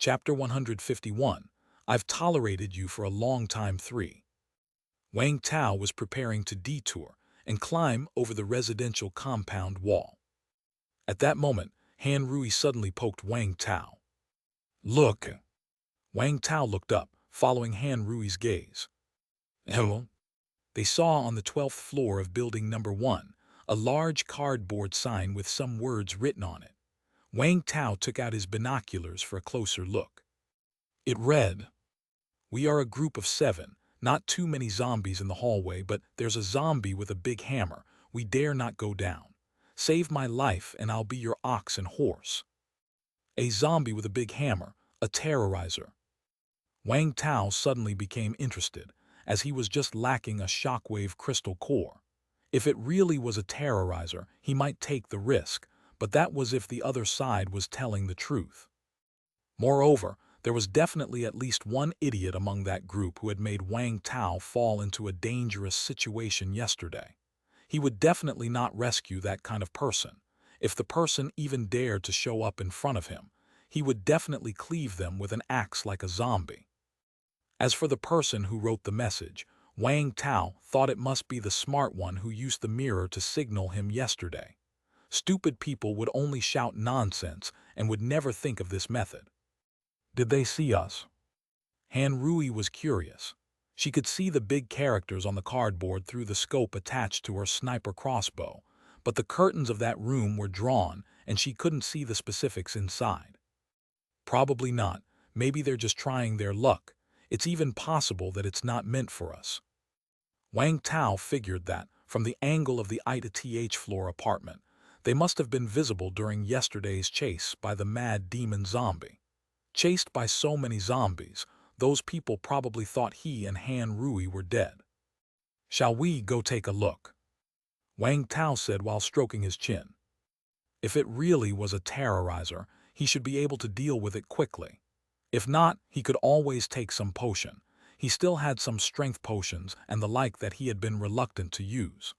Chapter 151. I've tolerated you for a long time 3. Wang Tao was preparing to detour and climb over the residential compound wall. At that moment, Han Rui suddenly poked Wang Tao. "Look!" Wang Tao looked up, following Han Rui's gaze. Hello? They saw on the 12th floor of building number 1 a large cardboard sign with some words written on it. Wang Tao took out his binoculars for a closer look. It read, "We are a group of 7, not too many zombies in the hallway, but there's a zombie with a big hammer. We dare not go down. Save my life and I'll be your ox and horse." A zombie with a big hammer, a terrorizer. Wang Tao suddenly became interested, as he was just lacking a shockwave crystal core. If it really was a terrorizer, he might take the risk, but that was if the other side was telling the truth. Moreover, there was definitely at least one idiot among that group who had made Wang Tao fall into a dangerous situation yesterday. He would definitely not rescue that kind of person. If the person even dared to show up in front of him, he would definitely cleave them with an axe like a zombie. As for the person who wrote the message, Wang Tao thought it must be the smart one who used the mirror to signal him yesterday. Stupid people would only shout nonsense and would never think of this method. Did they see us? Han Rui was curious. She could see the big characters on the cardboard through the scope attached to her sniper crossbow, but the curtains of that room were drawn and she couldn't see the specifics inside. Probably not. Maybe they're just trying their luck. It's even possible that it's not meant for us. Wang Tao figured that, from the angle of the ith floor apartment, they must have been visible during yesterday's chase by the mad demon zombie. Chased by so many zombies, those people probably thought he and Han Rui were dead. "Shall we go take a look?" Wang Tao said while stroking his chin. If it really was a terrorizer, he should be able to deal with it quickly. If not, he could always take some potion. He still had some strength potions and the like that he had been reluctant to use.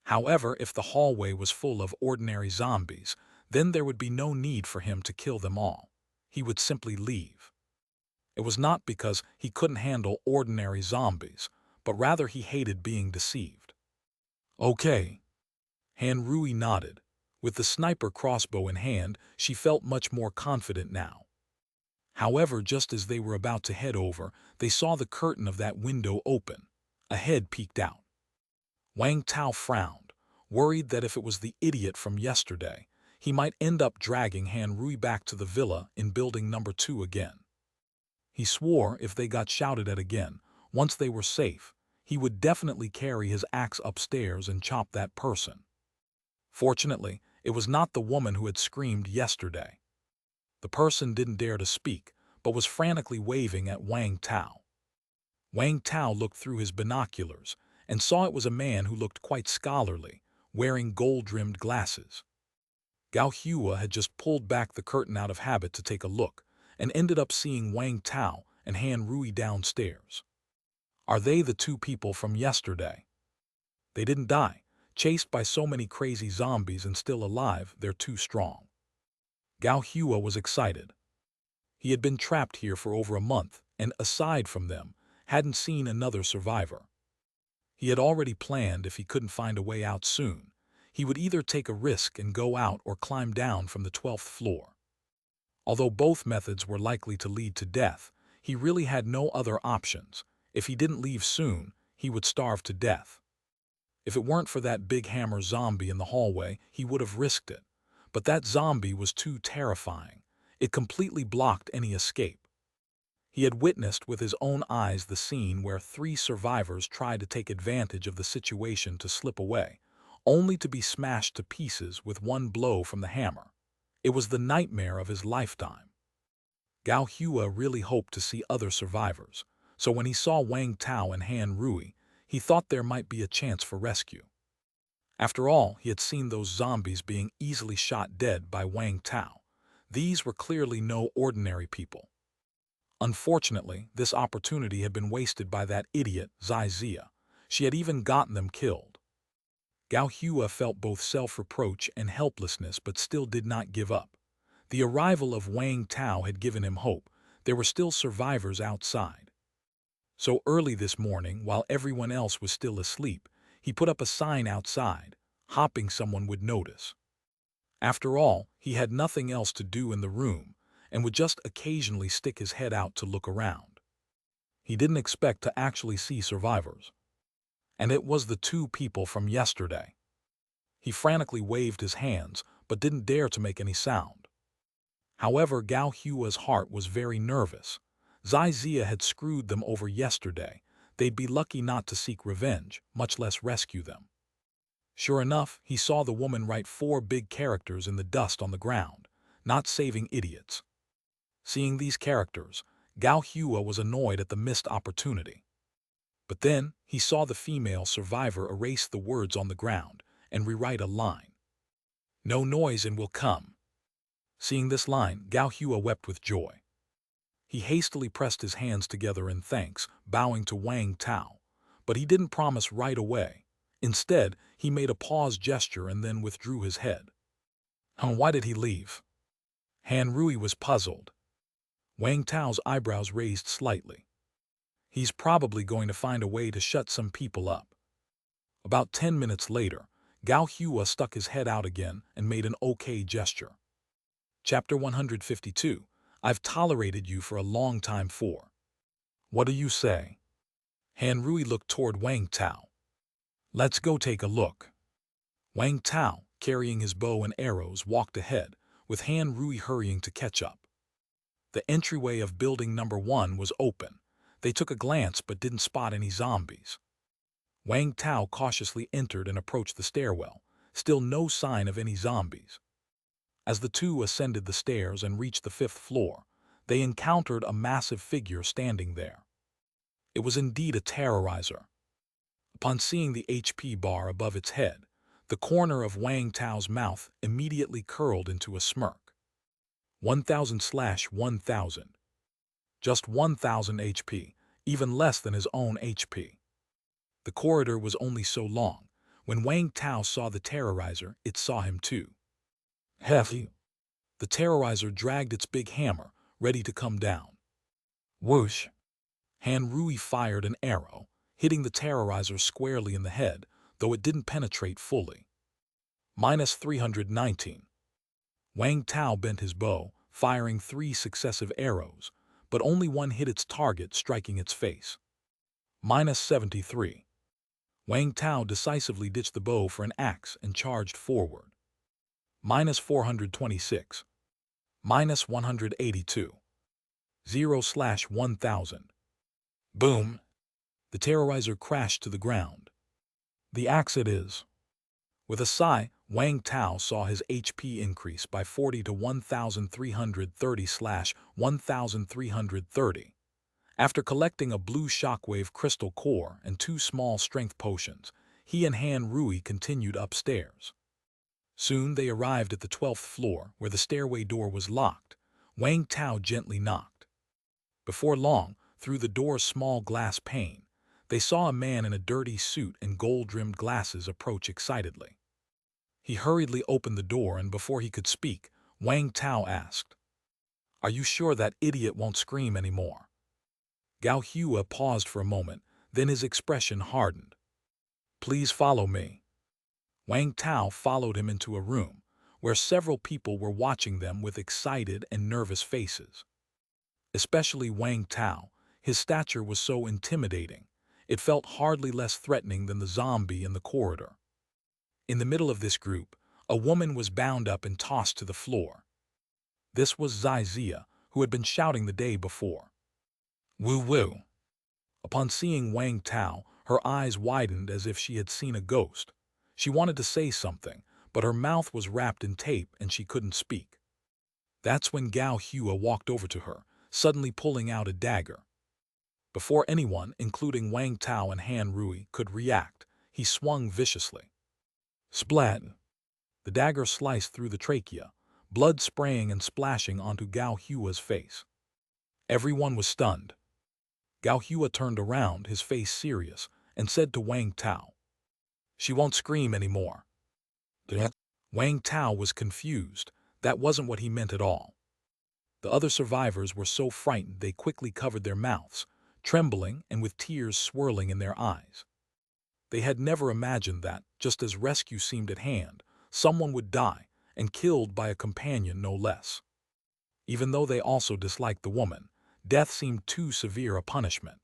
However, if the hallway was full of ordinary zombies, then there would be no need for him to kill them all. He would simply leave. It was not because he couldn't handle ordinary zombies, but rather he hated being deceived. "Okay." Han Rui nodded. With the sniper crossbow in hand, she felt much more confident now. However, just as they were about to head over, they saw the curtain of that window open. A head peeked out. Wang Tao frowned, worried that if it was the idiot from yesterday, he might end up dragging Han Rui back to the villa in building number 2 again. He swore if they got shouted at again, once they were safe, he would definitely carry his axe upstairs and chop that person. Fortunately, it was not the woman who had screamed yesterday. The person didn't dare to speak, but was frantically waving at Wang Tao. Wang Tao looked through his binoculars and saw it was a man who looked quite scholarly, wearing gold-rimmed glasses. Gao Hua had just pulled back the curtain out of habit to take a look, and ended up seeing Wang Tao and Han Rui downstairs. Are they the 2 people from yesterday? They didn't die. Chased by so many crazy zombies and still alive, they're too strong. Gao Hua was excited. He had been trapped here for over a month and, aside from them, hadn't seen another survivor. He had already planned if he couldn't find a way out soon, he would either take a risk and go out or climb down from the 12th floor. Although both methods were likely to lead to death, he really had no other options. If he didn't leave soon, he would starve to death. If it weren't for that big hammer zombie in the hallway, he would have risked it. But that zombie was too terrifying. It completely blocked any escape. He had witnessed with his own eyes the scene where 3 survivors tried to take advantage of the situation to slip away, only to be smashed to pieces with one blow from the hammer. It was the nightmare of his lifetime. Gao Hua really hoped to see other survivors, so when he saw Wang Tao and Han Rui, he thought there might be a chance for rescue. After all, he had seen those zombies being easily shot dead by Wang Tao. These were clearly no ordinary people. Unfortunately, this opportunity had been wasted by that idiot, Zia. She had even gotten them killed. Gao Hua felt both self-reproach and helplessness but still did not give up. The arrival of Wang Tao had given him hope. There were still survivors outside. So early this morning, while everyone else was still asleep, he put up a sign outside, hoping someone would notice. After all, he had nothing else to do in the room and would just occasionally stick his head out to look around. He didn't expect to actually see survivors. And it was the two people from yesterday. He frantically waved his hands, but didn't dare to make any sound. However, Gao Hua's heart was very nervous. Zia had screwed them over yesterday. They'd be lucky not to seek revenge, much less rescue them. Sure enough, he saw the woman write 4 big characters in the dust on the ground, "Not saving idiots." Seeing these characters, Gao Hua was annoyed at the missed opportunity. But then, he saw the female survivor erase the words on the ground and rewrite a line. "No noise and will come." Seeing this line, Gao Hua wept with joy. He hastily pressed his hands together in thanks, bowing to Wang Tao. But he didn't promise right away. Instead, he made a pause gesture and then withdrew his head. Why did he leave? Han Rui was puzzled. Wang Tao's eyebrows raised slightly. He's probably going to find a way to shut some people up. About 10 minutes later, Gao Hua stuck his head out again and made an okay gesture. Chapter 152. I've tolerated you for a long time for. What do you say? Han Rui looked toward Wang Tao. Let's go take a look. Wang Tao, carrying his bow and arrows, walked ahead, with Han Rui hurrying to catch up. The entryway of building number 1 was open. They took a glance but didn't spot any zombies. Wang Tao cautiously entered and approached the stairwell, still no sign of any zombies. As the two ascended the stairs and reached the 5th floor, they encountered a massive figure standing there. It was indeed a terrorizer. Upon seeing the HP bar above its head, the corner of Wang Tao's mouth immediately curled into a smirk. 1000/1000. Just 1000 HP, even less than his own HP. The corridor was only so long. When Wang Tao saw the terrorizer, it saw him too. Heavy. The terrorizer dragged its big hammer, ready to come down. Whoosh! Han Rui fired an arrow, hitting the terrorizer squarely in the head, though it didn't penetrate fully. -319. Wang Tao bent his bow, firing 3 successive arrows, but only one hit its target, striking its face. -73. Wang Tao decisively ditched the bow for an axe and charged forward. -426. -182. 0/1000. Boom! The terrorizer crashed to the ground. The axe it is. With a sigh, Wang Tao saw his HP increase by 40 to 1330/1330. After collecting a blue shockwave crystal core and 2 small strength potions, he and Han Rui continued upstairs. Soon they arrived at the 12th floor, where the stairway door was locked. Wang Tao gently knocked. Before long, through the door's small glass pane, they saw a man in a dirty suit and gold-rimmed glasses approach excitedly. He hurriedly opened the door, and before he could speak, Wang Tao asked, "Are you sure that idiot won't scream anymore?" Gao Hua paused for a moment, then his expression hardened. "Please follow me." Wang Tao followed him into a room, where several people were watching them with excited and nervous faces. Especially Wang Tao. His stature was so intimidating, it felt hardly less threatening than the zombie in the corridor. In the middle of this group, a woman was bound up and tossed to the floor. This was Zia, who had been shouting the day before. Woo-woo! Upon seeing Wang Tao, her eyes widened as if she had seen a ghost. She wanted to say something, but her mouth was wrapped in tape and she couldn't speak. That's when Gao Hua walked over to her, suddenly pulling out a dagger. Before anyone, including Wang Tao and Han Rui, could react, he swung viciously. Splat! The dagger sliced through the trachea, blood spraying and splashing onto Gao Hua's face. Everyone was stunned. Gao Hua turned around, his face serious, and said to Wang Tao, "She won't scream anymore." Wang Tao was confused. That wasn't what he meant at all. The other survivors were so frightened they quickly covered their mouths, trembling and with tears swirling in their eyes. They had never imagined that, just as rescue seemed at hand, someone would die, and killed by a companion no less. Even though they also disliked the woman, death seemed too severe a punishment.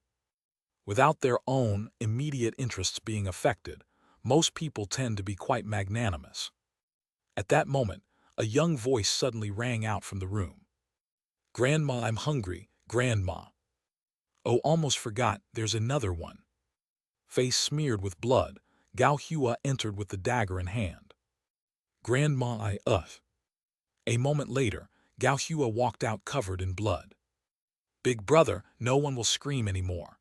Without their own immediate interests being affected, most people tend to be quite magnanimous. At that moment, a young voice suddenly rang out from the room. "Grandma, I'm hungry, Grandma." "Oh, almost forgot, there's another one." Face smeared with blood, Gao Hua entered with the dagger in hand. "Grandma, A moment later, Gao Hua walked out covered in blood. "Big brother, no one will scream anymore."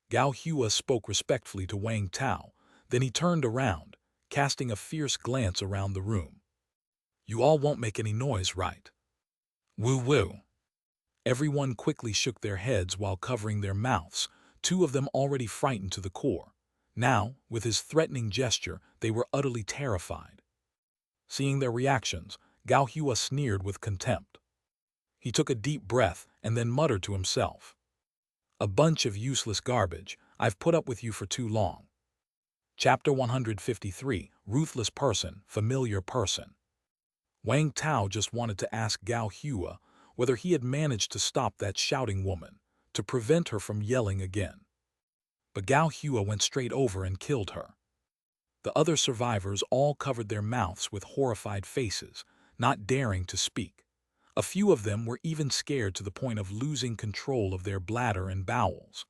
Gao Hua spoke respectfully to Wang Tao, then he turned around, casting a fierce glance around the room. "You all won't make any noise, right?" "Woo-woo." Everyone quickly shook their heads while covering their mouths, two of them already frightened to the core. Now, with his threatening gesture, they were utterly terrified. Seeing their reactions, Gao Hua sneered with contempt. He took a deep breath and then muttered to himself. "A bunch of useless garbage. I've put up with you for too long." Chapter 153, Ruthless Person, Familiar Person. Wang Tao just wanted to ask Gao Hua whether he had managed to stop that shouting woman, to prevent her from yelling again. But Gao Hua went straight over and killed her. The other survivors all covered their mouths with horrified faces, not daring to speak. A few of them were even scared to the point of losing control of their bladder and bowels.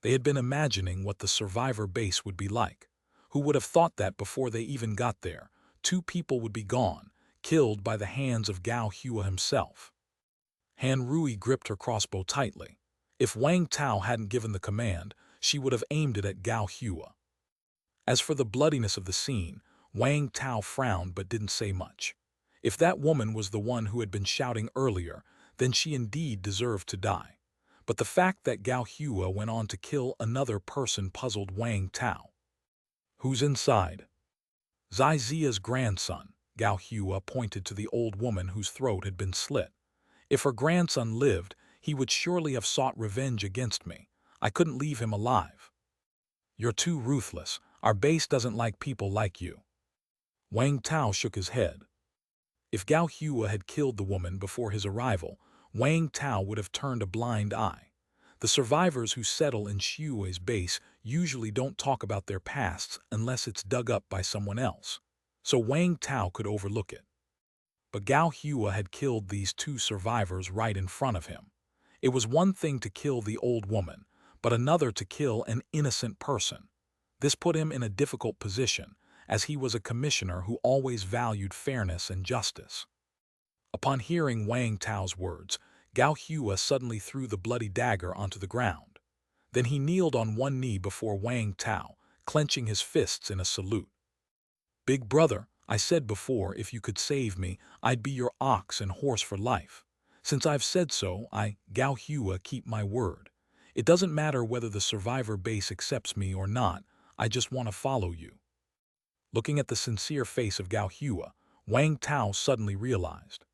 They had been imagining what the survivor base would be like. Who would have thought that before they even got there, 2 people would be gone, killed by the hands of Gao Hua himself. Han Rui gripped her crossbow tightly. If Wang Tao hadn't given the command, she would have aimed it at Gao Hua. As for the bloodiness of the scene, Wang Tao frowned but didn't say much. If that woman was the one who had been shouting earlier, then she indeed deserved to die. But the fact that Gao Hua went on to kill another person puzzled Wang Tao. "Who's inside?" "Zai Zia's grandson," Gao Hua pointed to the old woman whose throat had been slit. "If her grandson lived, he would surely have sought revenge against me. I couldn't leave him alive." "You're too ruthless. Our base doesn't like people like you." Wang Tao shook his head. If Gao Hua had killed the woman before his arrival, Wang Tao would have turned a blind eye. The survivors who settle in Xue's base usually don't talk about their pasts unless it's dug up by someone else, so Wang Tao could overlook it. But Gao Hua had killed these 2 survivors right in front of him. It was one thing to kill the old woman, but another to kill an innocent person. This put him in a difficult position, as he was a commissioner who always valued fairness and justice. Upon hearing Wang Tao's words, Gao Hua suddenly threw the bloody dagger onto the ground. Then he kneeled on one knee before Wang Tao, clenching his fists in a salute. "Big brother, I said before if you could save me, I'd be your ox and horse for life. Since I've said so, Gao Hua, keep my word. It doesn't matter whether the survivor base accepts me or not, I just want to follow you." Looking at the sincere face of Gao Hua, Wang Tao suddenly realized.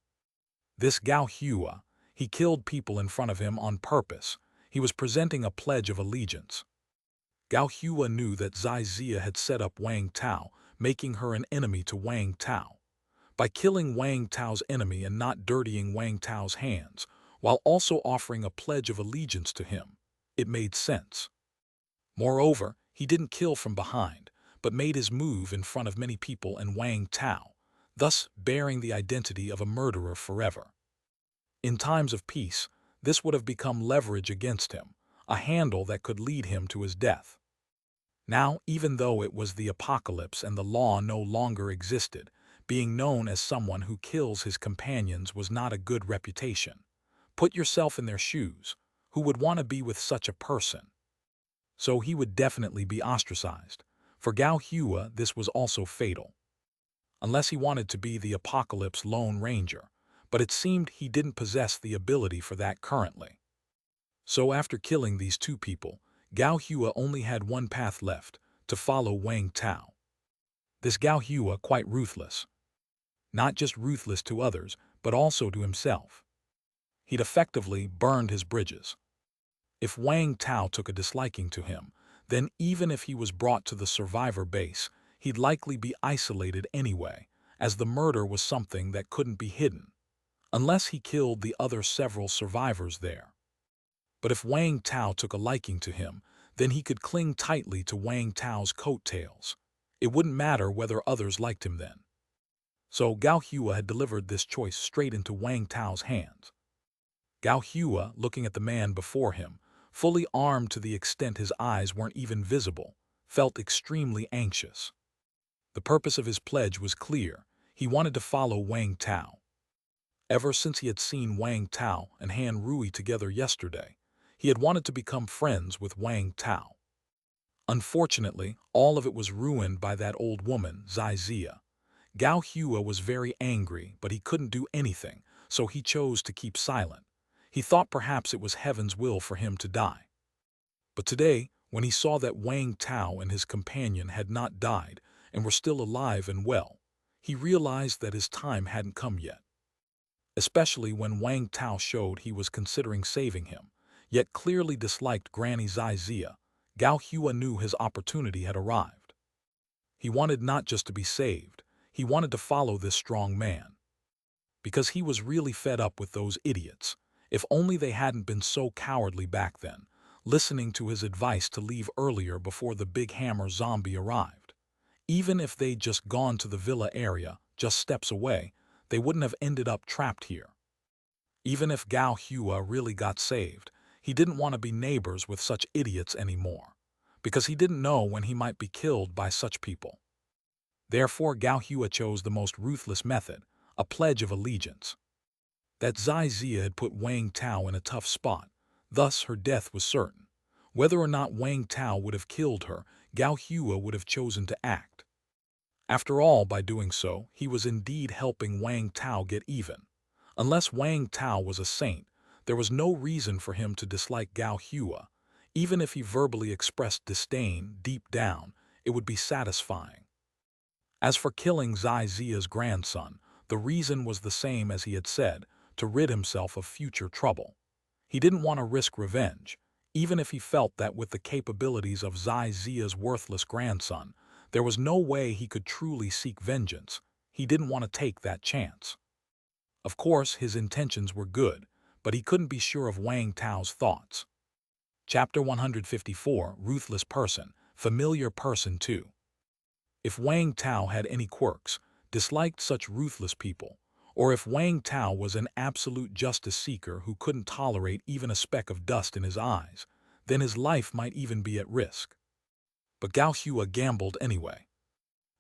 This Gao Hua, he killed people in front of him on purpose. He was presenting a pledge of allegiance. Gao Hua knew that Zai Zia had set up Wang Tao, making her an enemy to Wang Tao. By killing Wang Tao's enemy and not dirtying Wang Tao's hands, while also offering a pledge of allegiance to him, it made sense. Moreover, he didn't kill from behind, but made his move in front of many people and Wang Tao, thus bearing the identity of a murderer forever. In times of peace, this would have become leverage against him, a handle that could lead him to his death. Now, even though it was the apocalypse and the law no longer existed, being known as someone who kills his companions was not a good reputation. Put yourself in their shoes. Who would want to be with such a person? So he would definitely be ostracized. For Gao Hua, this was also fatal. Unless he wanted to be the apocalypse Lone Ranger, but it seemed he didn't possess the ability for that currently. So after killing these 2 people, Gao Hua only had one path left, to follow Wang Tao. This Gao Hua quite ruthless. not just ruthless to others, but also to himself. He'd effectively burned his bridges. If Wang Tao took a disliking to him, then even if he was brought to the survivor base, he'd likely be isolated anyway, as the murder was something that couldn't be hidden, unless he killed the other several survivors there. But if Wang Tao took a liking to him, then he could cling tightly to Wang Tao's coattails. It wouldn't matter whether others liked him then. So Gao Hua had delivered this choice straight into Wang Tao's hands. Gao Hua, looking at the man before him, fully armed to the extent his eyes weren't even visible, felt extremely anxious. The purpose of his pledge was clear. He wanted to follow Wang Tao. Ever since he had seen Wang Tao and Han Rui together yesterday, he had wanted to become friends with Wang Tao. Unfortunately, all of it was ruined by that old woman, Zai Zia. Gao Hua was very angry, but he couldn't do anything, so he chose to keep silent. He thought perhaps it was heaven's will for him to die. But today, when he saw that Wang Tao and his companion had not died and were still alive and well, he realized that his time hadn't come yet. Especially when Wang Tao showed he was considering saving him, yet clearly disliked Granny Zai Zia, Gao Hua knew his opportunity had arrived. He wanted not just to be saved, he wanted to follow this strong man. Because he was really fed up with those idiots. If only they hadn't been so cowardly back then, listening to his advice to leave earlier before the big hammer zombie arrived. Even if they'd just gone to the villa area, just steps away, they wouldn't have ended up trapped here. Even if Gao Hua really got saved, he didn't want to be neighbors with such idiots anymore, because he didn't know when he might be killed by such people. Therefore Gao Hua chose the most ruthless method, a pledge of allegiance. That Zai Zia had put Wang Tao in a tough spot, thus her death was certain. Whether or not Wang Tao would have killed her, Gao Hua would have chosen to act. After all, by doing so, he was indeed helping Wang Tao get even. Unless Wang Tao was a saint, there was no reason for him to dislike Gao Hua. Even if he verbally expressed disdain deep down, it would be satisfying. As for killing Zai Zia's grandson, the reason was the same as he had said, to rid himself of future trouble. He didn't want to risk revenge, even if he felt that with the capabilities of Zai Zia's worthless grandson, there was no way he could truly seek vengeance. He didn't want to take that chance. Of course, his intentions were good, but he couldn't be sure of Wang Tao's thoughts. Chapter 154, Ruthless Person, Familiar Person 2. If Wang Tao had any quirks, disliked such ruthless people, or if Wang Tao was an absolute justice seeker who couldn't tolerate even a speck of dust in his eyes, then his life might even be at risk. But Gao Hua gambled anyway.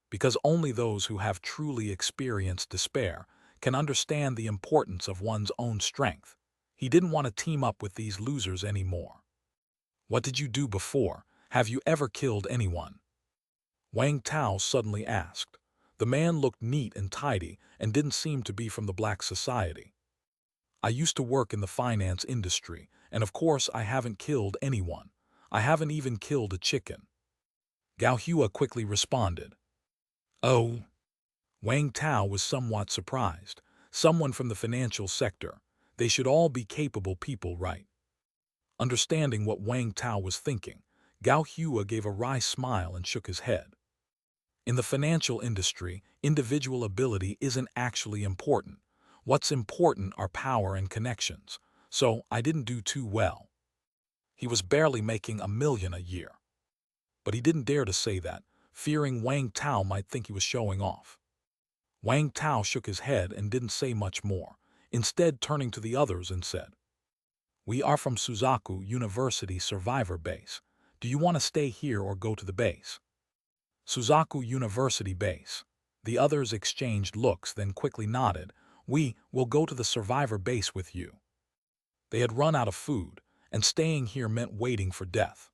Because only those who have truly experienced despair can understand the importance of one's own strength. He didn't want to team up with these losers anymore. What did you do before? Have you ever killed anyone? Wang Tao suddenly asked. The man looked neat and tidy and didn't seem to be from the black society. I used to work in the finance industry, and of course I haven't killed anyone. I haven't even killed a chicken. Gao Hua quickly responded. Oh. Wang Tao was somewhat surprised. Someone from the financial sector. They should all be capable people, right? Understanding what Wang Tao was thinking, Gao Hua gave a wry smile and shook his head. In the financial industry, individual ability isn't actually important. What's important are power and connections. So I didn't do too well. He was barely making $1 million a year. But he didn't dare to say that, fearing Wang Tao might think he was showing off. Wang Tao shook his head and didn't say much more, instead turning to the others and said, "We are from Suzaku University Survivor Base. Do you want to stay here or go to the base?" Suzaku University Base. The others exchanged looks, then quickly nodded. "We will go to the survivor base with you." They had run out of food, and staying here meant waiting for death.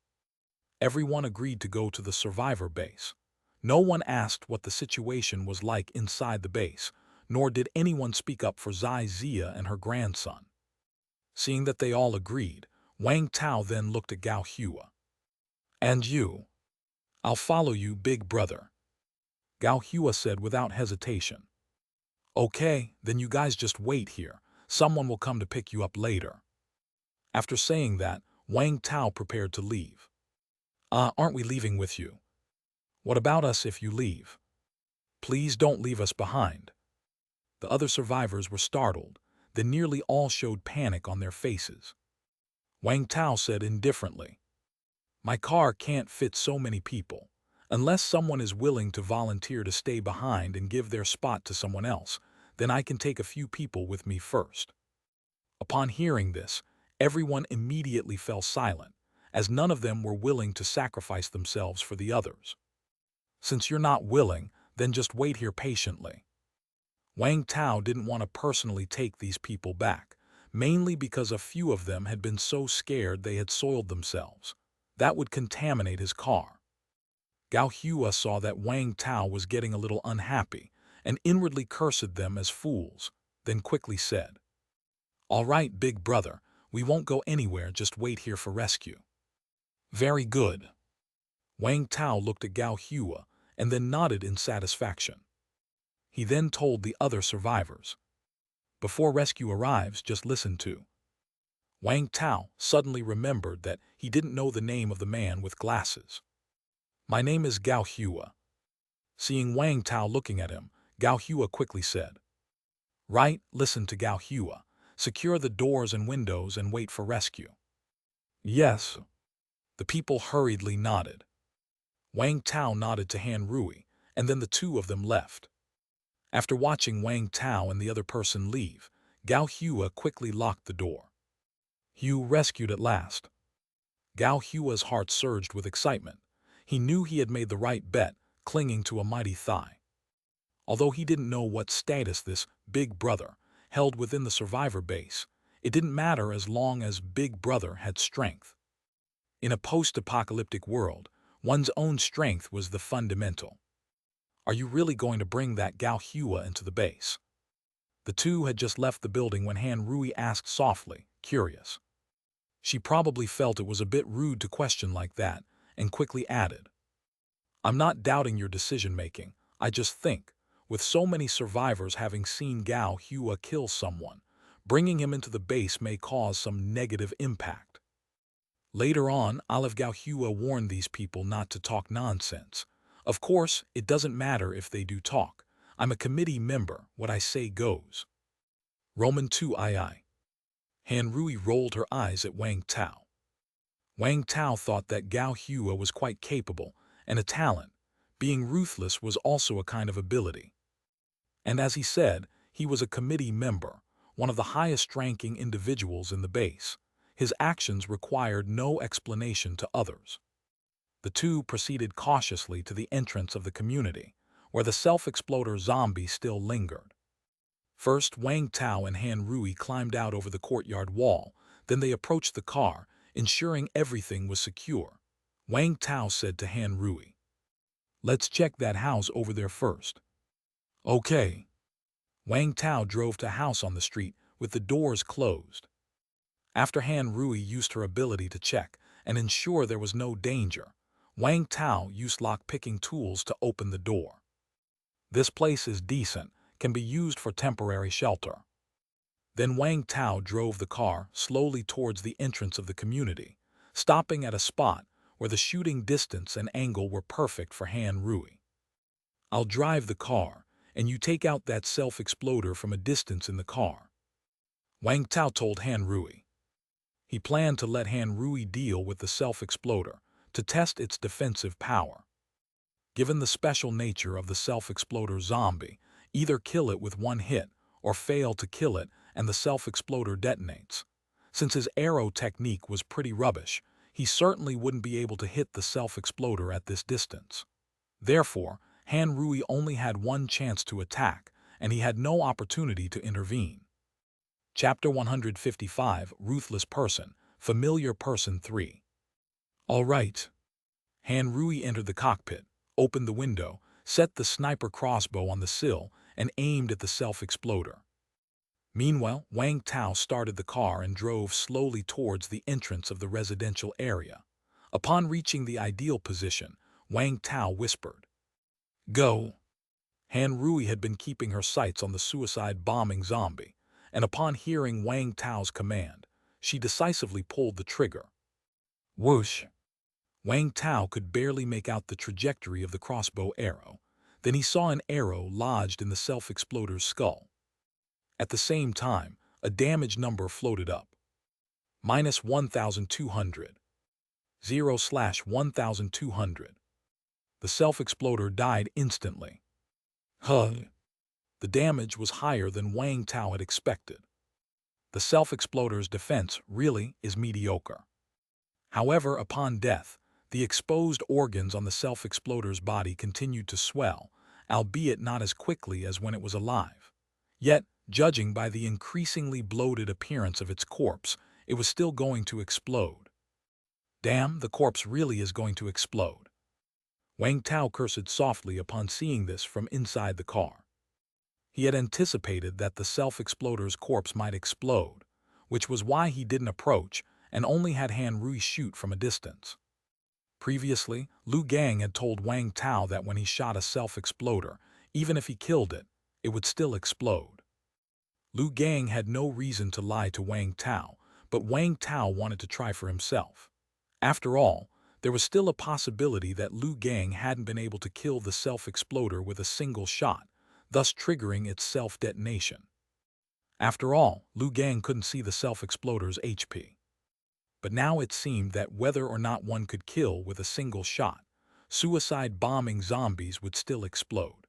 Everyone agreed to go to the survivor base. No one asked what the situation was like inside the base, nor did anyone speak up for Zai Zia and her grandson. Seeing that they all agreed, Wang Tao then looked at Gao Hua. "And you?" "I'll follow you, big brother," Gao Hua said without hesitation. Okay, then you guys just wait here. Someone will come to pick you up later. After saying that, Wang Tao prepared to leave. Aren't we leaving with you? What about us if you leave? Please don't leave us behind. The other survivors were startled, then nearly all showed panic on their faces. Wang Tao said indifferently, "My car can't fit so many people. Unless someone is willing to volunteer to stay behind and give their spot to someone else, then I can take a few people with me first." Upon hearing this, everyone immediately fell silent, as none of them were willing to sacrifice themselves for the others. Since you're not willing, then just wait here patiently. Wang Tao didn't want to personally take these people back, mainly because a few of them had been so scared they had soiled themselves. That would contaminate his car. Gao Hua saw that Wang Tao was getting a little unhappy and inwardly cursed them as fools, then quickly said, "All right, big brother, we won't go anywhere, just wait here for rescue." "Very good." Wang Tao looked at Gao Hua and then nodded in satisfaction. He then told the other survivors, "Before rescue arrives, just listen to." Wang Tao suddenly remembered that he didn't know the name of the man with glasses. "My name is Gao Hua." Seeing Wang Tao looking at him, Gao Hua quickly said, "Right, listen to Gao Hua. Secure the doors and windows and wait for rescue." "Yes." The people hurriedly nodded. Wang Tao nodded to Han Rui, and then the two of them left. After watching Wang Tao and the other person leave, Gao Hua quickly locked the door. Hugh rescued at last. Gao Hua's heart surged with excitement. He knew he had made the right bet, clinging to a mighty thigh. Although he didn't know what status this Big Brother held within the survivor base, it didn't matter as long as Big Brother had strength. In a post-apocalyptic world, one's own strength was the fundamental. "Are you really going to bring that Gao Hua into the base?" The two had just left the building when Han Rui asked softly, curious. She probably felt it was a bit rude to question like that, and quickly added, "I'm not doubting your decision-making. I just think, with so many survivors having seen Gao Hua kill someone, bringing him into the base may cause some negative impact. Later on, I'll have Gao Hua warn these people not to talk nonsense. Of course, it doesn't matter if they do talk. I'm a committee member. What I say goes." Roman 2II. Han Rui rolled her eyes at Wang Tao. Wang Tao thought that Gao Hua was quite capable and a talent. Being ruthless was also a kind of ability. And as he said, he was a committee member, one of the highest-ranking individuals in the base. His actions required no explanation to others. The two proceeded cautiously to the entrance of the community, where the self-exploder zombie still lingered. First, Wang Tao and Han Rui climbed out over the courtyard wall, then they approached the car, ensuring everything was secure. Wang Tao said to Han Rui, "Let's check that house over there first." "Okay." Wang Tao drove to a house on the street with the doors closed. After Han Rui used her ability to check and ensure there was no danger, Wang Tao used lock-picking tools to open the door. "This place is decent, can be used for temporary shelter." Then Wang Tao drove the car slowly towards the entrance of the community, stopping at a spot where the shooting distance and angle were perfect for Han Rui. "I'll drive the car, and you take out that self-exploder from a distance in the car," Wang Tao told Han Rui. He planned to let Han Rui deal with the self-exploder to test its defensive power. Given the special nature of the self-exploder zombie, either kill it with one hit or fail to kill it and the self-exploder detonates. Since his arrow technique was pretty rubbish, he certainly wouldn't be able to hit the self-exploder at this distance. Therefore, Han Rui only had one chance to attack, and he had no opportunity to intervene. Chapter 155, Ruthless Person, Familiar Person 3. All right. Han Rui entered the cockpit, opened the window, set the sniper crossbow on the sill, and aimed at the self-exploder. Meanwhile, Wang Tao started the car and drove slowly towards the entrance of the residential area. Upon reaching the ideal position, Wang Tao whispered, "Go." Han Rui had been keeping her sights on the suicide-bombing zombie, and upon hearing Wang Tao's command, she decisively pulled the trigger. Whoosh! Wang Tao could barely make out the trajectory of the crossbow arrow. Then he saw an arrow lodged in the self-exploder's skull. At the same time, a damage number floated up. -1,200. 0/1,200. The self-exploder died instantly. The damage was higher than Wang Tao had expected. The self-exploder's defense really is mediocre. However, upon death, the exposed organs on the self-exploder's body continued to swell, albeit not as quickly as when it was alive. Yet, judging by the increasingly bloated appearance of its corpse, it was still going to explode. Damn, the corpse really is going to explode. Wang Tao cursed softly upon seeing this from inside the car. He had anticipated that the self-exploder's corpse might explode, which was why he didn't approach and only had Han Rui shoot from a distance. Previously, Lu Gang had told Wang Tao that when he shot a self-exploder, even if he killed it, it would still explode. Lu Gang had no reason to lie to Wang Tao, but Wang Tao wanted to try for himself. After all, there was still a possibility that Lu Gang hadn't been able to kill the self-exploder with a single shot, thus triggering its self-detonation. After all, Lu Gang couldn't see the self-exploder's HP. But now it seemed that whether or not one could kill with a single shot, suicide-bombing zombies would still explode.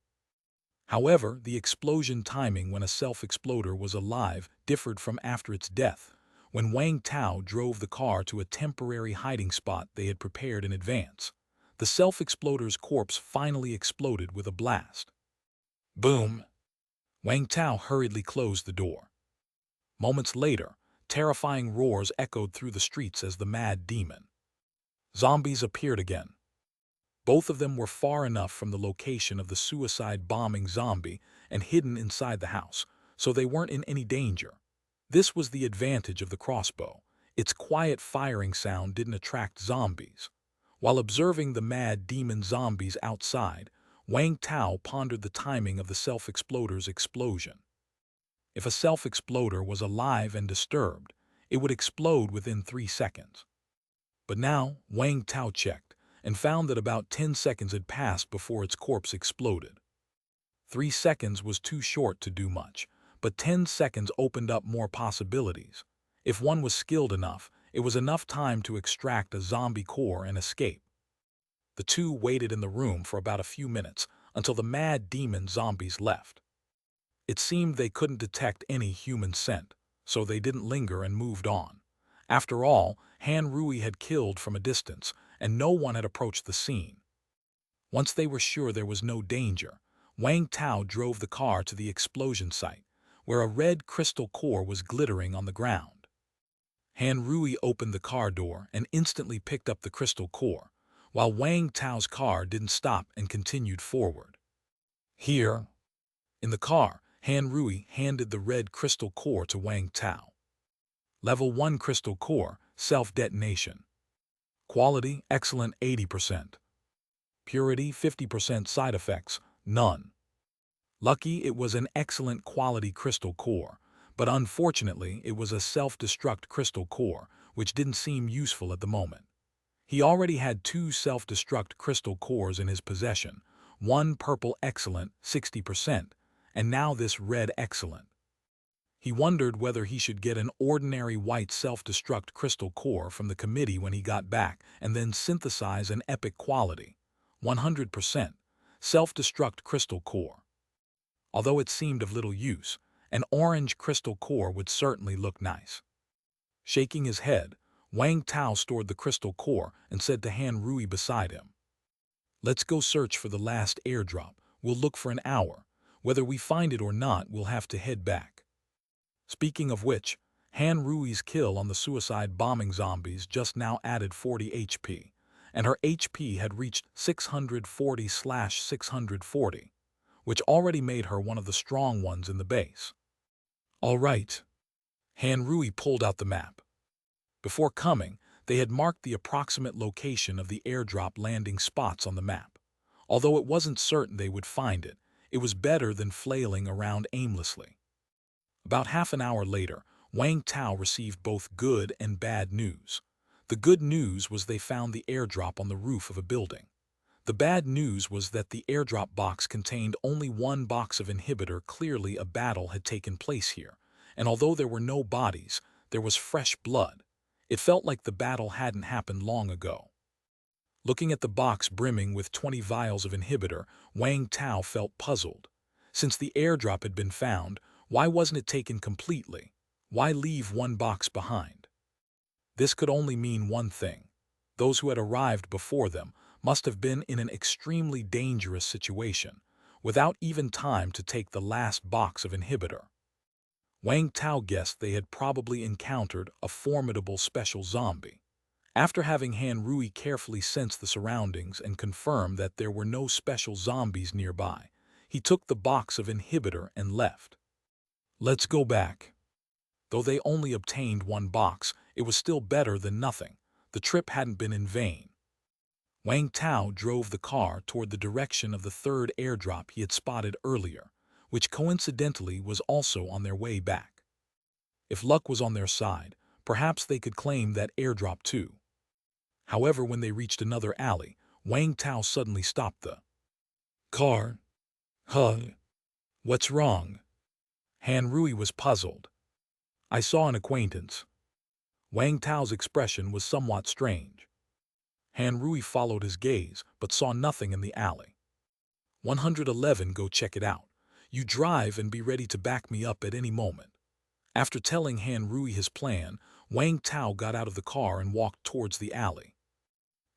However, the explosion timing when a self-exploder was alive differed from after its death, when Wang Tao drove the car to a temporary hiding spot they had prepared in advance. The self-exploder's corpse finally exploded with a blast. Boom! Wang Tao hurriedly closed the door. Moments later, terrifying roars echoed through the streets as the mad demon. Zombies appeared again. Both of them were far enough from the location of the suicide-bombing zombie and hidden inside the house, so they weren't in any danger. This was the advantage of the crossbow. Its quiet firing sound didn't attract zombies. While observing the mad demon zombies outside, Wang Tao pondered the timing of the self-exploder's explosion. If a self-exploder was alive and disturbed, it would explode within 3 seconds. But now, Wang Tao checked and found that about 10 seconds had passed before its corpse exploded. 3 seconds was too short to do much, but 10 seconds opened up more possibilities. If one was skilled enough, it was enough time to extract a zombie core and escape. The two waited in the room for about a few minutes until the mad demon zombies left. It seemed they couldn't detect any human scent, so they didn't linger and moved on. After all, Han Rui had killed from a distance, and no one had approached the scene. Once they were sure there was no danger, Wang Tao drove the car to the explosion site, where a red crystal core was glittering on the ground. Han Rui opened the car door and instantly picked up the crystal core, while Wang Tao's car didn't stop and continued forward. Here, in the car, Han Rui handed the red crystal core to Wang Tao. Level 1 crystal core, self-detonation. Quality, excellent 80%. Purity, 50%. Side effects, none. Lucky it was an excellent quality crystal core, but unfortunately it was a self-destruct crystal core, which didn't seem useful at the moment. He already had 2 self-destruct crystal cores in his possession, one purple excellent, 60%, and now this red excellent. He wondered whether he should get an ordinary white self-destruct crystal core from the committee when he got back and then synthesize an epic quality, 100%, self-destruct crystal core. Although it seemed of little use, an orange crystal core would certainly look nice. Shaking his head, Wang Tao stored the crystal core and said to Han Rui beside him, "Let's go search for the last airdrop. We'll look for an hour. Whether we find it or not, we'll have to head back." Speaking of which, Han Rui's kill on the suicide-bombing zombies just now added 40 HP, and her HP had reached 640/640, which already made her one of the strong ones in the base. All right. Han Rui pulled out the map. Before coming, they had marked the approximate location of the airdrop landing spots on the map. Although it wasn't certain they would find it, It was better than flailing around aimlessly. About half an hour later, Wang Tao received both good and bad news. The good news was they found the airdrop on the roof of a building. The bad news was that the airdrop box contained only one box of inhibitor. Clearly, a battle had taken place here, and although there were no bodies, there was fresh blood. It felt like the battle hadn't happened long ago. Looking at the box brimming with 20 vials of inhibitor, Wang Tao felt puzzled. Since the airdrop had been found, why wasn't it taken completely? Why leave one box behind? This could only mean one thing. Those who had arrived before them must have been in an extremely dangerous situation, without even time to take the last box of inhibitor. Wang Tao guessed they had probably encountered a formidable special zombie. After having Han Rui carefully sense the surroundings and confirm that there were no special zombies nearby, he took the box of inhibitor and left. Let's go back. Though they only obtained one box, it was still better than nothing. The trip hadn't been in vain. Wang Tao drove the car toward the direction of the third airdrop he had spotted earlier, which coincidentally was also on their way back. If luck was on their side, perhaps they could claim that airdrop too. However, when they reached another alley, Wang Tao suddenly stopped the car. Huh? What's wrong? Han Rui was puzzled. I saw an acquaintance. Wang Tao's expression was somewhat strange. Han Rui followed his gaze, but saw nothing in the alley. 111, go check it out. You drive and be ready to back me up at any moment. After telling Han Rui his plan, Wang Tao got out of the car and walked towards the alley.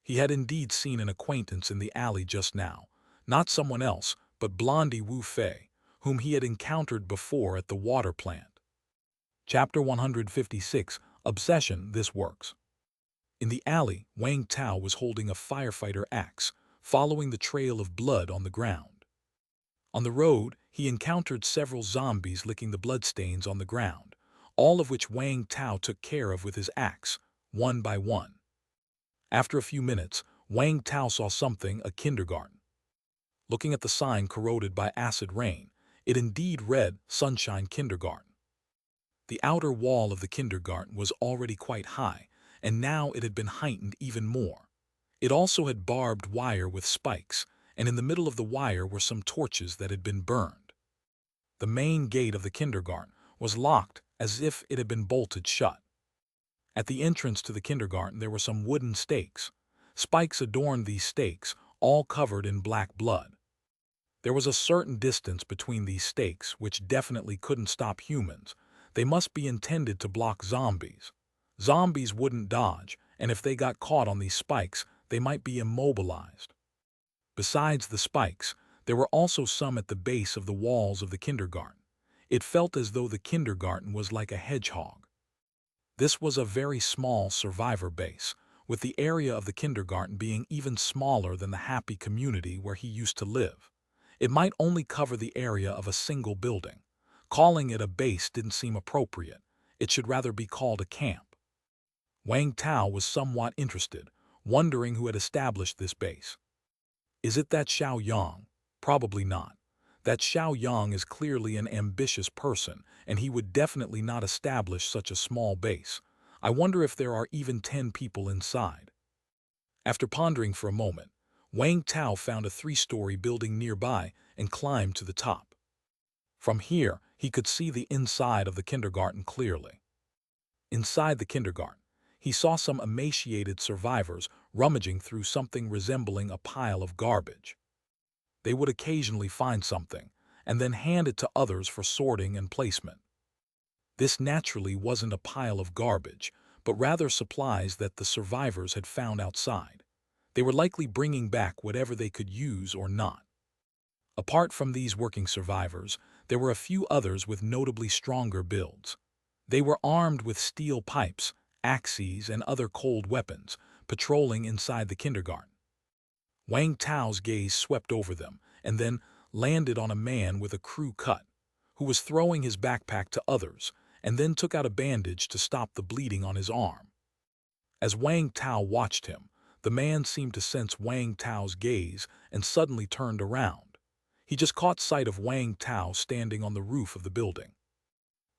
He had indeed seen an acquaintance in the alley just now, not someone else, but Blondie Wu Fei, whom he had encountered before at the water plant. Chapter 156, Obsession, This Works. In the alley, Wang Tao was holding a firefighter axe, following the trail of blood on the ground. On the road, he encountered several zombies licking the bloodstains on the ground, all of which Wang Tao took care of with his axe, one by one. After a few minutes, Wang Tao saw something, a kindergarten. Looking at the sign corroded by acid rain, it indeed read Sunshine Kindergarten. The outer wall of the kindergarten was already quite high, and now it had been heightened even more. It also had barbed wire with spikes, and in the middle of the wire were some torches that had been burned. The main gate of the kindergarten was locked as if it had been bolted shut. At the entrance to the kindergarten there were some wooden stakes. Spikes adorned these stakes, all covered in black blood. There was a certain distance between these stakes which definitely couldn't stop humans. They must be intended to block zombies. Zombies wouldn't dodge, and if they got caught on these spikes, they might be immobilized. Besides the spikes, there were also some at the base of the walls of the kindergarten. It felt as though the kindergarten was like a hedgehog. This was a very small survivor base, with the area of the kindergarten being even smaller than the happy community where he used to live. It might only cover the area of a single building. Calling it a base didn't seem appropriate. It should rather be called a camp. Wang Tao was somewhat interested, wondering who had established this base. Is it that Xiao Yang? Probably not. That Xiao Yang is clearly an ambitious person, and he would definitely not establish such a small base. I wonder if there are even 10 people inside. After pondering for a moment, Wang Tao found a 3-story building nearby and climbed to the top. From here, he could see the inside of the kindergarten clearly. Inside the kindergarten, he saw some emaciated survivors rummaging through something resembling a pile of garbage. They would occasionally find something, and then hand it to others for sorting and placement. This naturally wasn't a pile of garbage, but rather supplies that the survivors had found outside. They were likely bringing back whatever they could use or not. Apart from these working survivors, there were a few others with notably stronger builds. They were armed with steel pipes, axes, and other cold weapons, patrolling inside the kindergarten. Wang Tao's gaze swept over them and then landed on a man with a crew cut, who was throwing his backpack to others and then took out a bandage to stop the bleeding on his arm. As Wang Tao watched him, the man seemed to sense Wang Tao's gaze and suddenly turned around. He just caught sight of Wang Tao standing on the roof of the building.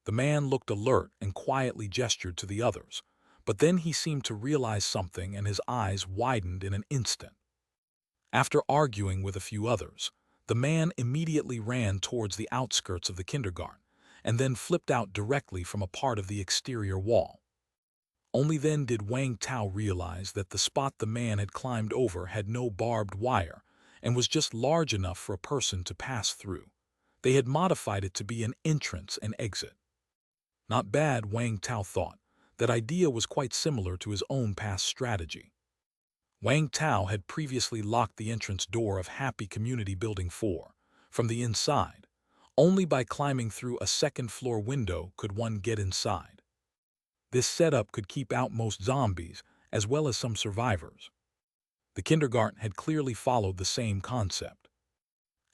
The man looked alert and quietly gestured to the others, but then he seemed to realize something and his eyes widened in an instant. After arguing with a few others, the man immediately ran towards the outskirts of the kindergarten and then flipped out directly from a part of the exterior wall. Only then did Wang Tao realize that the spot the man had climbed over had no barbed wire and was just large enough for a person to pass through. They had modified it to be an entrance and exit. Not bad, Wang Tao thought. That idea was quite similar to his own past strategy. Wang Tao had previously locked the entrance door of Happy Community Building 4 from the inside. Only by climbing through a second-floor window could one get inside. This setup could keep out most zombies as well as some survivors. The kindergarten had clearly followed the same concept.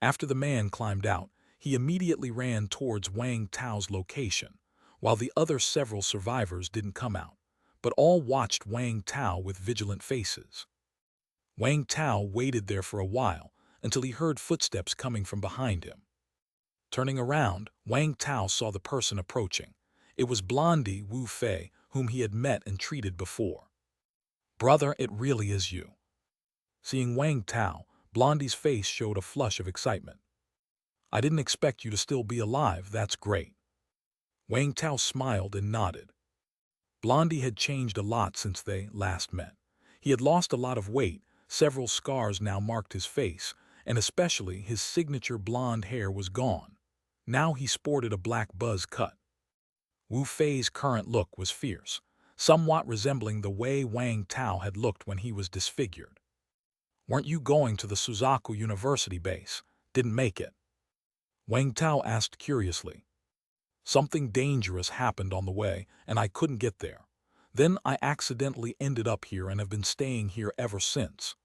After the man climbed out, he immediately ran towards Wang Tao's location, while the other several survivors didn't come out, but all watched Wang Tao with vigilant faces. Wang Tao waited there for a while until he heard footsteps coming from behind him. Turning around, Wang Tao saw the person approaching. It was Blondie Wu Fei, whom he had met and treated before. "Brother, it really is you." Seeing Wang Tao, Blondie's face showed a flush of excitement. "I didn't expect you to still be alive, that's great." Wang Tao smiled and nodded. Blondie had changed a lot since they last met. He had lost a lot of weight, several scars now marked his face, and especially his signature blonde hair was gone. Now he sported a black buzz cut. Wu Fei's current look was fierce, somewhat resembling the way Wang Tao had looked when he was disfigured. "Weren't you going to the Suzaku University base? Didn't make it?" Wang Tao asked curiously. "Something dangerous happened on the way, and I couldn't get there. Then I accidentally ended up here and have been staying here ever since."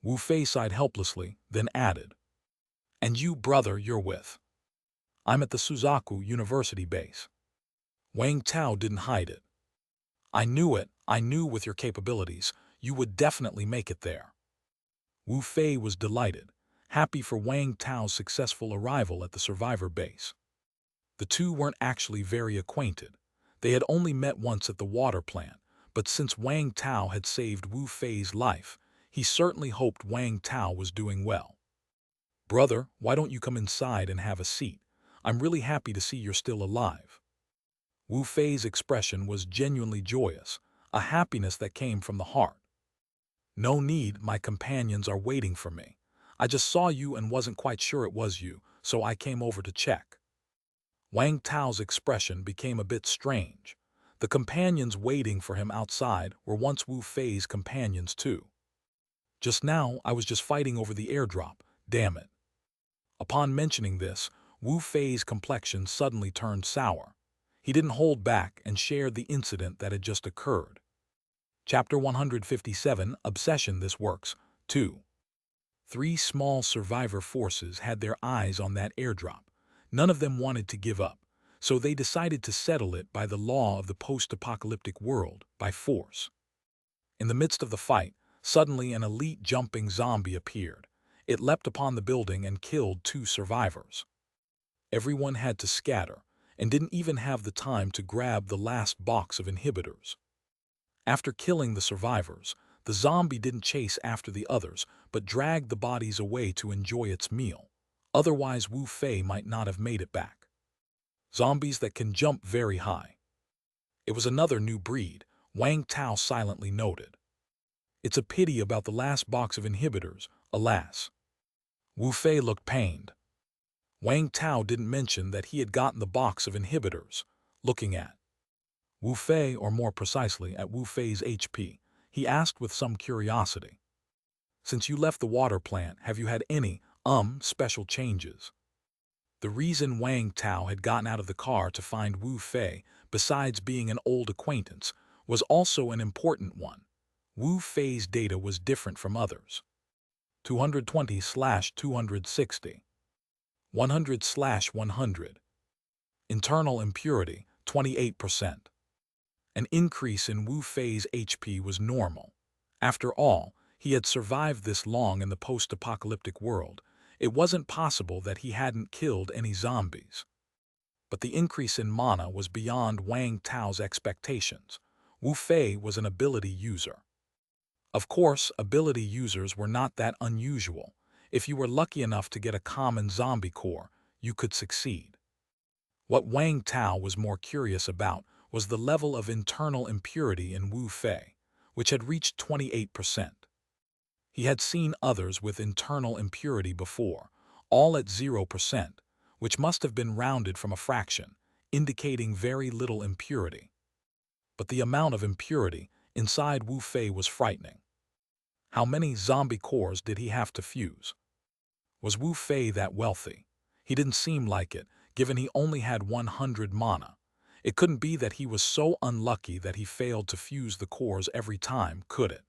Wu Fei sighed helplessly, then added, "And you, brother, you're with?" "I'm at the Suzaku University base." Wang Tao didn't hide it. "I knew it. I knew with your capabilities, you would definitely make it there." Wu Fei was delighted, happy for Wang Tao's successful arrival at the survivor base. The two weren't actually very acquainted. They had only met once at the water plant, but since Wang Tao had saved Wu Fei's life, he certainly hoped Wang Tao was doing well. "Brother, why don't you come inside and have a seat? I'm really happy to see you're still alive." Wu Fei's expression was genuinely joyous, a happiness that came from the heart. "No need, my companions are waiting for me. I just saw you and wasn't quite sure it was you, so I came over to check." Wang Tao's expression became a bit strange. The companions waiting for him outside were once Wu Fei's companions too. "Just now, I was just fighting over the airdrop, damn it." Upon mentioning this, Wu Fei's complexion suddenly turned sour. He didn't hold back and shared the incident that had just occurred. Chapter 157, Obsession. This works. 2. 3 small survivor forces had their eyes on that airdrop. None of them wanted to give up, so they decided to settle it by the law of the post-apocalyptic world, by force. In the midst of the fight, suddenly an elite jumping zombie appeared. It leapt upon the building and killed 2 survivors. Everyone had to scatter, and didn't even have the time to grab the last box of inhibitors. After killing the survivors, the zombie didn't chase after the others, but dragged the bodies away to enjoy its meal. Otherwise, Wu Fei might not have made it back. Zombies that can jump very high. It was another new breed, Wang Tao silently noted. "It's a pity about the last box of inhibitors, alas." Wu Fei looked pained. Wang Tao didn't mention that he had gotten the box of inhibitors. Looking at Wu Fei, or more precisely at Wu Fei's HP, he asked with some curiosity, "Since you left the water plant, have you had any, special changes?" The reason Wang Tao had gotten out of the car to find Wu Fei, besides being an old acquaintance, was also an important one. Wu Fei's data was different from others. 220/260. 100/100. Internal impurity, 28%. An increase in Wu Fei's HP was normal. After all, he had survived this long in the post-apocalyptic world. It wasn't possible that he hadn't killed any zombies. But the increase in mana was beyond Wang Tao's expectations. Wu Fei was an ability user. Of course, ability users were not that unusual. If you were lucky enough to get a common zombie core, you could succeed. What Wang Tao was more curious about was the level of internal impurity in Wu Fei, which had reached 28%. He had seen others with internal impurity before, all at 0%, which must have been rounded from a fraction, indicating very little impurity. But the amount of impurity inside Wu Fei was frightening. How many zombie cores did he have to fuse? Was Wu Fei that wealthy? He didn't seem like it, given he only had 100 mana. It couldn't be that he was so unlucky that he failed to fuse the cores every time, could it?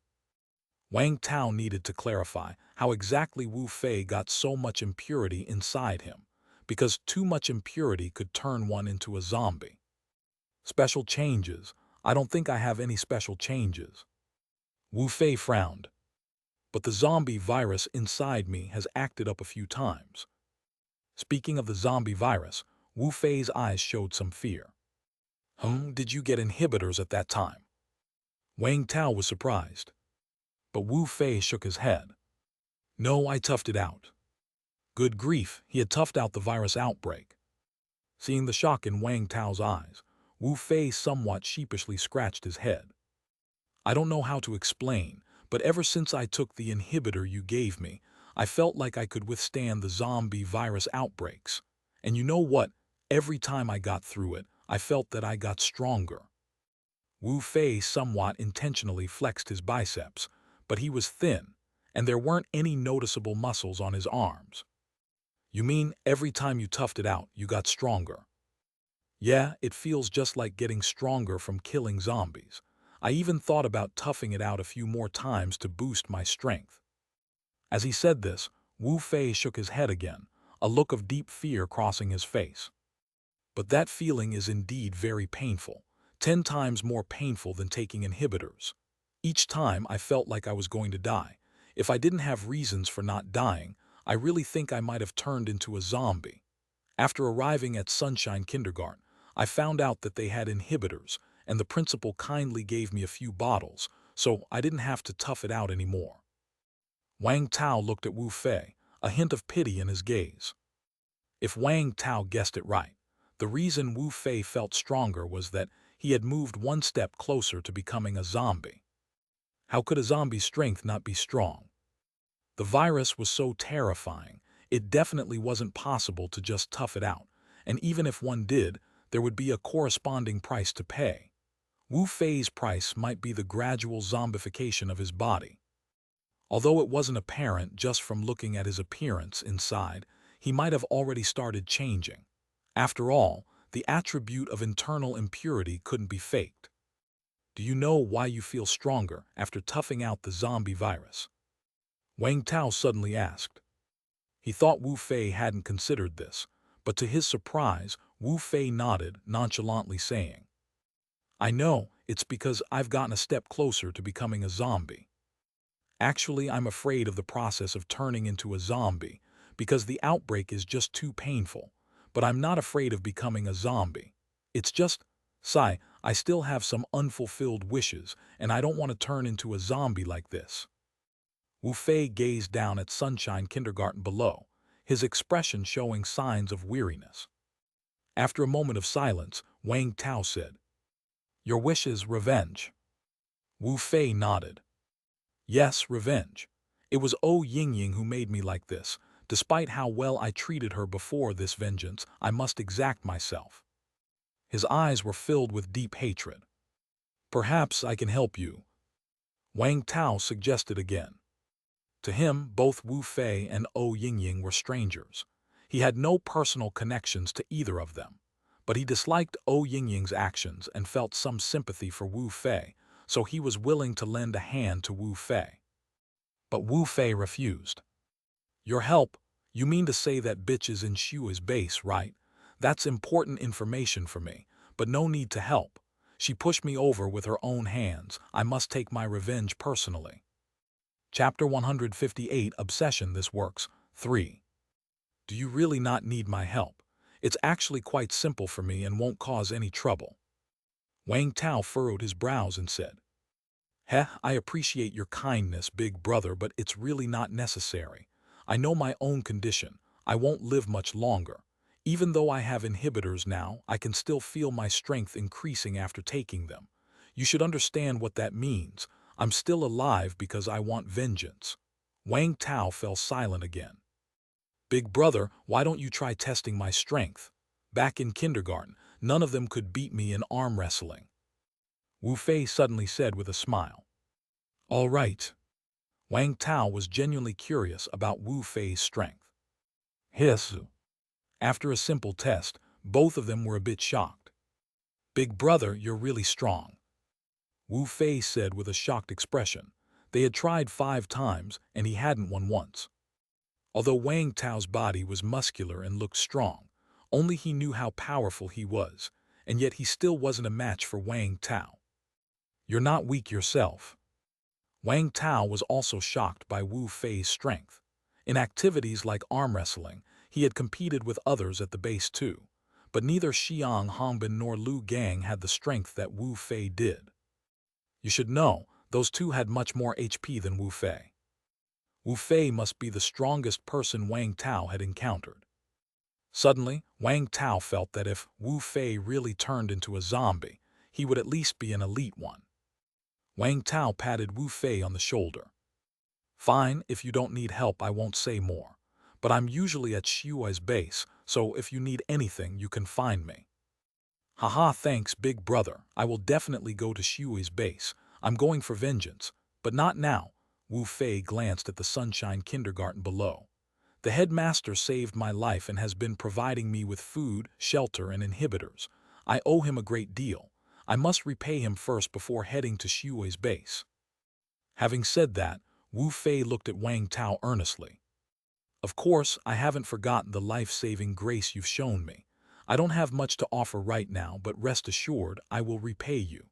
Wang Tao needed to clarify how exactly Wu Fei got so much impurity inside him, because too much impurity could turn one into a zombie. Special changes? I don't think I have any special changes. Wu Fei frowned. But the zombie virus inside me has acted up a few times. Speaking of the zombie virus, Wu Fei's eyes showed some fear. Did you get inhibitors at that time? Wang Tao was surprised. But Wu Fei shook his head. No, I toughed it out. Good grief, he had toughed out the virus outbreak. Seeing the shock in Wang Tao's eyes, Wu Fei somewhat sheepishly scratched his head. I don't know how to explain, but ever since I took the inhibitor you gave me, I felt like I could withstand the zombie virus outbreaks. And you know what? Every time I got through it, I felt that I got stronger. Wu Fei somewhat intentionally flexed his biceps, but he was thin, and there weren't any noticeable muscles on his arms. You mean every time you toughed it out, you got stronger? Yeah, it feels just like getting stronger from killing zombies. I even thought about toughing it out a few more times to boost my strength. As he said this, Wu Fei shook his head again, a look of deep fear crossing his face. But that feeling is indeed very painful, 10 times more painful than taking inhibitors. Each time I felt like I was going to die. If I didn't have reasons for not dying, I really think I might have turned into a zombie. After arriving at Sunshine Kindergarten, I found out that they had inhibitors, and the principal kindly gave me a few bottles, so I didn't have to tough it out anymore. Wang Tao looked at Wu Fei, a hint of pity in his gaze. If Wang Tao guessed it right, the reason Wu Fei felt stronger was that he had moved one step closer to becoming a zombie. How could a zombie's strength not be strong? The virus was so terrifying, it definitely wasn't possible to just tough it out, and even if one did, there would be a corresponding price to pay. Wu Fei's price might be the gradual zombification of his body. Although it wasn't apparent just from looking at his appearance inside, he might have already started changing. After all, the attribute of internal impurity couldn't be faked. Do you know why you feel stronger after toughing out the zombie virus? Wang Tao suddenly asked. He thought Wu Fei hadn't considered this, but to his surprise, Wu Fei nodded, nonchalantly saying, I know, it's because I've gotten a step closer to becoming a zombie. Actually, I'm afraid of the process of turning into a zombie, because the outbreak is just too painful, but I'm not afraid of becoming a zombie. It's just, I still have some unfulfilled wishes, and I don't want to turn into a zombie like this. Wu Fei gazed down at Sunshine Kindergarten below, his expression showing signs of weariness. After a moment of silence, Wang Tao said, Your wish is revenge. Wu Fei nodded. Yes, revenge. It was Yingying who made me like this. Despite how well I treated her before this vengeance, I must exact myself. His eyes were filled with deep hatred. Perhaps I can help you, Wang Tao suggested again. To him, both Wu Fei and Yingying were strangers. He had no personal connections to either of them, but he disliked Yingying's actions and felt some sympathy for Wu Fei, so he was willing to lend a hand to Wu Fei. But Wu Fei refused. Your help? You mean to say that bitches in Shui's base, right? That's important information for me, but no need to help. She pushed me over with her own hands. I must take my revenge personally. Chapter 158 Obsession This Works 3 Do you really not need my help? It's actually quite simple for me and won't cause any trouble. Wang Tao furrowed his brows and said, Heh, I appreciate your kindness, big brother, but it's really not necessary. I know my own condition. I won't live much longer. Even though I have inhibitors now, I can still feel my strength increasing after taking them. You should understand what that means. I'm still alive because I want vengeance. Wang Tao fell silent again. Big brother, why don't you try testing my strength? Back in kindergarten, none of them could beat me in arm wrestling. Wu Fei suddenly said with a smile. All right. Wang Tao was genuinely curious about Wu Fei's strength. Yes. After a simple test, both of them were a bit shocked. Big brother, you're really strong. Wu Fei said with a shocked expression. They had tried 5 times, and he hadn't won once. Although Wang Tao's body was muscular and looked strong, only he knew how powerful he was, and yet he still wasn't a match for Wang Tao. You're not weak yourself. Wang Tao was also shocked by Wu Fei's strength. In activities like arm wrestling, he had competed with others at the base too, but neither Xiang Hongbin nor Lu Gang had the strength that Wu Fei did. You should know, those two had much more HP than Wu Fei. Wu Fei must be the strongest person Wang Tao had encountered. Suddenly, Wang Tao felt that if Wu Fei really turned into a zombie, he would at least be an elite one. Wang Tao patted Wu Fei on the shoulder. Fine, if you don't need help, I won't say more. But I'm usually at Shuai's base, so if you need anything, you can find me. Haha, thanks, big brother. I will definitely go to Shuai's base. I'm going for vengeance, but not now. Wu Fei glanced at the Sunshine Kindergarten below. The headmaster saved my life and has been providing me with food, shelter, and inhibitors. I owe him a great deal. I must repay him first before heading to Shuai's base. Having said that, Wu Fei looked at Wang Tao earnestly. Of course, I haven't forgotten the life-saving grace you've shown me. I don't have much to offer right now, but rest assured I will repay you.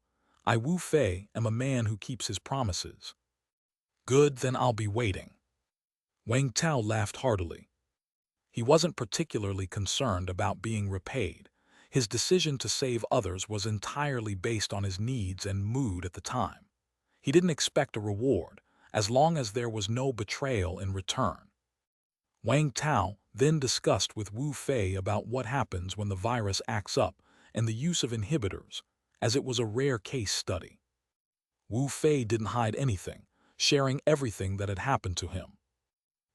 I, Wu Fei, am a man who keeps his promises. Good, then I'll be waiting. Wang Tao laughed heartily. He wasn't particularly concerned about being repaid. His decision to save others was entirely based on his needs and mood at the time. He didn't expect a reward, as long as there was no betrayal in return. Wang Tao then discussed with Wu Fei about what happens when the virus acts up and the use of inhibitors, as it was a rare case study. Wu Fei didn't hide anything, sharing everything that had happened to him.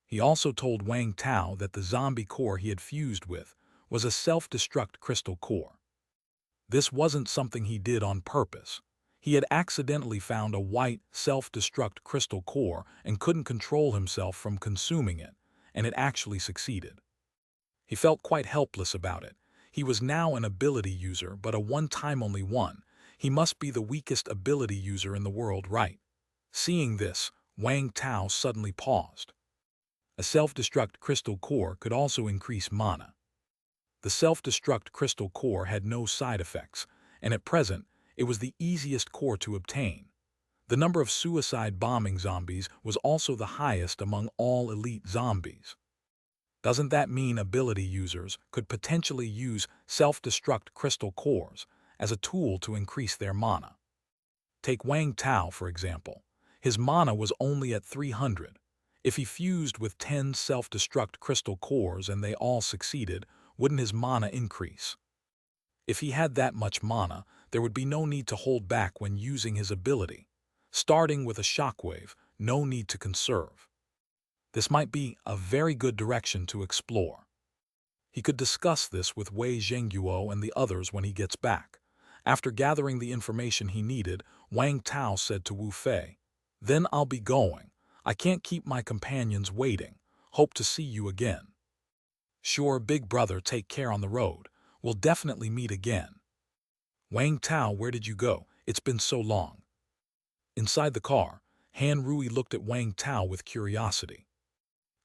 He also told Wang Tao that the zombie core he had fused with was a self-destruct crystal core. This wasn't something he did on purpose. He had accidentally found a white, self-destruct crystal core and couldn't control himself from consuming it, and it actually succeeded. He felt quite helpless about it. He was now an ability user, but a one-time only one. He must be the weakest ability user in the world, right? Seeing this, Wang Tao suddenly paused. A self-destruct crystal core could also increase mana. The self-destruct crystal core had no side effects, and at present, it was the easiest core to obtain. The number of suicide bombing zombies was also the highest among all elite zombies. Doesn't that mean ability users could potentially use self-destruct crystal cores as a tool to increase their mana? Take Wang Tao, for example. His mana was only at 300. If he fused with 10 self-destruct crystal cores and they all succeeded, wouldn't his mana increase? If he had that much mana, there would be no need to hold back when using his ability. Starting with a shockwave, no need to conserve. This might be a very good direction to explore. He could discuss this with Wei Zhengguo and the others when he gets back. After gathering the information he needed, Wang Tao said to Wu Fei, "Then I'll be going. I can't keep my companions waiting. Hope to see you again." "Sure, big brother, take care on the road. We'll definitely meet again." "Wang Tao, where did you go? It's been so long." Inside the car, Han Rui looked at Wang Tao with curiosity.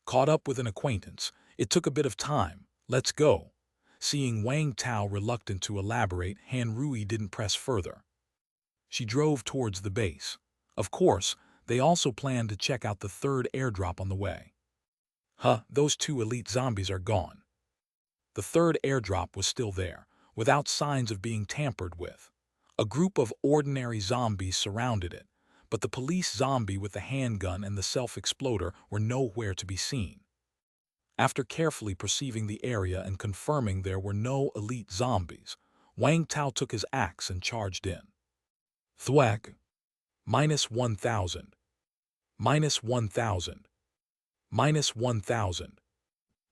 "Caught up with an acquaintance. It took a bit of time. Let's go." Seeing Wang Tao reluctant to elaborate, Han Rui didn't press further. She drove towards the base. Of course, they also planned to check out the third airdrop on the way. Huh, those two elite zombies are gone. The third airdrop was still there, without signs of being tampered with. A group of ordinary zombies surrounded it, but the police zombie with the handgun and the self-exploder were nowhere to be seen. After carefully perceiving the area and confirming there were no elite zombies, Wang Tao took his axe and charged in. Thwack! -1,000. -1,000. -1,000.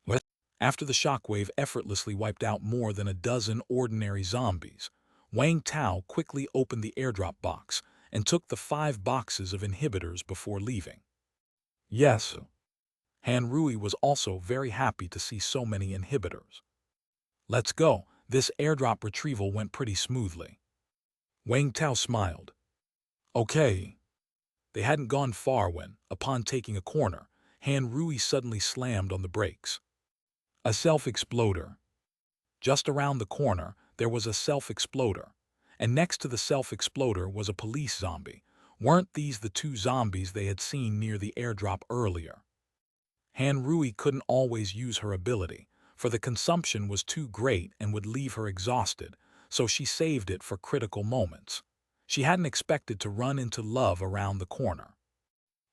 What? After the shockwave effortlessly wiped out more than a dozen ordinary zombies, Wang Tao quickly opened the airdrop box and took the 5 boxes of inhibitors before leaving. Yes. Han Rui was also very happy to see so many inhibitors. Let's go. This airdrop retrieval went pretty smoothly. Wang Tao smiled. Okay. They hadn't gone far when, upon taking a corner, Han Rui suddenly slammed on the brakes. A self-exploder. Just around the corner, there was a self-exploder, and next to the self-exploder was a police zombie. Weren't these the 2 zombies they had seen near the airdrop earlier? Han Rui couldn't always use her ability, for the consumption was too great and would leave her exhausted, so she saved it for critical moments. She hadn't expected to run into love around the corner.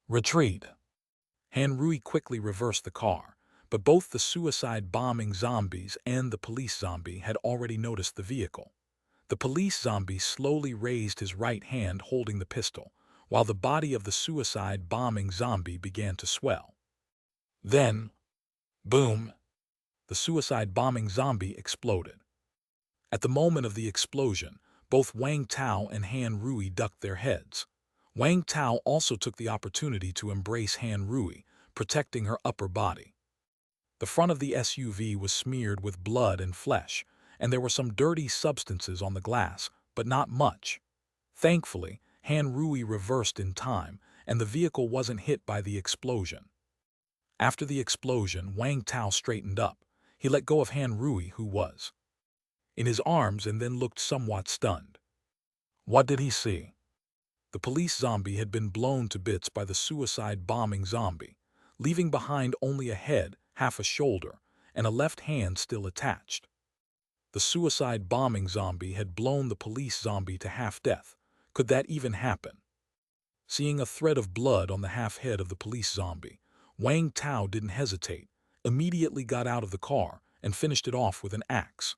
Retreat. Han Rui quickly reversed the car, but both the suicide-bombing zombies and the police zombie had already noticed the vehicle. The police zombie slowly raised his right hand holding the pistol, while the body of the suicide-bombing zombie began to swell. Then, boom, the suicide-bombing zombie exploded. At the moment of the explosion, both Wang Tao and Han Rui ducked their heads. Wang Tao also took the opportunity to embrace Han Rui, protecting her upper body. The front of the SUV was smeared with blood and flesh, and there were some dirty substances on the glass, but not much. Thankfully, Han Rui reversed in time, and the vehicle wasn't hit by the explosion. After the explosion, Wang Tao straightened up. He let go of Han Rui, who was in his arms, and then looked somewhat stunned. What did he see? The police zombie had been blown to bits by the suicide-bombing zombie, leaving behind only a head, half a shoulder, and a left hand still attached. The suicide-bombing zombie had blown the police zombie to half-death. Could that even happen? Seeing a thread of blood on the half-head of the police zombie, Wang Tao didn't hesitate, immediately got out of the car, and finished it off with an axe.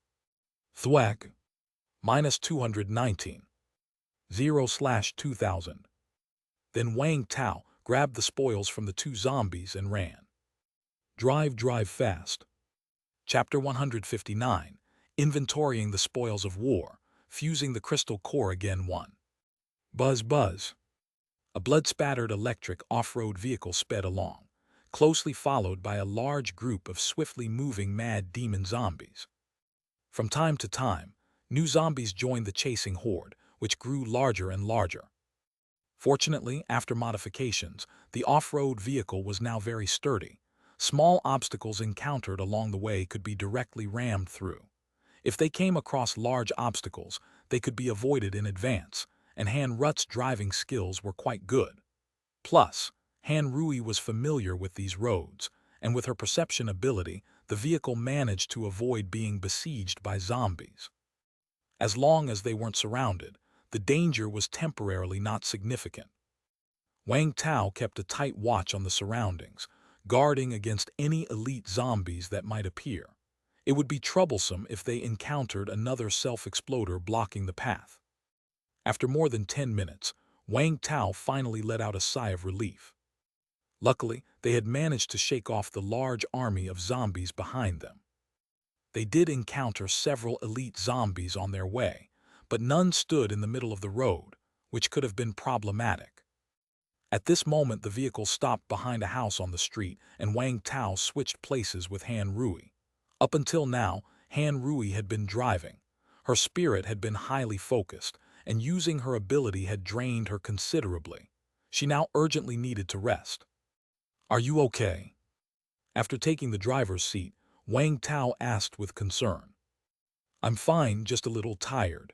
Thwack! -219. 0/2000. Then Wang Tao grabbed the spoils from the 2 zombies and ran. Drive fast. Chapter 159. Inventorying the spoils of war, fusing the crystal core again 1. Buzz. A blood-spattered electric off-road vehicle sped along, closely followed by a large group of swiftly moving mad demon zombies. From time to time, new zombies joined the chasing horde, which grew larger and larger. Fortunately, after modifications, the off-road vehicle was now very sturdy. Small obstacles encountered along the way could be directly rammed through. If they came across large obstacles, they could be avoided in advance, and Han Rut's driving skills were quite good. Plus, Han Rui was familiar with these roads, and with her perception ability, the vehicle managed to avoid being besieged by zombies. As long as they weren't surrounded, the danger was temporarily not significant. Wang Tao kept a tight watch on the surroundings, guarding against any elite zombies that might appear. It would be troublesome if they encountered another self-exploder blocking the path. After more than 10 minutes, Wang Tao finally let out a sigh of relief. Luckily, they had managed to shake off the large army of zombies behind them. They did encounter several elite zombies on their way, but none stood in the middle of the road, which could have been problematic. At this moment, the vehicle stopped behind a house on the street, and Wang Tao switched places with Han Rui. Up until now, Han Rui had been driving. Her spirit had been highly focused, and using her ability had drained her considerably. She now urgently needed to rest. Are you okay? After taking the driver's seat, Wang Tao asked with concern. I'm fine, just a little tired.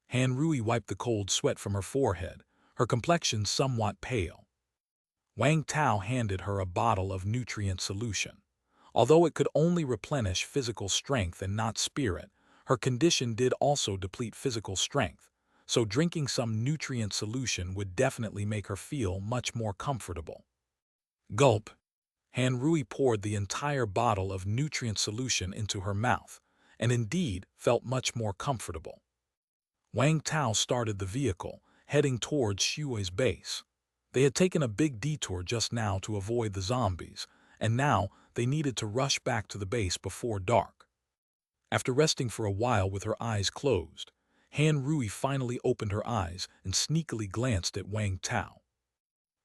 Han Rui wiped the cold sweat from her forehead, her complexion somewhat pale. Wang Tao handed her a bottle of nutrient solution. Although it could only replenish physical strength and not spirit, her condition did also deplete physical strength, so drinking some nutrient solution would definitely make her feel much more comfortable. Gulp. Han Rui poured the entire bottle of nutrient solution into her mouth, and indeed felt much more comfortable. Wang Tao started the vehicle, heading towards Shui's base. They had taken a big detour just now to avoid the zombies, and now they needed to rush back to the base before dark. After resting for a while with her eyes closed, Han Rui finally opened her eyes and sneakily glanced at Wang Tao.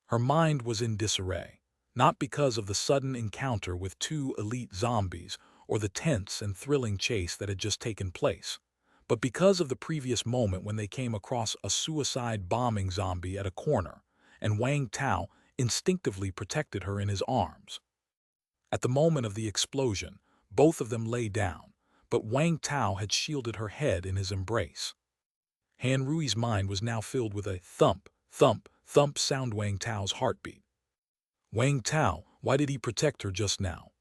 Her mind was in disarray, not because of the sudden encounter with two elite zombies or the tense and thrilling chase that had just taken place, but because of the previous moment when they came across a suicide bombing zombie at a corner, and Wang Tao instinctively protected her in his arms. At the moment of the explosion, both of them lay down, but Wang Tao had shielded her head in his embrace. Han Rui's mind was now filled with a thump, thump, thump sound. Wang Tao's heartbeat. Wang Tao, why did he protect her just now?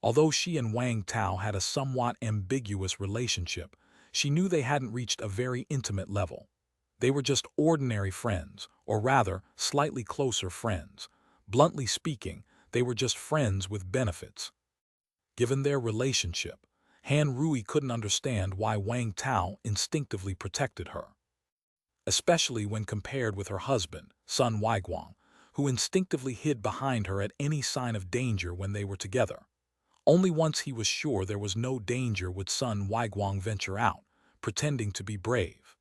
Although she and Wang Tao had a somewhat ambiguous relationship, she knew they hadn't reached a very intimate level. They were just ordinary friends, or rather, slightly closer friends. Bluntly speaking, they were just friends with benefits. Given their relationship, Han Rui couldn't understand why Wang Tao instinctively protected her, especially when compared with her husband, Sun Weiguang, who instinctively hid behind her at any sign of danger when they were together. Only once he was sure there was no danger would Sun Weiguang venture out, pretending to be brave.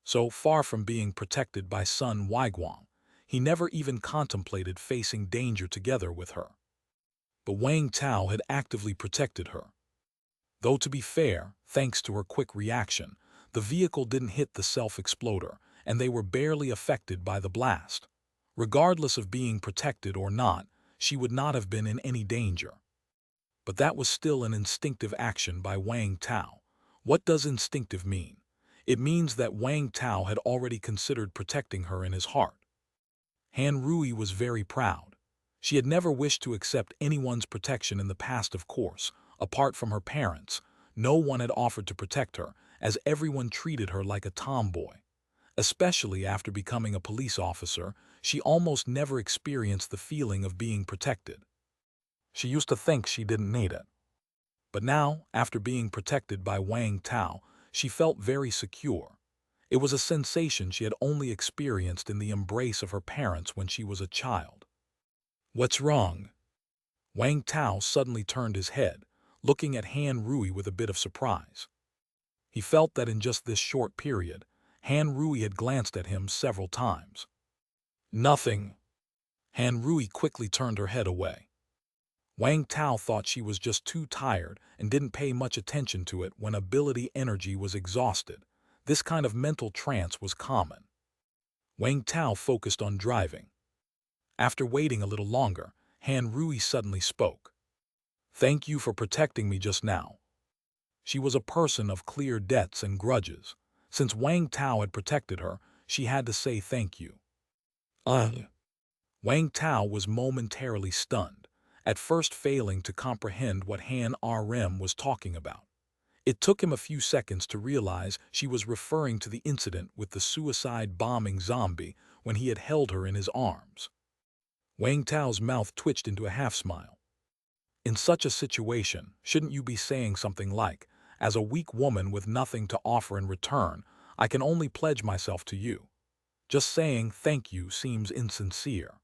So far from being protected by Sun Weiguang, he never even contemplated facing danger together with her. But Wang Tao had actively protected her. Though to be fair, thanks to her quick reaction, the vehicle didn't hit the self-exploder, and they were barely affected by the blast. Regardless of being protected or not, she would not have been in any danger. But that was still an instinctive action by Wang Tao. What does instinctive mean? It means that Wang Tao had already considered protecting her in his heart. Han Rui was very proud. She had never wished to accept anyone's protection in the past, of course. Apart from her parents, no one had offered to protect her, as everyone treated her like a tomboy. Especially after becoming a police officer, she almost never experienced the feeling of being protected. She used to think she didn't need it. But now, after being protected by Wang Tao, she felt very secure. It was a sensation she had only experienced in the embrace of her parents when she was a child. What's wrong? Wang Tao suddenly turned his head, looking at Han Rui with a bit of surprise. He felt that in just this short period, Han Rui had glanced at him several times. Nothing. Han Rui quickly turned her head away. Wang Tao thought she was just too tired and didn't pay much attention to it when ability energy was exhausted. This kind of mental trance was common. Wang Tao focused on driving. After waiting a little longer, Han Rui suddenly spoke. Thank you for protecting me just now. She was a person of clear debts and grudges. Since Wang Tao had protected her, she had to say thank you. Wang Tao was momentarily stunned, at first failing to comprehend what Han RM was talking about. It took him a few seconds to realize she was referring to the incident with the suicide bombing zombie when he had held her in his arms. Wang Tao's mouth twitched into a half-smile. In such a situation, shouldn't you be saying something like, as a weak woman with nothing to offer in return, I can only pledge myself to you. Just saying thank you seems insincere.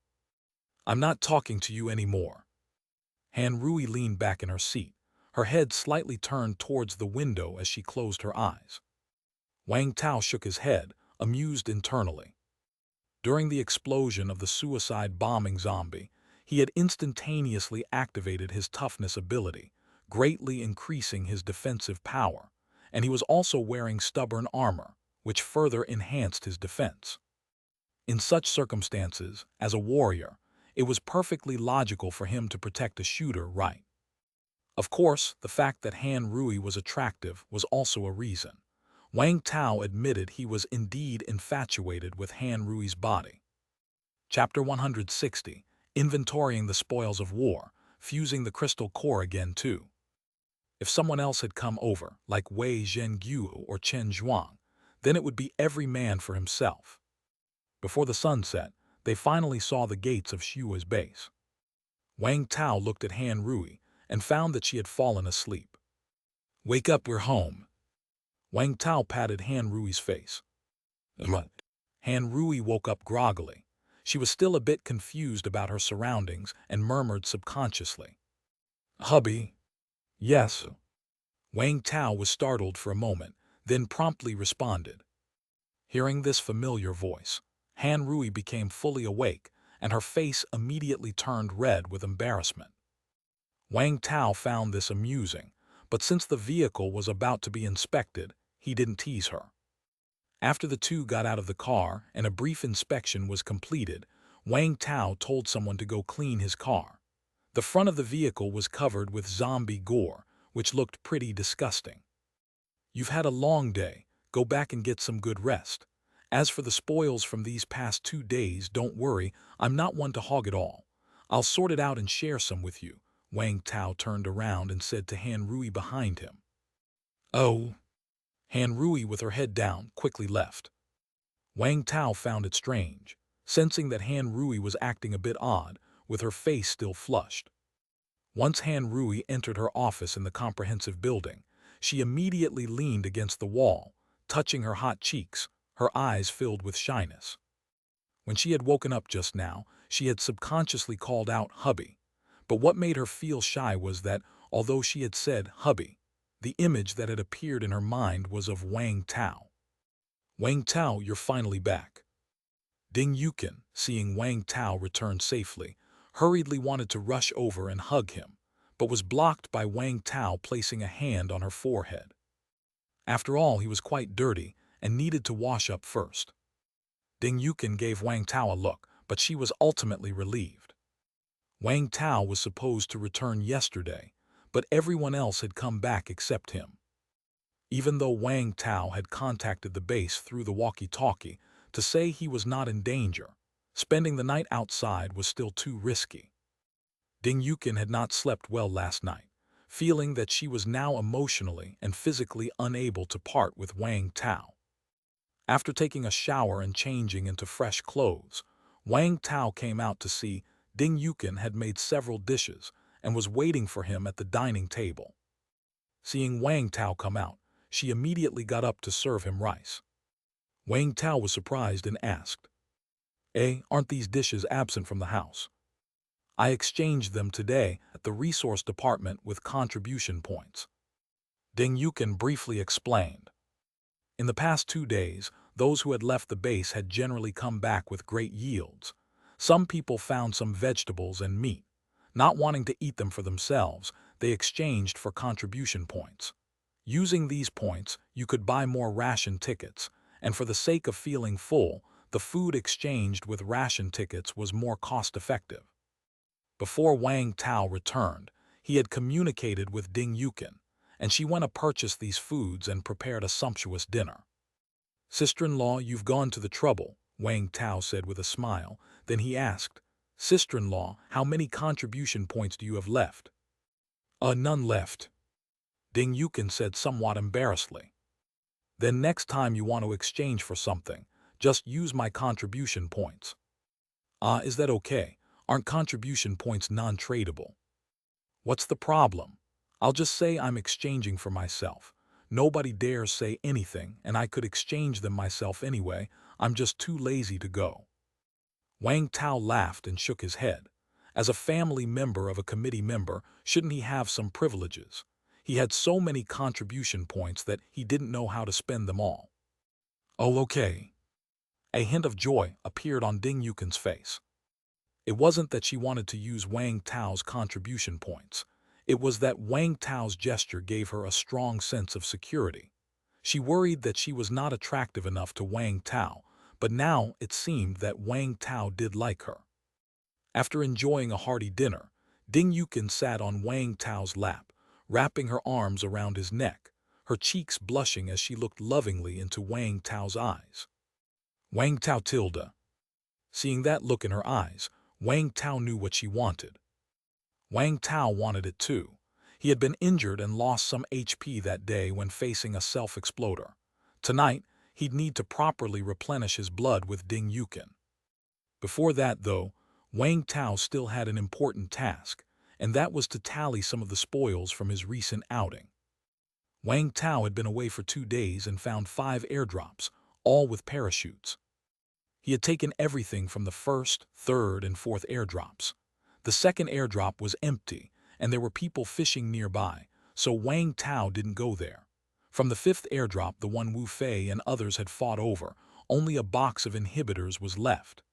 I'm not talking to you anymore. Han Rui leaned back in her seat, her head slightly turned towards the window as she closed her eyes. Wang Tao shook his head, amused internally. During the explosion of the suicide bombing zombie, he had instantaneously activated his toughness ability, greatly increasing his defensive power, and he was also wearing stubborn armor, which further enhanced his defense. In such circumstances, as a warrior, it was perfectly logical for him to protect a shooter, right? Of course, the fact that Han Rui was attractive was also a reason. Wang Tao admitted he was indeed infatuated with Han Rui's body. Chapter 160, Inventorying the Spoils of War, Fusing the Crystal Core again too. If someone else had come over, like Wei Zhengyu or Chen Zhuang, then it would be every man for himself. Before the sun set, they finally saw the gates of Shua's base. Wang Tao looked at Han Rui and found that she had fallen asleep. "Wake up, we're home." Wang Tao patted Han Rui's face. "What?" Han Rui woke up groggily. She was still a bit confused about her surroundings and murmured subconsciously, "Hubby?" "Yes." Wang Tao was startled for a moment, then promptly responded. Hearing this familiar voice, Han Rui became fully awake, and her face immediately turned red with embarrassment. Wang Tao found this amusing, but since the vehicle was about to be inspected, he didn't tease her. After the two got out of the car and a brief inspection was completed, Wang Tao told someone to go clean his car. The front of the vehicle was covered with zombie gore, which looked pretty disgusting. "You've had a long day. Go back and get some good rest. As for the spoils from these past 2 days, don't worry, I'm not one to hog it all. I'll sort it out and share some with you." Wang Tao turned around and said to Han Rui behind him. "Oh." Han Rui, with her head down, quickly left. Wang Tao found it strange, sensing that Han Rui was acting a bit odd, with her face still flushed. Once Han Rui entered her office in the comprehensive building, she immediately leaned against the wall, touching her hot cheeks, her eyes filled with shyness. When she had woken up just now, she had subconsciously called out "hubby," but what made her feel shy was that, although she had said "hubby," the image that had appeared in her mind was of Wang Tao. "Wang Tao, you're finally back." Ding Yukin, seeing Wang Tao return safely, hurriedly wanted to rush over and hug him, but was blocked by Wang Tao placing a hand on her forehead. After all, he was quite dirty and needed to wash up first. Ding Yukin gave Wang Tao a look, but she was ultimately relieved. Wang Tao was supposed to return yesterday, but everyone else had come back except him. Even though Wang Tao had contacted the base through the walkie-talkie to say he was not in danger, spending the night outside was still too risky. Ding Yukin had not slept well last night, feeling that she was now emotionally and physically unable to part with Wang Tao. After taking a shower and changing into fresh clothes, Wang Tao came out to see Ding Yukin had made several dishes and was waiting for him at the dining table. Seeing Wang Tao come out, she immediately got up to serve him rice. Wang Tao was surprised and asked, "Aren't these dishes absent from the house?" "I exchanged them today at the resource department with contribution points." Ding Yukin briefly explained. In the past 2 days, those who had left the base had generally come back with great yields. Some people found some vegetables and meat. Not wanting to eat them for themselves, they exchanged for contribution points. Using these points, you could buy more ration tickets, and for the sake of feeling full, the food exchanged with ration tickets was more cost-effective. Before Wang Tao returned, he had communicated with Ding Yukin, and she went to purchase these foods and prepared a sumptuous dinner. "Sister-in-law, you've gone to the trouble," Wang Tao said with a smile. Then he asked, "Sister-in-law, how many contribution points do you have left?" None left," Ding Yukin said somewhat embarrassedly. "Then next time you want to exchange for something, just use my contribution points." Is that okay? Aren't contribution points non-tradable?" "What's the problem? I'll just say I'm exchanging for myself. Nobody dares say anything, and I could exchange them myself anyway. I'm just too lazy to go." Wang Tao laughed and shook his head. As a family member of a committee member, shouldn't he have some privileges? He had so many contribution points that he didn't know how to spend them all. "Oh, okay." A hint of joy appeared on Ding Yukin's face. It wasn't that she wanted to use Wang Tao's contribution points. It was that Wang Tao's gesture gave her a strong sense of security. She worried that she was not attractive enough to Wang Tao, but now it seemed that Wang Tao did like her. After enjoying a hearty dinner, Ding Yukin sat on Wang Tao's lap, wrapping her arms around his neck, her cheeks blushing as she looked lovingly into Wang Tao's eyes. "Wang Tao tilde." Seeing that look in her eyes, Wang Tao knew what she wanted. Wang Tao wanted it too. He had been injured and lost some HP that day when facing a self-exploder. Tonight, he'd need to properly replenish his blood with Ding Yukin. Before that, though, Wang Tao still had an important task, and that was to tally some of the spoils from his recent outing. Wang Tao had been away for 2 days and found 5 airdrops, all with parachutes. He had taken everything from the first, third, and fourth airdrops. The second airdrop was empty, and there were people fishing nearby, so Wang Tao didn't go there. From the fifth airdrop, the one Wu Fei and others had fought over, only a box of inhibitors was left.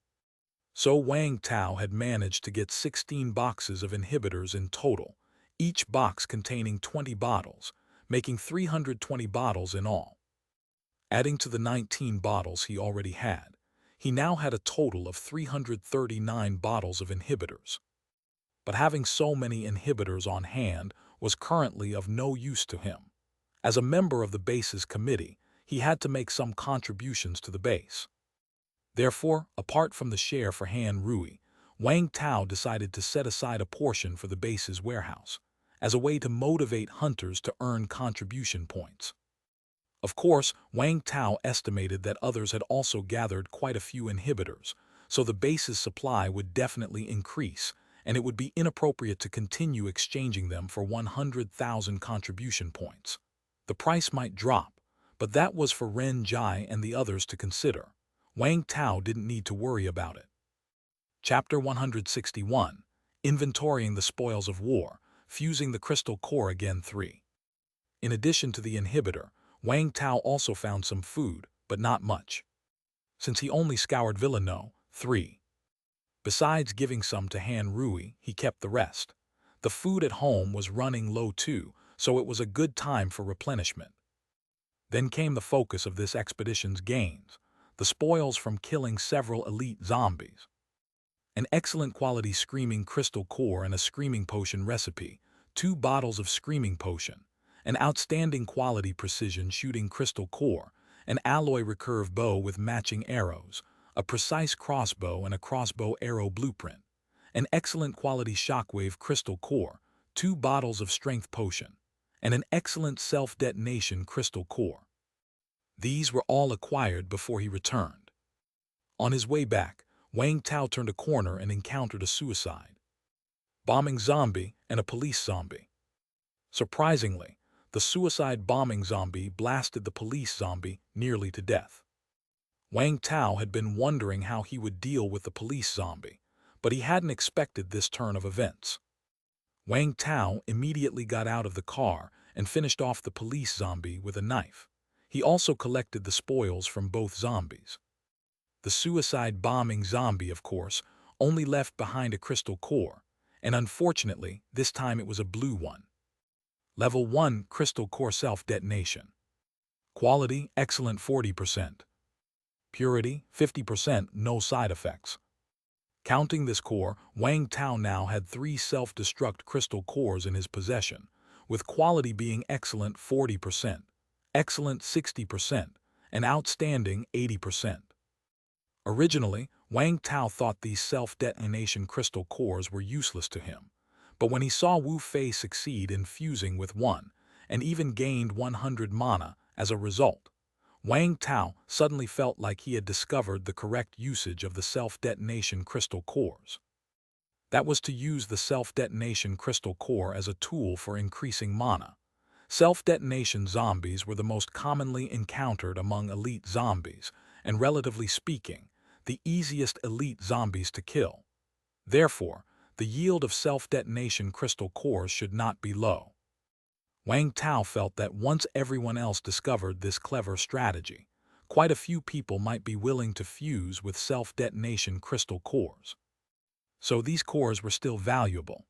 So Wang Tao had managed to get 16 boxes of inhibitors in total, each box containing 20 bottles, making 320 bottles in all. Adding to the 19 bottles he already had, he now had a total of 339 bottles of inhibitors. But having so many inhibitors on hand was currently of no use to him. As a member of the base's committee, he had to make some contributions to the base. Therefore, apart from the share for Han Rui, Wang Tao decided to set aside a portion for the base's warehouse, as a way to motivate hunters to earn contribution points. Of course, Wang Tao estimated that others had also gathered quite a few inhibitors, so the base's supply would definitely increase, and it would be inappropriate to continue exchanging them for 100,000 contribution points. The price might drop, but that was for Ren Jai and the others to consider. Wang Tao didn't need to worry about it. Chapter 161, Inventorying the Spoils of War, Fusing the Crystal Core Again 3. In addition to the inhibitor, Wang Tao also found some food, but not much, since he only scoured Villa No. 3. Besides giving some to Han Rui, he kept the rest. The food at home was running low too, so it was a good time for replenishment. Then came the focus of this expedition's gains, the spoils from killing several elite zombies. An excellent quality screaming crystal core and a screaming potion recipe, 2 bottles of screaming potion, an outstanding quality precision shooting crystal core, an alloy recurve bow with matching arrows, a precise crossbow and a crossbow arrow blueprint, an excellent quality shockwave crystal core, 2 bottles of strength potion, and an excellent self-detonation crystal core. These were all acquired before he returned. On his way back, Wang Tao turned a corner and encountered a suicide bombing zombie and a police zombie. Surprisingly, the suicide bombing zombie blasted the police zombie nearly to death. Wang Tao had been wondering how he would deal with the police zombie, but he hadn't expected this turn of events. Wang Tao immediately got out of the car and finished off the police zombie with a knife. He also collected the spoils from both zombies. The suicide bombing zombie, of course, only left behind a crystal core, and unfortunately, this time it was a blue one. Level 1 Crystal Core Self-Detonation. Quality, excellent 40%. Purity, 50%, no side effects. Counting this core, Wang Tao now had 3 self-destruct crystal cores in his possession, with quality being excellent 40%, excellent 60%, and outstanding 80%. Originally, Wang Tao thought these self-detonation crystal cores were useless to him, but when he saw Wu Fei succeed in fusing with one, and even gained 100 mana as a result, Wang Tao suddenly felt like he had discovered the correct usage of the self-detonation crystal cores. That was to use the self-detonation crystal core as a tool for increasing mana. Self-detonation zombies were the most commonly encountered among elite zombies, and relatively speaking, the easiest elite zombies to kill. Therefore, the yield of self-detonation crystal cores should not be low. Wang Tao felt that once everyone else discovered this clever strategy, quite a few people might be willing to fuse with self-detonation crystal cores. So these cores were still valuable.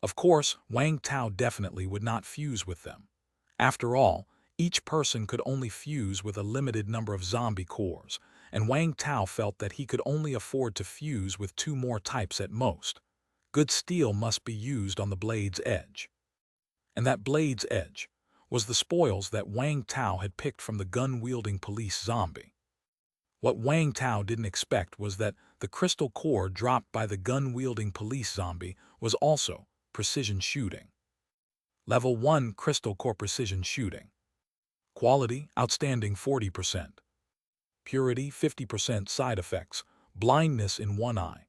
Of course, Wang Tao definitely would not fuse with them. After all, each person could only fuse with a limited number of zombie cores, and Wang Tao felt that he could only afford to fuse with 2 more types at most. Good steel must be used on the blade's edge. And that blade's edge was the spoils that Wang Tao had picked from the gun-wielding police zombie. What Wang Tao didn't expect was that the crystal core dropped by the gun-wielding police zombie was also precision shooting. Level 1 Crystal Core Precision Shooting. Quality, outstanding 40%. Purity, 50%. Side effects, blindness in one eye.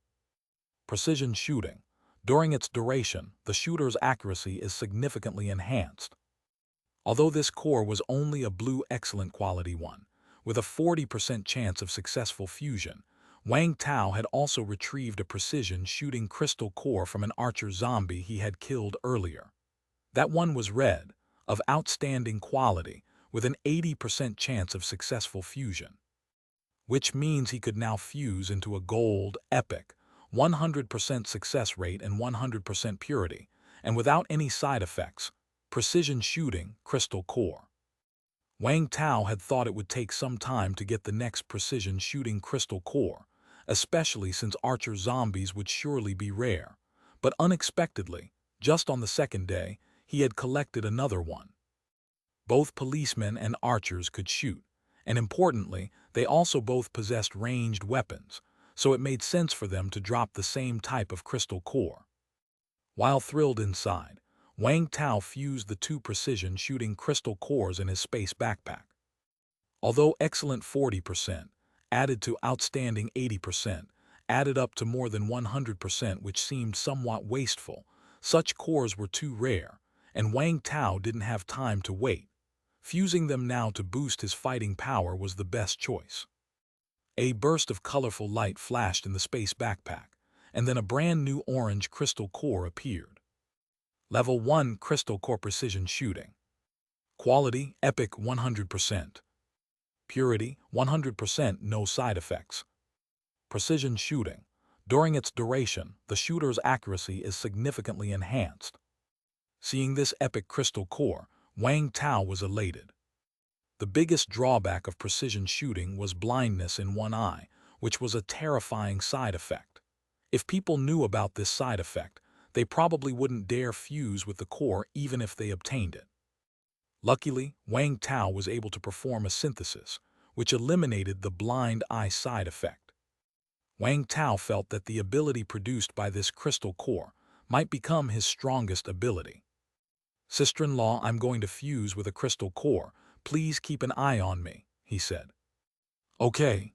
Precision shooting. During its duration, the shooter's accuracy is significantly enhanced. Although this core was only a blue excellent quality one, with a 40% chance of successful fusion, Wang Tao had also retrieved a precision shooting crystal core from an archer zombie he had killed earlier. That one was red, of outstanding quality, with an 80% chance of successful fusion, which means he could now fuse into a gold, epic, 100% success rate and 100% purity, and without any side effects, precision shooting crystal core. Wang Tao had thought it would take some time to get the next precision shooting crystal core, especially since archer zombies would surely be rare, but unexpectedly, just on the second day, he had collected another one. Both policemen and archers could shoot, and importantly, they also both possessed ranged weapons, so it made sense for them to drop the same type of crystal core. While thrilled inside, Wang Tao fused the two precision shooting crystal cores in his space backpack. Although excellent 40%, added to outstanding 80%, added up to more than 100%, which seemed somewhat wasteful, such cores were too rare, and Wang Tao didn't have time to wait. Fusing them now to boost his fighting power was the best choice. A burst of colorful light flashed in the space backpack, and then a brand new orange crystal core appeared. Level 1 Crystal Core Precision Shooting. Quality, epic 100%. Purity, 100%, no side effects. Precision shooting. During its duration, the shooter's accuracy is significantly enhanced. Seeing this epic crystal core, Wang Tao was elated. The biggest drawback of precision shooting was blindness in one eye, which was a terrifying side effect. If people knew about this side effect, they probably wouldn't dare fuse with the core even if they obtained it. Luckily, Wang Tao was able to perform a synthesis, which eliminated the blind eye side effect. Wang Tao felt that the ability produced by this crystal core might become his strongest ability. "Sister-in-law, I'm going to fuse with a crystal core. Please keep an eye on me," he said. "Okay."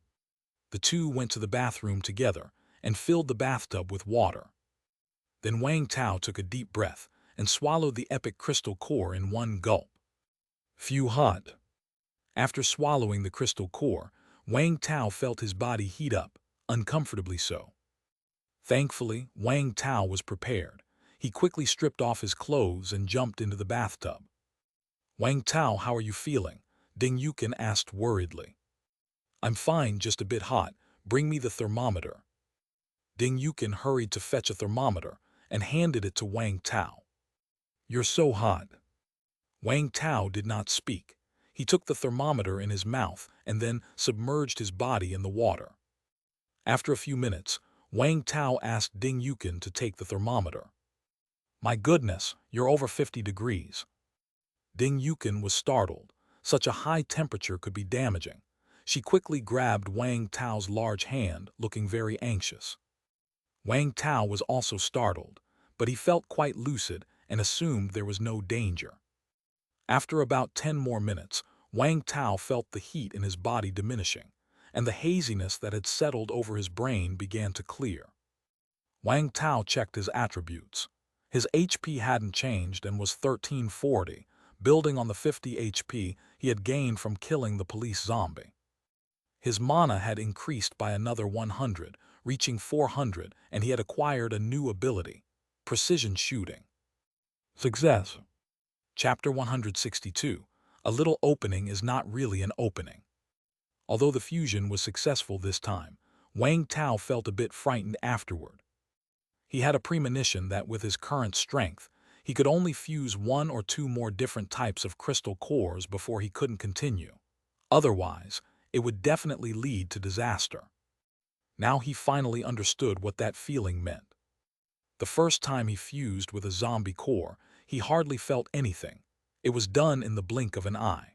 The two went to the bathroom together and filled the bathtub with water. Then Wang Tao took a deep breath and swallowed the epic crystal core in one gulp. Phew, hot. After swallowing the crystal core, Wang Tao felt his body heat up, uncomfortably so. Thankfully, Wang Tao was prepared. He quickly stripped off his clothes and jumped into the bathtub. "Wang Tao, how are you feeling?" Ding Yukin asked worriedly. "I'm fine, just a bit hot. Bring me the thermometer." Ding Yukin hurried to fetch a thermometer and handed it to Wang Tao. "You're so hot." Wang Tao did not speak. He took the thermometer in his mouth and then submerged his body in the water. After a few minutes, Wang Tao asked Ding Yukin to take the thermometer. "My goodness, you're over 50 degrees. Ding Yukin was startled. Such a high temperature could be damaging. She quickly grabbed Wang Tao's large hand, looking very anxious. Wang Tao was also startled, but he felt quite lucid and assumed there was no danger. After about 10 more minutes, Wang Tao felt the heat in his body diminishing, and the haziness that had settled over his brain began to clear. Wang Tao checked his attributes. His HP hadn't changed and was 1340, building on the 50 HP he had gained from killing the police zombie. His mana had increased by another 100, reaching 400, and he had acquired a new ability, precision shooting. Success. Chapter 162. A little opening is not really an opening. Although the fusion was successful this time, Wang Tao felt a bit frightened afterward. He had a premonition that with his current strength, he could only fuse one or two more different types of crystal cores before he couldn't continue. Otherwise, it would definitely lead to disaster. Now he finally understood what that feeling meant. The first time he fused with a zombie core, he hardly felt anything. It was done in the blink of an eye.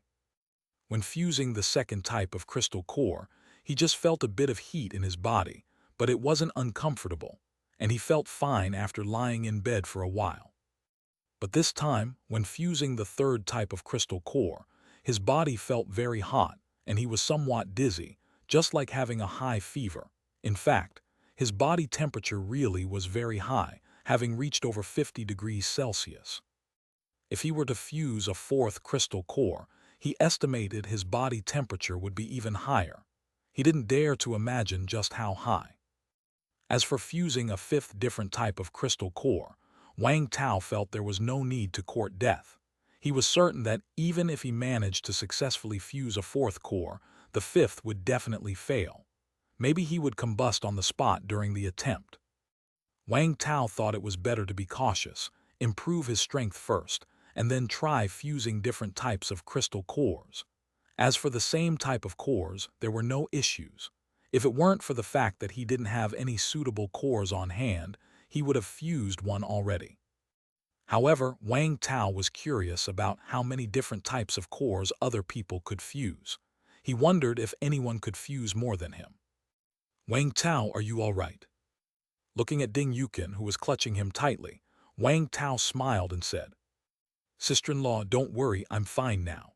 When fusing the second type of crystal core, He just felt a bit of heat in his body, but it wasn't uncomfortable, and he felt fine after lying in bed for a while. But this time, when fusing the third type of crystal core, his body felt very hot, and he was somewhat dizzy, just like having a high fever. In fact, his body temperature really was very high, having reached over 50 degrees Celsius. If he were to fuse a fourth crystal core, he estimated his body temperature would be even higher. He didn't dare to imagine just how high. As for fusing a fifth different type of crystal core, Wang Tao felt there was no need to court death. He was certain that even if he managed to successfully fuse a fourth core, the fifth would definitely fail. Maybe he would combust on the spot during the attempt. Wang Tao thought it was better to be cautious, improve his strength first, and then try fusing different types of crystal cores. As for the same type of cores, there were no issues. If it weren't for the fact that he didn't have any suitable cores on hand, he would have fused one already. However, Wang Tao was curious about how many different types of cores other people could fuse. He wondered if anyone could fuse more than him. "Wang Tao, are you all right?" Looking at Ding Yukin, who was clutching him tightly, Wang Tao smiled and said, "Sister-in-law, don't worry, I'm fine now."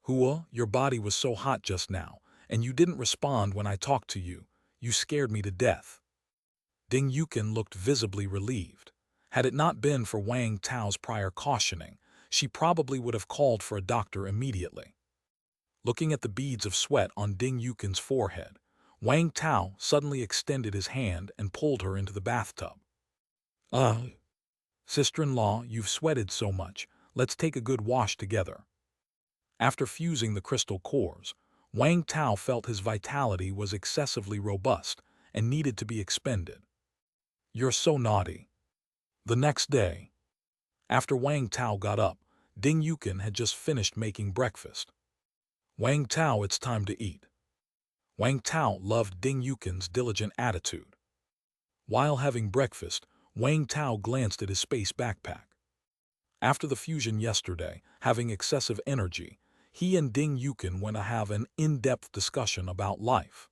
"Hua, your body was so hot just now, and you didn't respond when I talked to you. You scared me to death." Ding Yukin looked visibly relieved. Had it not been for Wang Tao's prior cautioning, she probably would have called for a doctor immediately. Looking at the beads of sweat on Ding Yukin's forehead, Wang Tao suddenly extended his hand and pulled her into the bathtub. Sister-in-law, you've sweated so much. Let's take a good wash together." After fusing the crystal cores, Wang Tao felt his vitality was excessively robust and needed to be expended. "You're so naughty." The next day, after Wang Tao got up, Ding Yukin had just finished making breakfast. "Wang Tao, it's time to eat." Wang Tao loved Ding Yukin's diligent attitude. While having breakfast, Wang Tao glanced at his space backpack. After the fusion yesterday, having excessive energy, he and Ding Yukin went to have an in-depth discussion about life.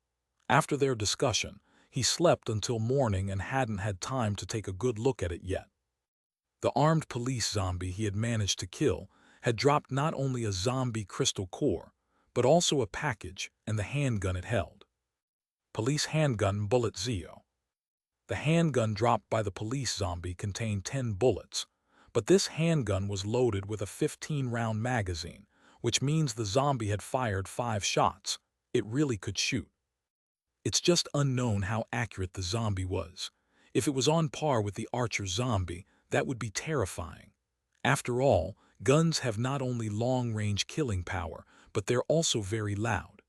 After their discussion, he slept until morning and hadn't had time to take a good look at it yet. The armed police zombie he had managed to kill had dropped not only a zombie crystal core, but also a package and the handgun it held. Police handgun bullet Zio. The handgun dropped by the police zombie contained 10 bullets, but this handgun was loaded with a 15-round magazine, which means the zombie had fired 5 shots. It really could shoot. It's just unknown how accurate the zombie was. If it was on par with the Archer zombie, that would be terrifying. After all, guns have not only long-range killing power, but they're also very loud.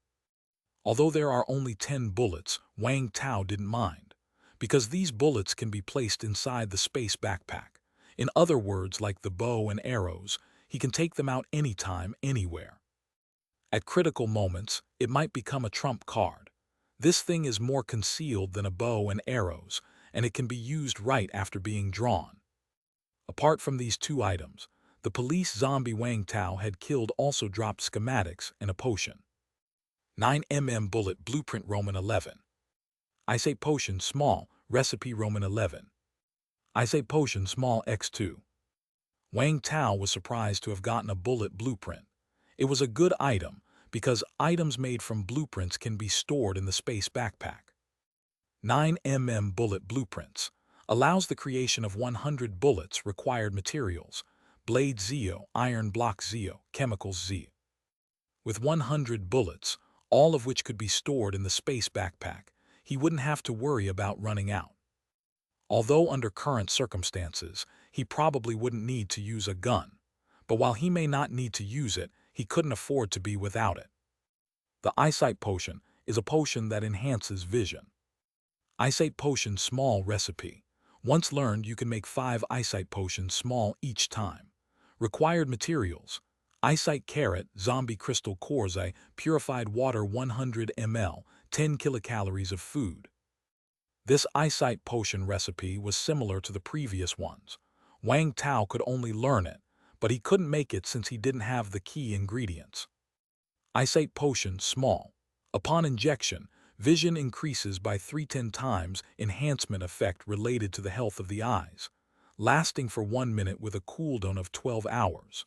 Although there are only 10 bullets, Wang Tao didn't mind, because these bullets can be placed inside the space backpack. In other words, like the bow and arrows, he can take them out anytime, anywhere. At critical moments, it might become a trump card. This thing is more concealed than a bow and arrows, and it can be used right after being drawn. Apart from these 2 items, the police zombie Wang Tao had killed also dropped schematics and a potion. 9mm bullet blueprint Roman 11. I say potion small, recipe Roman 11. I say potion small x2. Wang Tao was surprised to have gotten a bullet blueprint. It was a good item, because items made from blueprints can be stored in the space backpack. 9mm bullet blueprints allows the creation of 100 bullets. Required materials: blade Zio, iron block Zio, chemicals Zio. With 100 bullets, all of which could be stored in the space backpack, he wouldn't have to worry about running out. Although under current circumstances, he probably wouldn't need to use a gun, but while he may not need to use it, he couldn't afford to be without it. The eyesight potion is a potion that enhances vision. Eyesight potion small recipe. Once learned, you can make 5 eyesight potions small each time. Required materials: eyesight carrot, zombie crystal cores, purified water 100 ml, 10 kilocalories of food. This eyesight potion recipe was similar to the previous ones. Wang Tao could only learn it, but he couldn't make it since he didn't have the key ingredients. Eyesight potion small. Upon injection, vision increases by 310 times enhancement effect related to the health of the eyes, lasting for 1 minute with a cooldown of 12 hours.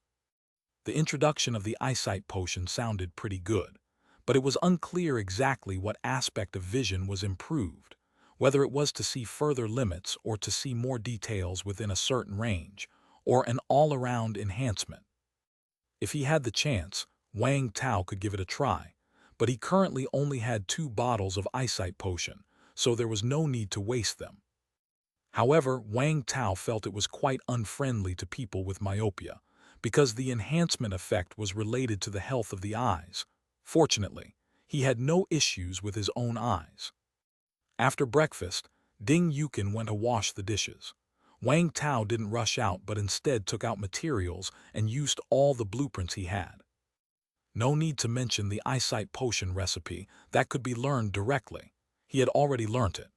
The introduction of the eyesight potion sounded pretty good, but it was unclear exactly what aspect of vision was improved, whether it was to see further limits or to see more details within a certain range, or an all-around enhancement. If he had the chance, Wang Tao could give it a try, but he currently only had 2 bottles of eyesight potion, so there was no need to waste them. However, Wang Tao felt it was quite unfriendly to people with myopia, because the enhancement effect was related to the health of the eyes. Fortunately, he had no issues with his own eyes. After breakfast, Ding Yukin went to wash the dishes. Wang Tao didn't rush out but instead took out materials and used all the blueprints he had. No need to mention the eyesight potion recipe that could be learned directly. He had already learnt it.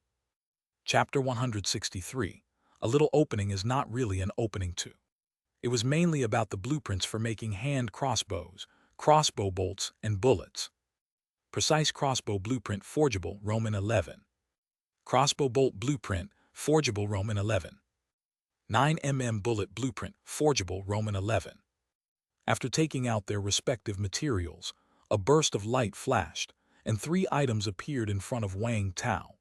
Chapter 163. A little opening is not really an opening to. It was mainly about the blueprints for making hand crossbows, crossbow bolts, and bullets. Precise crossbow blueprint forgeable Roman 11. Crossbow bolt blueprint forgeable Roman 11. 9mm bullet blueprint forgeable Roman 11. After taking out their respective materials, a burst of light flashed, and 3 items appeared in front of Wang Tao.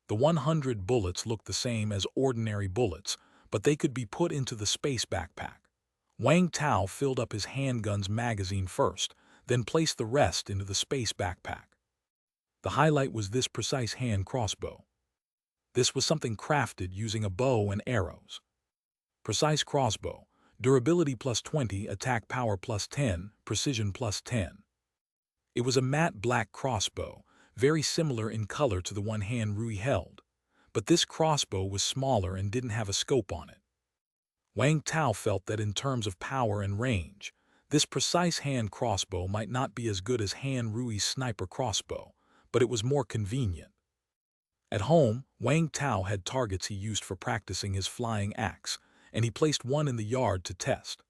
The 100 bullets looked the same as ordinary bullets, but they could be put into the space backpack. Wang Tao filled up his handgun's magazine first, then placed the rest into the space backpack. The highlight was this precise hand crossbow. This was something crafted using a bow and arrows. Precise crossbow, durability plus 20, attack power plus 10, precision plus 10. It was a matte black crossbow, very similar in color to the one Han Rui held, but this crossbow was smaller and didn't have a scope on it. Wang Tao felt that in terms of power and range, this precise hand crossbow might not be as good as Han Rui's sniper crossbow, but it was more convenient. At home, Wang Tao had targets he used for practicing his flying axe, and he placed one in the yard to test.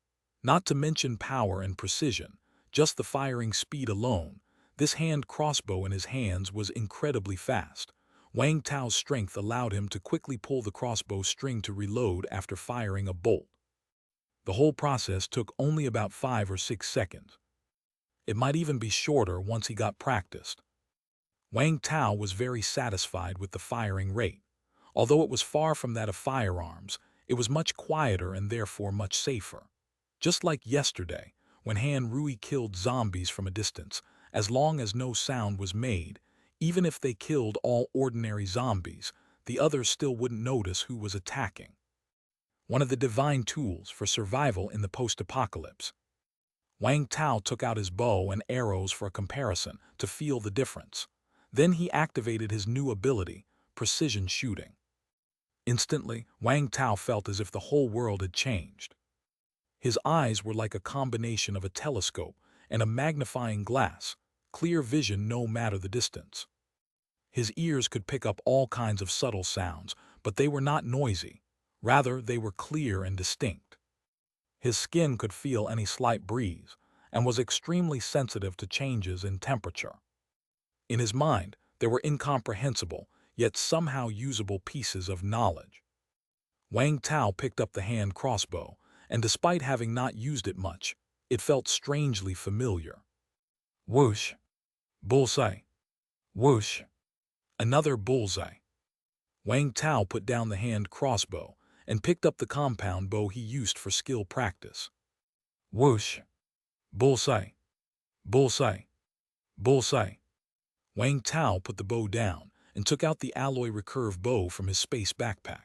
Not to mention power and precision, just the firing speed alone, this hand crossbow in his hands was incredibly fast. Wang Tao's strength allowed him to quickly pull the crossbow string to reload after firing a bolt. The whole process took only about 5 or 6 seconds. It might even be shorter once he got practiced. Wang Tao was very satisfied with the firing rate. Although it was far from that of firearms, it was much quieter and therefore much safer. Just like yesterday, when Han Rui killed zombies from a distance, as long as no sound was made, even if they killed all ordinary zombies, the others still wouldn't notice who was attacking. One of the divine tools for survival in the post-apocalypse. Wang Tao took out his bow and arrows for a comparison to feel the difference. Then he activated his new ability, precision shooting. Instantly, Wang Tao felt as if the whole world had changed. His eyes were like a combination of a telescope and a magnifying glass, clear vision no matter the distance. His ears could pick up all kinds of subtle sounds, but they were not noisy. Rather, they were clear and distinct. His skin could feel any slight breeze and was extremely sensitive to changes in temperature. In his mind, there were incomprehensible, yet somehow usable pieces of knowledge. Wang Tao picked up the hand crossbow, and despite having not used it much, it felt strangely familiar. Whoosh! Bullseye! Whoosh! Another bullseye. Wang Tao put down the hand crossbow and picked up the compound bow he used for skill practice. Whoosh! Bullseye! Bullseye! Bullseye! Wang Tao put the bow down and took out the alloy recurve bow from his space backpack.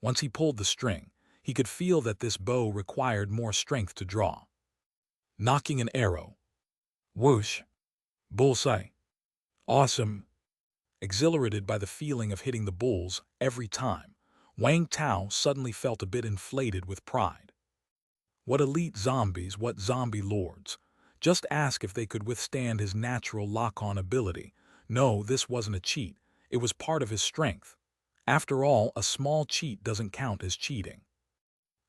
Once he pulled the string, he could feel that this bow required more strength to draw. Knocking an arrow. Whoosh! Bullseye! Awesome! Exhilarated by the feeling of hitting the bulls every time, Wang Tao suddenly felt a bit inflated with pride. What elite zombies, what zombie lords. Just ask if they could withstand his natural lock-on ability. No, this wasn't a cheat. It was part of his strength. After all, a small cheat doesn't count as cheating.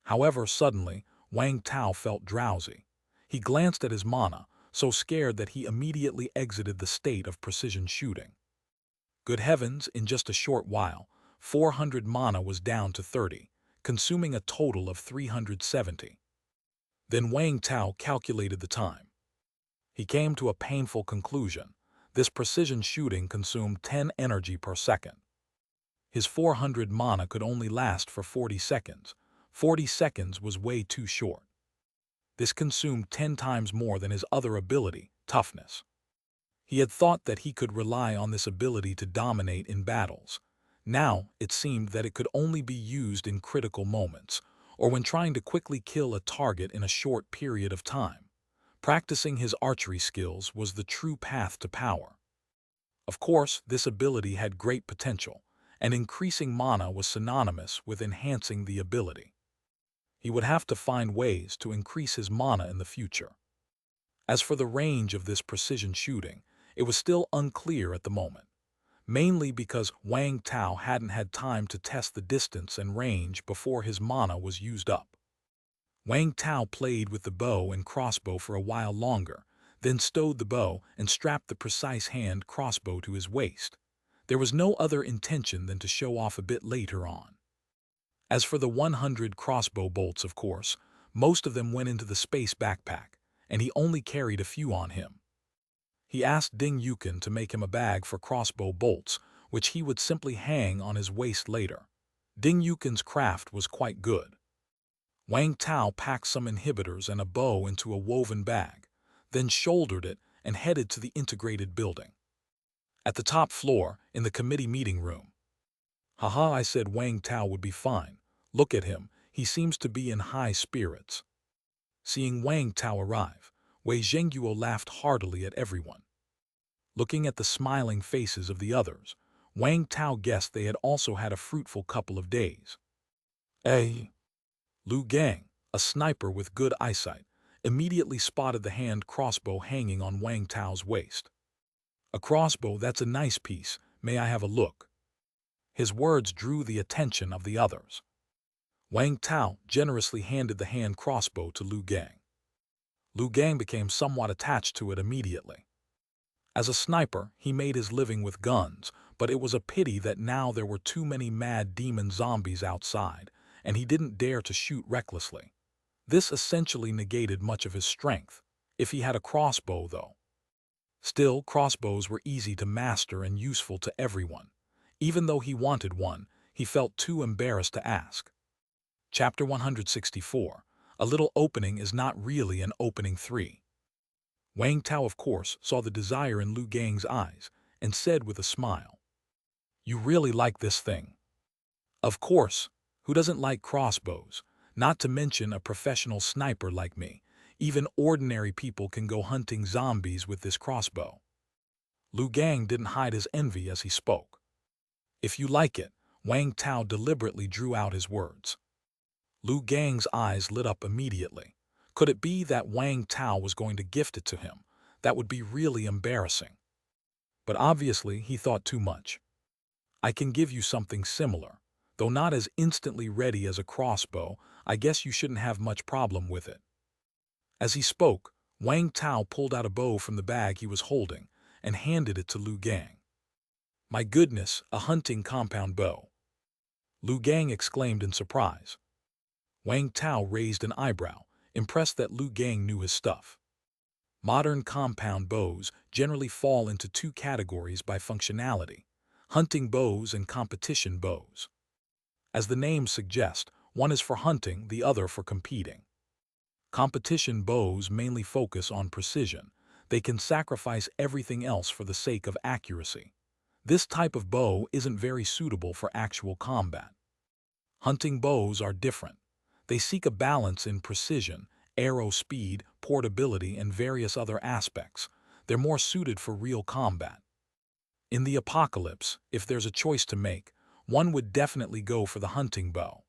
However, suddenly, Wang Tao felt drowsy. He glanced at his mana, so scared that he immediately exited the state of precision shooting. Good heavens, in just a short while, 400 mana was down to 30, consuming a total of 370. Then Wang Tao calculated the time. He came to a painful conclusion. This precision shooting consumed 10 energy per second. His 400 mana could only last for 40 seconds. 40 seconds was way too short. This consumed 10 times more than his other ability, toughness. He had thought that he could rely on this ability to dominate in battles. Now, it seemed that it could only be used in critical moments, or when trying to quickly kill a target in a short period of time. Practicing his archery skills was the true path to power. Of course, this ability had great potential, and increasing mana was synonymous with enhancing the ability. He would have to find ways to increase his mana in the future. As for the range of this precision shooting, it was still unclear at the moment, mainly because Wang Tao hadn't had time to test the distance and range before his mana was used up. Wang Tao played with the bow and crossbow for a while longer, then stowed the bow and strapped the precise hand crossbow to his waist. There was no other intention than to show off a bit later on. As for the 100 crossbow bolts, of course, most of them went into the space backpack, and he only carried a few on him. He asked Ding Yukin to make him a bag for crossbow bolts, which he would simply hang on his waist later. Ding Yukin's craft was quite good. Wang Tao packed some inhibitors and a bow into a woven bag, then shouldered it and headed to the integrated building. At the top floor, in the committee meeting room. "Haha, I said Wang Tao would be fine. Look at him, he seems to be in high spirits." Seeing Wang Tao arrive, Wei Zhengguo laughed heartily at everyone. Looking at the smiling faces of the others, Wang Tao guessed they had also had a fruitful couple of days. Lu Gang, a sniper with good eyesight, immediately spotted the hand crossbow hanging on Wang Tao's waist. "A crossbow, that's a nice piece. May I have a look?" His words drew the attention of the others. Wang Tao generously handed the hand crossbow to Lu Gang. Lu Gang became somewhat attached to it immediately. As a sniper, he made his living with guns, but it was a pity that now there were too many mad demon zombies outside, and he didn't dare to shoot recklessly. This essentially negated much of his strength, if he had a crossbow though. Still, crossbows were easy to master and useful to everyone. Even though he wanted one, he felt too embarrassed to ask. Chapter 164. A little opening is not really an opening 3. Wang Tao, of course, saw the desire in Lu Gang's eyes and said with a smile, "You really like this thing?" "Of course, who doesn't like crossbows? Not to mention a professional sniper like me. Even ordinary people can go hunting zombies with this crossbow." Lu Gang didn't hide his envy as he spoke. "If you like it," Wang Tao deliberately drew out his words. Lu Gang's eyes lit up immediately. Could it be that Wang Tao was going to gift it to him? That would be really embarrassing. But obviously he thought too much. "I can give you something similar. Though not as instantly ready as a crossbow, I guess you shouldn't have much problem with it." As he spoke, Wang Tao pulled out a bow from the bag he was holding and handed it to Lu Gang. "My goodness, a hunting compound bow!" Lu Gang exclaimed in surprise. Wang Tao raised an eyebrow, impressed that Lu Gang knew his stuff. Modern compound bows generally fall into two categories by functionality: hunting bows and competition bows. As the names suggest, one is for hunting, the other for competing. Competition bows mainly focus on precision. They can sacrifice everything else for the sake of accuracy. This type of bow isn't very suitable for actual combat. Hunting bows are different. They seek a balance in precision, arrow speed, portability, and various other aspects. They're more suited for real combat. In the apocalypse, if there's a choice to make, one would definitely go for the hunting bow.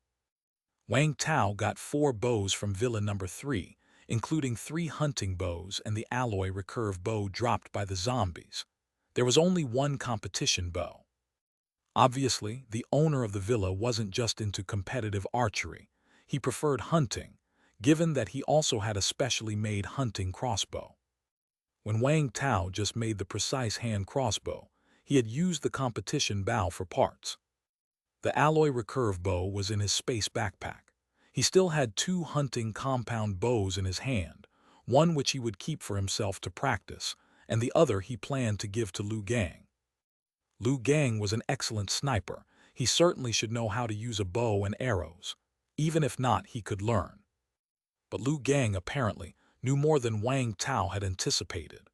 Wang Tao got 4 bows from Villa number 3, including 3 hunting bows and the alloy recurve bow dropped by the zombies. There was only 1 competition bow. Obviously, the owner of the villa wasn't just into competitive archery. He preferred hunting, given that he also had a specially made hunting crossbow. When Wang Tao just made the precise hand crossbow, he had used the competition bow for parts. The alloy recurve bow was in his space backpack. He still had 2 hunting compound bows in his hand, one which he would keep for himself to practice, and the other he planned to give to Lu Gang. Lu Gang was an excellent sniper. He certainly should know how to use a bow and arrows. Even if not, he could learn. But Lu Gang apparently knew more than Wang Tao had anticipated.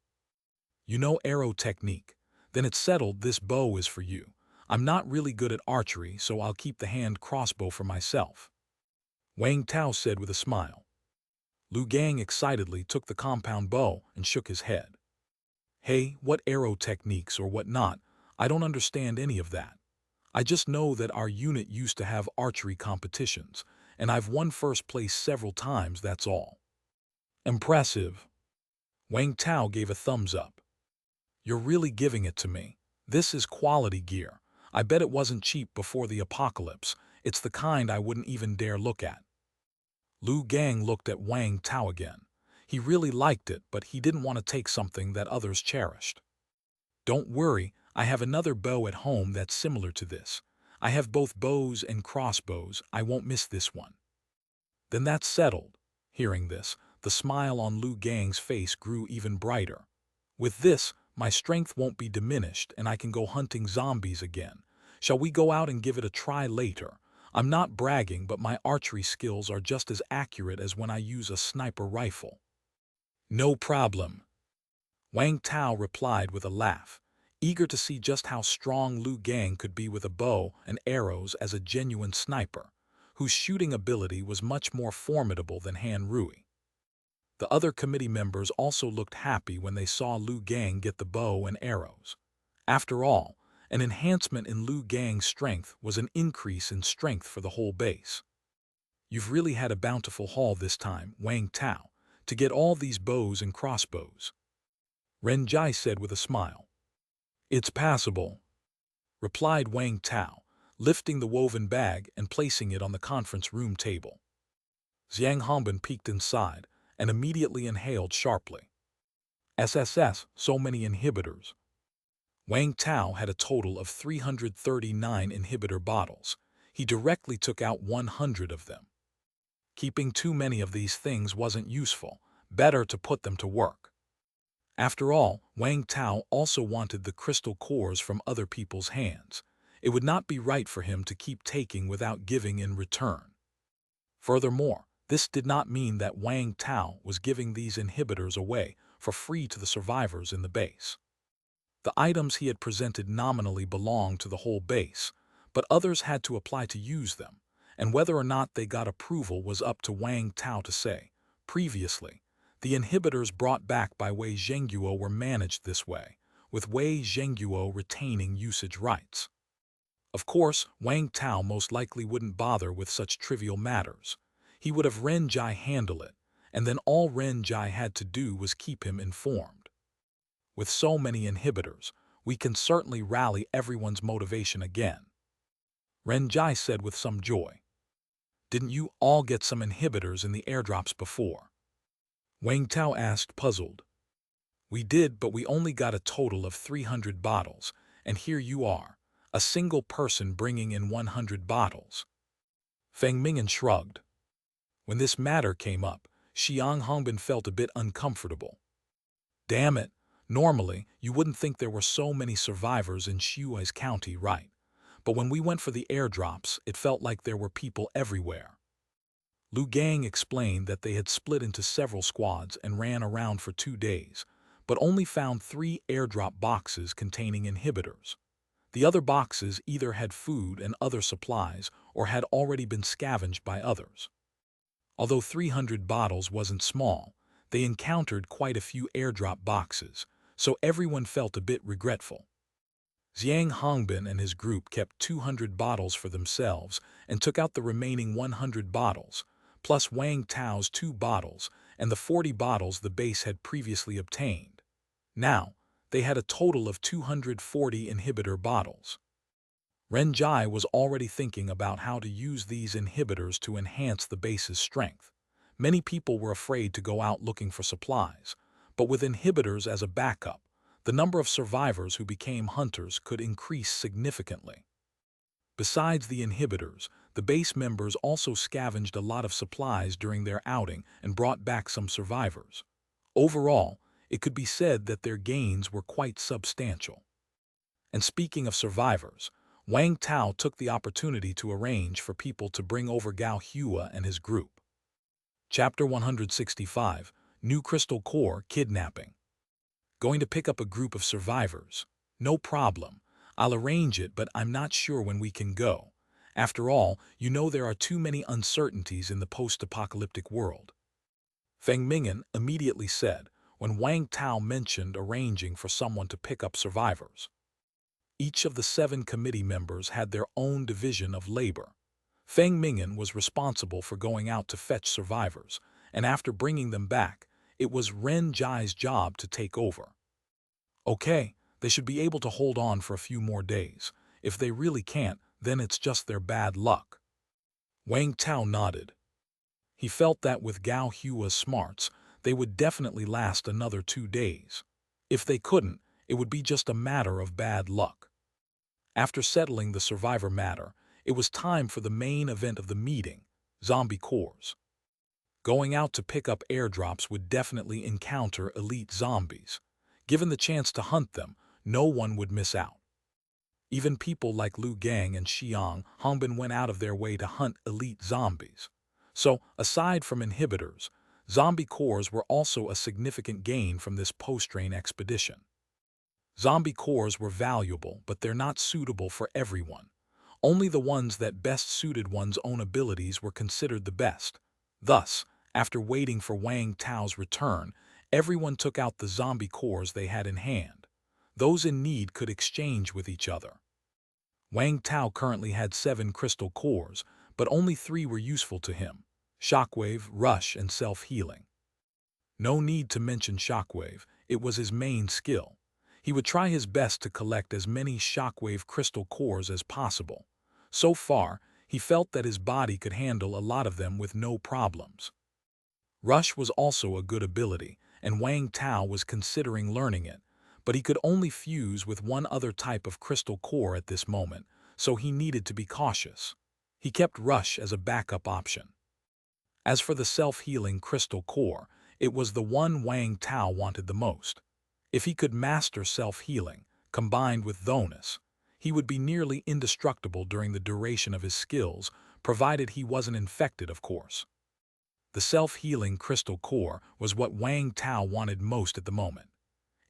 You know arrow technique. Then it's settled, this bow is for you. I'm not really good at archery, so I'll keep the hand crossbow for myself, Wang Tao said with a smile. Lu Gang excitedly took the compound bow and shook his head. Hey, what arrow techniques or what not? I don't understand any of that. I just know that our unit used to have archery competitions, and I've won first place several times, that's all. Impressive. Wang Tao gave a thumbs up. You're really giving it to me. This is quality gear. I bet it wasn't cheap before the apocalypse. It's the kind I wouldn't even dare look at. Lu Gang looked at Wang Tao again. He really liked it, but he didn't want to take something that others cherished. Don't worry, I have another bow at home that's similar to this. I have both bows and crossbows. I won't miss this one. Then that's settled. Hearing this, the smile on Lu Gang's face grew even brighter. With this, my strength won't be diminished and I can go hunting zombies again. Shall we go out and give it a try later? I'm not bragging, but my archery skills are just as accurate as when I use a sniper rifle. No problem, Wang Tao replied with a laugh, eager to see just how strong Lu Gang could be with a bow and arrows as a genuine sniper, whose shooting ability was much more formidable than Han Rui. The other committee members also looked happy when they saw Lu Gang get the bow and arrows. After all, an enhancement in Lu Gang's strength was an increase in strength for the whole base. You've really had a bountiful haul this time, Wang Tao, to get all these bows and crossbows, Ren Jai said with a smile. It's passable, replied Wang Tao, lifting the woven bag and placing it on the conference room table. Zhang Hongbin peeked inside and immediately inhaled sharply. SSS, so many inhibitors. Wang Tao had a total of 339 inhibitor bottles. He directly took out 100 of them. Keeping too many of these things wasn't useful. Better to put them to work. After all, Wang Tao also wanted the crystal cores from other people's hands. It would not be right for him to keep taking without giving in return. Furthermore, this did not mean that Wang Tao was giving these inhibitors away for free to the survivors in the base. The items he had presented nominally belonged to the whole base, but others had to apply to use them, and whether or not they got approval was up to Wang Tao to say. Previously, the inhibitors brought back by Wei Zhengguo were managed this way, with Wei Zhengguo retaining usage rights. Of course, Wang Tao most likely wouldn't bother with such trivial matters. He would have Ren Jai handle it, and then all Ren Jai had to do was keep him informed. With so many inhibitors, we can certainly rally everyone's motivation again, Ren Jai said with some joy. Didn't you all get some inhibitors in the airdrops before? Wang Tao asked, puzzled. We did, but we only got a total of 300 bottles, and here you are, a single person bringing in 100 bottles. Feng Mingyan shrugged. When this matter came up, Xiang Hongbin felt a bit uncomfortable. Damn it, normally you wouldn't think there were so many survivors in Shuai's county, right? But when we went for the airdrops, it felt like there were people everywhere. Lu Gang explained that they had split into several squads and ran around for 2 days, but only found 3 airdrop boxes containing inhibitors. The other boxes either had food and other supplies or had already been scavenged by others. Although 300 bottles wasn't small, they encountered quite a few airdrop boxes, so everyone felt a bit regretful. Zhang Hongbin and his group kept 200 bottles for themselves and took out the remaining 100 bottles, plus Wang Tao's 2 bottles and the 40 bottles the base had previously obtained. Now, they had a total of 240 inhibitor bottles. Ren Jai was already thinking about how to use these inhibitors to enhance the base's strength. Many people were afraid to go out looking for supplies, but with inhibitors as a backup, the number of survivors who became hunters could increase significantly. Besides the inhibitors, the base members also scavenged a lot of supplies during their outing and brought back some survivors. Overall, it could be said that their gains were quite substantial. And speaking of survivors, Wang Tao took the opportunity to arrange for people to bring over Gao Hua and his group. Chapter 165, New Crystal Core Kidnapping. Going to pick up a group of survivors? No problem. I'll arrange it, but I'm not sure when we can go. After all, you know there are too many uncertainties in the post-apocalyptic world. Feng Ming'an immediately said when Wang Tao mentioned arranging for someone to pick up survivors. Each of the 7 committee members had their own division of labor. Feng Ming'an was responsible for going out to fetch survivors, and after bringing them back, it was Ren Jiai's job to take over. Okay, they should be able to hold on for a few more days. If they really can't, then it's just their bad luck. Wang Tao nodded. He felt that with Gao Hua's smarts, they would definitely last another 2 days. If they couldn't, it would be just a matter of bad luck. After settling the survivor matter, it was time for the main event of the meeting, zombie cores. Going out to pick up airdrops would definitely encounter elite zombies. Given the chance to hunt them, no one would miss out. Even people like Lu Gang and Xiang Hongbin went out of their way to hunt elite zombies. So, aside from inhibitors, zombie cores were also a significant gain from this post-rain expedition. Zombie cores were valuable, but they're not suitable for everyone. Only the ones that best suited one's own abilities were considered the best. Thus, after waiting for Wang Tao's return, everyone took out the zombie cores they had in hand. Those in need could exchange with each other. Wang Tao currently had 7 crystal cores, but only 3 were useful to him: Shockwave, Rush, and Self-Healing. No need to mention Shockwave, it was his main skill. He would try his best to collect as many Shockwave crystal cores as possible. So far, he felt that his body could handle a lot of them with no problems. Rush was also a good ability, and Wang Tao was considering learning it, but he could only fuse with one other type of crystal core at this moment, so he needed to be cautious. He kept Rush as a backup option. As for the self-healing crystal core, it was the one Wang Tao wanted the most. If he could master self-healing, combined with Thonus, he would be nearly indestructible during the duration of his skills, provided he wasn't infected, of course. The self-healing crystal core was what Wang Tao wanted most at the moment.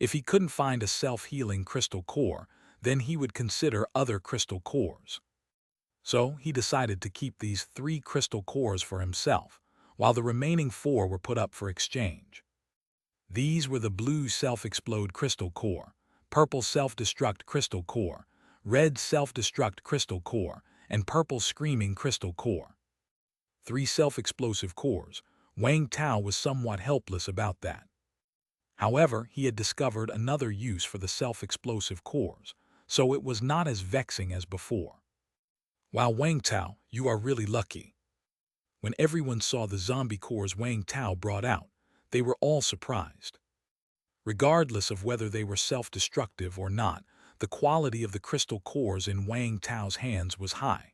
If he couldn't find a self-healing crystal core, then he would consider other crystal cores. So he decided to keep these 3 crystal cores for himself, while the remaining 4 were put up for exchange. These were the blue self-explode crystal core, purple self-destruct crystal core, red self-destruct crystal core, and purple screaming crystal core. 3 self-explosive cores. Wang Tao was somewhat helpless about that. However, he had discovered another use for the self-explosive cores, so it was not as vexing as before. Wow, Wang Tao, you are really lucky. When everyone saw the zombie cores Wang Tao brought out, they were all surprised. Regardless of whether they were self-destructive or not, the quality of the crystal cores in Wang Tao's hands was high.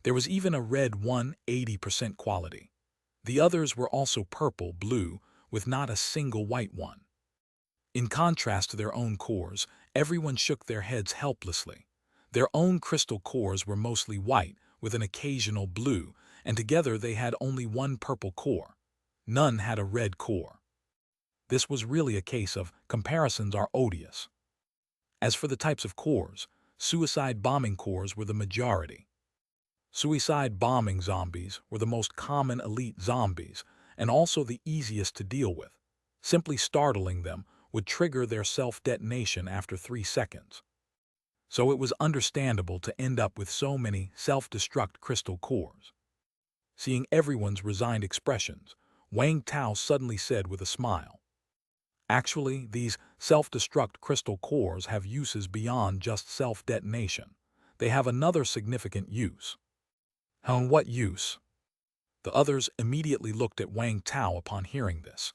There was even a red one, 80% quality. The others were also purple, blue, with not a single white one. In contrast to their own cores, everyone shook their heads helplessly. Their own crystal cores were mostly white, with an occasional blue, and together they had only one purple core. None had a red core. This was really a case of comparisons are odious. As for the types of cores, suicide bombing cores were the majority. Suicide bombing zombies were the most common elite zombies and also the easiest to deal with. Simply startling them would trigger their self-detonation after 3 seconds. So it was understandable to end up with so many self-destruct crystal cores. Seeing everyone's resigned expressions, Wang Tao suddenly said with a smile, "Actually, these self-destruct crystal cores have uses beyond just self-detonation. They have another significant use." "And what use?" The others immediately looked at Wang Tao upon hearing this.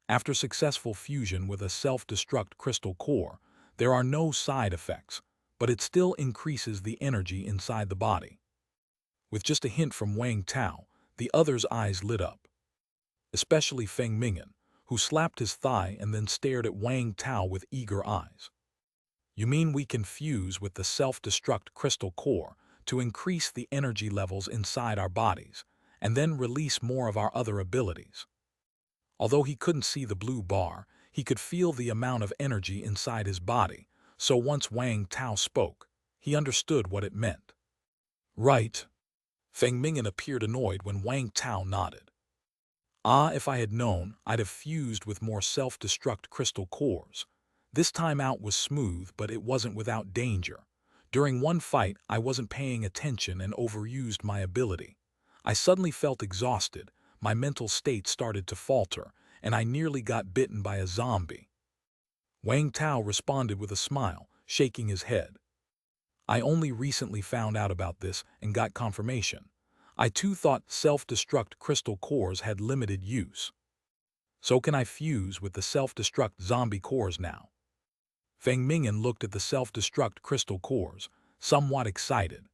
After successful fusion with a self-destruct crystal core, there are no side effects, but it still increases the energy inside the body. With just a hint from Wang Tao, the other's eyes lit up, especially Feng Mingyan, who slapped his thigh and then stared at Wang Tao with eager eyes. You mean we can fuse with the self-destruct crystal core to increase the energy levels inside our bodies, and then release more of our other abilities? Although he couldn't see the blue bar, he could feel the amount of energy inside his body, so once Wang Tao spoke, he understood what it meant. Right. Feng Mingyan appeared annoyed when Wang Tao nodded. If I had known, I'd have fused with more self-destruct crystal cores. This time out was smooth, but it wasn't without danger. During one fight, I wasn't paying attention and overused my ability. I suddenly felt exhausted, my mental state started to falter, and I nearly got bitten by a zombie. Wang Tao responded with a smile, shaking his head. I only recently found out about this and got confirmation. I too thought self-destruct crystal cores had limited use. So can I fuse with the self-destruct zombie cores now? Feng Mingyan looked at the self-destruct crystal cores, somewhat excited.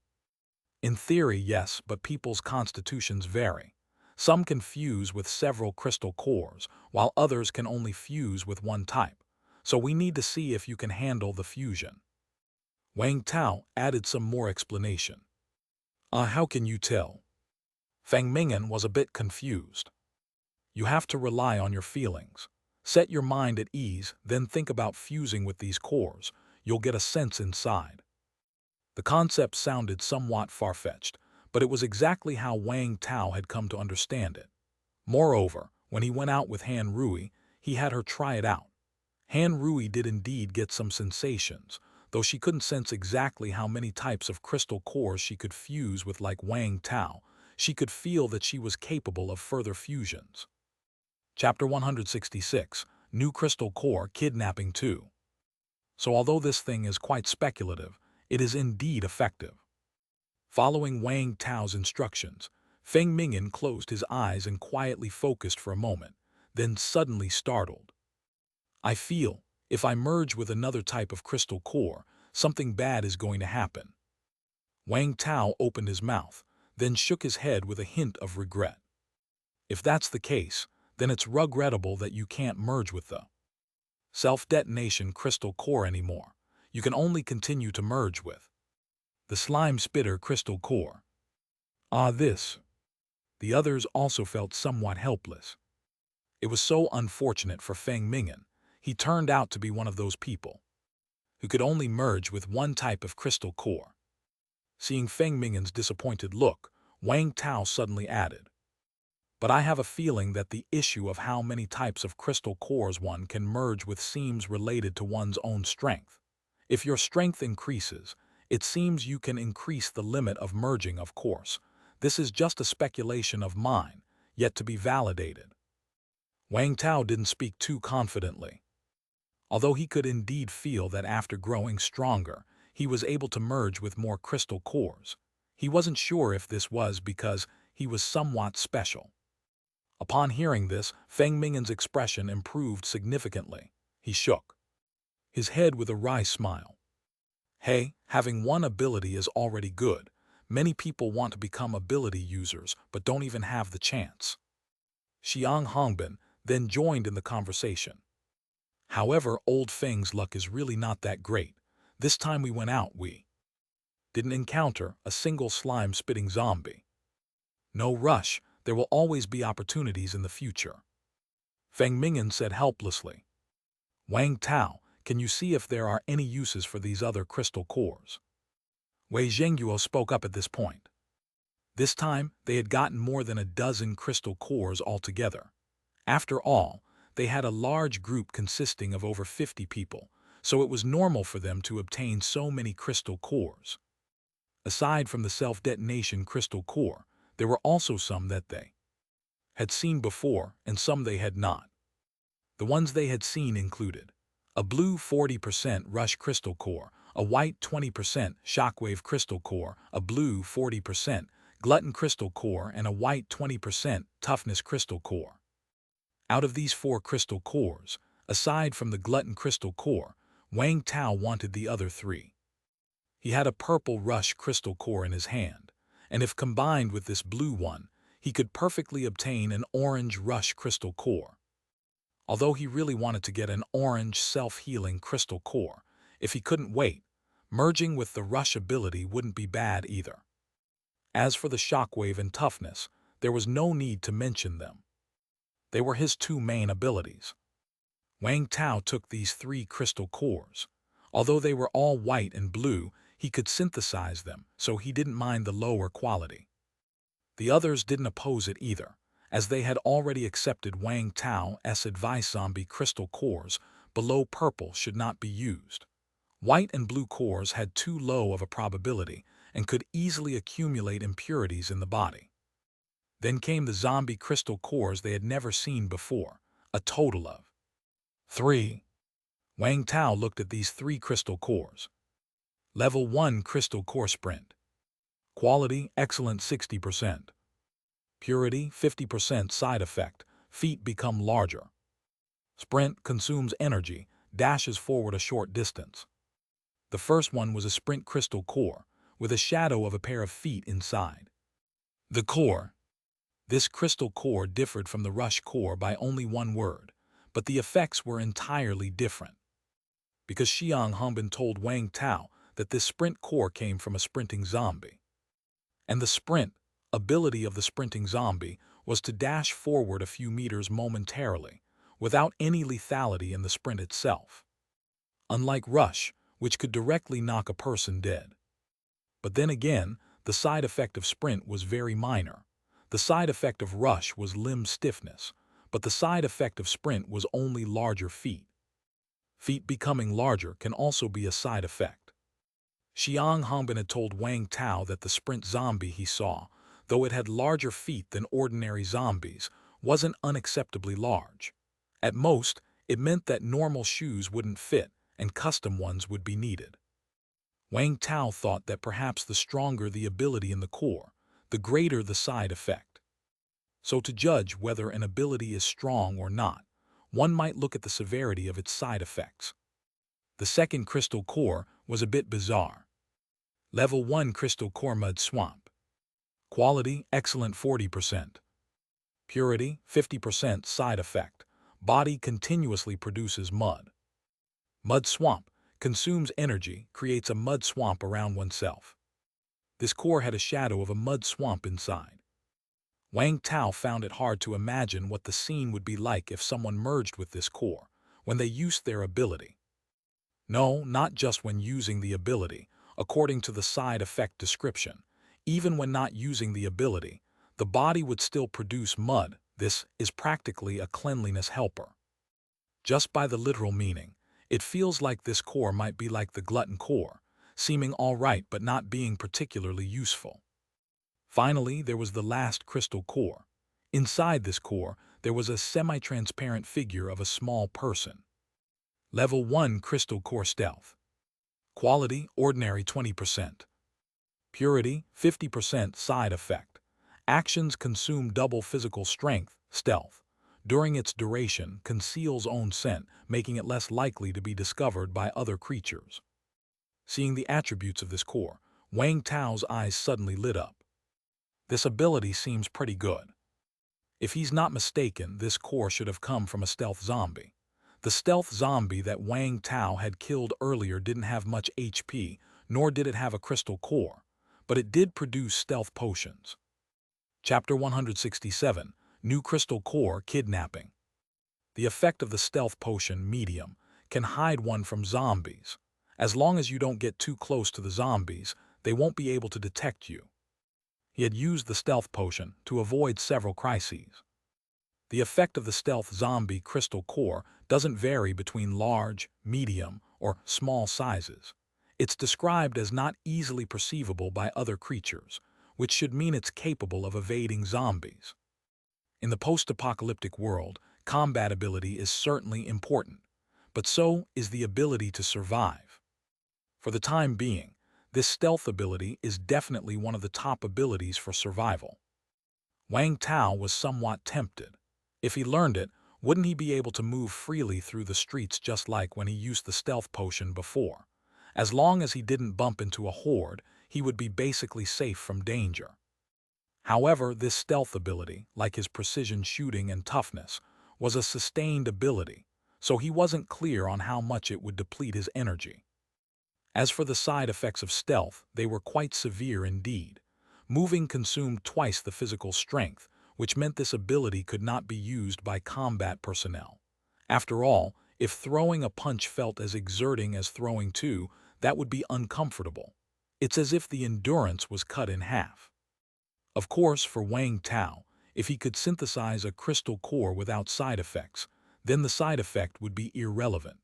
In theory, yes, but people's constitutions vary. Some can fuse with several crystal cores, while others can only fuse with one type. So we need to see if you can handle the fusion. Wang Tao added some more explanation. How can you tell? Feng Mingyan was a bit confused. You have to rely on your feelings. Set your mind at ease, then think about fusing with these cores. You'll get a sense inside. The concept sounded somewhat far-fetched, but it was exactly how Wang Tao had come to understand it. Moreover, when he went out with Han Rui, he had her try it out. Han Rui did indeed get some sensations, though she couldn't sense exactly how many types of crystal cores she could fuse with like Wang Tao. She could feel that she was capable of further fusions. Chapter 166, New Crystal Core Kidnapping 2. So although this thing is quite speculative, it is indeed effective. Following Wang Tao's instructions, Feng Mingyan closed his eyes and quietly focused for a moment, then suddenly startled. I feel, if I merge with another type of crystal core, something bad is going to happen. Wang Tao opened his mouth, then shook his head with a hint of regret. If that's the case, then it's regrettable that you can't merge with the self-detonation crystal core anymore. You can only continue to merge with the slime spitter crystal core. This. The others also felt somewhat helpless. It was so unfortunate for Feng Mingyan. He turned out to be one of those people who could only merge with one type of crystal core. Seeing Feng Mingyan's disappointed look, Wang Tao suddenly added, but I have a feeling that the issue of how many types of crystal cores one can merge with seems related to one's own strength. If your strength increases, it seems you can increase the limit of merging, of course. This is just a speculation of mine, yet to be validated. Wang Tao didn't speak too confidently. Although he could indeed feel that after growing stronger, he was able to merge with more crystal cores. He wasn't sure if this was because he was somewhat special. Upon hearing this, Feng Mingyan's expression improved significantly. He shook his head with a wry smile. Hey, having one ability is already good. Many people want to become ability users but don't even have the chance. Xiang Hongbin then joined in the conversation. However, old Feng's luck is really not that great. This time we went out, we didn't encounter a single slime-spitting zombie. No rush, there will always be opportunities in the future. Feng Mingyan said helplessly. Wang Tao, can you see if there are any uses for these other crystal cores? Wei Zhengguo spoke up at this point. This time, they had gotten more than a dozen crystal cores altogether. After all, they had a large group consisting of over 50 people, so it was normal for them to obtain so many crystal cores. Aside from the self-detonation crystal core, there were also some that they had seen before and some they had not. The ones they had seen included a blue 40% rush crystal core, a white 20% shockwave crystal core, a blue 40% glutton crystal core, and a white 20% toughness crystal core. Out of these 4 crystal cores, aside from the glutton crystal core, Wang Tao wanted the other 3. He had a purple rush crystal core in his hand, and if combined with this blue one, he could perfectly obtain an orange rush crystal core. Although he really wanted to get an orange self-healing crystal core, if he couldn't wait, merging with the rush ability wouldn't be bad either. As for the shockwave and toughness, there was no need to mention them. They were his 2 main abilities. Wang Tao took these 3 crystal cores. Although they were all white and blue, he could synthesize them, so he didn't mind the lower quality. The others didn't oppose it either, as they had already accepted Wang Tao's advice. Zombie crystal cores below purple should not be used. White and blue cores had too low of a probability and could easily accumulate impurities in the body. Then came the zombie crystal cores they had never seen before, a total of 3. Wang Tao looked at these 3 crystal cores. Level 1 crystal core sprint. Quality excellent 60%. Purity 50% side effect, feet become larger. Sprint consumes energy, dashes forward a short distance. The first one was a sprint crystal core, with a shadow of a pair of feet inside. The core. This crystal core differed from the rush core by only 1 word, but the effects were entirely different. Because Xiang Hongbin told Wang Tao that this sprint core came from a sprinting zombie. And the sprint ability of the sprinting zombie was to dash forward a few meters momentarily, without any lethality in the sprint itself. Unlike rush, which could directly knock a person dead. But then again, the side effect of sprint was very minor. The side effect of rush was limb stiffness, but the side effect of sprint was only larger feet. Feet becoming larger can also be a side effect. Xiang Hongbin had told Wang Tao that the sprint zombie he saw, though it had larger feet than ordinary zombies, wasn't unacceptably large. At most, it meant that normal shoes wouldn't fit and custom ones would be needed. Wang Tao thought that perhaps the stronger the ability in the core, the greater the side effect. So to judge whether an ability is strong or not, one might look at the severity of its side effects. The second crystal core was a bit bizarre. Level 1 crystal core mud swamp. Quality excellent 40%. Purity 50% side effect. Body continuously produces mud. Mud swamp consumes energy, creates a mud swamp around oneself. This core had a shadow of a mud swamp inside. Wang Tao found it hard to imagine what the scene would be like if someone merged with this core, when they used their ability. No, not just when using the ability, according to the side effect description. Even when not using the ability, the body would still produce mud. This is practically a cleanliness helper. Just by the literal meaning, it feels like this core might be like the glutton core, seeming all right but not being particularly useful. Finally, there was the last crystal core. Inside this core, there was a semi-transparent figure of a small person. Level 1 crystal core stealth. Quality ordinary 20%. Purity 50% side effect. Actions consume double physical strength, stealth. During its duration, conceals own scent, making it less likely to be discovered by other creatures. Seeing the attributes of this core, Wang Tao's eyes suddenly lit up. This ability seems pretty good. If he's not mistaken, this core should have come from a stealth zombie. The stealth zombie that Wang Tao had killed earlier didn't have much HP, nor did it have a crystal core, but it did produce stealth potions. Chapter 167, New Crystal Core Kidnapping. The effect of the stealth potion, medium, can hide one from zombies. As long as you don't get too close to the zombies, they won't be able to detect you. He had used the stealth potion to avoid several crises. The effect of the stealth zombie crystal core doesn't vary between large, medium, or small sizes. It's described as not easily perceivable by other creatures, which should mean it's capable of evading zombies. In the post-apocalyptic world, combat ability is certainly important, but so is the ability to survive. For the time being, this stealth ability is definitely one of the top abilities for survival. Wang Tao was somewhat tempted. If he learned it, Wouldn't he be able to move freely through the streets just like when he used the stealth potion before? As long as he didn't bump into a horde, he would be basically safe from danger. However, this stealth ability, like his precision shooting and toughness, was a sustained ability, so he wasn't clear on how much it would deplete his energy. As for the side effects of stealth, they were quite severe indeed. Moving consumed twice the physical strength, which meant this ability could not be used by combat personnel. After all, if throwing a punch felt as exerting as throwing two, that would be uncomfortable. It's as if the endurance was cut in half. Of course, for Wang Tao, if he could synthesize a crystal core without side effects, then the side effect would be irrelevant.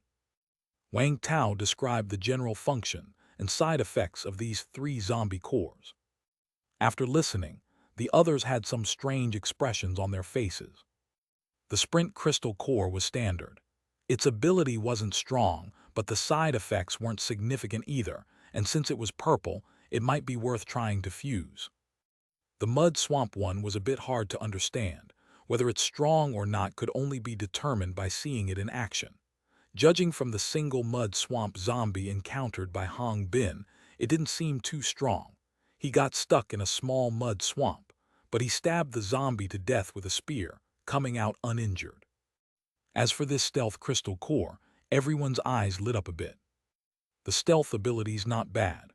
Wang Tao described the general function and side effects of these 3 zombie cores. After listening, the others had some strange expressions on their faces. The Sprint Crystal Core was standard. Its ability wasn't strong, but the side effects weren't significant either, and since it was purple, it might be worth trying to fuse. The Mud Swamp one was a bit hard to understand. Whether it's strong or not could only be determined by seeing it in action. Judging from the single Mud Swamp zombie encountered by Hong Bin, it didn't seem too strong. He got stuck in a small mud swamp, but he stabbed the zombie to death with a spear, coming out uninjured. As for this stealth crystal core, everyone's eyes lit up a bit. The stealth ability's not bad.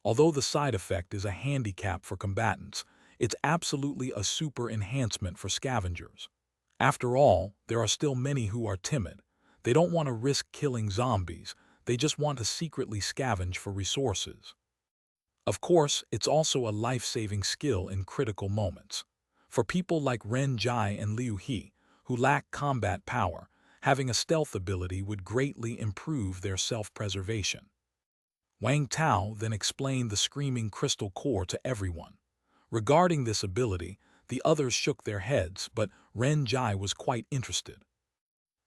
Although the side effect is a handicap for combatants, it's absolutely a super enhancement for scavengers. After all, there are still many who are timid. They don't want to risk killing zombies, they just want to secretly scavenge for resources. Of course, it's also a life-saving skill in critical moments. For people like Ren Jai and Liu He, who lack combat power, having a stealth ability would greatly improve their self-preservation. Wang Tao then explained the Screaming Crystal Core to everyone. Regarding this ability, the others shook their heads, but Ren Jai was quite interested.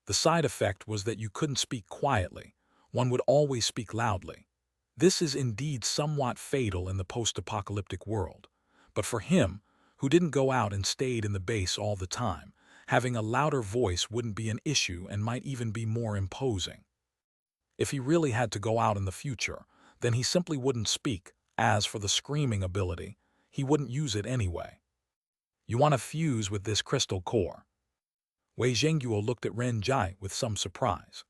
The side effect was that you couldn't speak quietly, one would always speak loudly. This is indeed somewhat fatal in the post-apocalyptic world, but for him, who didn't go out and stayed in the base all the time, having a louder voice wouldn't be an issue and might even be more imposing. If he really had to go out in the future, then he simply wouldn't speak. As for the screaming ability, he wouldn't use it anyway. You want to fuse with this crystal core? Wei Zhengguo looked at Ren Jai with some surprise.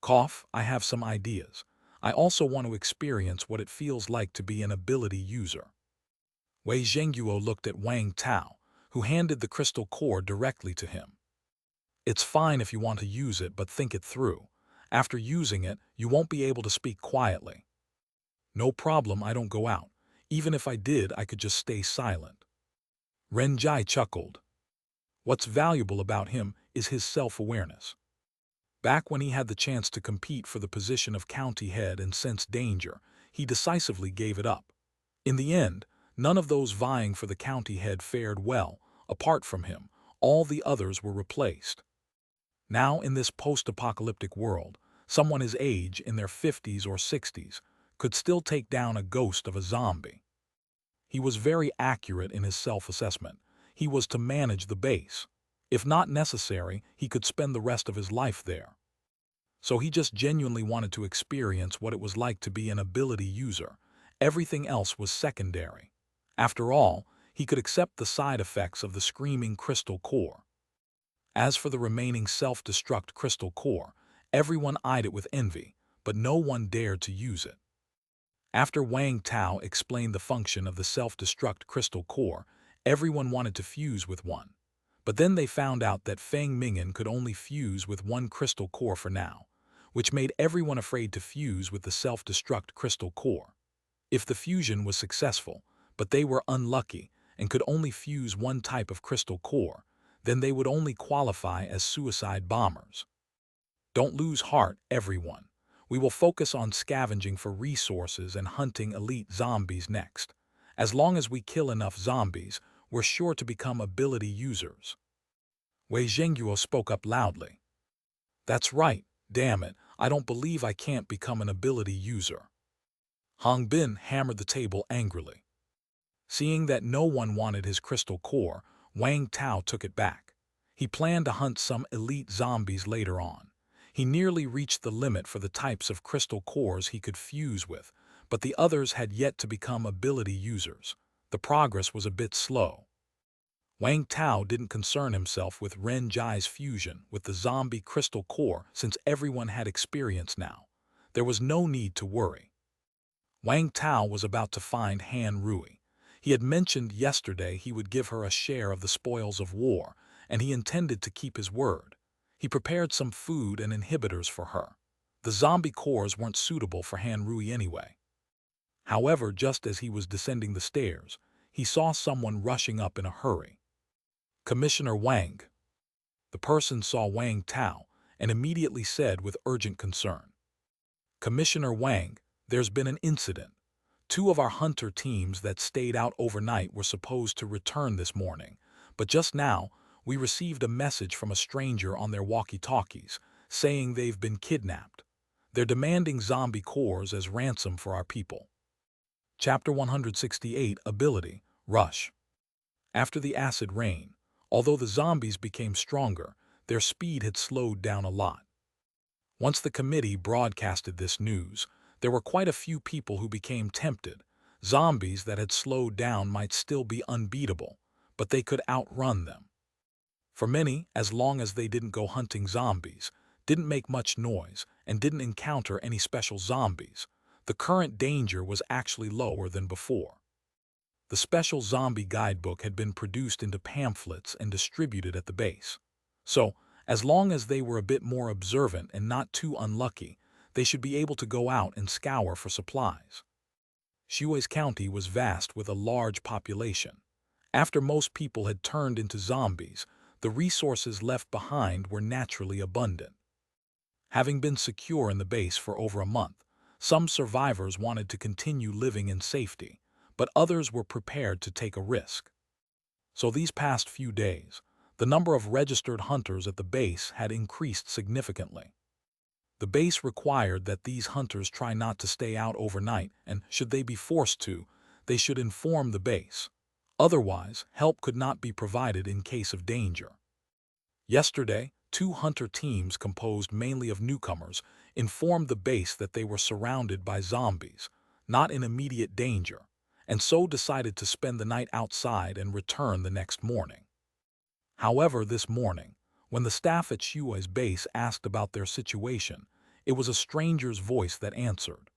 Cough, I have some ideas. I also want to experience what it feels like to be an ability user. Wei Zhengguo looked at Wang Tao, who handed the crystal core directly to him. It's fine if you want to use it, but think it through. After using it, you won't be able to speak quietly. No problem, I don't go out. Even if I did, I could just stay silent. Ren Jai chuckled. What's valuable about him is his self-awareness. Back when he had the chance to compete for the position of county head and sensed danger, he decisively gave it up. In the end, none of those vying for the county head fared well. Apart from him, all the others were replaced. Now, in this post-apocalyptic world, someone his age, in their 50s or 60s, could still take down a ghost of a zombie. He was very accurate in his self-assessment. He was to manage the base. If not necessary, he could spend the rest of his life there. So he just genuinely wanted to experience what it was like to be an ability user. Everything else was secondary. After all, he could accept the side effects of the Screaming Crystal Core. As for the remaining self-destruct crystal core, everyone eyed it with envy, but no one dared to use it. After Wang Tao explained the function of the self-destruct crystal core, everyone wanted to fuse with one. But then they found out that Feng Ming'an could only fuse with one crystal core for now, which made everyone afraid to fuse with the self-destruct crystal core. If the fusion was successful, but they were unlucky and could only fuse one type of crystal core, then they would only qualify as suicide bombers. Don't lose heart, everyone. We will focus on scavenging for resources and hunting elite zombies next. As long as we kill enough zombies, we're sure to become ability users. Wei Zhengguo spoke up loudly. That's right, damn it, I don't believe I can't become an ability user. Hong Bin hammered the table angrily. Seeing that no one wanted his crystal core, Wang Tao took it back. He planned to hunt some elite zombies later on. He nearly reached the limit for the types of crystal cores he could fuse with, but the others had yet to become ability users. The progress was a bit slow. Wang Tao didn't concern himself with Ren Jai's fusion with the zombie crystal core since everyone had experience now. There was no need to worry. Wang Tao was about to find Han Rui. He had mentioned yesterday he would give her a share of the spoils of war, and he intended to keep his word. He prepared some food and inhibitors for her. The zombie cores weren't suitable for Han Rui anyway. However, just as he was descending the stairs, he saw someone rushing up in a hurry. Commissioner Wang. The person saw Wang Tao and immediately said with urgent concern, "Commissioner Wang, there's been an incident. 2 of our hunter teams that stayed out overnight were supposed to return this morning, but just now we received a message from a stranger on their walkie-talkies saying they've been kidnapped. They're demanding zombie cores as ransom for our people." Chapter 168, Ability, Rush. After the acid rain, although the zombies became stronger, their speed had slowed down a lot. Once the committee broadcasted this news, there were quite a few people who became tempted. Zombies that had slowed down might still be unbeatable, but they could outrun them. For many, as long as they didn't go hunting zombies, didn't make much noise, and didn't encounter any special zombies, the current danger was actually lower than before. The special zombie guidebook had been produced into pamphlets and distributed at the base. So, as long as they were a bit more observant and not too unlucky, they should be able to go out and scour for supplies. Xue's county was vast with a large population. After most people had turned into zombies, the resources left behind were naturally abundant. Having been secure in the base for over a month, some survivors wanted to continue living in safety, but others were prepared to take a risk. So these past few days, the number of registered hunters at the base had increased significantly. The base required that these hunters try not to stay out overnight, and should they be forced to, they should inform the base. Otherwise, help could not be provided in case of danger. Yesterday, 2 hunter teams composed mainly of newcomers informed the base that they were surrounded by zombies, not in immediate danger, and so decided to spend the night outside and return the next morning. However, this morning, when the staff at Xue's base asked about their situation, it was a stranger's voice that answered.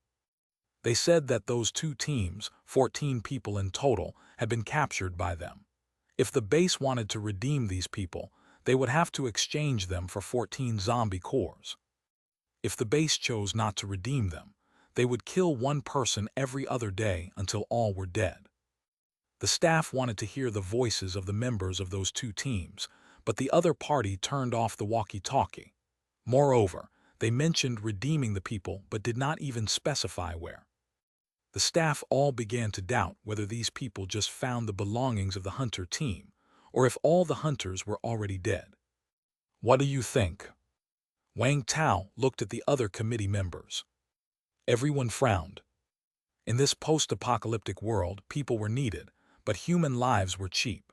They said that those 2 teams, 14 people in total, had been captured by them. If the base wanted to redeem these people, they would have to exchange them for 14 zombie cores. If the base chose not to redeem them, they would kill 1 person every other day until all were dead. The staff wanted to hear the voices of the members of those 2 teams, but the other party turned off the walkie-talkie. Moreover, they mentioned redeeming the people but did not even specify where. The staff all began to doubt whether these people just found the belongings of the hunter team, or if all the hunters were already dead. "What do you think?" Wang Tao looked at the other committee members. Everyone frowned. In this post-apocalyptic world, people were needed, but human lives were cheap.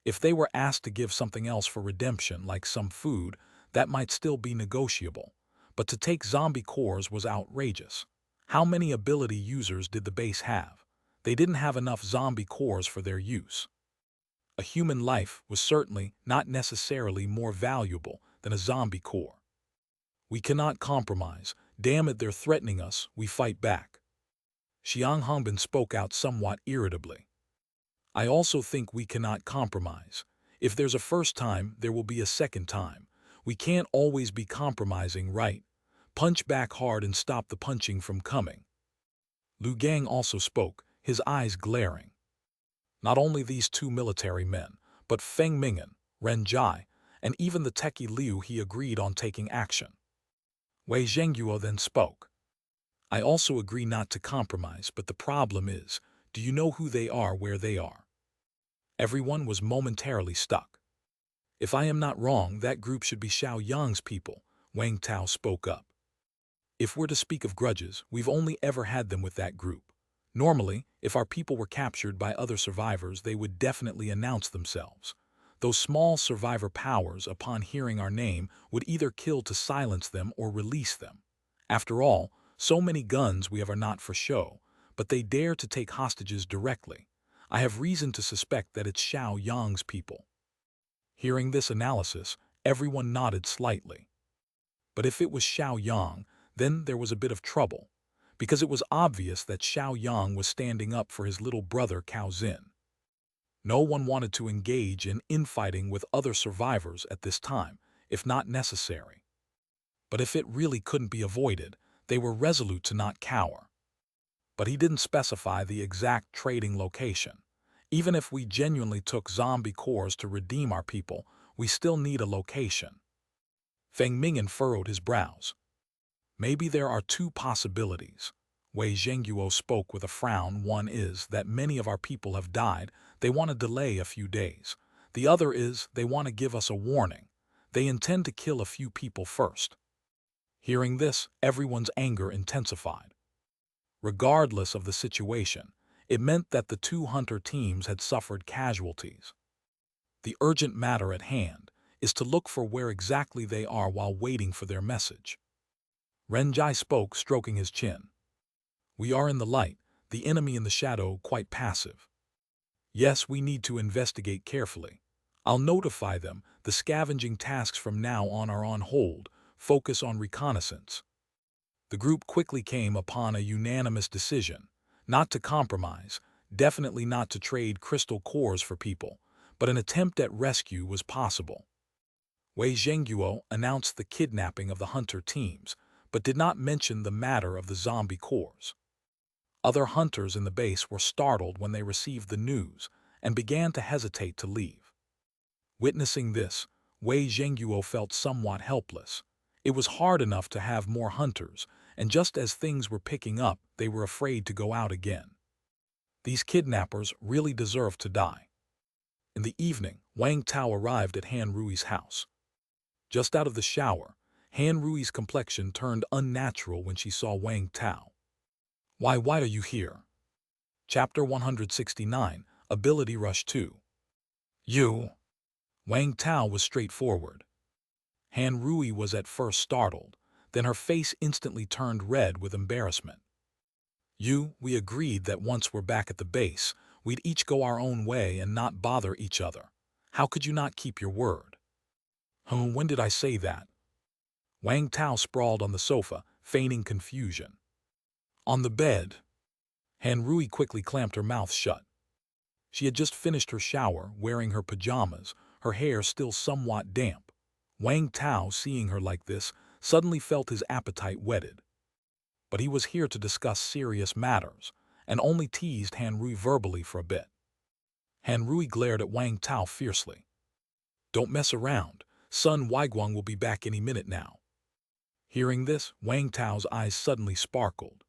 If they were asked to give something else for redemption, like some food, that might still be negotiable, but to take zombie cores was outrageous. How many ability users did the base have? They didn't have enough zombie cores for their use. A human life was certainly not necessarily more valuable than a zombie core. "We cannot compromise. Damn it, they're threatening us, we fight back." Xiang Hongbin spoke out somewhat irritably. "I also think we cannot compromise. If there's a first time, there will be a second time. We can't always be compromising, right? Punch back hard and stop the punching from coming." Lu Gang also spoke, his eyes glaring. Not only these 2 military men, but Feng Ming'an, Ren Jai, and even the techie Liu he agreed on taking action. Wei Zhengyuo then spoke. "I also agree not to compromise, but the problem is, do you know who they are where they are?" Everyone was momentarily stuck. "If I am not wrong, that group should be Xiao Yang's people," Wang Tao spoke up. "If we're to speak of grudges, we've only ever had them with that group. Normally, if our people were captured by other survivors, they would definitely announce themselves. Those small survivor powers, upon hearing our name, would either kill to silence them or release them. After all, so many guns we have are not for show, but they dare to take hostages directly. I have reason to suspect that it's Xiao Yang's people. Hearing this analysis, everyone nodded slightly. But if it was Xiao Yang, then there was a bit of trouble, because it was obvious that Xiao Yang was standing up for his little brother Cao Zin. No one wanted to engage in infighting with other survivors at this time, if not necessary. But if it really couldn't be avoided, they were resolute to not cower. But he didn't specify the exact trading location. Even if we genuinely took zombie cores to redeem our people, we still need a location. Feng Mingyan furrowed his brows. Maybe there are two possibilities. Wei Zhenguo spoke with a frown. One is that many of our people have died. They want to delay a few days. The other is they want to give us a warning. They intend to kill a few people first. Hearing this, everyone's anger intensified. Regardless of the situation, it meant that the two hunter teams had suffered casualties. The urgent matter at hand is to look for where exactly they are while waiting for their message. Renjai spoke, stroking his chin. We are in the light, the enemy in the shadow quite passive. Yes, we need to investigate carefully. I'll notify them. The scavenging tasks from now on are on hold. Focus on reconnaissance. The group quickly came upon a unanimous decision. Not to compromise, definitely not to trade crystal cores for people, but an attempt at rescue was possible. Wei Zhenguo announced the kidnapping of the hunter teams, but did not mention the matter of the zombie cores. Other hunters in the base were startled when they received the news and began to hesitate to leave. Witnessing this, Wei Zhenguo felt somewhat helpless. It was hard enough to have more hunters, and just as things were picking up, they were afraid to go out again. These kidnappers really deserve to die. In the evening, Wang Tao arrived at Han Rui's house. Just out of the shower, Han Rui's complexion turned unnatural when she saw Wang Tao. Why are you here? Chapter 169, Ability Rush 2. You. Wang Tao was straightforward. Han Rui was at first startled, then her face instantly turned red with embarrassment. We agreed that once we're back at the base, we'd each go our own way and not bother each other. How could you not keep your word? When did I say that? Wang Tao sprawled on the sofa, feigning confusion. On the bed. Han Rui quickly clamped her mouth shut. She had just finished her shower, wearing her pajamas, her hair still somewhat damp. Wang Tao, seeing her like this, suddenly felt his appetite whetted. But he was here to discuss serious matters, and only teased Han Rui verbally for a bit. Han Rui glared at Wang Tao fiercely. Don't mess around. Sun Weiguang will be back any minute now. Hearing this, Wang Tao's eyes suddenly sparkled.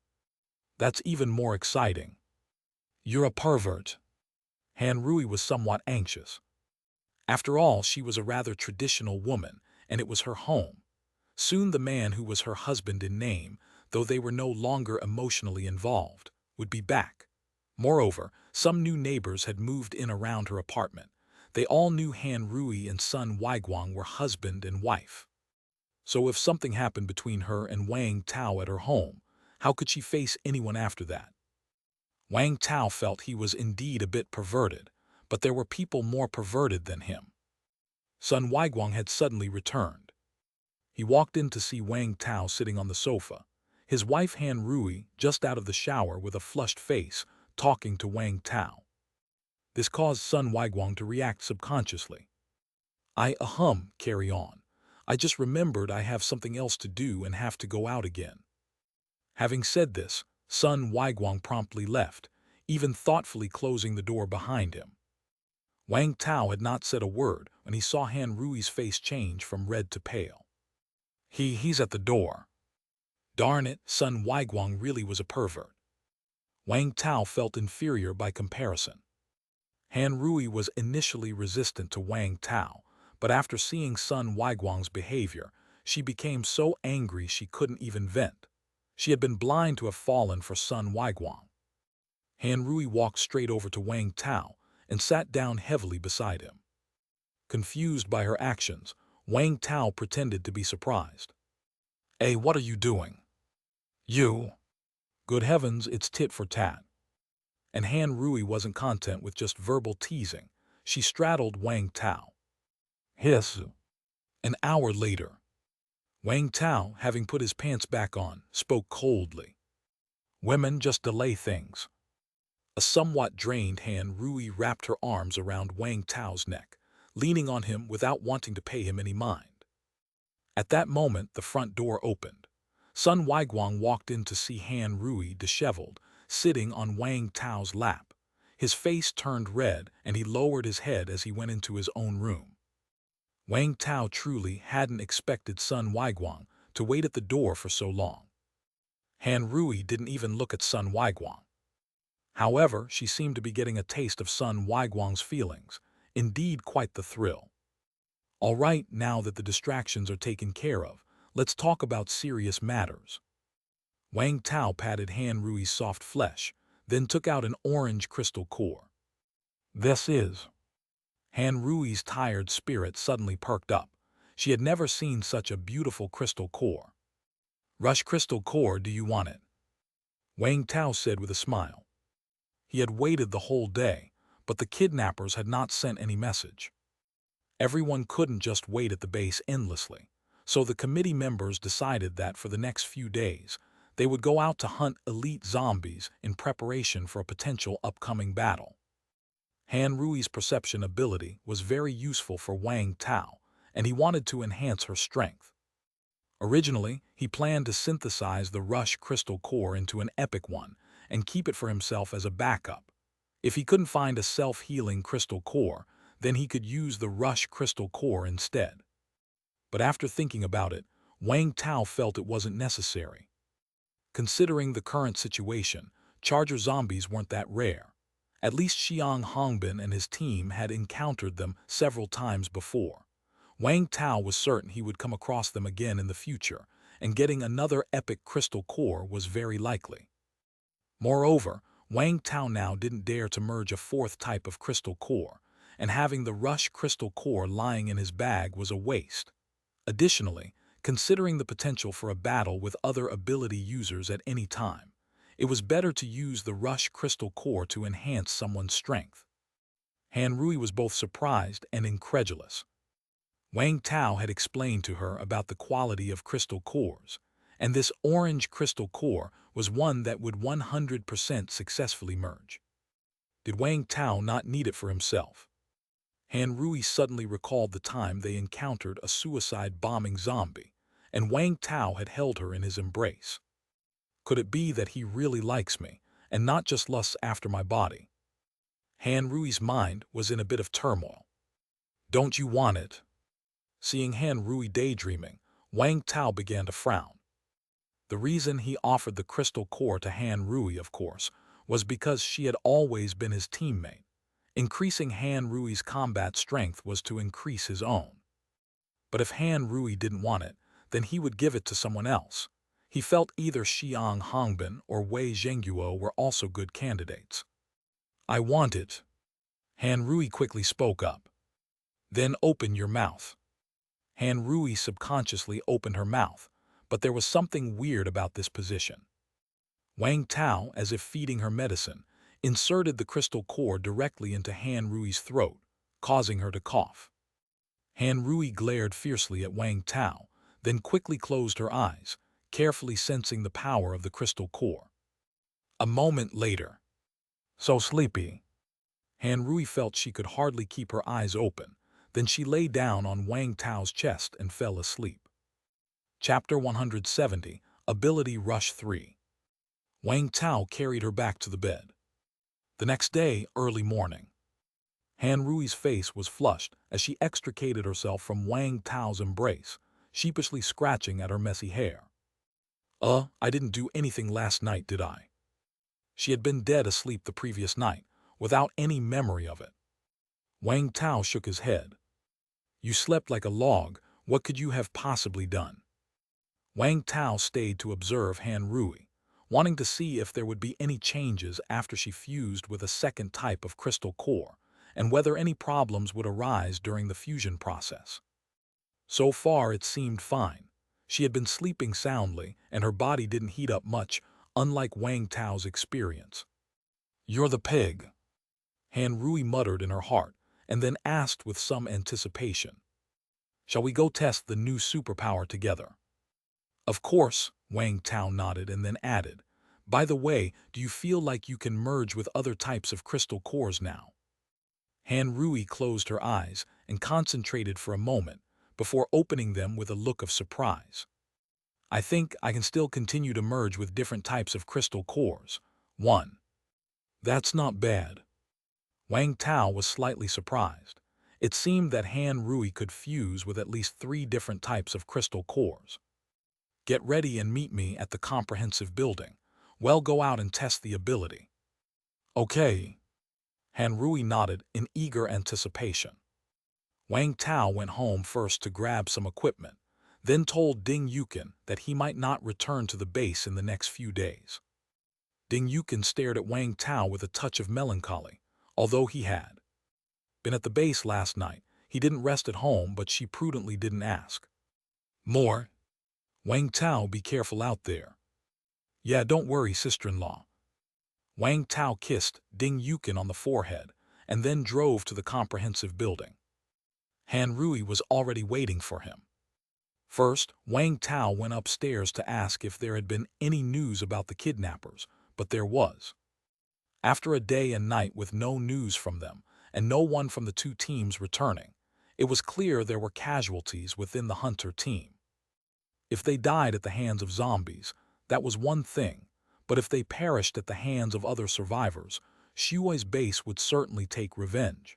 That's even more exciting. You're a pervert. Han Rui was somewhat anxious. After all, she was a rather traditional woman, and it was her home. Soon the man who was her husband in name, though they were no longer emotionally involved, would be back. Moreover, some new neighbors had moved in around her apartment. They all knew Han Rui and Sun Weiguang were husband and wife. So if something happened between her and Wang Tao at her home, how could she face anyone after that? Wang Tao felt he was indeed a bit perverted, but there were people more perverted than him. Sun Weiguang had suddenly returned. He walked in to see Wang Tao sitting on the sofa, his wife Han Rui just out of the shower with a flushed face, talking to Wang Tao. This caused Sun Weiguang to react subconsciously. Carry on. I just remembered I have something else to do and have to go out again. Having said this, Sun Weiguang promptly left, even thoughtfully closing the door behind him. Wang Tao had not said a word when he saw Han Rui's face change from red to pale. He's at the door. Darn it, Sun Weiguang really was a pervert. Wang Tao felt inferior by comparison. Han Rui was initially resistant to Wang Tao, but after seeing Sun Weiguang's behavior, she became so angry she couldn't even vent. She had been blind to have fallen for Sun Weiguang. Han Rui walked straight over to Wang Tao and sat down heavily beside him. Confused by her actions, Wang Tao pretended to be surprised. "Hey, what are you doing?" "You." "Good heavens, it's tit for tat." And Han Rui wasn't content with just verbal teasing. She straddled Wang Tao. "Hiss." An hour later, Wang Tao, having put his pants back on, spoke coldly. "Women just delay things." A somewhat drained Han Rui wrapped her arms around Wang Tao's neck, leaning on him without wanting to pay him any mind. At that moment, the front door opened. Sun Weiguang walked in to see Han Rui disheveled, sitting on Wang Tao's lap. His face turned red, and he lowered his head as he went into his own room. Wang Tao truly hadn't expected Sun Weiguang to wait at the door for so long. Han Rui didn't even look at Sun Weiguang. However, she seemed to be getting a taste of Sun Weiguang's feelings, indeed quite the thrill. "All right, now that the distractions are taken care of, let's talk about serious matters." Wang Tao patted Han Rui's soft flesh, then took out an orange crystal core. "This is..." Han Rui's tired spirit suddenly perked up. She had never seen such a beautiful crystal core. "Rush crystal core, do you want it?" Wang Tao said with a smile. He had waited the whole day, but the kidnappers had not sent any message. Everyone couldn't just wait at the base endlessly, so the committee members decided that for the next few days, they would go out to hunt elite zombies in preparation for a potential upcoming battle. Han Rui's perception ability was very useful for Wang Tao, and he wanted to enhance her strength. Originally, he planned to synthesize the Rush crystal core into an epic one and keep it for himself as a backup. If he couldn't find a self-healing crystal core, then he could use the Rush crystal core instead. But after thinking about it, Wang Tao felt it wasn't necessary. Considering the current situation, charger zombies weren't that rare. At least Xiang Hongbin and his team had encountered them several times before. Wang Tao was certain he would come across them again in the future, and getting another epic crystal core was very likely. Moreover, Wang Tao now didn't dare to merge a fourth type of crystal core, and having the Rush crystal core lying in his bag was a waste. Additionally, considering the potential for a battle with other ability users at any time, it was better to use the Rush crystal core to enhance someone's strength. Han Rui was both surprised and incredulous. Wang Tao had explained to her about the quality of crystal cores, and this orange crystal core was one that would 100% successfully merge. Did Wang Tao not need it for himself? Han Rui suddenly recalled the time they encountered a suicide-bombing zombie, and Wang Tao had held her in his embrace. Could it be that he really likes me, and not just lusts after my body? Han Rui's mind was in a bit of turmoil. "Don't you want it?" Seeing Han Rui daydreaming, Wang Tao began to frown. The reason he offered the crystal core to Han Rui, of course, was because she had always been his teammate. Increasing Han Rui's combat strength was to increase his own. But if Han Rui didn't want it, then he would give it to someone else. He felt either Xiang Hongbin or Wei Zhengguo were also good candidates. "I want it." Han Rui quickly spoke up. "Then open your mouth." Han Rui subconsciously opened her mouth, but there was something weird about this position. Wang Tao, as if feeding her medicine, inserted the crystal core directly into Han Rui's throat, causing her to cough. Han Rui glared fiercely at Wang Tao, then quickly closed her eyes, carefully sensing the power of the crystal core. A moment later. "So sleepy." Han Rui felt she could hardly keep her eyes open. Then she lay down on Wang Tao's chest and fell asleep. Chapter 170, Ability Rush 3. Wang Tao carried her back to the bed. The next day, early morning. Han Rui's face was flushed as she extricated herself from Wang Tao's embrace, sheepishly scratching at her messy hair. I didn't do anything last night, did I?" She had been dead asleep the previous night, without any memory of it. Wang Tao shook his head. "You slept like a log. What could you have possibly done?" Wang Tao stayed to observe Han Rui, wanting to see if there would be any changes after she fused with a second type of crystal core, and whether any problems would arise during the fusion process. So far, it seemed fine. She had been sleeping soundly, and her body didn't heat up much, unlike Wang Tao's experience. "You're the pig," Han Rui muttered in her heart, and then asked with some anticipation. "Shall we go test the new superpower together?" "Of course," Wang Tao nodded and then added, "By the way, do you feel like you can merge with other types of crystal cores now?" Han Rui closed her eyes and concentrated for a moment before opening them with a look of surprise. "I think I can still continue to merge with different types of crystal cores. 1. That's not bad." Wang Tao was slightly surprised. It seemed that Han Rui could fuse with at least 3 different types of crystal cores. "Get ready and meet me at the comprehensive building. We'll go out and test the ability." "Okay." Han Rui nodded in eager anticipation. Wang Tao went home first to grab some equipment, then told Ding Yukin that he might not return to the base in the next few days. Ding Yukin stared at Wang Tao with a touch of melancholy. Although he had been at the base last night, he didn't rest at home, but she prudently didn't ask. "More? Wang Tao, be careful out there." "Yeah, don't worry, sister-in-law." Wang Tao kissed Ding Yukin on the forehead and then drove to the comprehensive building. Han Rui was already waiting for him. First, Wang Tao went upstairs to ask if there had been any news about the kidnappers, but there was. After a day and night with no news from them, and no one from the 2 teams returning, it was clear there were casualties within the hunter team. If they died at the hands of zombies, that was one thing, but if they perished at the hands of other survivors, Shui's base would certainly take revenge.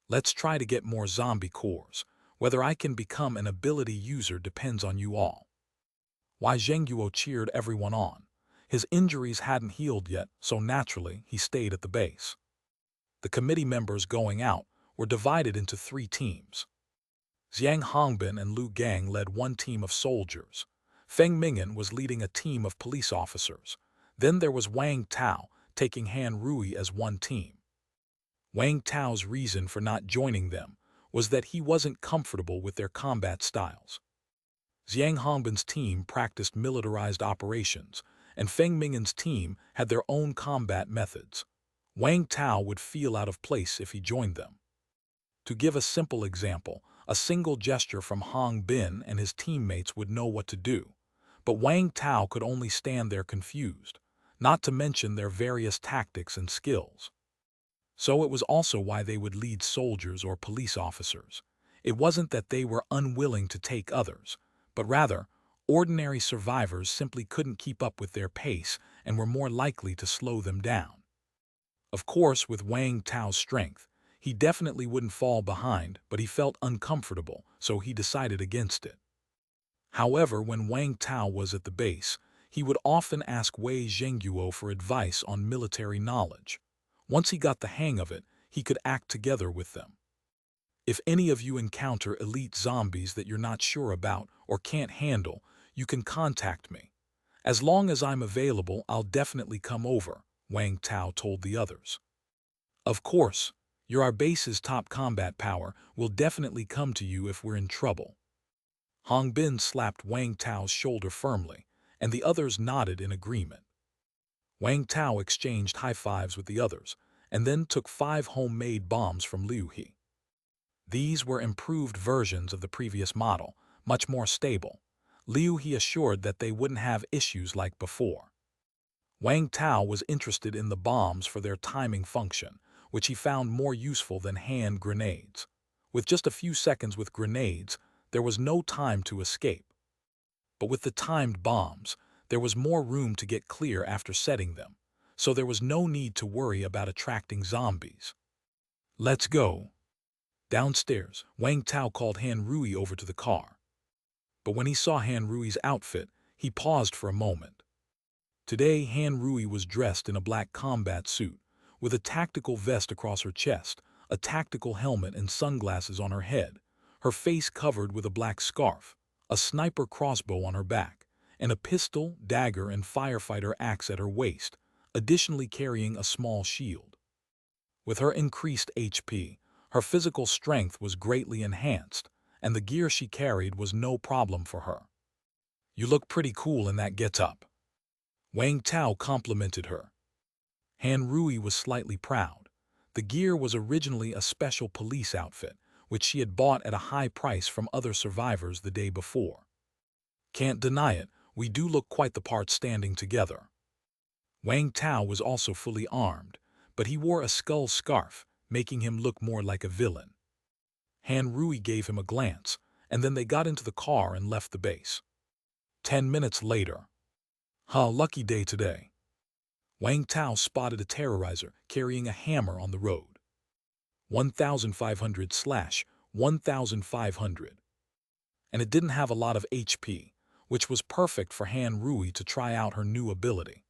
"Let's try to get more zombie cores. Whether I can become an ability user depends on you all." Wei Zhengguo cheered everyone on. His injuries hadn't healed yet, so naturally he stayed at the base. The committee members going out were divided into 3 teams. Xiang Hongbin and Lu Gang led one team of soldiers. Feng Ming'an was leading a team of police officers. Then there was Wang Tao taking Han Rui as one team. Wang Tao's reason for not joining them was that he wasn't comfortable with their combat styles. Xiang Hongbin's team practiced militarized operations, and Feng Ming'an's team had their own combat methods. Wang Tao would feel out of place if he joined them. To give a simple example, a single gesture from Hong Bin and his teammates would know what to do, but Wang Tao could only stand there confused, not to mention their various tactics and skills. So it was also why they would lead soldiers or police officers. It wasn't that they were unwilling to take others, but rather, ordinary survivors simply couldn't keep up with their pace and were more likely to slow them down. Of course, with Wang Tao's strength, he definitely wouldn't fall behind, but he felt uncomfortable, so he decided against it. However, when Wang Tao was at the base, he would often ask Wei Zhengguo for advice on military knowledge. Once he got the hang of it, he could act together with them. "If any of you encounter elite zombies that you're not sure about or can't handle, you can contact me. As long as I'm available, I'll definitely come over," Wang Tao told the others. "Of course, you're our base's top combat power. We'll definitely come to you if we're in trouble." Hong Bin slapped Wang Tao's shoulder firmly, and the others nodded in agreement. Wang Tao exchanged high-fives with the others, and then took 5 homemade bombs from Liu He. These were improved versions of the previous model, much more stable. Liu He assured that they wouldn't have issues like before. Wang Tao was interested in the bombs for their timing function, which he found more useful than hand grenades. With just a few seconds with grenades, there was no time to escape. But with the timed bombs, there was more room to get clear after setting them, so there was no need to worry about attracting zombies. "Let's go." Downstairs, Wang Tao called Han Rui over to the car. But when he saw Han Rui's outfit, he paused for a moment. Today, Han Rui was dressed in a black combat suit, with a tactical vest across her chest, a tactical helmet and sunglasses on her head, her face covered with a black scarf, a sniper crossbow on her back, and a pistol, dagger, and firefighter axe at her waist, additionally carrying a small shield. With her increased HP, her physical strength was greatly enhanced, and the gear she carried was no problem for her. "You look pretty cool in that get-up," Wang Tao complimented her. Han Rui was slightly proud. The gear was originally a special police outfit, which she had bought at a high price from other survivors the day before. "Can't deny it, we do look quite the part standing together." Wang Tao was also fully armed, but he wore a skull scarf, making him look more like a villain. Han Rui gave him a glance, and then they got into the car and left the base. 10 minutes later. Lucky day today. Wang Tao spotted a terrorizer carrying a hammer on the road. 1500/1500. And it didn't have a lot of HP, which was perfect for Han Rui to try out her new ability.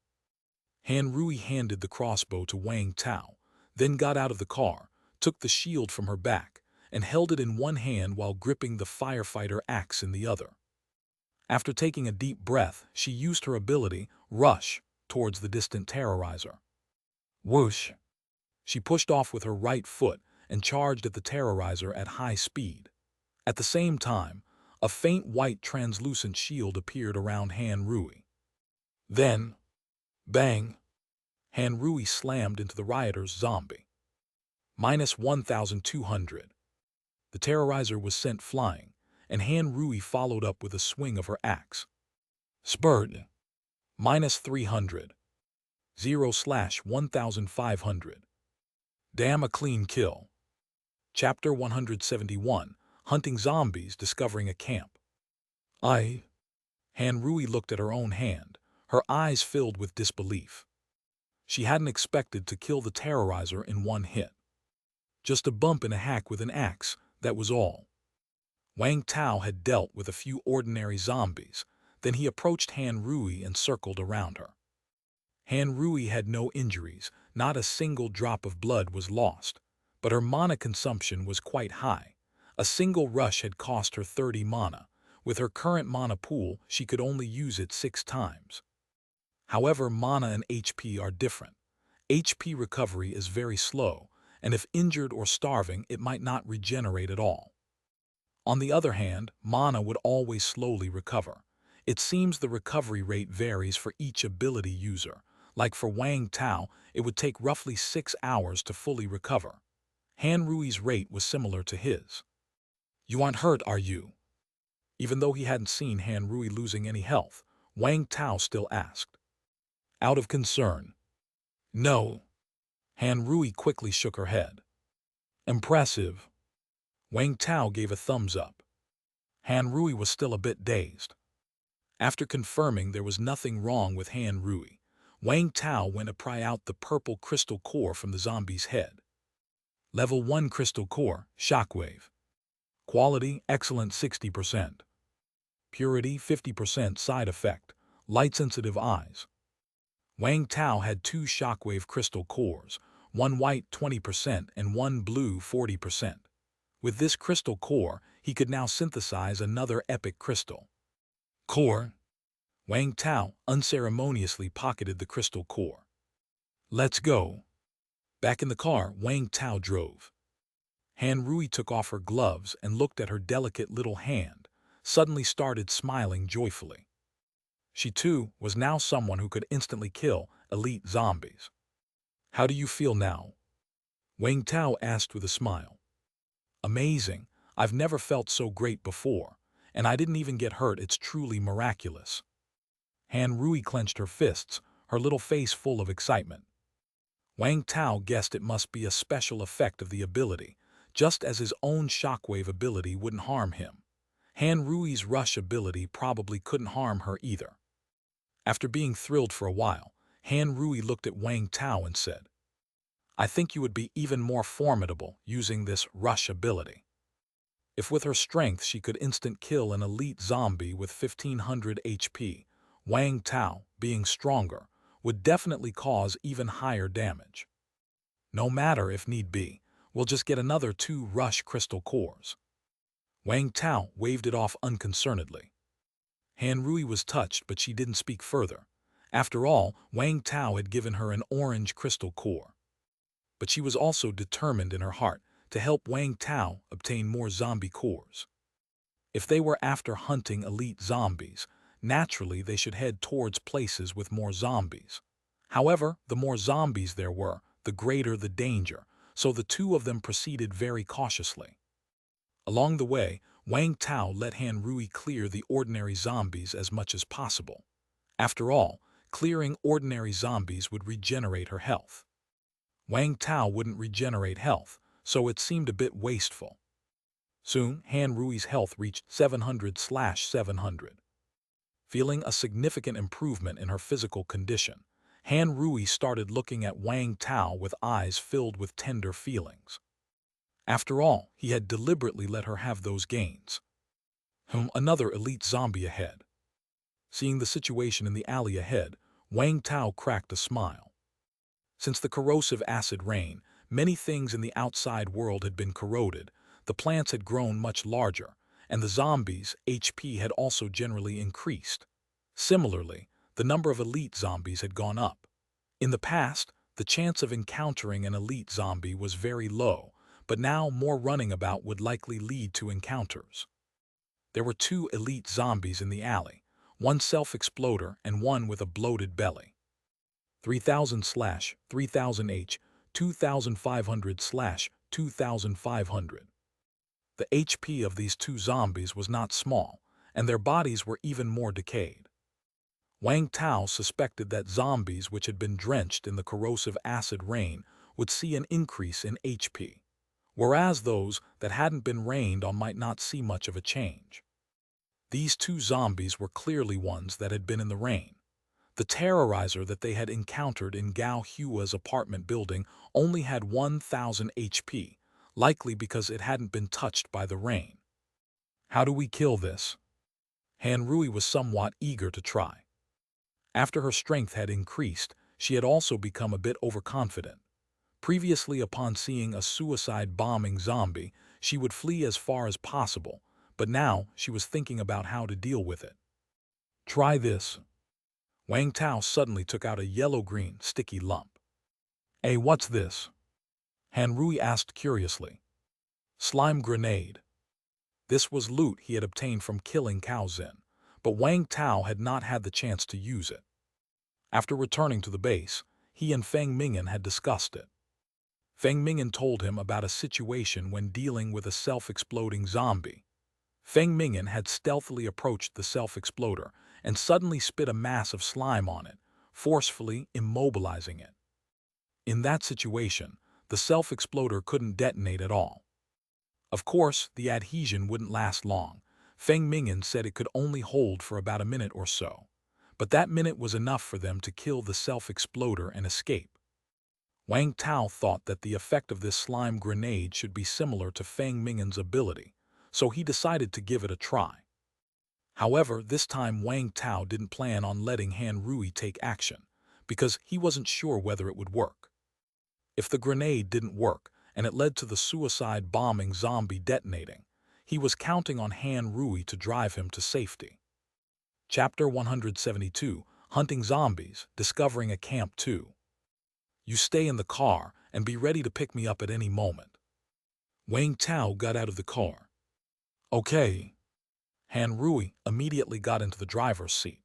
Han Rui handed the crossbow to Wang Tao, then got out of the car, took the shield from her back, and held it in one hand while gripping the firefighter axe in the other. After taking a deep breath, she used her ability, Rush, towards the distant terrorizer. Whoosh! She pushed off with her right foot and charged at the terrorizer at high speed. At the same time, a faint white translucent shield appeared around Han Rui. Then, bang! Han Rui slammed into the rioter's zombie. -1200. The terrorizer was sent flying, and Han Rui followed up with a swing of her axe. Spurt. -300. 0/1500. Damn, a clean kill. Chapter 171, Hunting Zombies, Discovering a Camp. Han Rui looked at her own hand, her eyes filled with disbelief. She hadn't expected to kill the terrorizer in one hit. Just a bump in a hack with an axe, that was all. Wang Tao had dealt with a few ordinary zombies, then he approached Han Rui and circled around her. Han Rui had no injuries, not a single drop of blood was lost, but her mana consumption was quite high. A single rush had cost her 30 mana. With her current mana pool, she could only use it 6 times. However, mana and HP are different. HP recovery is very slow, and if injured or starving, it might not regenerate at all. On the other hand, mana would always slowly recover. It seems the recovery rate varies for each ability user. Like for Wang Tao, it would take roughly 6 hours to fully recover. Han Rui's rate was similar to his. "You aren't hurt, are you?" Even though he hadn't seen Han Rui losing any health, Wang Tao still asked. Out of concern. "No." Han Rui quickly shook her head. "Impressive." Wang Tao gave a thumbs up. Han Rui was still a bit dazed. After confirming there was nothing wrong with Han Rui, Wang Tao went to pry out the purple crystal core from the zombie's head. Level 1 crystal core, Shockwave. Quality, excellent 60%. Purity, 50%. Side effect, light-sensitive eyes. Wang Tao had 2 Shockwave crystal cores, one white 20% and one blue 40%. With this crystal core, he could now synthesize another epic crystal. Core. Wang Tao unceremoniously pocketed the crystal core. "Let's go." Back in the car, Wang Tao drove. Han Rui took off her gloves and looked at her delicate little hand, suddenly started smiling joyfully. She too was now someone who could instantly kill elite zombies. "How do you feel now?" Wang Tao asked with a smile. "Amazing. I've never felt so great before, and I didn't even get hurt. It's truly miraculous." Han Rui clenched her fists, her little face full of excitement. Wang Tao guessed it must be a special effect of the ability, just as his own shockwave ability wouldn't harm him. Han Rui's rush ability probably couldn't harm her either. After being thrilled for a while, Han Rui looked at Wang Tao and said, "I think you would be even more formidable using this rush ability." If with her strength she could instant kill an elite zombie with 1500 HP, Wang Tao, being stronger, would definitely cause even higher damage. "No matter if need be, we'll just get another 2 rush crystal cores." Wang Tao waved it off unconcernedly. Han Rui was touched, but she didn't speak further. After all, Wang Tao had given her an orange crystal core. but she was also determined in her heart to help Wang Tao obtain more zombie cores. If they were after hunting elite zombies, naturally they should head towards places with more zombies. However, the more zombies there were, the greater the danger, so the two of them proceeded very cautiously. Along the way, Wang Tao let Han Rui clear the ordinary zombies as much as possible. After all, clearing ordinary zombies would regenerate her health. Wang Tao wouldn't regenerate health, so it seemed a bit wasteful. Soon, Han Rui's health reached 700/700. Feeling a significant improvement in her physical condition, Han Rui started looking at Wang Tao with eyes filled with tender feelings. After all, he had deliberately let her have those gains. Another elite zombie ahead. Seeing the situation in the alley ahead, Wang Tao cracked a smile. Since the corrosive acid rain, many things in the outside world had been corroded, the plants had grown much larger, and the zombies' HP had also generally increased. Similarly, the number of elite zombies had gone up. In the past, the chance of encountering an elite zombie was very low, but now more running about would likely lead to encounters. There were two elite zombies in the alley, one self-exploder and one with a bloated belly. 3000/3000H, 2500/2500. The HP of these two zombies was not small, and their bodies were even more decayed. Wang Tao suspected that zombies which had been drenched in the corrosive acid rain would see an increase in HP, whereas those that hadn't been rained on might not see much of a change. These two zombies were clearly ones that had been in the rain. The terrorizer that they had encountered in Gao Hua's apartment building only had 1000 HP, likely because it hadn't been touched by the rain. How do we kill this? Han Rui was somewhat eager to try. After her strength had increased, she had also become a bit overconfident. Previously, upon seeing a suicide-bombing zombie, she would flee as far as possible, but now she was thinking about how to deal with it. Try this. Wang Tao suddenly took out a yellow-green, sticky lump. Hey, what's this? Han Rui asked curiously. Slime grenade. This was loot he had obtained from killing Cao Zhen, but Wang Tao had not had the chance to use it. After returning to the base, he and Feng Mingyan had discussed it. Feng Mingyan told him about a situation when dealing with a self-exploding zombie. Feng Mingyan had stealthily approached the self-exploder and suddenly spit a mass of slime on it, forcefully immobilizing it. In that situation, the self-exploder couldn't detonate at all. Of course, the adhesion wouldn't last long. Feng Mingyan said it could only hold for about a minute or so, but that minute was enough for them to kill the self-exploder and escape. Wang Tao thought that the effect of this slime grenade should be similar to Feng Mingyan's ability, so he decided to give it a try. However, this time Wang Tao didn't plan on letting Han Rui take action, because he wasn't sure whether it would work. If the grenade didn't work, and it led to the suicide-bombing zombie detonating, he was counting on Han Rui to drive him to safety. Chapter 172, Hunting Zombies, Discovering a Camp 2. You stay in the car and be ready to pick me up at any moment. Wang Tao got out of the car. Okay. Han Rui immediately got into the driver's seat.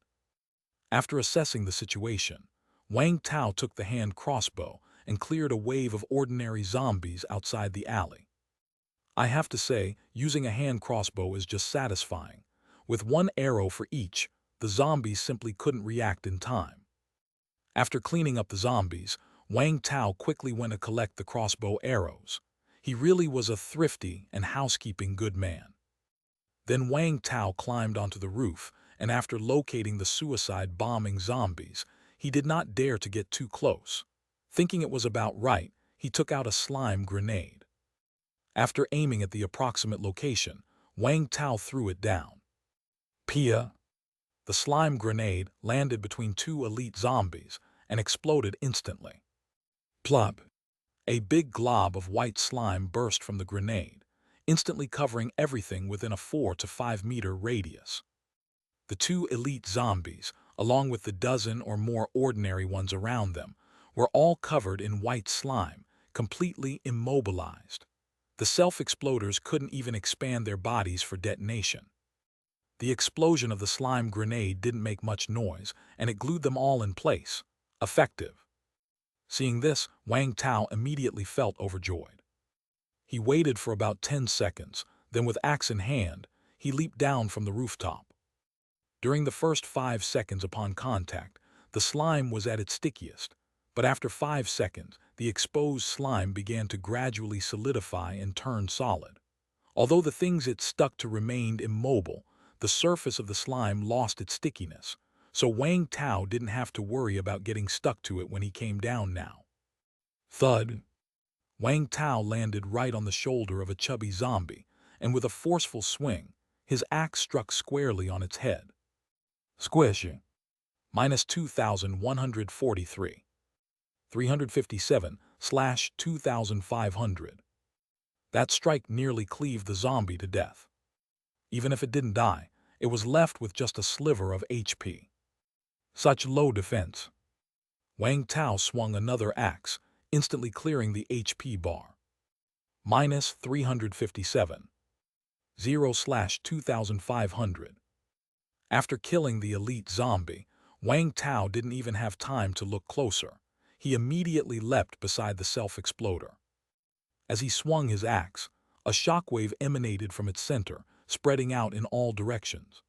After assessing the situation, Wang Tao took the hand crossbow and cleared a wave of ordinary zombies outside the alley. I have to say, using a hand crossbow is just satisfying. With one arrow for each, the zombies simply couldn't react in time. After cleaning up the zombies, Wang Tao quickly went to collect the crossbow arrows. He really was a thrifty and housekeeping good man. Then Wang Tao climbed onto the roof, and after locating the suicide-bombing zombies, he did not dare to get too close. Thinking it was about right, he took out a slime grenade. After aiming at the approximate location, Wang Tao threw it down. Pia! The slime grenade landed between two elite zombies and exploded instantly. Plop! A big glob of white slime burst from the grenade, instantly covering everything within a 4 to 5 meter radius. The two elite zombies, along with the dozen or more ordinary ones around them, were all covered in white slime, completely immobilized. The self-exploders couldn't even expand their bodies for detonation. The explosion of the slime grenade didn't make much noise, and it glued them all in place. Effective. Seeing this, Wang Tao immediately felt overjoyed. He waited for about 10 seconds, then with axe in hand, he leaped down from the rooftop. During the first 5 seconds upon contact, the slime was at its stickiest, but after 5 seconds, the exposed slime began to gradually solidify and turn solid. Although the things it stuck to remained immobile, the surface of the slime lost its stickiness, so Wang Tao didn't have to worry about getting stuck to it when he came down now. Thud! Wang Tao landed right on the shoulder of a chubby zombie, and with a forceful swing, his axe struck squarely on its head. Squishing. Minus 2,143. 357/2,500. That strike nearly cleaved the zombie to death. Even if it didn't die, it was left with just a sliver of HP. Such low defense. Wang Tao swung another axe, instantly clearing the HP bar. Minus 357. 0/2,500. After killing the elite zombie, Wang Tao didn't even have time to look closer. He immediately leapt beside the self-exploder. As he swung his axe, a shockwave emanated from its center, spreading out in all directions.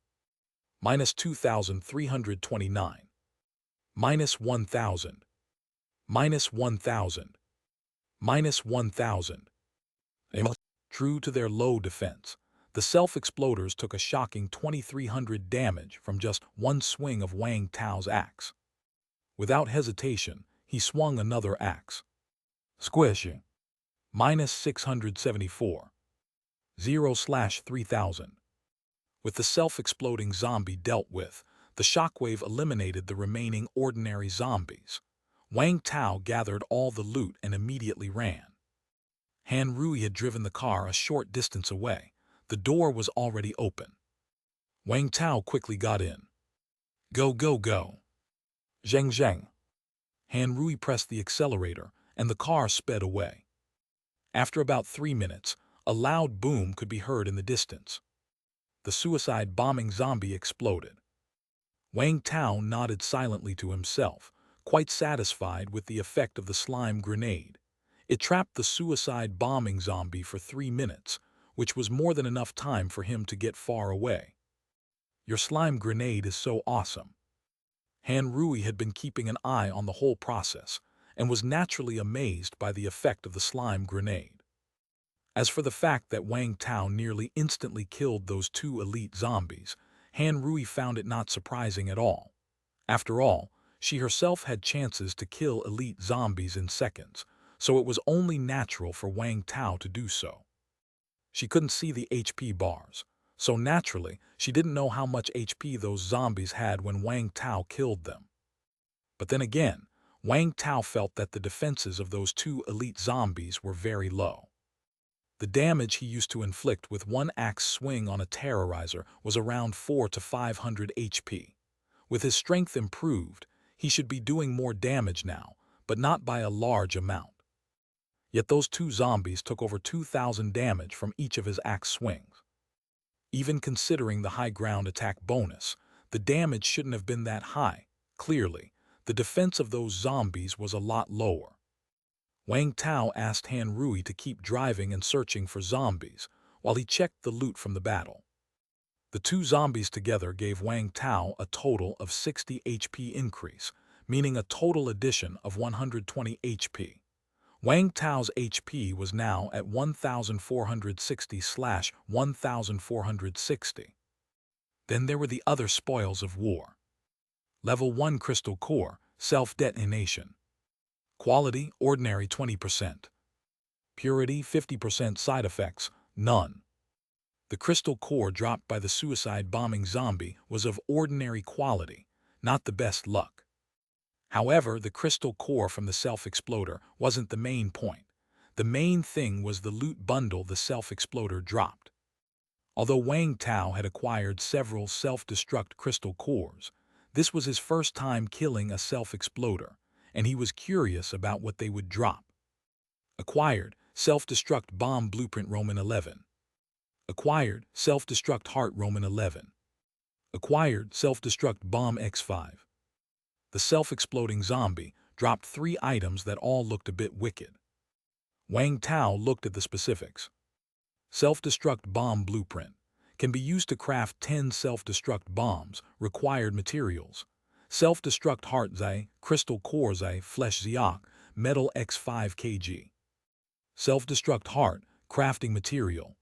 Minus 2,329. Minus 1,000. Minus 1,000. Minus 1,000. True to their low defense, the self-exploders took a shocking 2,300 damage from just one swing of Wang Tao's axe. Without hesitation, he swung another axe. Squishing. Minus 674. 0/3,000. With the self-exploding zombie dealt with, the shockwave eliminated the remaining ordinary zombies. Wang Tao gathered all the loot and immediately ran. Han Rui had driven the car a short distance away. The door was already open. Wang Tao quickly got in. Go, go, go. Zheng, zheng. Han Rui pressed the accelerator, and the car sped away. After about 3 minutes, a loud boom could be heard in the distance. The suicide bombing zombie exploded. Wang Tao nodded silently to himself, quite satisfied with the effect of the slime grenade. It trapped the suicide bombing zombie for 3 minutes, which was more than enough time for him to get far away. Your slime grenade is so awesome. Han Rui had been keeping an eye on the whole process, and was naturally amazed by the effect of the slime grenade. As for the fact that Wang Tao nearly instantly killed those 2 elite zombies, Han Rui found it not surprising at all. After all, she herself had chances to kill elite zombies in seconds, so it was only natural for Wang Tao to do so. She couldn't see the HP bars, so naturally she didn't know how much HP those zombies had when Wang Tao killed them. But then again, Wang Tao felt that the defenses of those 2 elite zombies were very low. The damage he used to inflict with one axe swing on a terrorizer was around 400 to 500 HP. With his strength improved, he should be doing more damage now, but not by a large amount. Yet those 2 zombies took over 2,000 damage from each of his axe swings. Even considering the high ground attack bonus, the damage shouldn't have been that high. Clearly, the defense of those zombies was a lot lower. Wang Tao asked Han Rui to keep driving and searching for zombies, while he checked the loot from the battle. The 2 zombies together gave Wang Tao a total of 60 HP increase, meaning a total addition of 120 HP. Wang Tao's HP was now at 1,460/1,460. Then there were the other spoils of war. Level 1 Crystal Core, Self-Detonation. Quality, Ordinary 20%. Purity, 50%. Side effects, none. The crystal core dropped by the suicide bombing zombie was of ordinary quality, not the best luck. However, the crystal core from the self-exploder wasn't the main point. The main thing was the loot bundle the self-exploder dropped. Although Wang Tao had acquired several self-destruct crystal cores, this was his first time killing a self-exploder, and he was curious about what they would drop. Acquired, self-destruct bomb blueprint Roman 11. Acquired, self-destruct heart Roman 11. Acquired, self-destruct bomb X5. The self-exploding zombie dropped 3 items that all looked a bit wicked. Wang Tao looked at the specifics. Self-destruct bomb blueprint can be used to craft 10 self-destruct bombs. Required materials: self-destruct heart Zai, crystal core Zai, flesh Ziak, metal X5 kg. Self-destruct heart, crafting material.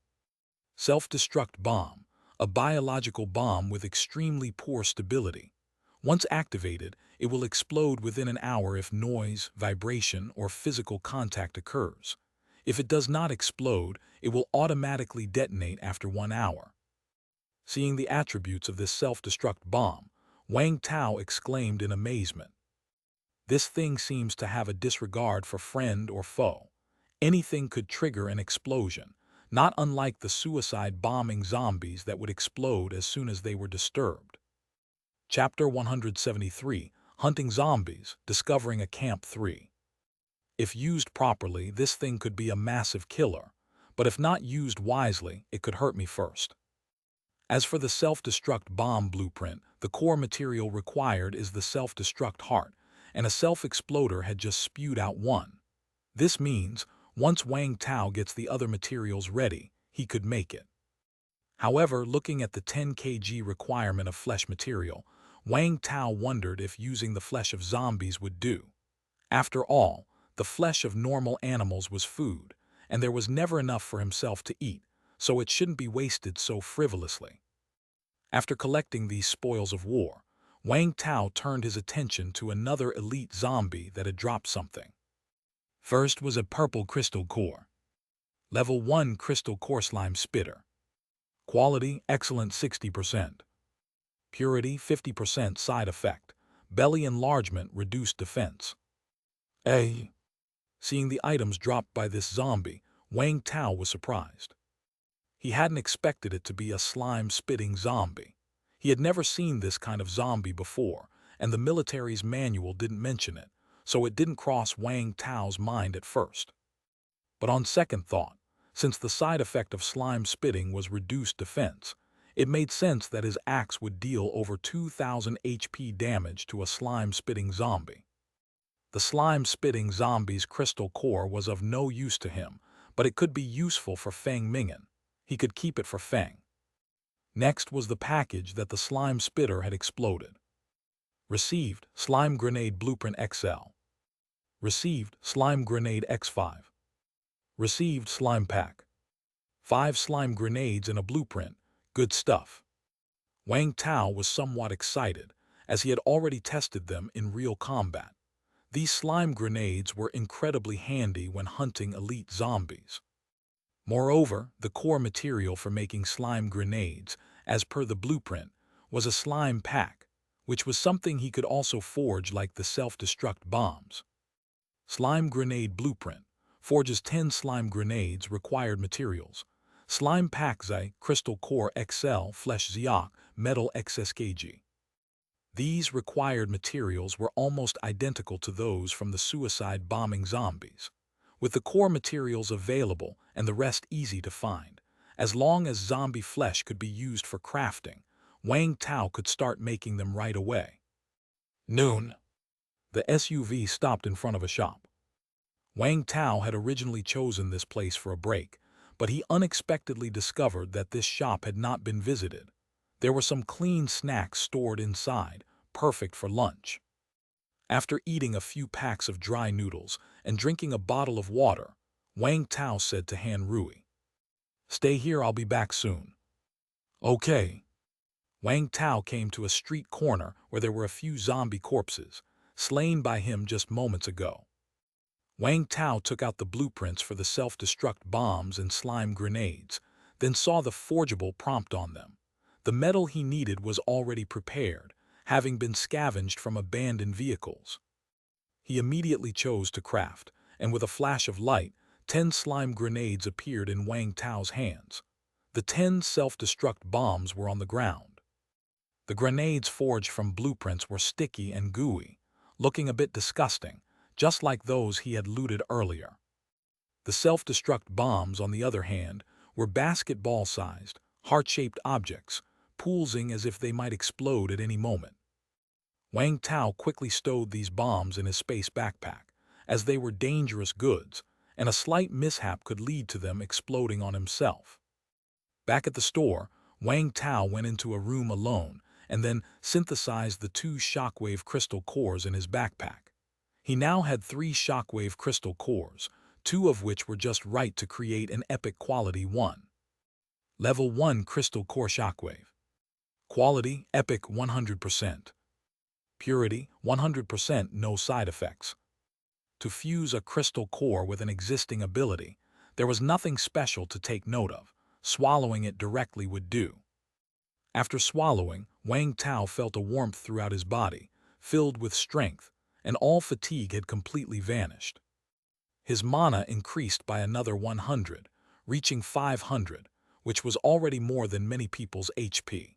Self-destruct bomb, a biological bomb with extremely poor stability. Once activated, it will explode within an hour if noise, vibration, or physical contact occurs. If it does not explode, it will automatically detonate after 1 hour. Seeing the attributes of this self-destruct bomb, Wang Tao exclaimed in amazement. This thing seems to have a disregard for friend or foe. Anything could trigger an explosion, not unlike the suicide-bombing zombies that would explode as soon as they were disturbed. Chapter 173, Hunting Zombies, Discovering a Camp 3. If used properly, this thing could be a massive killer, but if not used wisely, it could hurt me first. As for the self-destruct bomb blueprint, the core material required is the self-destruct heart, and a self-exploder had just spewed out one. This means, once Wang Tao gets the other materials ready, he could make it. However, looking at the 10 kg requirement of flesh material, Wang Tao wondered if using the flesh of zombies would do. After all, the flesh of normal animals was food, and there was never enough for himself to eat, so it shouldn't be wasted so frivolously. After collecting these spoils of war, Wang Tao turned his attention to another elite zombie that had dropped something. First was a purple crystal core. Level 1 crystal core slime spitter. Quality, excellent 60%. Purity, 50% side effect. Belly enlargement, reduced defense. Seeing the items dropped by this zombie, Wang Tao was surprised. He hadn't expected it to be a slime-spitting zombie. He had never seen this kind of zombie before, and the military's manual didn't mention it, so it didn't cross Wang Tao's mind at first. But on second thought, since the side effect of slime spitting was reduced defense, it made sense that his axe would deal over 2,000 HP damage to a slime-spitting zombie. The slime-spitting zombie's crystal core was of no use to him, but it could be useful for Feng Mingen. He could keep it for Feng. Next was the package that the slime spitter had exploded. Received, Slime Grenade Blueprint XL. Received, Slime Grenade X5. Received, Slime Pack. 5 slime grenades and a blueprint. Good stuff. Wang Tao was somewhat excited, as he had already tested them in real combat. These slime grenades were incredibly handy when hunting elite zombies. Moreover, the core material for making slime grenades, as per the blueprint, was a slime pack, which was something he could also forge like the self-destruct bombs. Slime Grenade Blueprint forges 10 slime grenades. Required materials: slime pack Zai, crystal core XL, flesh Ziak, metal XSKG. These required materials were almost identical to those from the suicide bombing zombies. With the core materials available and the rest easy to find, as long as zombie flesh could be used for crafting, Wang Tao could start making them right away. Noon. The SUV stopped in front of a shop. Wang Tao had originally chosen this place for a break, but he unexpectedly discovered that this shop had not been visited. There were some clean snacks stored inside, perfect for lunch. After eating a few packs of dry noodles and drinking a bottle of water, Wang Tao said to Han Rui, "Stay here, I'll be back soon." Okay. Wang Tao came to a street corner where there were a few zombie corpses, slain by him just moments ago. Wang Tao took out the blueprints for the self-destruct bombs and slime grenades, then saw the forgeable prompt on them. The metal he needed was already prepared, having been scavenged from abandoned vehicles. He immediately chose to craft, and with a flash of light, 10 slime grenades appeared in Wang Tao's hands. The 10 self-destruct bombs were on the ground. The grenades forged from blueprints were sticky and gooey, looking a bit disgusting, just like those he had looted earlier. The self-destruct bombs, on the other hand, were basketball-sized, heart-shaped objects, pulsing as if they might explode at any moment. Wang Tao quickly stowed these bombs in his space backpack, as they were dangerous goods, and a slight mishap could lead to them exploding on himself. Back at the store, Wang Tao went into a room alone and then synthesized the 2 shockwave crystal cores in his backpack. He now had 3 shockwave crystal cores, 2 of which were just right to create an epic quality 1. Level 1 Crystal Core Shockwave. Quality, epic 100%. Purity, 100%, no side effects. To fuse a crystal core with an existing ability, there was nothing special to take note of. Swallowing it directly would do. After swallowing, Wang Tao felt a warmth throughout his body, filled with strength, and all fatigue had completely vanished. His mana increased by another 100, reaching 500, which was already more than many people's HP.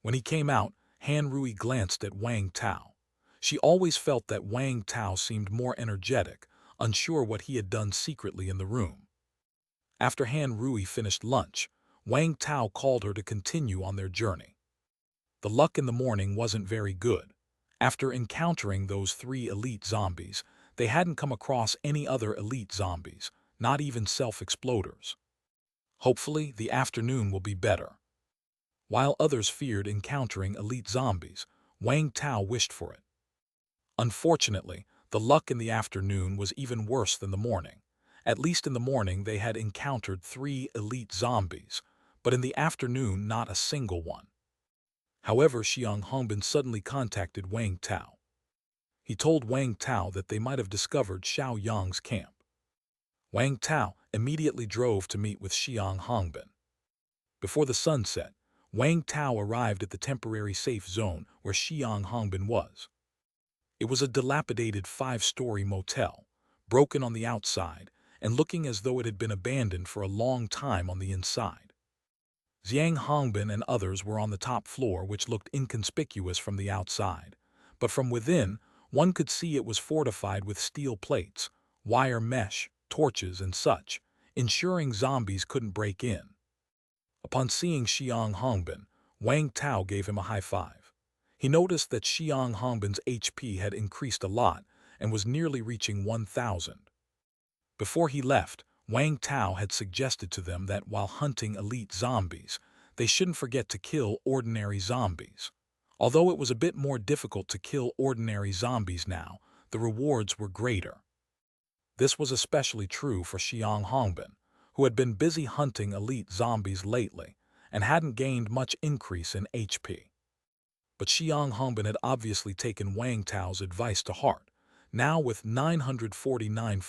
When he came out, Han Rui glanced at Wang Tao. She always felt that Wang Tao seemed more energetic, unsure what he had done secretly in the room. After Han Rui finished lunch, Wang Tao called her to continue on their journey. The luck in the morning wasn't very good. After encountering those 3 elite zombies, they hadn't come across any other elite zombies, not even self-exploders. Hopefully, the afternoon will be better. While others feared encountering elite zombies, Wang Tao wished for it. Unfortunately, the luck in the afternoon was even worse than the morning. At least in the morning they had encountered 3 elite zombies, but in the afternoon not a single one. However, Xiang Hongbin suddenly contacted Wang Tao. He told Wang Tao that they might have discovered Xiao Yang's camp. Wang Tao immediately drove to meet with Xiang Hongbin. Before the sun set, Wang Tao arrived at the temporary safe zone where Xiang Hongbin was. It was a dilapidated 5-story motel, broken on the outside and looking as though it had been abandoned for a long time on the inside. Xiang Hongbin and others were on the top floor, which looked inconspicuous from the outside, but from within, one could see it was fortified with steel plates, wire mesh, torches, and such, ensuring zombies couldn't break in. Upon seeing Xiang Hongbin, Wang Tao gave him a high five. He noticed that Xiang Hongbin's HP had increased a lot and was nearly reaching 1,000. Before he left, Wang Tao had suggested to them that while hunting elite zombies, they shouldn't forget to kill ordinary zombies. Although it was a bit more difficult to kill ordinary zombies now, the rewards were greater. This was especially true for Xiang Hongbin, who had been busy hunting elite zombies lately and hadn't gained much increase in HP. But Xiang Hongbin had obviously taken Wang Tao's advice to heart, now with 949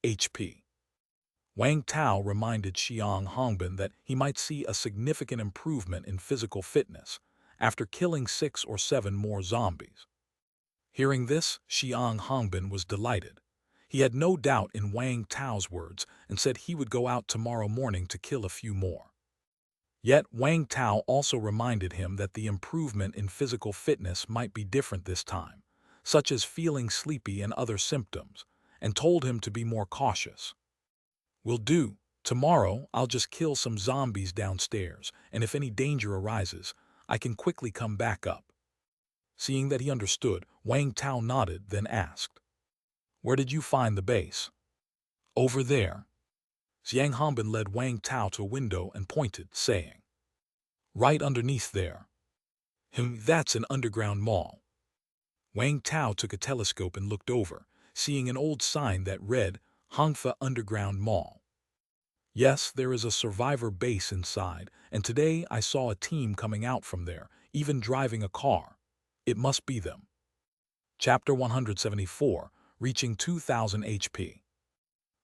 HP. Wang Tao reminded Xiang Hongbin that he might see a significant improvement in physical fitness after killing 6 or 7 more zombies. Hearing this, Xiang Hongbin was delighted. He had no doubt in Wang Tao's words and said he would go out tomorrow morning to kill a few more. Yet Wang Tao also reminded him that the improvement in physical fitness might be different this time, such as feeling sleepy and other symptoms, and told him to be more cautious. "Will do. Tomorrow I'll just kill some zombies downstairs, and if any danger arises, I can quickly come back up." Seeing that he understood, Wang Tao nodded, then asked, "Where did you find the base?" "Over there." Xiang Hongbin led Wang Tao to a window and pointed, saying, "Right underneath there." That's an underground mall." Wang Tao took a telescope and looked over, seeing an old sign that read, "Hongfa Underground Mall." "Yes, there is a survivor base inside, and today I saw a team coming out from there, even driving a car. It must be them." Chapter 174, Reaching 2,000 HP.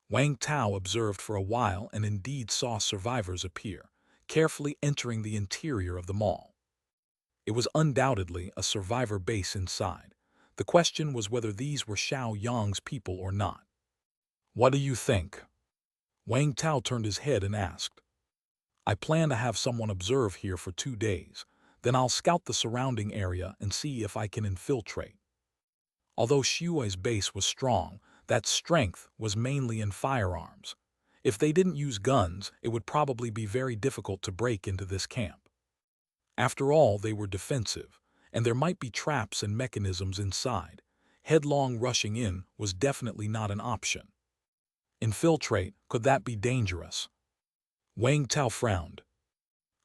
Wang Tao observed for a while and indeed saw survivors appear, carefully entering the interior of the mall. It was undoubtedly a survivor base inside. The question was whether these were Xiao Yang's people or not. "What do you think?" Wang Tao turned his head and asked. "I plan to have someone observe here for 2 days. Then I'll scout the surrounding area and see if I can infiltrate." Although Xue's base was strong, that strength was mainly in firearms. If they didn't use guns, it would probably be very difficult to break into this camp. After all, they were defensive, and there might be traps and mechanisms inside. Headlong rushing in was definitely not an option. Infiltrate, could that be dangerous? Wang Tao frowned.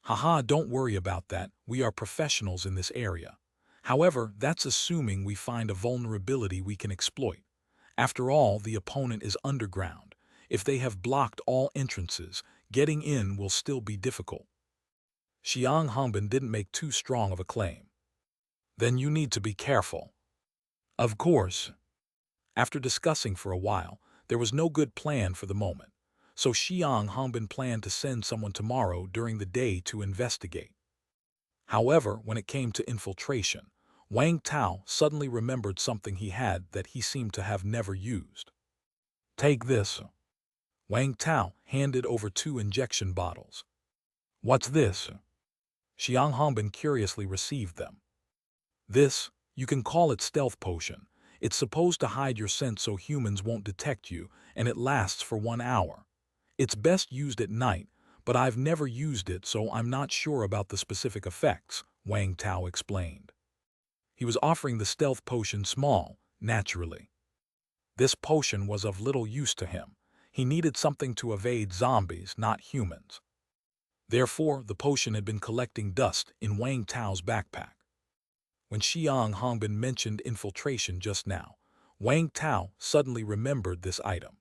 Haha, don't worry about that, we are professionals in this area. However, that's assuming we find a vulnerability we can exploit. After all, the opponent is underground. If they have blocked all entrances, getting in will still be difficult. Xiang Hongbin didn't make too strong of a claim. Then you need to be careful. Of course. After discussing for a while, there was no good plan for the moment. So Xiang Hongbin planned to send someone tomorrow during the day to investigate. However, when it came to infiltration, Wang Tao suddenly remembered something he had that he seemed to have never used. Take this. Wang Tao handed over 2 injection bottles. What's this? Xiang Hongbin curiously received them. This, you can call it stealth potion. It's supposed to hide your scent so humans won't detect you, and it lasts for 1 hour. It's best used at night, but I've never used it, so I'm not sure about the specific effects, Wang Tao explained. He was offering the stealth potion small, naturally. This potion was of little use to him. He needed something to evade zombies, not humans. Therefore, the potion had been collecting dust in Wang Tao's backpack. When Xiang Hongbin mentioned infiltration just now, Wang Tao suddenly remembered this item.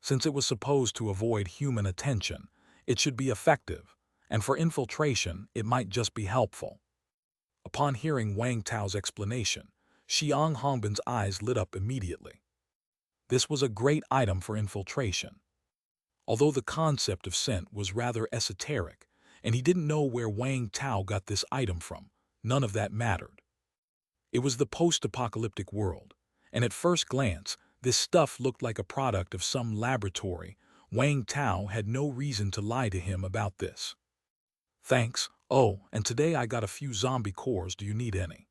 Since it was supposed to avoid human attention, it should be effective, and for infiltration, it might just be helpful. Upon hearing Wang Tao's explanation, Xiang Hongbin's eyes lit up immediately. This was a great item for infiltration. Although the concept of scent was rather esoteric, and he didn't know where Wang Tao got this item from, none of that mattered. It was the post-apocalyptic world, and at first glance, this stuff looked like a product of some laboratory. Wang Tao had no reason to lie to him about this. Thanks. Oh, and today I got a few zombie cores. Do you need any?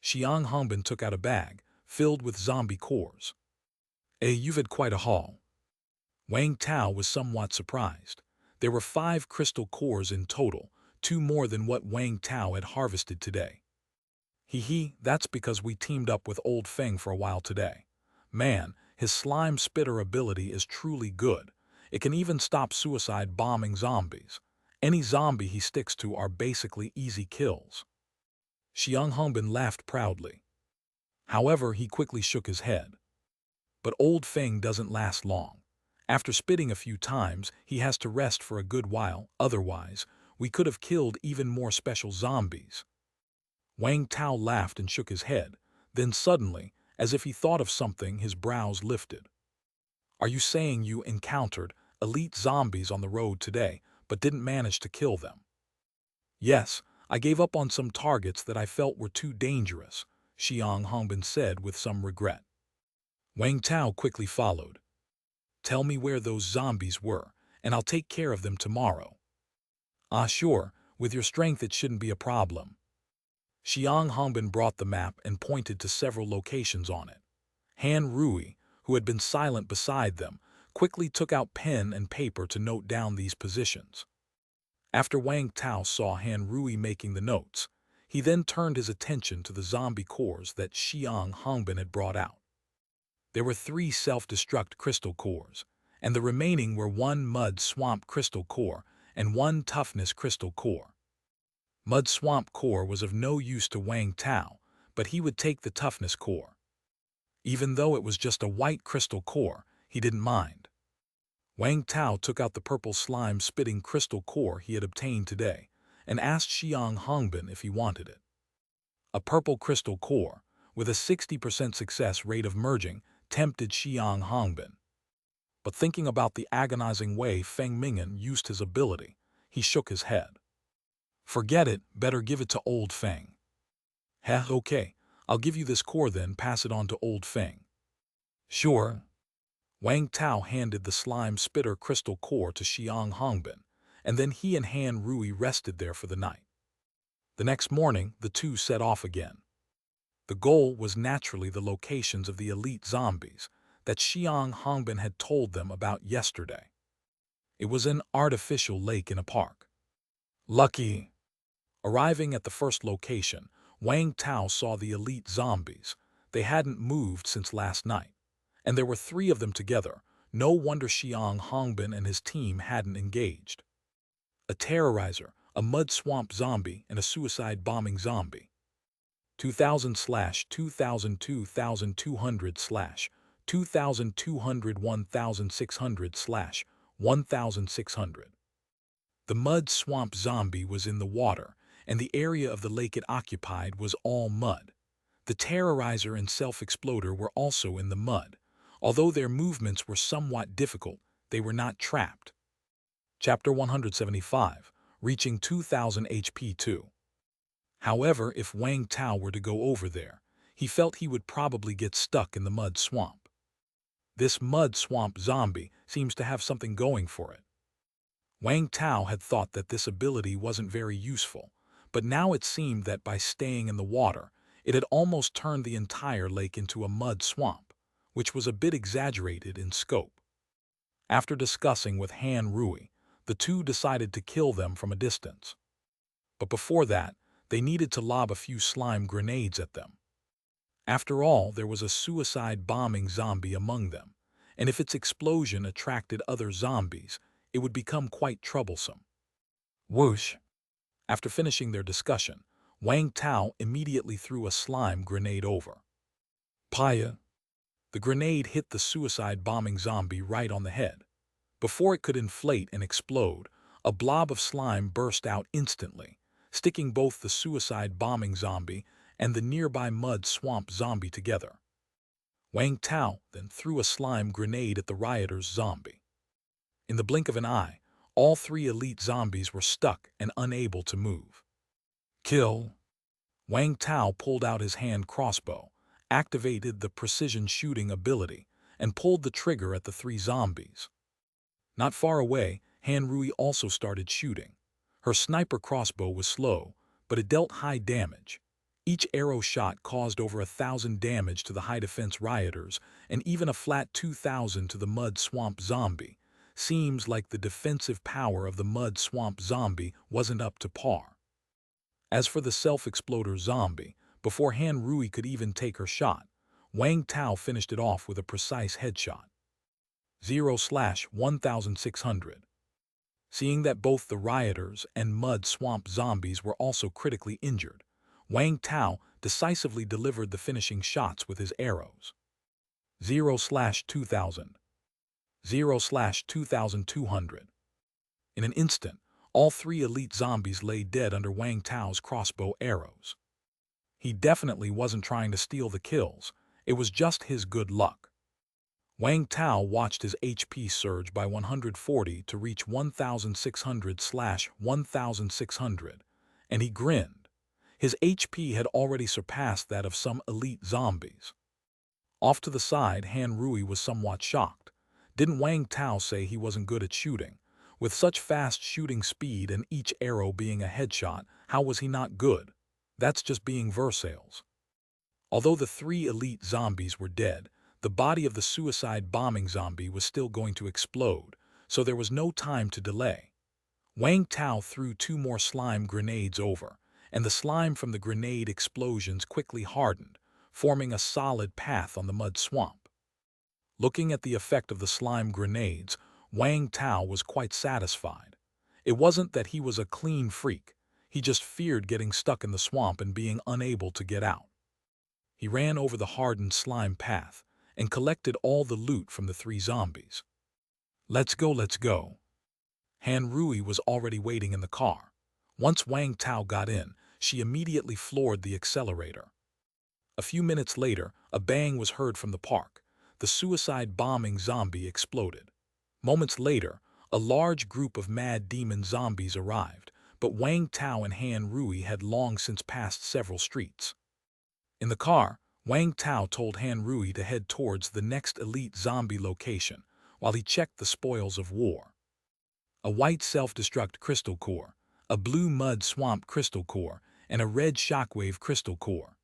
Xiang Hongbin took out a bag, filled with zombie cores. You've had quite a haul. Wang Tao was somewhat surprised. There were 5 crystal cores in total, 2 more than what Wang Tao had harvested today. That's because we teamed up with Old Feng for a while today. Man, his slime spitter ability is truly good. It can even stop suicide bombing zombies. Any zombie he sticks to are basically easy kills. Xiang Hongbin laughed proudly. However, he quickly shook his head. But Old Feng doesn't last long. After spitting a few times, he has to rest for a good while. Otherwise, we could have killed even more special zombies. Wang Tao laughed and shook his head. Then suddenly, as if he thought of something, his brows lifted. Are you saying you encountered elite zombies on the road today, but didn't manage to kill them? Yes, I gave up on some targets that I felt were too dangerous, Xiang Hongbin said with some regret. Wang Tao quickly followed. Tell me where those zombies were, and I'll take care of them tomorrow. Sure, with your strength it shouldn't be a problem. Xiang Hongbin brought the map and pointed to several locations on it. Han Rui, who had been silent beside them, quickly took out pen and paper to note down these positions. After Wang Tao saw Han Rui making the notes, he then turned his attention to the zombie cores that Xiang Hongbin had brought out. There were 3 self-destruct crystal cores, and the remaining were 1 mud swamp crystal core and 1 toughness crystal core. Mud swamp core was of no use to Wang Tao, but he would take the toughness core. Even though it was just a white crystal core, he didn't mind. Wang Tao took out the purple slime-spitting crystal core he had obtained today and asked Xiang Hongbin if he wanted it. A purple crystal core, with a 60% success rate of merging, tempted Xiang Hongbin. But thinking about the agonizing way Feng Ming'an used his ability, he shook his head. Forget it, better give it to Old Feng. Okay, I'll give you this core then, pass it on to Old Feng. Sure. Wang Tao handed the slime spitter crystal core to Xiang Hongbin, and then he and Han Rui rested there for the night. The next morning, the two set off again. The goal was naturally the locations of the elite zombies. that Xiang Hongbin had told them about yesterday. It was an artificial lake in a park. Lucky! Arriving at the first location, Wang Tao saw the elite zombies. They hadn't moved since last night, and there were 3 of them together. No wonder Xiang Hongbin and his team hadn't engaged. A terrorizer, a mud swamp zombie, and a suicide bombing zombie. 2000/2000 2200/2200 1600/1600. The mud swamp zombie was in the water, and the area of the lake it occupied was all mud. The terrorizer and self-exploder were also in the mud. Although their movements were somewhat difficult, they were not trapped. Chapter 175, Reaching 2000 HP 2. However, if Wang Tao were to go over there, he felt he would probably get stuck in the mud swamp. This mud swamp zombie seems to have something going for it. Wang Tao had thought that this ability wasn't very useful, but now it seemed that by staying in the water, it had almost turned the entire lake into a mud swamp, which was a bit exaggerated in scope. After discussing with Han Rui, the 2 decided to kill them from a distance. But before that, they needed to lob a few slime grenades at them. After all, there was a suicide bombing zombie among them, and if its explosion attracted other zombies, it would become quite troublesome. Whoosh! After finishing their discussion, Wang Tao immediately threw a slime grenade over. Paya! The grenade hit the suicide bombing zombie right on the head. Before it could inflate and explode, a blob of slime burst out instantly, sticking both the suicide bombing zombie and the nearby mud swamp zombie together. Wang Tao then threw a slime grenade at the rioters' zombie. In the blink of an eye, all 3 elite zombies were stuck and unable to move. Kill! Wang Tao pulled out his hand crossbow, activated the precision shooting ability, and pulled the trigger at the 3 zombies. Not far away, Han Rui also started shooting. Her sniper crossbow was slow, but it dealt high damage. Each arrow shot caused over 1,000 damage to the high-defense rioters, and even a flat 2,000 to the mud swamp zombie. Seems like the defensive power of the mud swamp zombie wasn't up to par. As for the self-exploder zombie, before Han Rui could even take her shot, Wang Tao finished it off with a precise headshot. 0/1600. Seeing that both the rioters and mud swamp zombies were also critically injured, Wang Tao decisively delivered the finishing shots with his arrows. 0/2000. 0/2200. In an instant, all 3 elite zombies lay dead under Wang Tao's crossbow arrows. He definitely wasn't trying to steal the kills, it was just his good luck. Wang Tao watched his HP surge by 140 to reach 1,600/1,600, and he grinned. His HP had already surpassed that of some elite zombies. Off to the side, Han Rui was somewhat shocked. Didn't Wang Tao say he wasn't good at shooting? With such fast shooting speed and each arrow being a headshot, how was he not good? That's just being versatile. Although the 3 elite zombies were dead, the body of the suicide bombing zombie was still going to explode, so there was no time to delay. Wang Tao threw 2 more slime grenades over, and the slime from the grenade explosions quickly hardened, forming a solid path on the mud swamp. Looking at the effect of the slime grenades, Wang Tao was quite satisfied. It wasn't that he was a clean freak, he just feared getting stuck in the swamp and being unable to get out. He ran over the hardened slime path and collected all the loot from the 3 zombies. Let's go, let's go. Han Rui was already waiting in the car. Once Wang Tao got in, she immediately floored the accelerator. A few minutes later, a bang was heard from the park. The suicide bombing zombie exploded. Moments later, a large group of mad demon zombies arrived, but Wang Tao and Han Rui had long since passed several streets. In the car, Wang Tao told Han Rui to head towards the next elite zombie location while he checked the spoils of war. A white self-destruct crystal core, a blue mud swamp crystal core, and a red shockwave crystal core.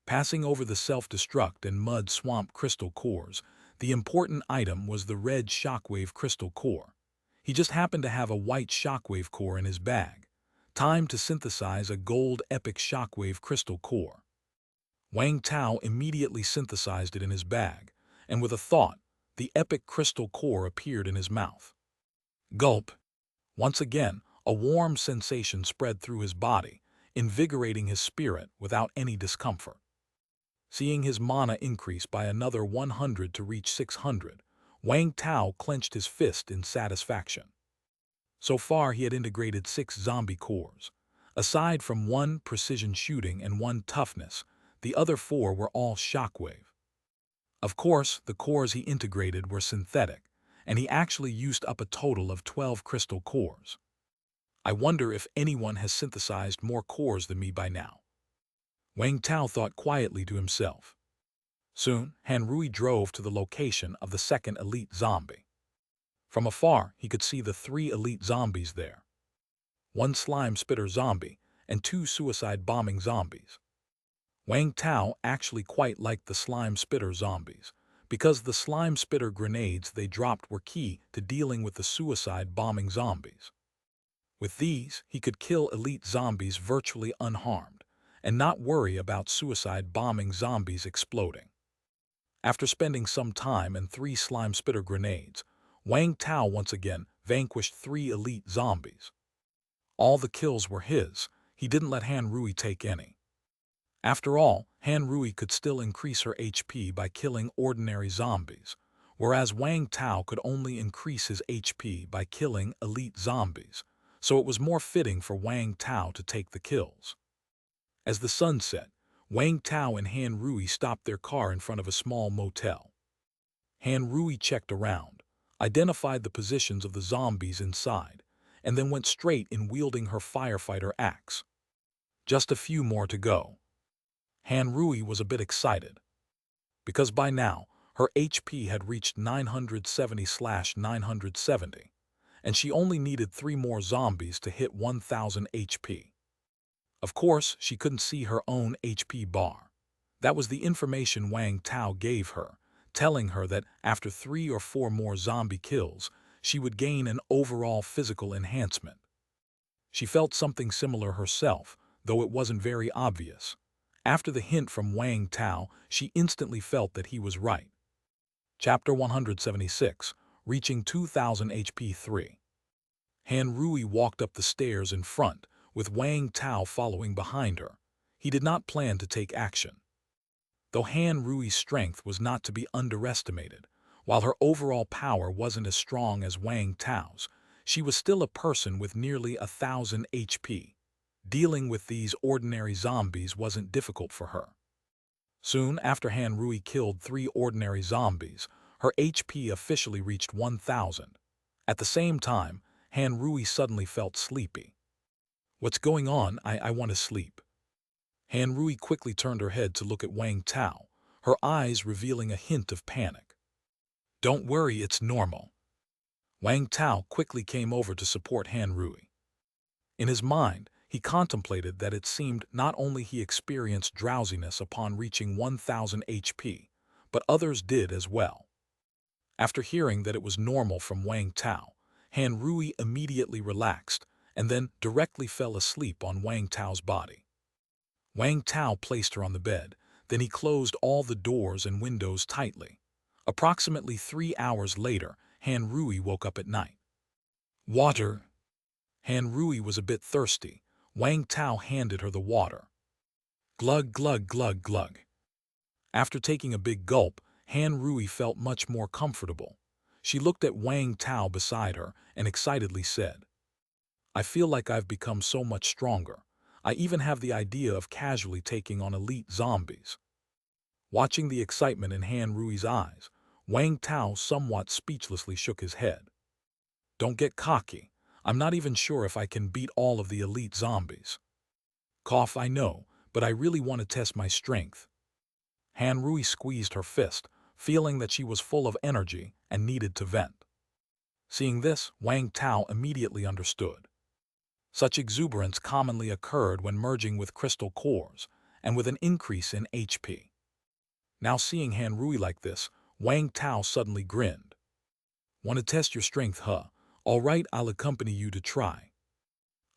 Passing over the self-destruct and mud swamp crystal cores, The important item was the red shockwave crystal core. He just happened to have a white shockwave core in his bag. Time to synthesize a gold epic shockwave crystal core. Wang Tao immediately synthesized it in his bag, and with a thought, the epic crystal core appeared in his mouth. Gulp! Once again, a warm sensation spread through his body, invigorating his spirit without any discomfort. Seeing his mana increase by another 100 to reach 600, Wang Tao clenched his fist in satisfaction. So far he had integrated 6 zombie cores. Aside from 1 precision shooting and 1 toughness, the other 4 were all shockwave. Of course, the cores he integrated were synthetic, and he actually used up a total of 12 crystal cores. I wonder if anyone has synthesized more cores than me by now. Wang Tao thought quietly to himself. Soon, Han Rui drove to the location of the second elite zombie. From afar, he could see the 3 elite zombies there. 1 slime spitter zombie and 2 suicide bombing zombies. Wang Tao actually quite liked the slime spitter zombies, because the slime spitter grenades they dropped were key to dealing with the suicide bombing zombies. With these, he could kill elite zombies virtually unharmed, and not worry about suicide bombing zombies exploding. After spending some time and 3 slime spitter grenades, Wang Tao once again vanquished 3 elite zombies. All the kills were his. He didn't let Han Rui take any. After all, Han Rui could still increase her HP by killing ordinary zombies, whereas Wang Tao could only increase his HP by killing elite zombies, so it was more fitting for Wang Tao to take the kills. As the sun set, Wang Tao and Han Rui stopped their car in front of a small motel. Han Rui checked around, identified the positions of the zombies inside, and then went straight in wielding her firefighter axe. Just a few more to go. Han Rui was a bit excited, because by now her HP had reached 970/970, and she only needed 3 more zombies to hit 1000 HP. Of course, she couldn't see her own HP bar. That was the information Wang Tao gave her, telling her that after 3 or 4 more zombie kills, she would gain an overall physical enhancement. She felt something similar herself, though it wasn't very obvious. After the hint from Wang Tao, she instantly felt that he was right. Chapter 176, Reaching 2000 HP 3. Han Rui walked up the stairs in front, with Wang Tao following behind her. He did not plan to take action. Though Han Rui's strength was not to be underestimated, while her overall power wasn't as strong as Wang Tao's, she was still a person with nearly 1000 HP. Dealing with these ordinary zombies wasn't difficult for her. Soon after Han Rui killed 3 ordinary zombies, her HP officially reached 1000. At the same time, Han Rui suddenly felt sleepy. What's going on? I want to sleep. Han Rui quickly turned her head to look at Wang Tao, her eyes revealing a hint of panic. Don't worry, it's normal. Wang Tao quickly came over to support Han Rui. In his mind, he contemplated that it seemed not only he experienced drowsiness upon reaching 1000 HP, but others did as well. After hearing that it was normal from Wang Tao, Han Rui immediately relaxed and then directly fell asleep on Wang Tao's body. Wang Tao placed her on the bed, then he closed all the doors and windows tightly. Approximately 3 hours later, Han Rui woke up at night. Water. Han Rui was a bit thirsty. Wang Tao handed her the water. Glug, glug, glug, glug. After taking a big gulp, Han Rui felt much more comfortable. She looked at Wang Tao beside her and excitedly said, I feel like I've become so much stronger. I even have the idea of casually taking on elite zombies. Watching the excitement in Han Rui's eyes, Wang Tao somewhat speechlessly shook his head. Don't get cocky. I'm not even sure if I can beat all of the elite zombies. Cough, I know, but I really want to test my strength. Han Rui squeezed her fist, feeling that she was full of energy and needed to vent. Seeing this, Wang Tao immediately understood. Such exuberance commonly occurred when merging with crystal cores and with an increase in HP. Now seeing Han Rui like this, Wang Tao suddenly grinned. Want to test your strength, huh? All right, I'll accompany you to try.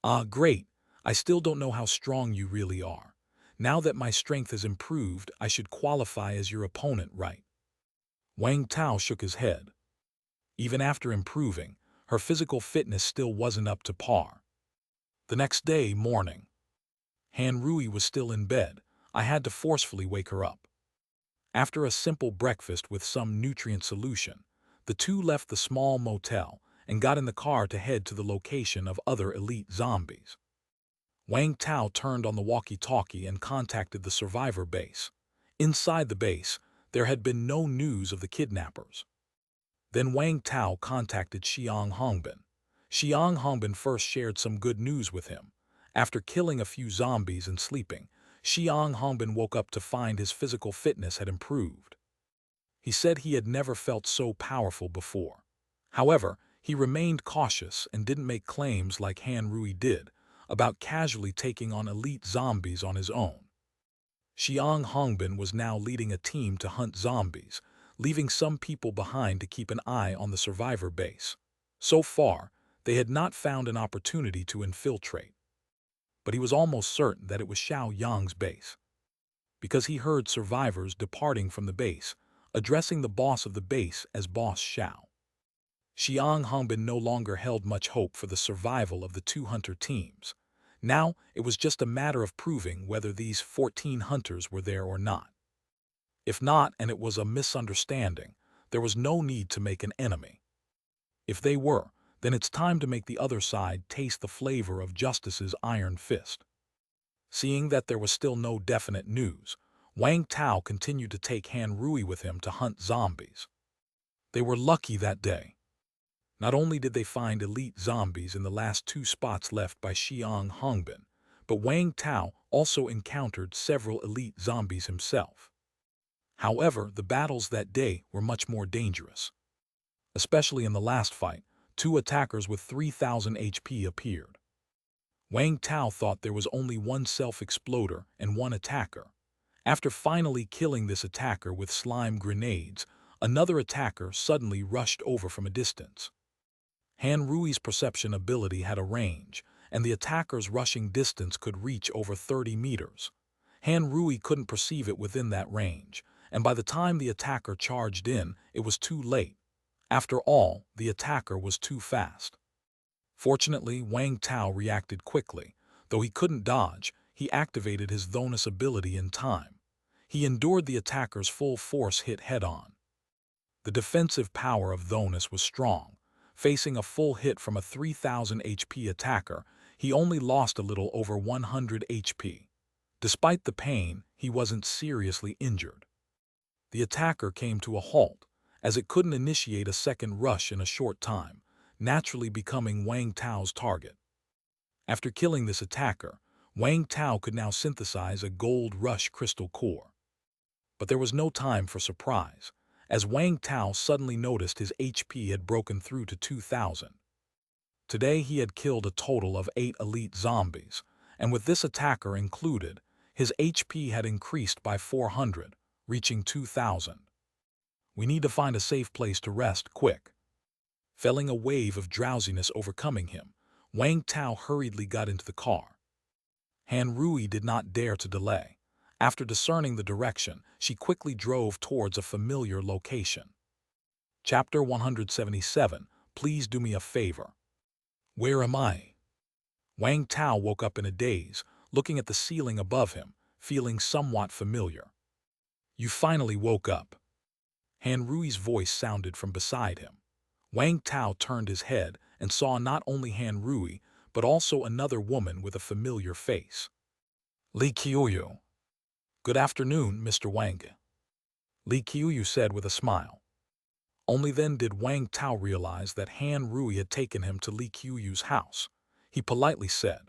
Ah, great. I still don't know how strong you really are. Now that my strength has improved, I should qualify as your opponent, right? Wang Tao shook his head. Even after improving, her physical fitness still wasn't up to par. The next day, morning. Han Rui was still in bed. I had to forcefully wake her up. After a simple breakfast with some nutrient solution, the two left the small motel and got in the car to head to the location of other elite zombies. Wang Tao turned on the walkie-talkie and contacted the survivor base. Inside the base, there had been no news of the kidnappers. Then Wang Tao contacted Xiang Hongbin. Xiang Hongbin first shared some good news with him. After killing a few zombies and sleeping, Xiang Hongbin woke up to find his physical fitness had improved. He said he had never felt so powerful before. However, he remained cautious and didn't make claims like Han Rui did about casually taking on elite zombies on his own. Xiang Hongbin was now leading a team to hunt zombies, leaving some people behind to keep an eye on the survivor base. So far, they had not found an opportunity to infiltrate. But he was almost certain that it was Xiao Yang's base, because he heard survivors departing from the base, addressing the boss of the base as Boss Xiao. Xiang Hongbin no longer held much hope for the survival of the two hunter teams. Now, it was just a matter of proving whether these 14 hunters were there or not. If not, and it was a misunderstanding, there was no need to make an enemy. If they were, then it's time to make the other side taste the flavor of justice's iron fist. Seeing that there was still no definite news, Wang Tao continued to take Han Rui with him to hunt zombies. They were lucky that day. Not only did they find elite zombies in the last two spots left by Xiang Hongbin, but Wang Tao also encountered several elite zombies himself. However, the battles that day were much more dangerous. Especially in the last fight, two attackers with 3,000 HP appeared. Wang Tao thought there was only one self-exploder and one attacker. After finally killing this attacker with slime grenades, another attacker suddenly rushed over from a distance. Han Rui's perception ability had a range, and the attacker's rushing distance could reach over 30 meters. Han Rui couldn't perceive it within that range, and by the time the attacker charged in, it was too late. After all, the attacker was too fast. Fortunately, Wang Tao reacted quickly. Though he couldn't dodge, he activated his Thonus ability in time. He endured the attacker's full force hit head-on. The defensive power of Thonus was strong. Facing a full hit from a 3,000 HP attacker, he only lost a little over 100 HP. Despite the pain, he wasn't seriously injured. The attacker came to a halt, as it couldn't initiate a second rush in a short time, naturally becoming Wang Tao's target. After killing this attacker, Wang Tao could now synthesize a gold rush crystal core. But there was no time for surprise, as Wang Tao suddenly noticed his HP had broken through to 2,000. Today he had killed a total of 8 elite zombies, and with this attacker included, his HP had increased by 400, reaching 2,000. We need to find a safe place to rest, quick. Feeling a wave of drowsiness overcoming him, Wang Tao hurriedly got into the car. Han Rui did not dare to delay. After discerning the direction, she quickly drove towards a familiar location. Chapter 177, Please do me a favor. Where am I? Wang Tao woke up in a daze, looking at the ceiling above him, feeling somewhat familiar. You finally woke up. Han Rui's voice sounded from beside him. Wang Tao turned his head and saw not only Han Rui, but also another woman with a familiar face. Li Qiuyu. Good afternoon, Mr. Wang. Li Qiuyu said with a smile. Only then did Wang Tao realize that Han Rui had taken him to Li Qiuyu's house. He politely said,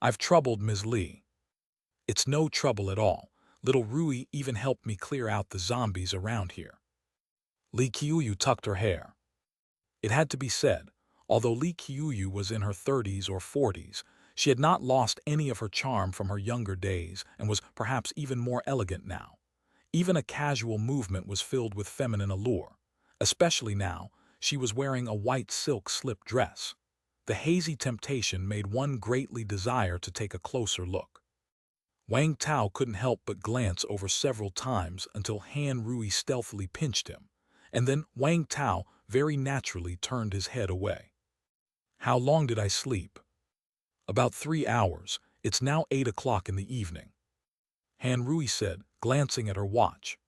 I've troubled Ms. Li. It's no trouble at all. Little Rui even helped me clear out the zombies around here. Li Qiuyu tucked her hair. It had to be said, although Li Qiuyu was in her 30s or 40s, she had not lost any of her charm from her younger days and was perhaps even more elegant now. Even a casual movement was filled with feminine allure. Especially now, she was wearing a white silk slip dress. The hazy temptation made one greatly desire to take a closer look. Wang Tao couldn't help but glance over several times until Han Rui stealthily pinched him, and then Wang Tao very naturally turned his head away. How long did I sleep? About 3 hours. It's now 8 o'clock in the evening. Han Rui said, glancing at her watch.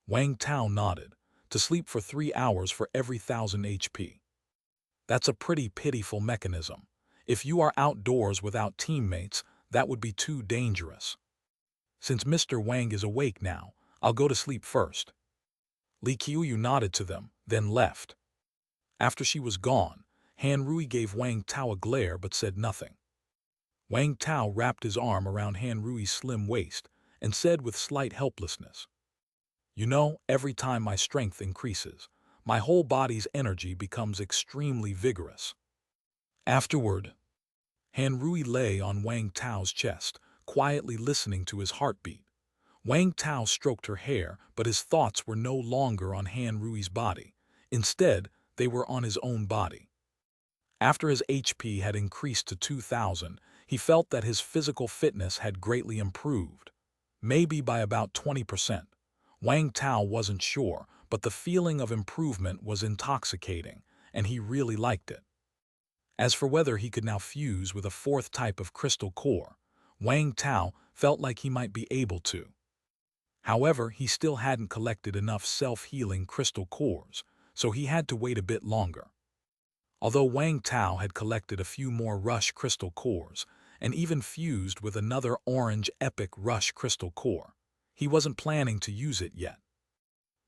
Wang Tao nodded. To sleep for 3 hours for every 1,000 HP. That's a pretty pitiful mechanism. If you are outdoors without teammates, that would be too dangerous. Since Mr. Wang is awake now, I'll go to sleep first. Li Qiuyu nodded to them, then left. After she was gone, Han Rui gave Wang Tao a glare but said nothing. Wang Tao wrapped his arm around Han Rui's slim waist and said with slight helplessness, "You know, every time my strength increases, my whole body's energy becomes extremely vigorous." Afterward, Han Rui lay on Wang Tao's chest, quietly listening to his heartbeat. Wang Tao stroked her hair, but his thoughts were no longer on Han Rui's body. Instead, they were on his own body. After his HP had increased to 2,000, he felt that his physical fitness had greatly improved, maybe by about 20%. Wang Tao wasn't sure, but the feeling of improvement was intoxicating, and he really liked it. As for whether he could now fuse with a fourth type of crystal core, Wang Tao felt like he might be able to. However, he still hadn't collected enough self-healing crystal cores, so he had to wait a bit longer. Although Wang Tao had collected a few more Rush crystal cores, and even fused with another orange Epic Rush crystal core, he wasn't planning to use it yet.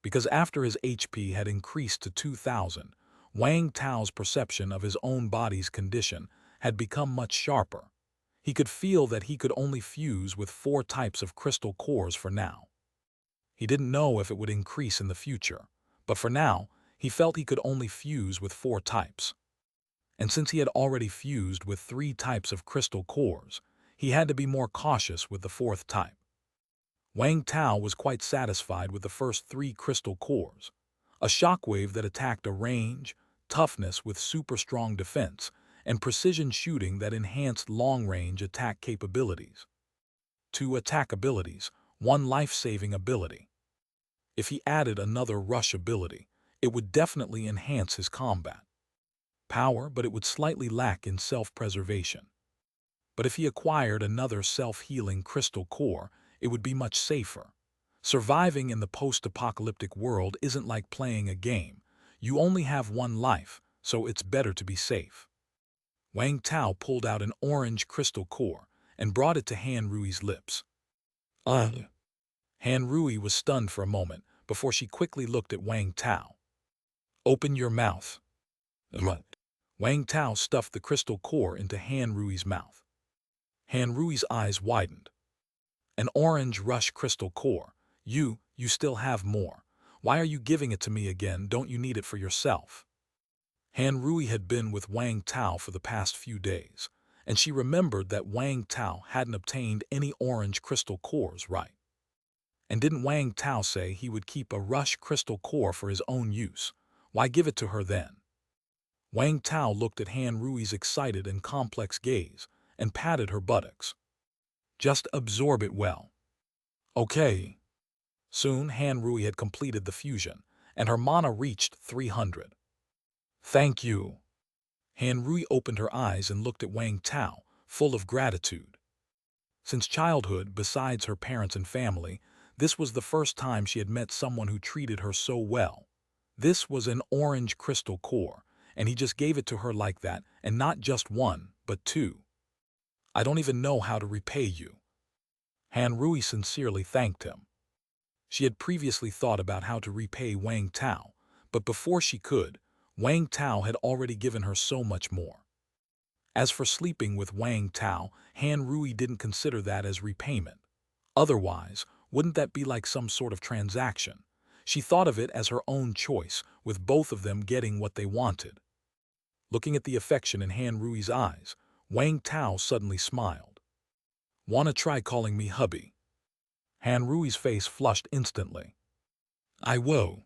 Because after his HP had increased to 2,000, Wang Tao's perception of his own body's condition had become much sharper. He could feel that he could only fuse with 4 types of crystal cores for now. He didn't know if it would increase in the future, but for now, he felt he could only fuse with 4 types. And since he had already fused with 3 types of crystal cores, he had to be more cautious with the 4th type. Wang Tao was quite satisfied with the first 3 crystal cores, a shockwave that attacked a range, toughness with super strong defense, and precision shooting that enhanced long-range attack capabilities. 2 attack abilities, 1 life-saving ability. If he added another rush ability, it would definitely enhance his combat power, but it would slightly lack in self-preservation. But if he acquired another self-healing crystal core, it would be much safer. Surviving in the post-apocalyptic world isn't like playing a game. You only have 1 life, so it's better to be safe. Wang Tao pulled out an orange crystal core and brought it to Han Rui's lips. Han Rui was stunned for a moment before she quickly looked at Wang Tao. "Open your mouth." What? Wang Tao stuffed the crystal core into Han Rui's mouth. Han Rui's eyes widened. "An orange Rush crystal core. You still have more. Why are you giving it to me again? Don't you need it for yourself?" Han Rui had been with Wang Tao for the past few days, and she remembered that Wang Tao hadn't obtained any orange crystal cores, right? And didn't Wang Tao say he would keep a Rush crystal core for his own use? Why give it to her then? Wang Tao looked at Han Rui's excited and complex gaze and patted her buttocks. "Just absorb it well." "Okay." Soon Han Rui had completed the fusion, and her mana reached 300. "Thank you." Han Rui opened her eyes and looked at Wang Tao, full of gratitude. Since childhood, besides her parents and family, this was the first time she had met someone who treated her so well. This was an orange crystal core, and he just gave it to her like that, and not just 1, but 2. "I don't even know how to repay you." Han Rui sincerely thanked him. She had previously thought about how to repay Wang Tao, but before she could, Wang Tao had already given her so much more. As for sleeping with Wang Tao, Han Rui didn't consider that as repayment. Otherwise, wouldn't that be like some sort of transaction? She thought of it as her own choice, with both of them getting what they wanted. Looking at the affection in Han Rui's eyes, Wang Tao suddenly smiled. "Wanna try calling me hubby?" Han Rui's face flushed instantly. I woe.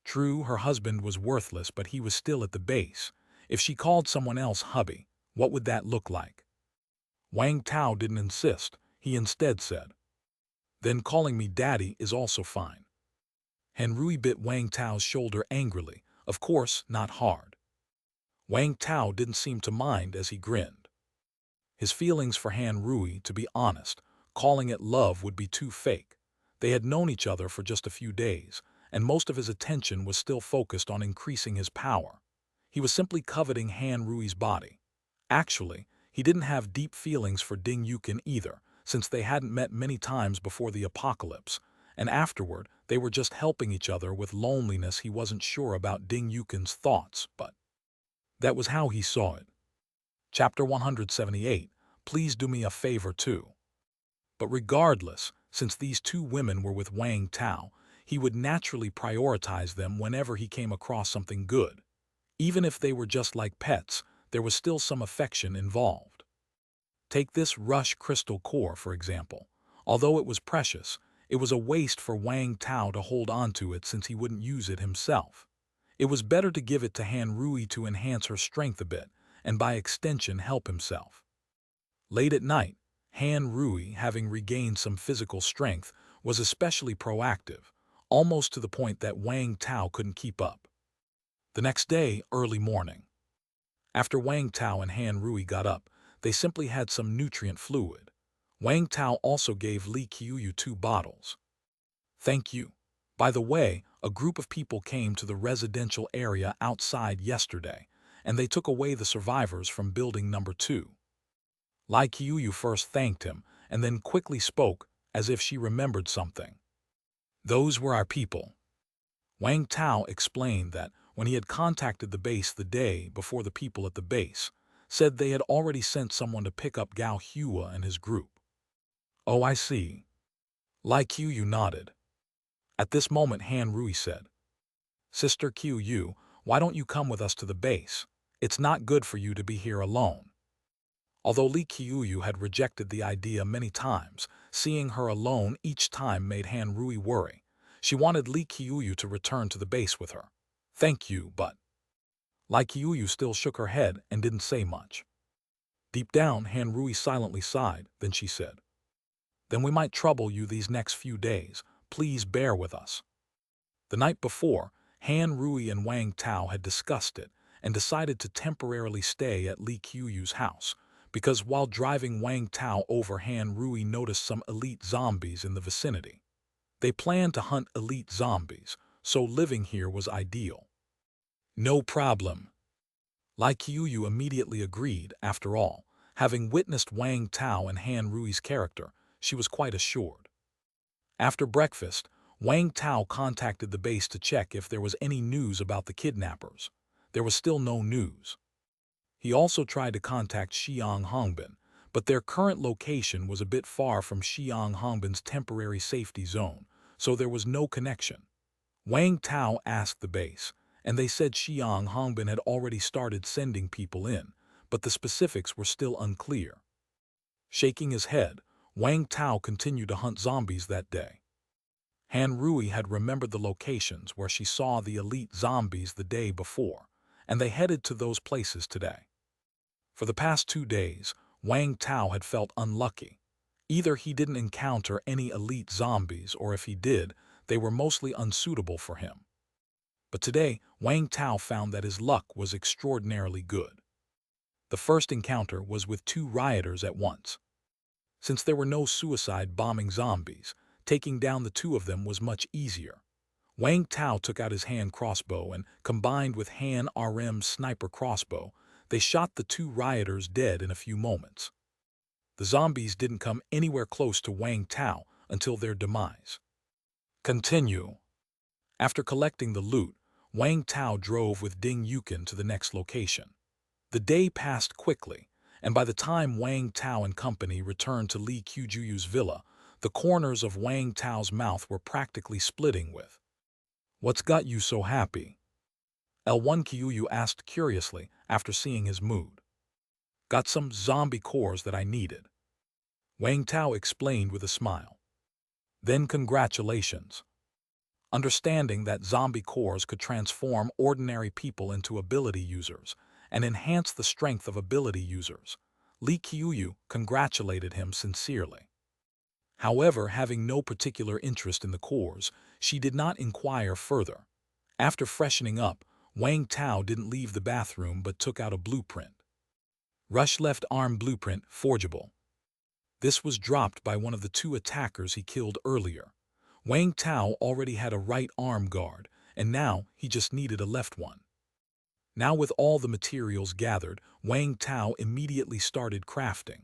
True, her husband was worthless, but he was still at the base. If she called someone else hubby, what would that look like? Wang Tao didn't insist. He instead said, then calling me daddy is also fine. Han Rui bit Wang Tao's shoulder angrily, of course, not hard. Wang Tao didn't seem to mind as he grinned. His feelings for Han Rui, to be honest, calling it love would be too fake. They had known each other for just a few days, and most of his attention was still focused on increasing his power. He was simply coveting Han Rui's body. Actually, he didn't have deep feelings for Ding Yukin either, since they hadn't met many times before the apocalypse, and afterward they were just helping each other with loneliness. He wasn't sure about Ding Yukin's thoughts, but that was how he saw it. Chapter 178, Please do me a favor too. But regardless, since these two women were with Wang Tao, he would naturally prioritize them whenever he came across something good. Even if they were just like pets, there was still some affection involved. Take this Rush crystal core, for example. Although it was precious, it was a waste for Wang Tao to hold onto it since he wouldn't use it himself. It was better to give it to Han Rui to enhance her strength a bit, and by extension help himself. Late at night, Han Rui, having regained some physical strength, was especially proactive, almost to the point that Wang Tao couldn't keep up. The next day, early morning. After Wang Tao and Han Rui got up, they simply had some nutrient fluid. Wang Tao also gave Li Qiuyu 2 bottles. Thank you. By the way, a group of people came to the residential area outside yesterday, and they took away the survivors from building number 2. Li Qiuyu first thanked him, and then quickly spoke, as if she remembered something. Those were our people. Wang Tao explained that when he had contacted the base the day before, the people at the base said they had already sent someone to pick up Gao Hua and his group. Oh, I see. Li Qiuyu nodded. At this moment, Han Rui said, Sister Qiuyu, why don't you come with us to the base? It's not good for you to be here alone. Although Li Qiuyu had rejected the idea many times, seeing her alone each time made Han Rui worry. She wanted Li Qiuyu to return to the base with her. Thank you, but Li Qiuyu still shook her head and didn't say much. Deep down, Han Rui silently sighed, then she said, Then we might trouble you these next few days. Please bear with us. The night before, Han Rui and Wang Tao had discussed it and decided to temporarily stay at Li Qiuyu's house, because while driving Wang Tao over, Han Rui noticed some elite zombies in the vicinity. They planned to hunt elite zombies, so living here was ideal. No problem. Li Qiuyu immediately agreed. After all, having witnessed Wang Tao and Han Rui's character, she was quite assured. After breakfast, Wang Tao contacted the base to check if there was any news about the kidnappers. There was still no news. He also tried to contact Xiang Hongbin, but their current location was a bit far from Xiang Hongbin's temporary safety zone, so there was no connection. Wang Tao asked the base, and they said Xiang Hongbin had already started sending people in, but the specifics were still unclear. Shaking his head, Wang Tao continued to hunt zombies that day. Han Rui had remembered the locations where she saw the elite zombies the day before, and they headed to those places today. For the past 2 days, Wang Tao had felt unlucky. Either he didn't encounter any elite zombies, or if he did, they were mostly unsuitable for him. But today, Wang Tao found that his luck was extraordinarily good. The first encounter was with 2 rioters at once. Since there were no suicide-bombing zombies, taking down the 2 of them was much easier. Wang Tao took out his hand crossbow and, combined with Han RM's sniper crossbow, they shot the 2 rioters dead in a few moments. The zombies didn't come anywhere close to Wang Tao until their demise. Continue. After collecting the loot, Wang Tao drove with Ding Yukin to the next location. The day passed quickly, and by the time Wang Tao and company returned to Li Qiuyu's villa, the corners of Wang Tao's mouth were practically splitting with, "What's got you so happy?" L1 Qiuyu asked curiously after seeing his mood. "Got some zombie cores that I needed," Wang Tao explained with a smile. Then congratulations. Understanding that zombie cores could transform ordinary people into ability users and enhance the strength of ability users, Li Qiuyu congratulated him sincerely. However, having no particular interest in the cores, she did not inquire further. After freshening up, Wang Tao didn't leave the bathroom but took out a blueprint. Rush left arm blueprint forgeable. This was dropped by one of the two attackers he killed earlier. Wang Tao already had a right arm guard, and now he just needed a left one. Now with all the materials gathered, Wang Tao immediately started crafting.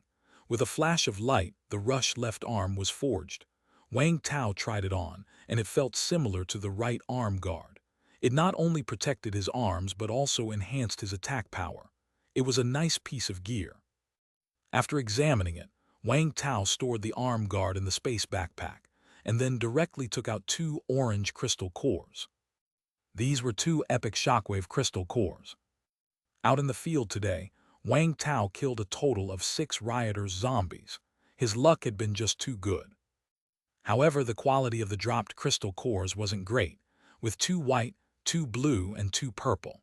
With a flash of light, the Rush left arm was forged. Wang Tao tried it on, and it felt similar to the right arm guard. It not only protected his arms but also enhanced his attack power. It was a nice piece of gear. After examining it, Wang Tao stored the arm guard in the space backpack, and then directly took out two orange crystal cores. These were two epic shockwave crystal cores. Out in the field today, Wang Tao killed a total of 6 rioters zombies. His luck had been just too good. However, the quality of the dropped crystal cores wasn't great, with 2 white, 2 blue, and 2 purple.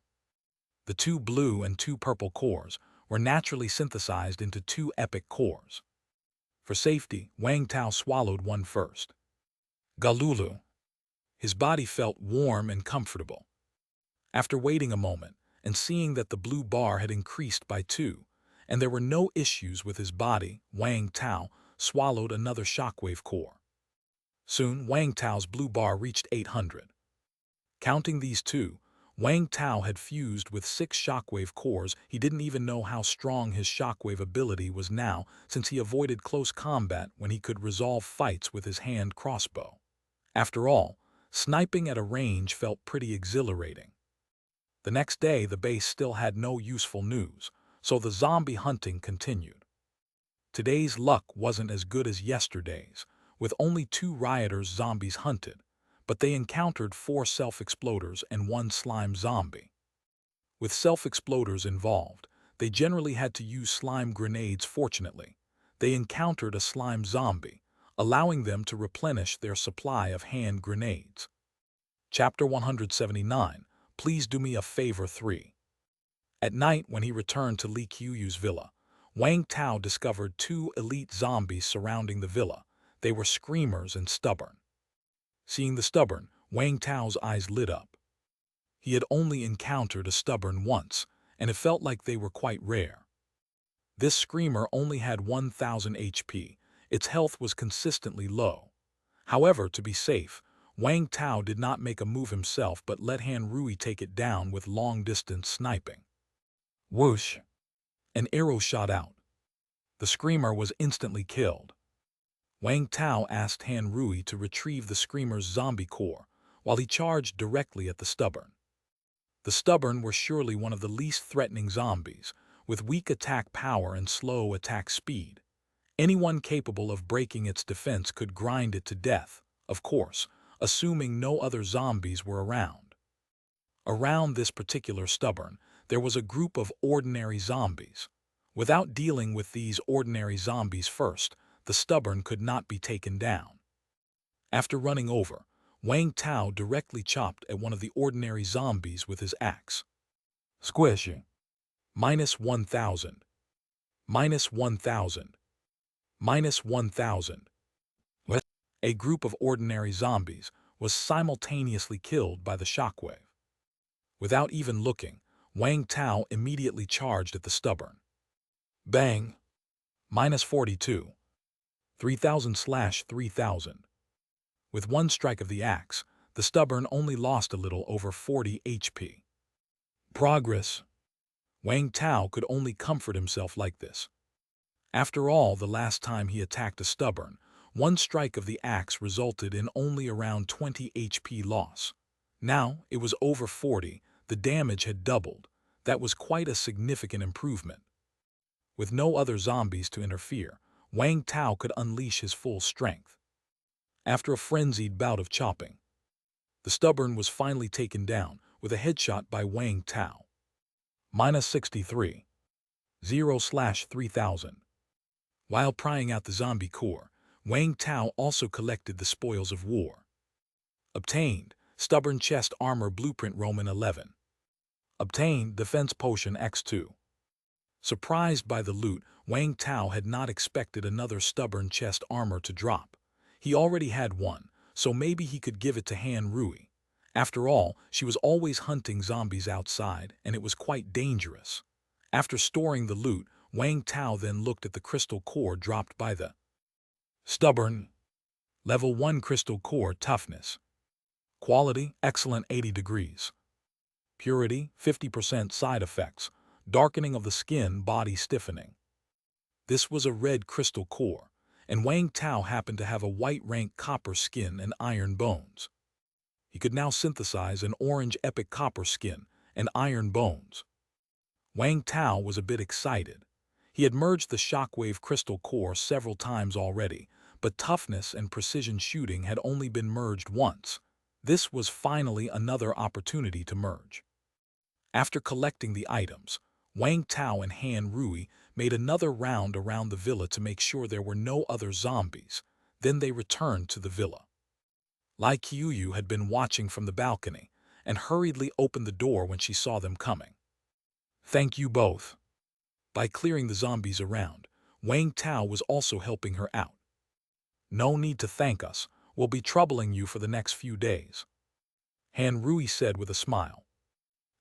The 2 blue and 2 purple cores were naturally synthesized into 2 epic cores. For safety, Wang Tao swallowed one first. Galulu. His body felt warm and comfortable. After waiting a moment and seeing that the blue bar had increased by 2, and there were no issues with his body, Wang Tao swallowed another shockwave core. Soon, Wang Tao's blue bar reached 800. Counting these 2, Wang Tao had fused with 6 shockwave cores. He didn't even know how strong his shockwave ability was now, since he avoided close combat when he could resolve fights with his hand crossbow. After all, sniping at a range felt pretty exhilarating. The next day, the base still had no useful news, so the zombie hunting continued. Today's luck wasn't as good as yesterday's, with only 2 rioters zombies hunted, but they encountered 4 self-exploders and 1 slime zombie. With self-exploders involved, they generally had to use slime grenades. Fortunately, they encountered a slime zombie, allowing them to replenish their supply of hand grenades. Chapter 179. Please do me a favor 3. At night, when he returned to Li Qiuyu's villa, Wang Tao discovered 2 elite zombies surrounding the villa. They were screamers and stubborn. Seeing the stubborn, Wang Tao's eyes lit up. He had only encountered a stubborn once, and it felt like they were quite rare. This screamer only had 1000 HP. Its health was consistently low. However, to be safe, Wang Tao did not make a move himself but let Han Rui take it down with long-distance sniping. Whoosh! An arrow shot out. The screamer was instantly killed. Wang Tao asked Han Rui to retrieve the screamer's zombie core, while he charged directly at the stubborn. The stubborn were surely one of the least threatening zombies, with weak attack power and slow attack speed. Anyone capable of breaking its defense could grind it to death, of course, assuming no other zombies were around. Around this particular stubborn, there was a group of ordinary zombies. Without dealing with these ordinary zombies first, the stubborn could not be taken down. After running over, Wang Tao directly chopped at one of the ordinary zombies with his axe. Squishing. -1000. -1000. -1000. A group of ordinary zombies was simultaneously killed by the shockwave. Without even looking, Wang Tao immediately charged at the stubborn. Bang! -42. 3000/3000. With one strike of the axe, the stubborn only lost a little over 40 HP. Progress. Wang Tao could only comfort himself like this. After all, the last time he attacked a stubborn, one strike of the axe resulted in only around 20 HP loss. Now it was over 40, the damage had doubled. That was quite a significant improvement. With no other zombies to interfere, Wang Tao could unleash his full strength. After a frenzied bout of chopping, the stubborn was finally taken down with a headshot by Wang Tao. -63. 0/3000. While prying out the zombie core, Wang Tao also collected the spoils of war. Obtained, stubborn chest armor blueprint Roman 11. Obtained, defense potion X2. Surprised by the loot, Wang Tao had not expected another stubborn chest armor to drop. He already had one, so maybe he could give it to Han Rui. After all, she was always hunting zombies outside, and it was quite dangerous. After storing the loot, Wang Tao then looked at the crystal core dropped by the stubborn. Level 1 crystal core toughness. Quality, excellent 80 degrees. Purity, 50% side effects. Darkening of the skin, body stiffening. This was a red crystal core, and Wang Tao happened to have a white rank copper skin and iron bones. He could now synthesize an orange epic copper skin and iron bones. Wang Tao was a bit excited. He had merged the shockwave crystal core several times already, but toughness and precision shooting had only been merged once. This was finally another opportunity to merge. After collecting the items, Wang Tao and Han Rui made another round around the villa to make sure there were no other zombies. Then they returned to the villa. Lai Qiuyu had been watching from the balcony and hurriedly opened the door when she saw them coming. Thank you both. By clearing the zombies around, Wang Tao was also helping her out. No need to thank us. We'll be troubling you for the next few days. Han Rui said with a smile.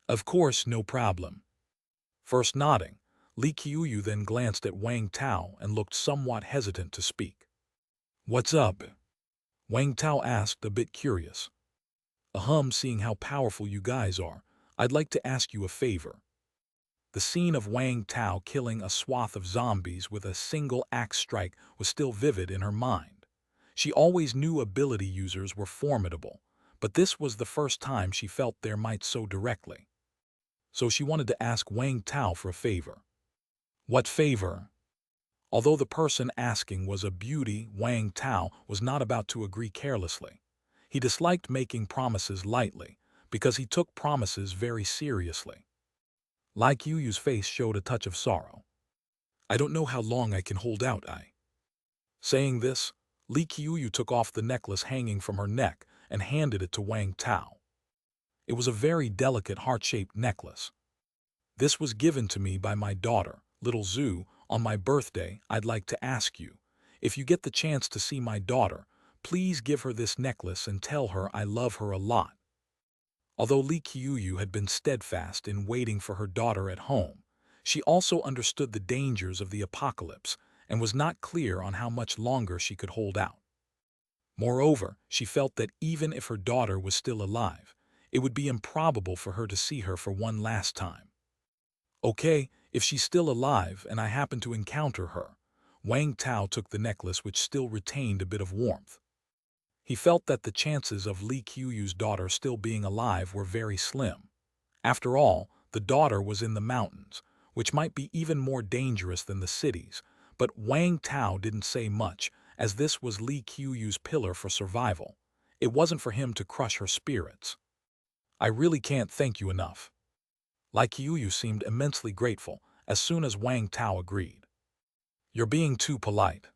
Of course, no problem. First nodding, Li Qiuyu then glanced at Wang Tao and looked somewhat hesitant to speak. What's up? Wang Tao asked, a bit curious. Seeing how powerful you guys are, I'd like to ask you a favor. The scene of Wang Tao killing a swath of zombies with a single axe strike was still vivid in her mind. She always knew ability users were formidable, but this was the first time she felt their might so directly. So she wanted to ask Wang Tao for a favor. What favor? Although the person asking was a beauty, Wang Tao was not about to agree carelessly. He disliked making promises lightly, because he took promises very seriously. Lai Qiuyu's face showed a touch of sorrow. I don't know how long I can hold out, Saying this, Li Qiuyu took off the necklace hanging from her neck and handed it to Wang Tao. It was a very delicate heart-shaped necklace. This was given to me by my daughter, little Zhu, on my birthday. I'd like to ask you, if you get the chance to see my daughter, please give her this necklace and tell her I love her a lot. Although Li Qiuyu had been steadfast in waiting for her daughter at home, she also understood the dangers of the apocalypse and was not clear on how much longer she could hold out. Moreover, she felt that even if her daughter was still alive, it would be improbable for her to see her for one last time. Okay, if she's still alive and I happen to encounter her, Wang Tao took the necklace, which still retained a bit of warmth. He felt that the chances of Li Qiuyu's daughter still being alive were very slim. After all, the daughter was in the mountains, which might be even more dangerous than the cities, but Wang Tao didn't say much, as this was Li Qiuyu's pillar for survival. It wasn't for him to crush her spirits. I really can't thank you enough. Lai Qiuyu seemed immensely grateful as soon as Wang Tao agreed. You're being too polite.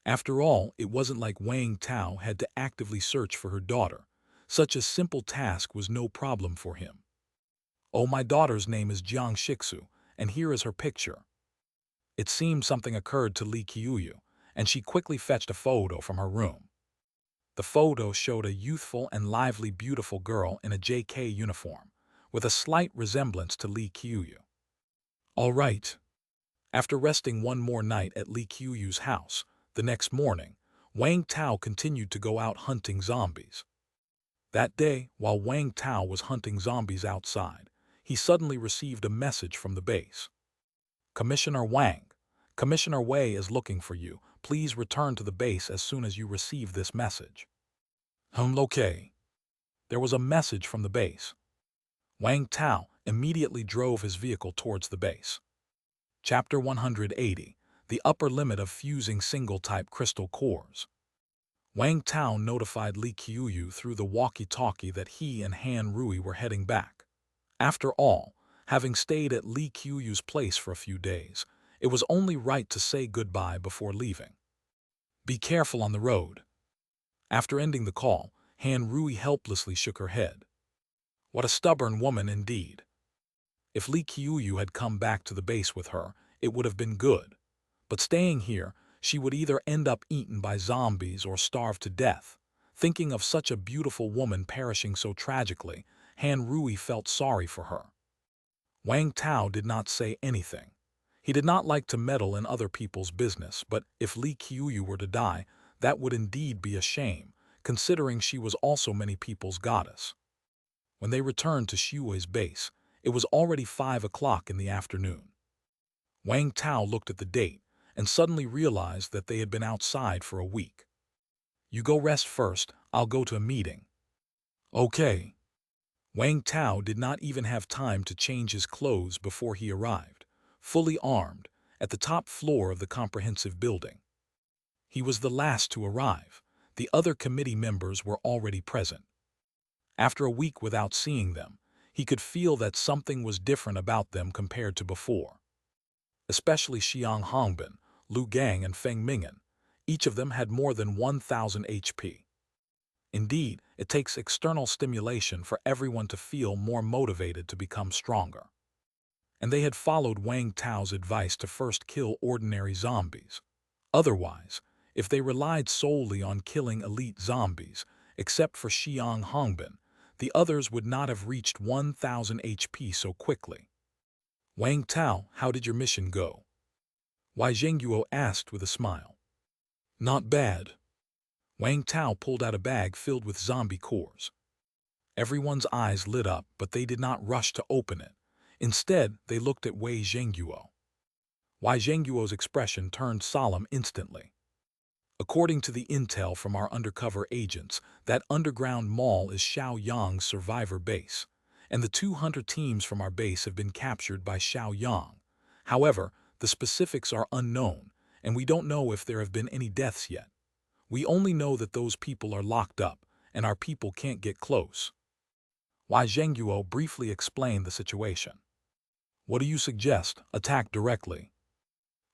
After all, it wasn't like Wang Tao had to actively search for her daughter. Such a simple task was no problem for him. Oh, my daughter's name is Jiang Shixu, and here is her picture. It seemed something occurred to Li Qiuyu, and she quickly fetched a photo from her room. The photo showed a youthful and lively beautiful girl in a JK uniform, with a slight resemblance to Li Qiuyu. All right. After resting one more night at Li Qiuyu's house, the next morning, Wang Tao continued to go out hunting zombies. That day, while Wang Tao was hunting zombies outside, he suddenly received a message from the base. Commissioner Wang, Commissioner Wei is looking for you. Please return to the base as soon as you receive this message. Okay. There was a message from the base. Wang Tao immediately drove his vehicle towards the base. Chapter 180, The Upper Limit of Fusing Single-Type Crystal Cores. Wang Tao notified Li Qiuyu through the walkie-talkie that he and Han Rui were heading back. After all, having stayed at Li Qiuyu's place for a few days, it was only right to say goodbye before leaving. Be careful on the road. After ending the call, Han Rui helplessly shook her head. What a stubborn woman indeed. If Li Qiuyu had come back to the base with her, it would have been good. But staying here, she would either end up eaten by zombies or starve to death. Thinking of such a beautiful woman perishing so tragically, Han Rui felt sorry for her. Wang Tao did not say anything. He did not like to meddle in other people's business, but if Li Qiuyu were to die, that would indeed be a shame, considering she was also many people's goddess. When they returned to Xue's base, it was already 5 o'clock in the afternoon. Wang Tao looked at the date and suddenly realized that they had been outside for a week. You go rest first, I'll go to a meeting. Okay. Wang Tao did not even have time to change his clothes before he arrived, fully armed, at the top floor of the comprehensive building. He was the last to arrive. The other committee members were already present. After a week without seeing them, he could feel that something was different about them compared to before. Especially Xiang Hongbin, Lu Gang, and Feng Ming'an. Each of them had more than 1,000 HP. Indeed, it takes external stimulation for everyone to feel more motivated to become stronger. And they had followed Wang Tao's advice to first kill ordinary zombies. Otherwise, if they relied solely on killing elite zombies, except for Xiang Hongbin, the others would not have reached 1,000 HP so quickly. Wang Tao, how did your mission go? Wei Zhengguo asked with a smile. Not bad. Wang Tao pulled out a bag filled with zombie cores. Everyone's eyes lit up, but they did not rush to open it. Instead, they looked at Wei Zhengguo. Wei Zhengguo's expression turned solemn instantly. According to the intel from our undercover agents, that underground mall is Xiaoyang's survivor base, and the 200 teams from our base have been captured by Xiaoyang. However, the specifics are unknown, and we don't know if there have been any deaths yet. We only know that those people are locked up, and our people can't get close. Wei Zhengguo briefly explained the situation. What do you suggest? Attack directly?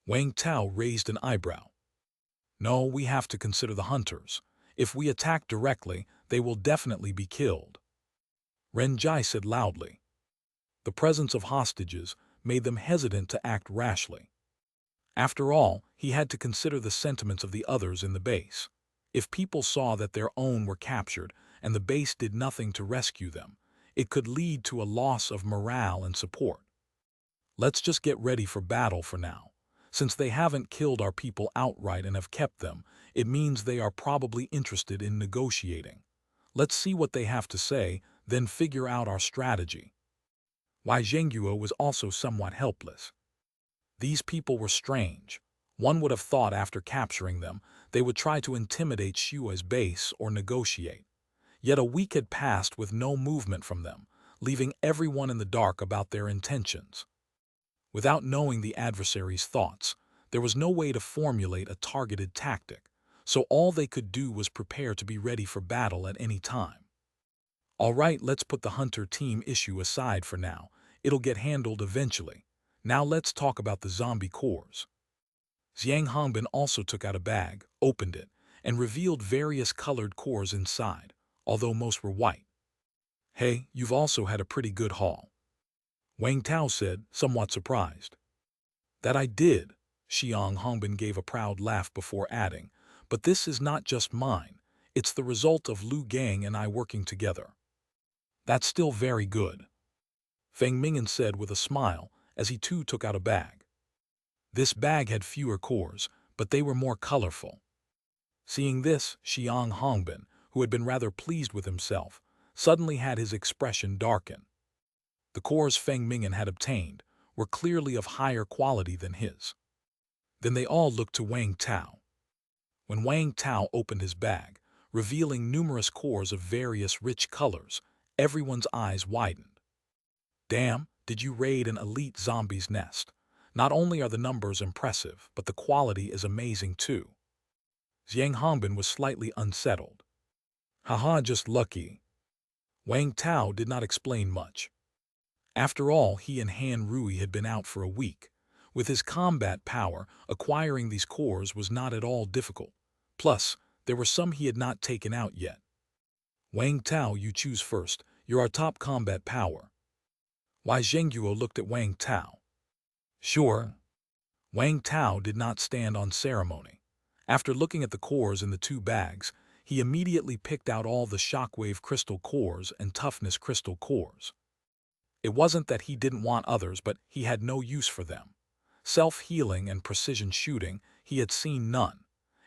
Wang Tao raised an eyebrow. No, we have to consider the hunters. If we attack directly, they will definitely be killed. Ren Jai said loudly. The presence of hostages made them hesitant to act rashly. After all, he had to consider the sentiments of the others in the base. If people saw that their own were captured and the base did nothing to rescue them, it could lead to a loss of morale and support. Let's just get ready for battle for now. Since they haven't killed our people outright and have kept them, it means they are probably interested in negotiating. Let's see what they have to say, then figure out our strategy. Wei Zhengguo was also somewhat helpless. These people were strange. One would have thought after capturing them, they would try to intimidate Xue's base or negotiate. Yet a week had passed with no movement from them, leaving everyone in the dark about their intentions. Without knowing the adversary's thoughts, there was no way to formulate a targeted tactic, so all they could do was prepare to be ready for battle at any time. All right, let's put the hunter team issue aside for now. It'll get handled eventually. Now let's talk about the zombie cores. Xiang Hongbin also took out a bag, opened it, and revealed various colored cores inside, although most were white. Hey, you've also had a pretty good haul. Wang Tao said, somewhat surprised. That I did, Xiang Hongbin gave a proud laugh before adding, but this is not just mine, it's the result of Lu Gang and I working together. That's still very good. Feng Ming'an said with a smile as he too took out a bag. This bag had fewer cores, but they were more colorful. Seeing this, Xiang Hongbin, who had been rather pleased with himself, suddenly had his expression darken. The cores Feng Ming'an had obtained were clearly of higher quality than his. Then they all looked to Wang Tao. When Wang Tao opened his bag, revealing numerous cores of various rich colors, everyone's eyes widened. Damn, did you raid an elite zombie's nest? Not only are the numbers impressive, but the quality is amazing too. Xiang Hongbin was slightly unsettled. Haha, just lucky. Wang Tao did not explain much. After all, he and Han Rui had been out for a week. With his combat power, acquiring these cores was not at all difficult. Plus, there were some he had not taken out yet. Wang Tao, you choose first. You're our top combat power. Wei Zhengguo looked at Wang Tao. Sure. Wang Tao did not stand on ceremony. After looking at the cores in the two bags, he immediately picked out all the shockwave crystal cores and toughness crystal cores. It wasn't that he didn't want others, but he had no use for them. Self-healing and precision shooting, he had seen none.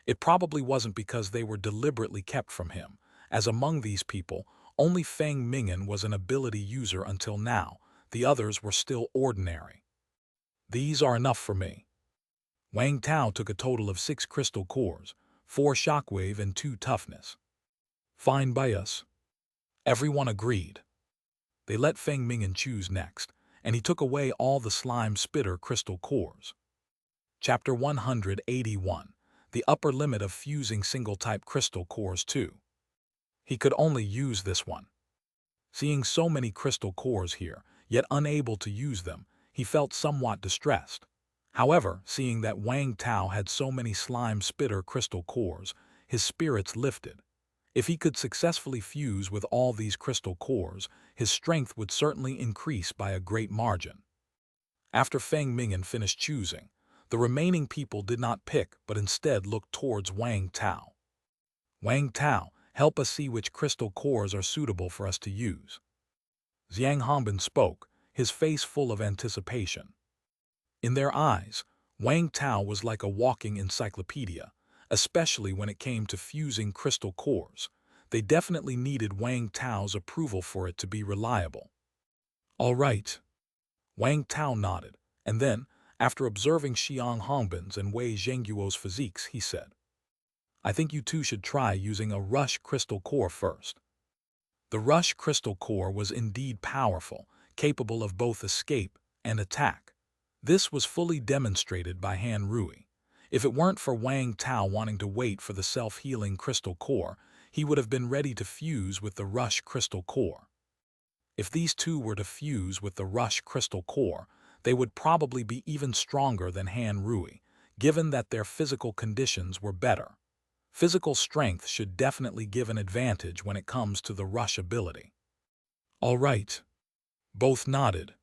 It probably wasn't because they were deliberately kept from him, as among these people, only Feng Ming'an was an ability user until now. The others were still ordinary. These are enough for me. Wang Tao took a total of 6 crystal cores, 4 shockwave and 2 toughness. Fine by us. Everyone agreed. They let Feng Ming'an choose next, and he took away all the slime spitter crystal cores. Chapter 181. The upper limit of fusing single-type crystal cores too. He could only use this one. Seeing so many crystal cores here, yet unable to use them, he felt somewhat distressed. However, seeing that Wang Tao had so many slime spitter crystal cores, his spirits lifted. If he could successfully fuse with all these crystal cores, his strength would certainly increase by a great margin. After Feng Ming'an finished choosing, the remaining people did not pick but instead looked towards Wang Tao. Wang Tao, help us see which crystal cores are suitable for us to use. Zhang Hongbin spoke, his face full of anticipation. In their eyes, Wang Tao was like a walking encyclopedia, especially when it came to fusing crystal cores. They definitely needed Wang Tao's approval for it to be reliable. All right. Wang Tao nodded, and then, after observing Xiang Hongbin's and Wei Zhengguo's physiques, he said, I think you two should try using a rush crystal core first. The rush crystal core was indeed powerful, capable of both escape and attack. This was fully demonstrated by Han Rui. If it weren't for Wang Tao wanting to wait for the self-healing crystal core, he would have been ready to fuse with the rush crystal core. If these two were to fuse with the rush crystal core, they would probably be even stronger than Han Rui, given that their physical conditions were better. Physical strength should definitely give an advantage when it comes to the rush ability. All right. Both nodded.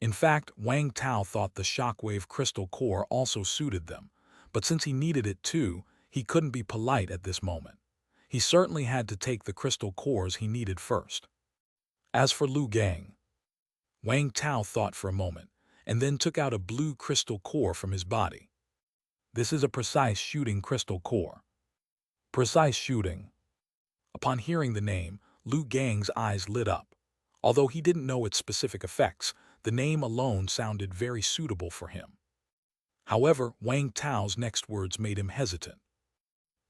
In fact, Wang Tao thought the shockwave crystal core also suited them, but since he needed it too, he couldn't be polite at this moment. He certainly had to take the crystal cores he needed first. As for Lu Gang, Wang Tao thought for a moment, and then took out a blue crystal core from his body. This is a precise shooting crystal core. Precise shooting. Upon hearing the name, Lu Gang's eyes lit up. Although he didn't know its specific effects, the name alone sounded very suitable for him. However, Wang Tao's next words made him hesitant.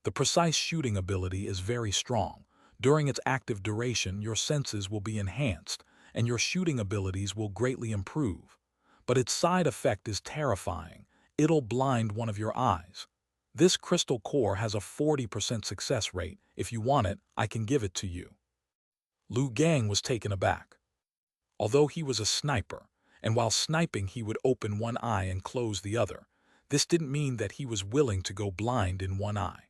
The precise shooting ability is very strong. During its active duration, your senses will be enhanced, and your shooting abilities will greatly improve. But its side effect is terrifying. It'll blind one of your eyes. This crystal core has a 40% success rate. If you want it, I can give it to you. Lu Gang was taken aback. Although he was a sniper, and while sniping he would open one eye and close the other, this didn't mean that he was willing to go blind in one eye.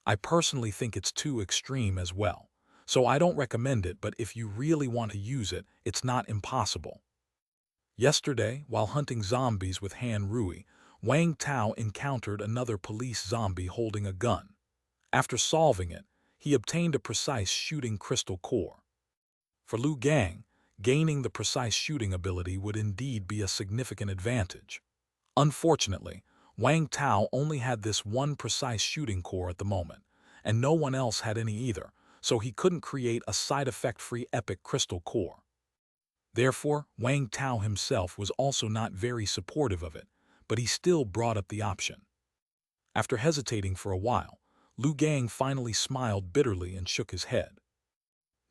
I personally think it's too extreme as well, so I don't recommend it, but if you really want to use it, it's not impossible. Yesterday, while hunting zombies with Han Rui, Wang Tao encountered another police zombie holding a gun. After solving it, he obtained a precise shooting crystal core. For Lu Gang, gaining the precise shooting ability would indeed be a significant advantage. Unfortunately, Wang Tao only had this one precise shooting core at the moment, and no one else had any either, so he couldn't create a side-effect-free epic crystal core. Therefore, Wang Tao himself was also not very supportive of it, but he still brought up the option. After hesitating for a while, Lu Gang finally smiled bitterly and shook his head.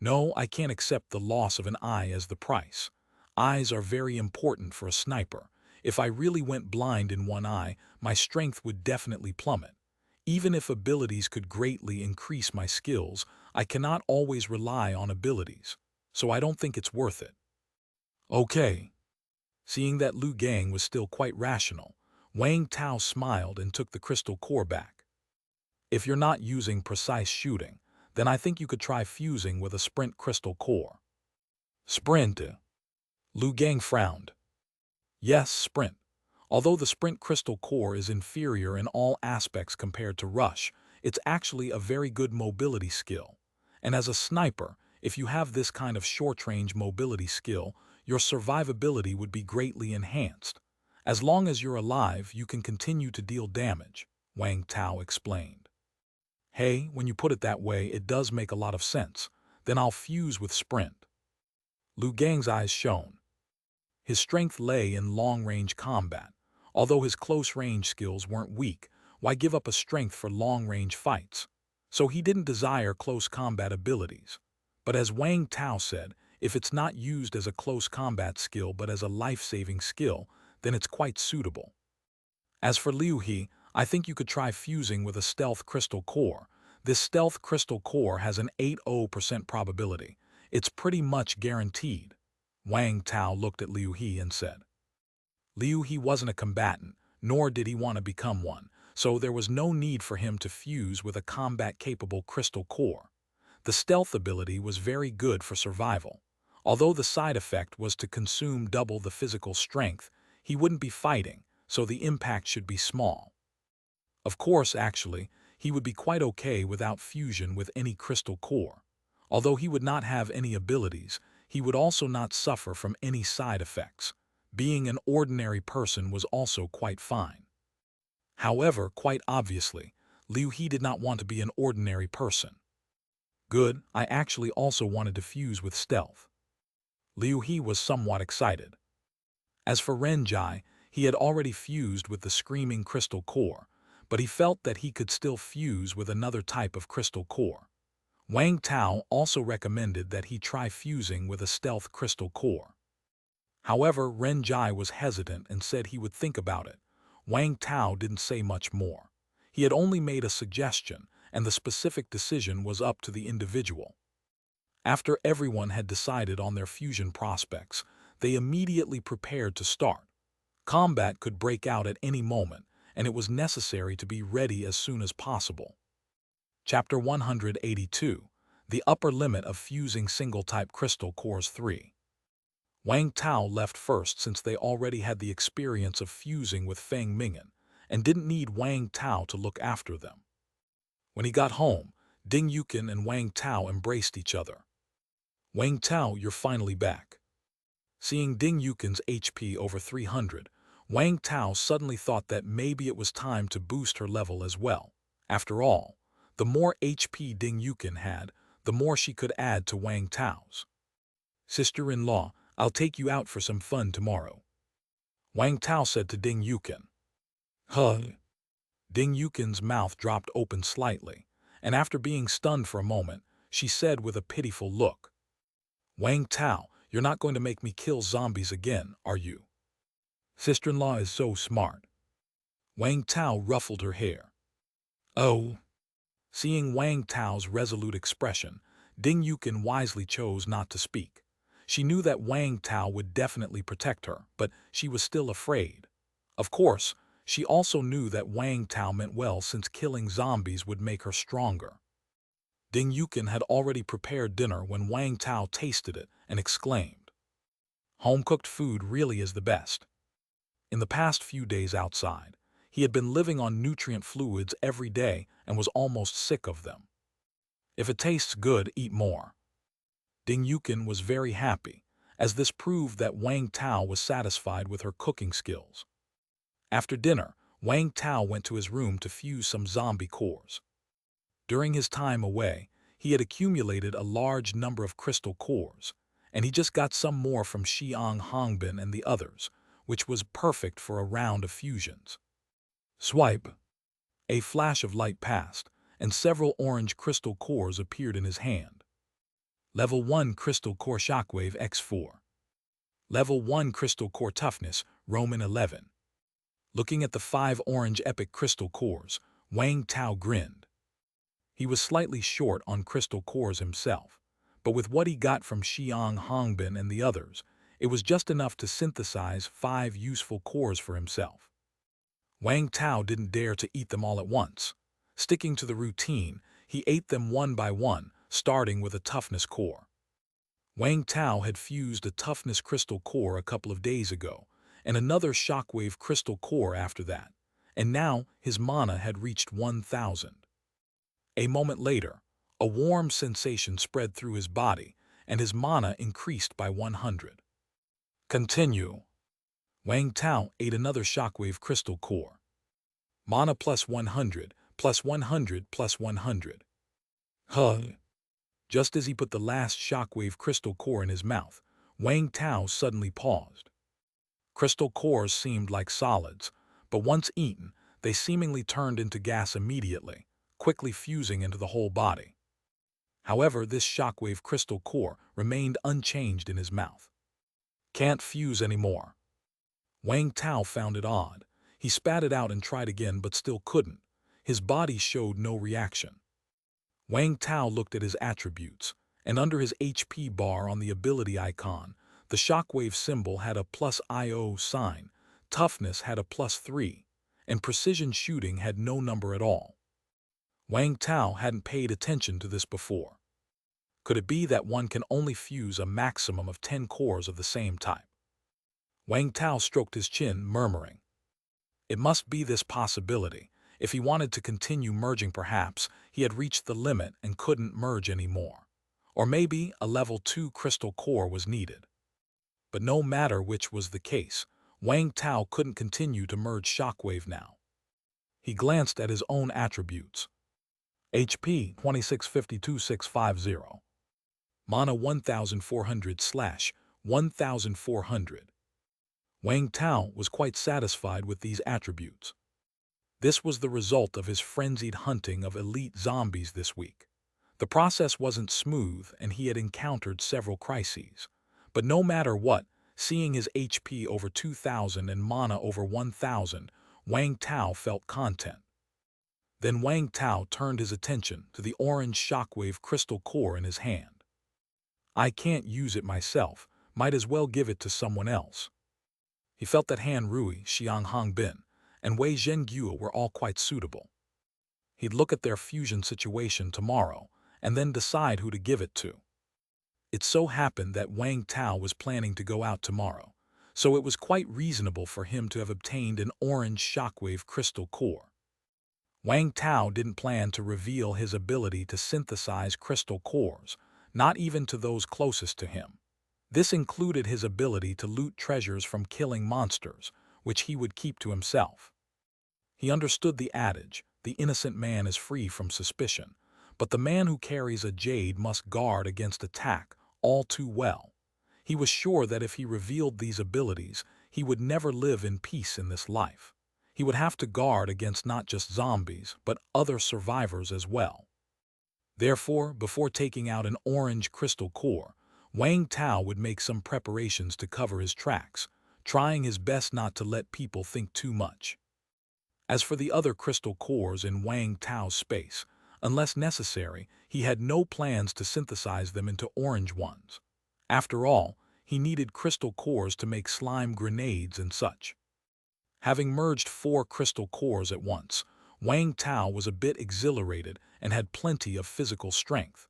No, I can't accept the loss of an eye as the price. Eyes are very important for a sniper. If I really went blind in one eye, my strength would definitely plummet. Even if abilities could greatly increase my skills, I cannot always rely on abilities, so I don't think it's worth it. Okay. Seeing that Lu Gang was still quite rational, Wang Tao smiled and took the crystal core back. If you're not using precise shooting, then I think you could try fusing with a sprint crystal core. Sprint? Liu Gang frowned. Yes, sprint. Although the sprint crystal core is inferior in all aspects compared to rush, it's actually a very good mobility skill. And as a sniper, if you have this kind of short-range mobility skill, your survivability would be greatly enhanced. As long as you're alive, you can continue to deal damage, Wang Tao explained. Hey, when you put it that way, it does make a lot of sense. Then I'll fuse with sprint. Liu Gang's eyes shone. His strength lay in long-range combat. Although his close-range skills weren't weak, why give up a strength for long-range fights? So he didn't desire close combat abilities. But as Wang Tao said, if it's not used as a close combat skill but as a life-saving skill, then it's quite suitable. As for Liu He, I think you could try fusing with a stealth crystal core. This stealth crystal core has an 80% probability. It's pretty much guaranteed. Wang Tao looked at Liu He and said. Liu He wasn't a combatant, nor did he want to become one, so there was no need for him to fuse with a combat-capable crystal core. The stealth ability was very good for survival. Although the side effect was to consume double the physical strength, he wouldn't be fighting, so the impact should be small. Of course, actually, he would be quite okay without fusion with any crystal core. Although he would not have any abilities, he would also not suffer from any side effects. Being an ordinary person was also quite fine. However, quite obviously, Liu He did not want to be an ordinary person. Good, I actually also wanted to fuse with stealth. Liu He was somewhat excited. As for Ren Jai, he had already fused with the screaming crystal core, but he felt that he could still fuse with another type of crystal core. Wang Tao also recommended that he try fusing with a stealth crystal core. However, Ren Jai was hesitant and said he would think about it. Wang Tao didn't say much more. He had only made a suggestion, and the specific decision was up to the individual. After everyone had decided on their fusion prospects, they immediately prepared to start. Combat could break out at any moment, and it was necessary to be ready as soon as possible. Chapter 182, The Upper Limit of Fusing Single-Type Crystal Cores 3. Wang Tao left first since they already had the experience of fusing with Feng Ming'an, and didn't need Wang Tao to look after them. When he got home, Ding Yukin and Wang Tao embraced each other. Wang Tao, you're finally back. Seeing Ding Yukin's HP over 300, Wang Tao suddenly thought that maybe it was time to boost her level as well. After all, the more HP Ding Yukin had, the more she could add to Wang Tao's. Sister-in-law, I'll take you out for some fun tomorrow. Wang Tao said to Ding Yukin. Huh? Ding Yukin's mouth dropped open slightly, and after being stunned for a moment, she said with a pitiful look. Wang Tao, you're not going to make me kill zombies again, are you? Sister-in-law is so smart. Wang Tao ruffled her hair. Oh. Seeing Wang Tao's resolute expression, Ding Yukin wisely chose not to speak. She knew that Wang Tao would definitely protect her, but she was still afraid. Of course, she also knew that Wang Tao meant well since killing zombies would make her stronger. Ding Yukin had already prepared dinner when Wang Tao tasted it and exclaimed, Home-cooked food really is the best. In the past few days outside, he had been living on nutrient fluids every day and was almost sick of them. If it tastes good, eat more. Ding Yukin was very happy, as this proved that Wang Tao was satisfied with her cooking skills. After dinner, Wang Tao went to his room to fuse some zombie cores. During his time away, he had accumulated a large number of crystal cores, and he just got some more from Xiang Hongbin and the others, which was perfect for a round of fusions. Swipe. A flash of light passed, and several orange crystal cores appeared in his hand. Level 1 Crystal Core Shockwave X4. Level 1 Crystal Core Toughness, Roman 11. Looking at the 5 orange epic crystal cores, Wang Tao grinned. He was slightly short on crystal cores himself, but with what he got from Xiang Hongbin and the others, it was just enough to synthesize 5 useful cores for himself. Wang Tao didn't dare to eat them all at once. Sticking to the routine, he ate them one by one, starting with a toughness core. Wang Tao had fused a toughness crystal core a couple of days ago, and another shockwave crystal core after that, and now his mana had reached 1,000. A moment later, a warm sensation spread through his body, and his mana increased by 100. Continue. Wang Tao ate another shockwave crystal core. Mana plus 100, plus 100, plus 100. Huh. Just as he put the last shockwave crystal core in his mouth, Wang Tao suddenly paused. Crystal cores seemed like solids, but once eaten, they seemingly turned into gas immediately, quickly fusing into the whole body. However, this shockwave crystal core remained unchanged in his mouth. Can't fuse anymore. Wang Tao found it odd. He spat it out and tried again but still couldn't. His body showed no reaction. Wang Tao looked at his attributes, and under his HP bar on the ability icon, the shockwave symbol had a +IO sign, toughness had a +3, and precision shooting had no number at all. Wang Tao hadn't paid attention to this before. Could it be that one can only fuse a maximum of 10 cores of the same type? Wang Tao stroked his chin, murmuring. It must be this possibility. If he wanted to continue merging, perhaps he had reached the limit and couldn't merge anymore. Or maybe a level 2 crystal core was needed. But no matter which was the case, Wang Tao couldn't continue to merge shockwave now. He glanced at his own attributes. HP 2652650. Mana 1400/1400. Wang Tao was quite satisfied with these attributes. This was the result of his frenzied hunting of elite zombies this week. The process wasn't smooth and he had encountered several crises. But no matter what, seeing his HP over 2,000 and mana over 1,000, Wang Tao felt content. Then Wang Tao turned his attention to the orange shockwave crystal core in his hand. I can't use it myself, might as well give it to someone else. He felt that Han Rui, Xiang Hongbin, and Wei Zhengyue were all quite suitable. He'd look at their fusion situation tomorrow, and then decide who to give it to. It so happened that Wang Tao was planning to go out tomorrow, so it was quite reasonable for him to have obtained an orange shockwave crystal core. Wang Tao didn't plan to reveal his ability to synthesize crystal cores, not even to those closest to him. This included his ability to loot treasures from killing monsters, which he would keep to himself. He understood the adage, the innocent man is free from suspicion, but the man who carries a jade must guard against attack all too well. He was sure that if he revealed these abilities, he would never live in peace in this life. He would have to guard against not just zombies, but other survivors as well. Therefore, before taking out an orange crystal core, Wang Tao would make some preparations to cover his tracks, trying his best not to let people think too much. As for the other crystal cores in Wang Tao's space, unless necessary, he had no plans to synthesize them into orange ones. After all, he needed crystal cores to make slime grenades and such. Having merged 4 crystal cores at once, Wang Tao was a bit exhilarated and had plenty of physical strength.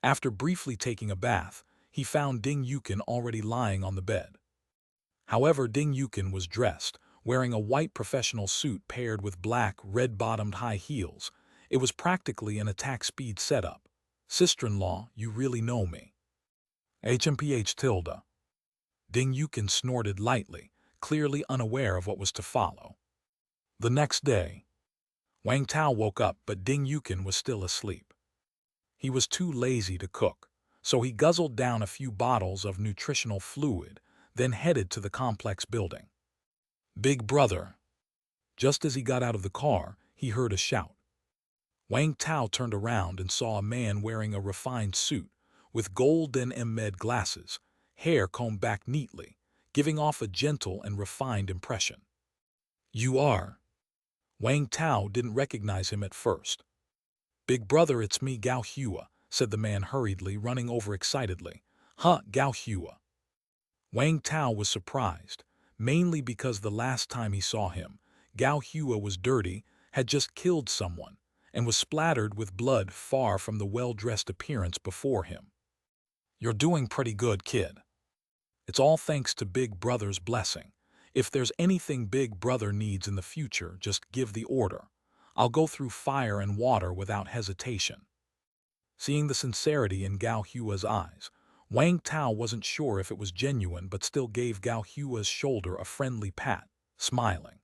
After briefly taking a bath, he found Ding Yukin already lying on the bed. However, Ding Yukin was dressed, wearing a white professional suit paired with black, red-bottomed high heels. It was practically an attack speed setup. Sister-in-law, you really know me. HMPH tilde. Ding Yukin snorted lightly, clearly unaware of what was to follow. The next day, Wang Tao woke up, but Ding Yukin was still asleep. He was too lazy to cook, so he guzzled down a few bottles of nutritional fluid, then headed to the complex building. Big brother. Just as he got out of the car, he heard a shout. Wang Tao turned around and saw a man wearing a refined suit, with golden emmed glasses, hair combed back neatly, giving off a gentle and refined impression. You are? Wang Tao didn't recognize him at first. Big brother, it's me, Gao Hua, said the man hurriedly, running over excitedly. Huh, Gao Hua. Wang Tao was surprised, mainly because the last time he saw him, Gao Hua was dirty, had just killed someone, and was splattered with blood far from the well-dressed appearance before him. "You're doing pretty good, kid. It's all thanks to Big Brother's blessing. If there's anything Big Brother needs in the future, just give the order. I'll go through fire and water without hesitation." Seeing the sincerity in Gao Hua's eyes, Wang Tao wasn't sure if it was genuine but still gave Gao Hua's shoulder a friendly pat, smiling.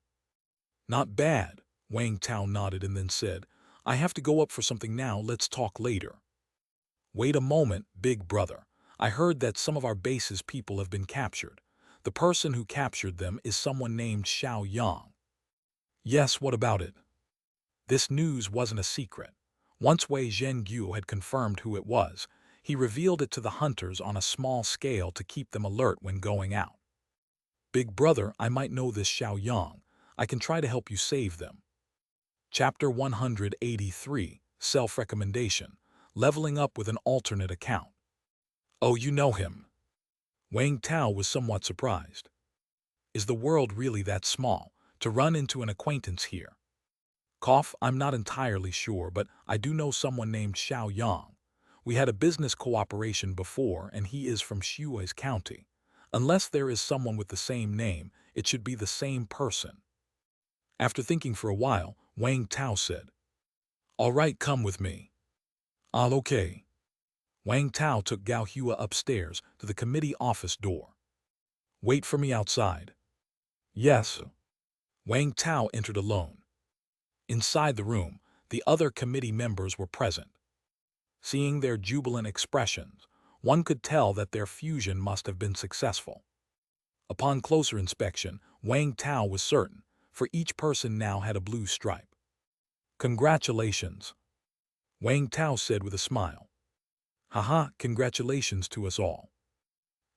"Not bad," Wang Tao nodded and then said, "I have to go up for something now, let's talk later." "Wait a moment, Big Brother. I heard that some of our base's people have been captured. The person who captured them is someone named Xiao Yang." "Yes, what about it?" This news wasn't a secret. Once Wei Zhengyu had confirmed who it was, he revealed it to the hunters on a small scale to keep them alert when going out. "Big Brother, I might know this Xiao Yang. I can try to help you save them." Chapter 183, Self-Recommendation, Leveling Up with an Alternate Account. "Oh, you know him." Wang Tao was somewhat surprised. "Is the world really that small, to run into an acquaintance here?" "I'm not entirely sure, but I do know someone named Xiao Yang. We had a business cooperation before, and he is from Shui's county. Unless there is someone with the same name, it should be the same person." After thinking for a while, Wang Tao said, "All right, come with me." "I'll okay." Wang Tao took Gao Hua upstairs to the committee office door. "Wait for me outside." "Yes." Wang Tao entered alone. Inside the room, the other committee members were present. Seeing their jubilant expressions, one could tell that their fusion must have been successful. Upon closer inspection, Wang Tao was certain, for each person now had a blue stripe. "Congratulations," Wang Tao said with a smile. "Haha, congratulations to us all."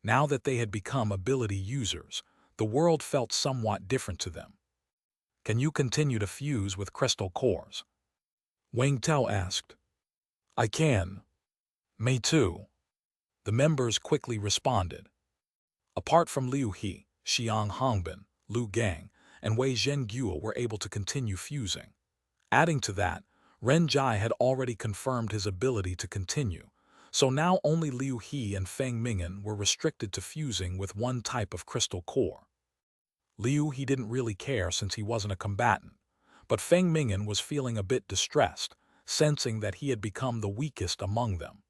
Now that they had become ability users, the world felt somewhat different to them. "Can you continue to fuse with crystal cores?" Wang Tao asked. "I can." "Me too." The members quickly responded. Apart from Liu He, Xiang Hongbin, Lu Gang, and Wei Zhengyu were able to continue fusing. Adding to that, Ren Jai had already confirmed his ability to continue, so now only Liu He and Feng Ming'an were restricted to fusing with one type of crystal core. Liu He didn't really care since he wasn't a combatant, but Feng Ming'an was feeling a bit distressed, sensing that he had become the weakest among them.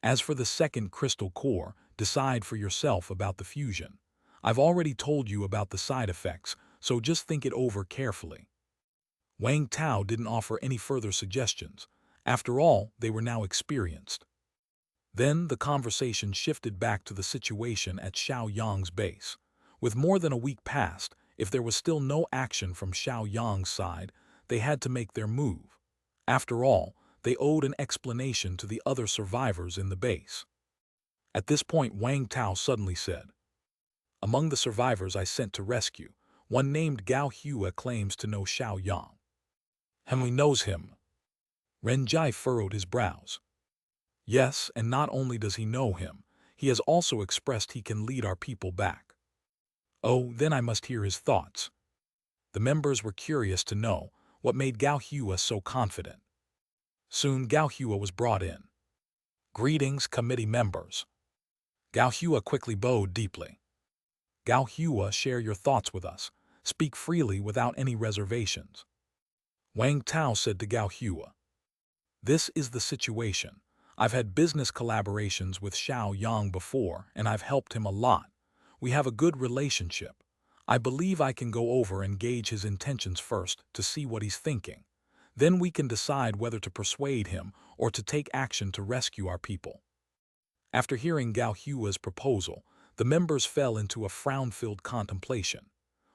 As for the second crystal core, decide for yourself about the fusion. I've already told you about the side effects, so just think it over carefully. Wang Tao didn't offer any further suggestions. After all, they were now experienced. Then the conversation shifted back to the situation at Xiao Yang's base. With more than a week past, if there was still no action from Xiao Yang's side, they had to make their move. After all, they owed an explanation to the other survivors in the base. At this point, Wang Tao suddenly said, "Among the survivors I sent to rescue, one named Gao Hua claims to know Xiao Yang." "Henry knows him." Ren Jai furrowed his brows. "Yes, and not only does he know him, he has also expressed he can lead our people back." "Oh, then I must hear his thoughts." The members were curious to know what made Gao Hua so confident. Soon Gao Hua was brought in. "Greetings, committee members." Gao Hua quickly bowed deeply. "Gao Hua, share your thoughts with us. Speak freely without any reservations." Wang Tao said to Gao Hua, "This is the situation. I've had business collaborations with Xiao Yang before, and I've helped him a lot. We have a good relationship. I believe I can go over and gauge his intentions first to see what he's thinking. Then we can decide whether to persuade him or to take action to rescue our people." After hearing Gao Hua's proposal, the members fell into a frown-filled contemplation.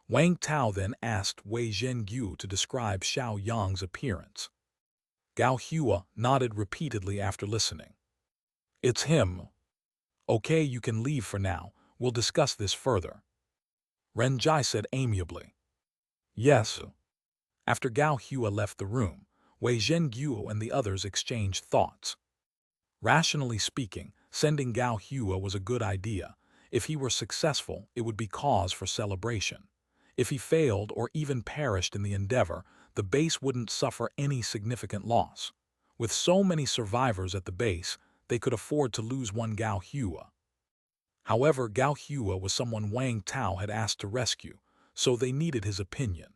Wang Tao then asked Wei Zhengyu to describe Xiao Yang's appearance. Gao Hua nodded repeatedly after listening. "It's him." "Okay, you can leave for now. We'll discuss this further." Ren Jai said amiably. "Yes." After Gao Hua left the room, Wei Zhengyu and the others exchanged thoughts. Rationally speaking, sending Gao Hua was a good idea. If he were successful, it would be cause for celebration. If he failed or even perished in the endeavor, the base wouldn't suffer any significant loss. With so many survivors at the base, they could afford to lose one Gao Hua. However, Gao Hua was someone Wang Tao had asked to rescue, so they needed his opinion.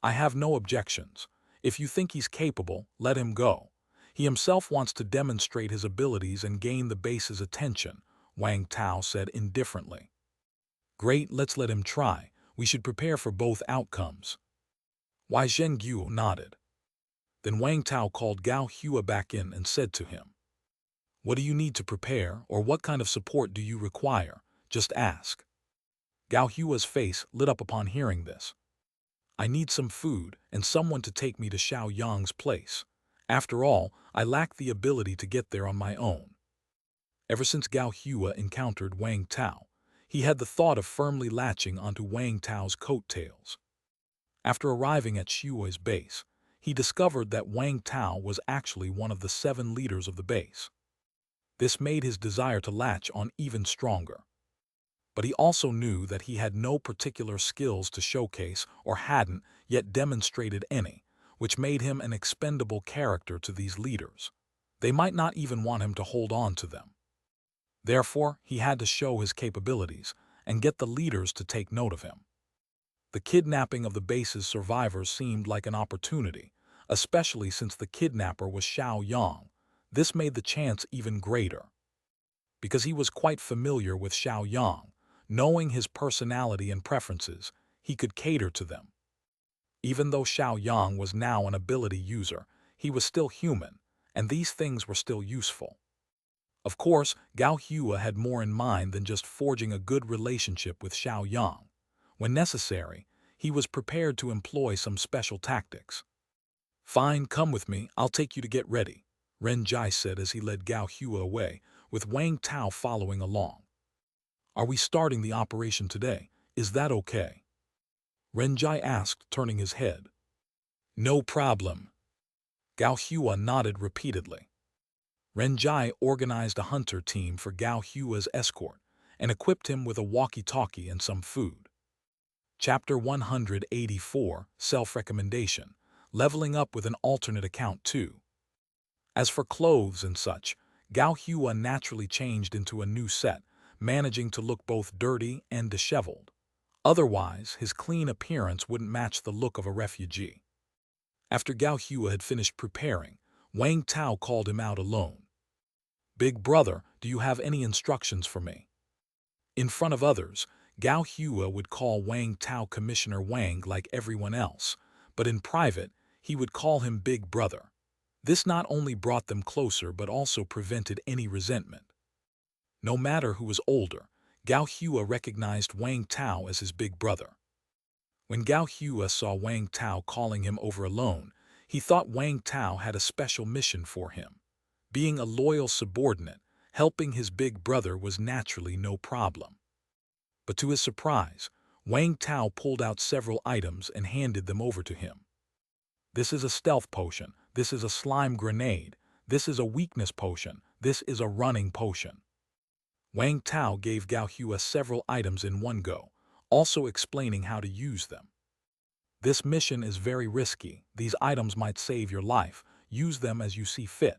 I have no objections. If you think he's capable, let him go. He himself wants to demonstrate his abilities and gain the base's attention, Wang Tao said indifferently. Great, let's let him try. We should prepare for both outcomes. Wei Zhengguo nodded. Then Wang Tao called Gao Hua back in and said to him, "What do you need to prepare, or what kind of support do you require? Just ask." Gao Hua's face lit up upon hearing this. "I need some food and someone to take me to Xiao Yang's place. After all, I lack the ability to get there on my own." Ever since Gao Hua encountered Wang Tao, he had the thought of firmly latching onto Wang Tao's coattails. After arriving at Xue's base, he discovered that Wang Tao was actually one of the 7 leaders of the base. This made his desire to latch on even stronger. But he also knew that he had no particular skills to showcase or hadn't yet demonstrated any, which made him an expendable character to these leaders. They might not even want him to hold on to them. Therefore, he had to show his capabilities and get the leaders to take note of him. The kidnapping of the base's survivors seemed like an opportunity, especially since the kidnapper was Xiao Yang. This made the chance even greater. Because he was quite familiar with Xiao Yang, knowing his personality and preferences, he could cater to them. Even though Xiao Yang was now an ability user, he was still human, and these things were still useful. Of course, Gao Hua had more in mind than just forging a good relationship with Xiao Yang. When necessary, he was prepared to employ some special tactics. "Fine, come with me, I'll take you to get ready," Ren Jai said as he led Gao Hua away, with Wang Tao following along. "Are we starting the operation today? Is that okay?" Ren Jai asked, turning his head. "No problem." Gao Hua nodded repeatedly. Ren Jai organized a hunter team for Gao Hua's escort and equipped him with a walkie-talkie and some food. Chapter 184, Self-Recommendation, Leveling Up with an Alternate Account 2. As for clothes and such, Gao Hua naturally changed into a new set, managing to look both dirty and disheveled. Otherwise, his clean appearance wouldn't match the look of a refugee. After Gao Hua had finished preparing, Wang Tao called him out alone. "Big brother, do you have any instructions for me?" In front of others, Gao Hua would call Wang Tao Commissioner Wang like everyone else, but in private, he would call him Big Brother. This not only brought them closer but also prevented any resentment. No matter who was older, Gao Hua recognized Wang Tao as his big brother. When Gao Hua saw Wang Tao calling him over alone, he thought Wang Tao had a special mission for him. Being a loyal subordinate, helping his big brother was naturally no problem. But to his surprise, Wang Tao pulled out several items and handed them over to him. "This is a stealth potion, this is a slime grenade, this is a weakness potion, this is a running potion." Wang Tao gave Gao Hua several items in one go, also explaining how to use them. "This mission is very risky, these items might save your life, use them as you see fit.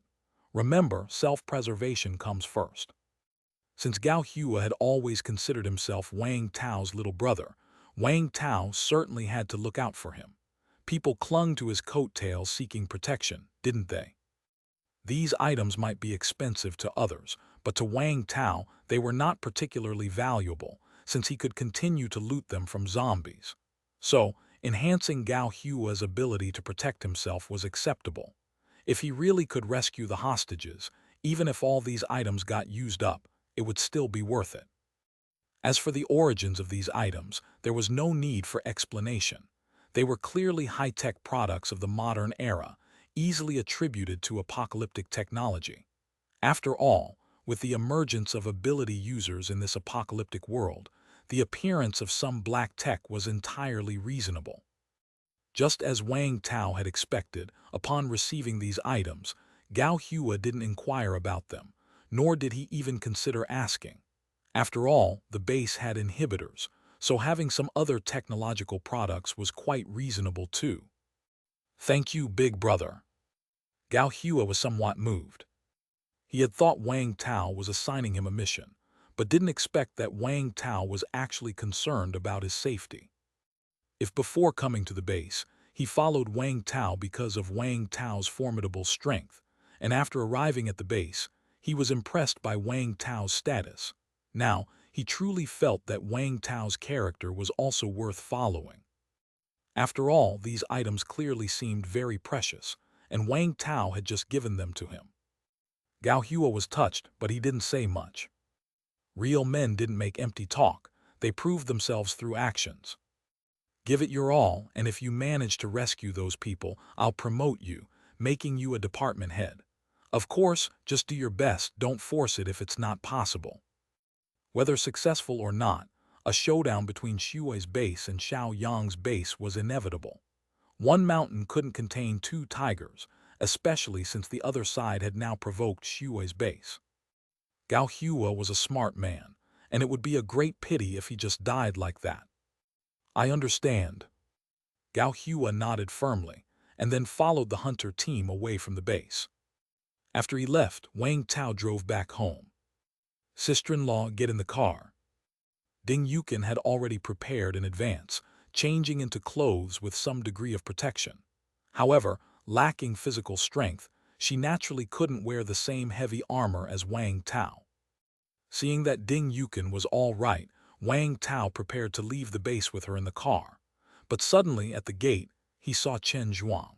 Remember, self-preservation comes first." Since Gao Hua had always considered himself Wang Tao's little brother, Wang Tao certainly had to look out for him. People clung to his coattails seeking protection, didn't they? These items might be expensive to others, but to Wang Tao they were not particularly valuable, since he could continue to loot them from zombies. So, enhancing Gao Hua's ability to protect himself was acceptable. If he really could rescue the hostages, even if all these items got used up, it would still be worth it. As for the origins of these items, there was no need for explanation. They were clearly high-tech products of the modern era, easily attributed to apocalyptic technology. After all, with the emergence of ability users in this apocalyptic world, the appearance of some black tech was entirely reasonable. Just as Wang Tao had expected, upon receiving these items, Gao Hua didn't inquire about them, nor did he even consider asking. After all, the base had inhibitors, so having some other technological products was quite reasonable too. Thank you, big brother. Gao Hua was somewhat moved. He had thought Wang Tao was assigning him a mission, but didn't expect that Wang Tao was actually concerned about his safety. If before coming to the base, he followed Wang Tao because of Wang Tao's formidable strength, and after arriving at the base, he was impressed by Wang Tao's status. Now, he truly felt that Wang Tao's character was also worth following. After all, these items clearly seemed very precious, and Wang Tao had just given them to him. Gao Hua was touched, but he didn't say much. Real men didn't make empty talk, they proved themselves through actions. Give it your all, and if you manage to rescue those people, I'll promote you, making you a department head. Of course, just do your best, don't force it if it's not possible. Whether successful or not, a showdown between Shui's base and Xiao Yang's base was inevitable. One mountain couldn't contain two tigers, especially since the other side had now provoked Shui's base. Gao Hua was a smart man, and it would be a great pity if he just died like that. I understand. Gao Hua nodded firmly, and then followed the hunter team away from the base. After he left, Wang Tao drove back home. Sister-in-law, get in the car. Ding Yukin had already prepared in advance, changing into clothes with some degree of protection. However, lacking physical strength, she naturally couldn't wear the same heavy armor as Wang Tao. Seeing that Ding Yukin was all right, Wang Tao prepared to leave the base with her in the car. But suddenly, at the gate, he saw Chen Zhuang.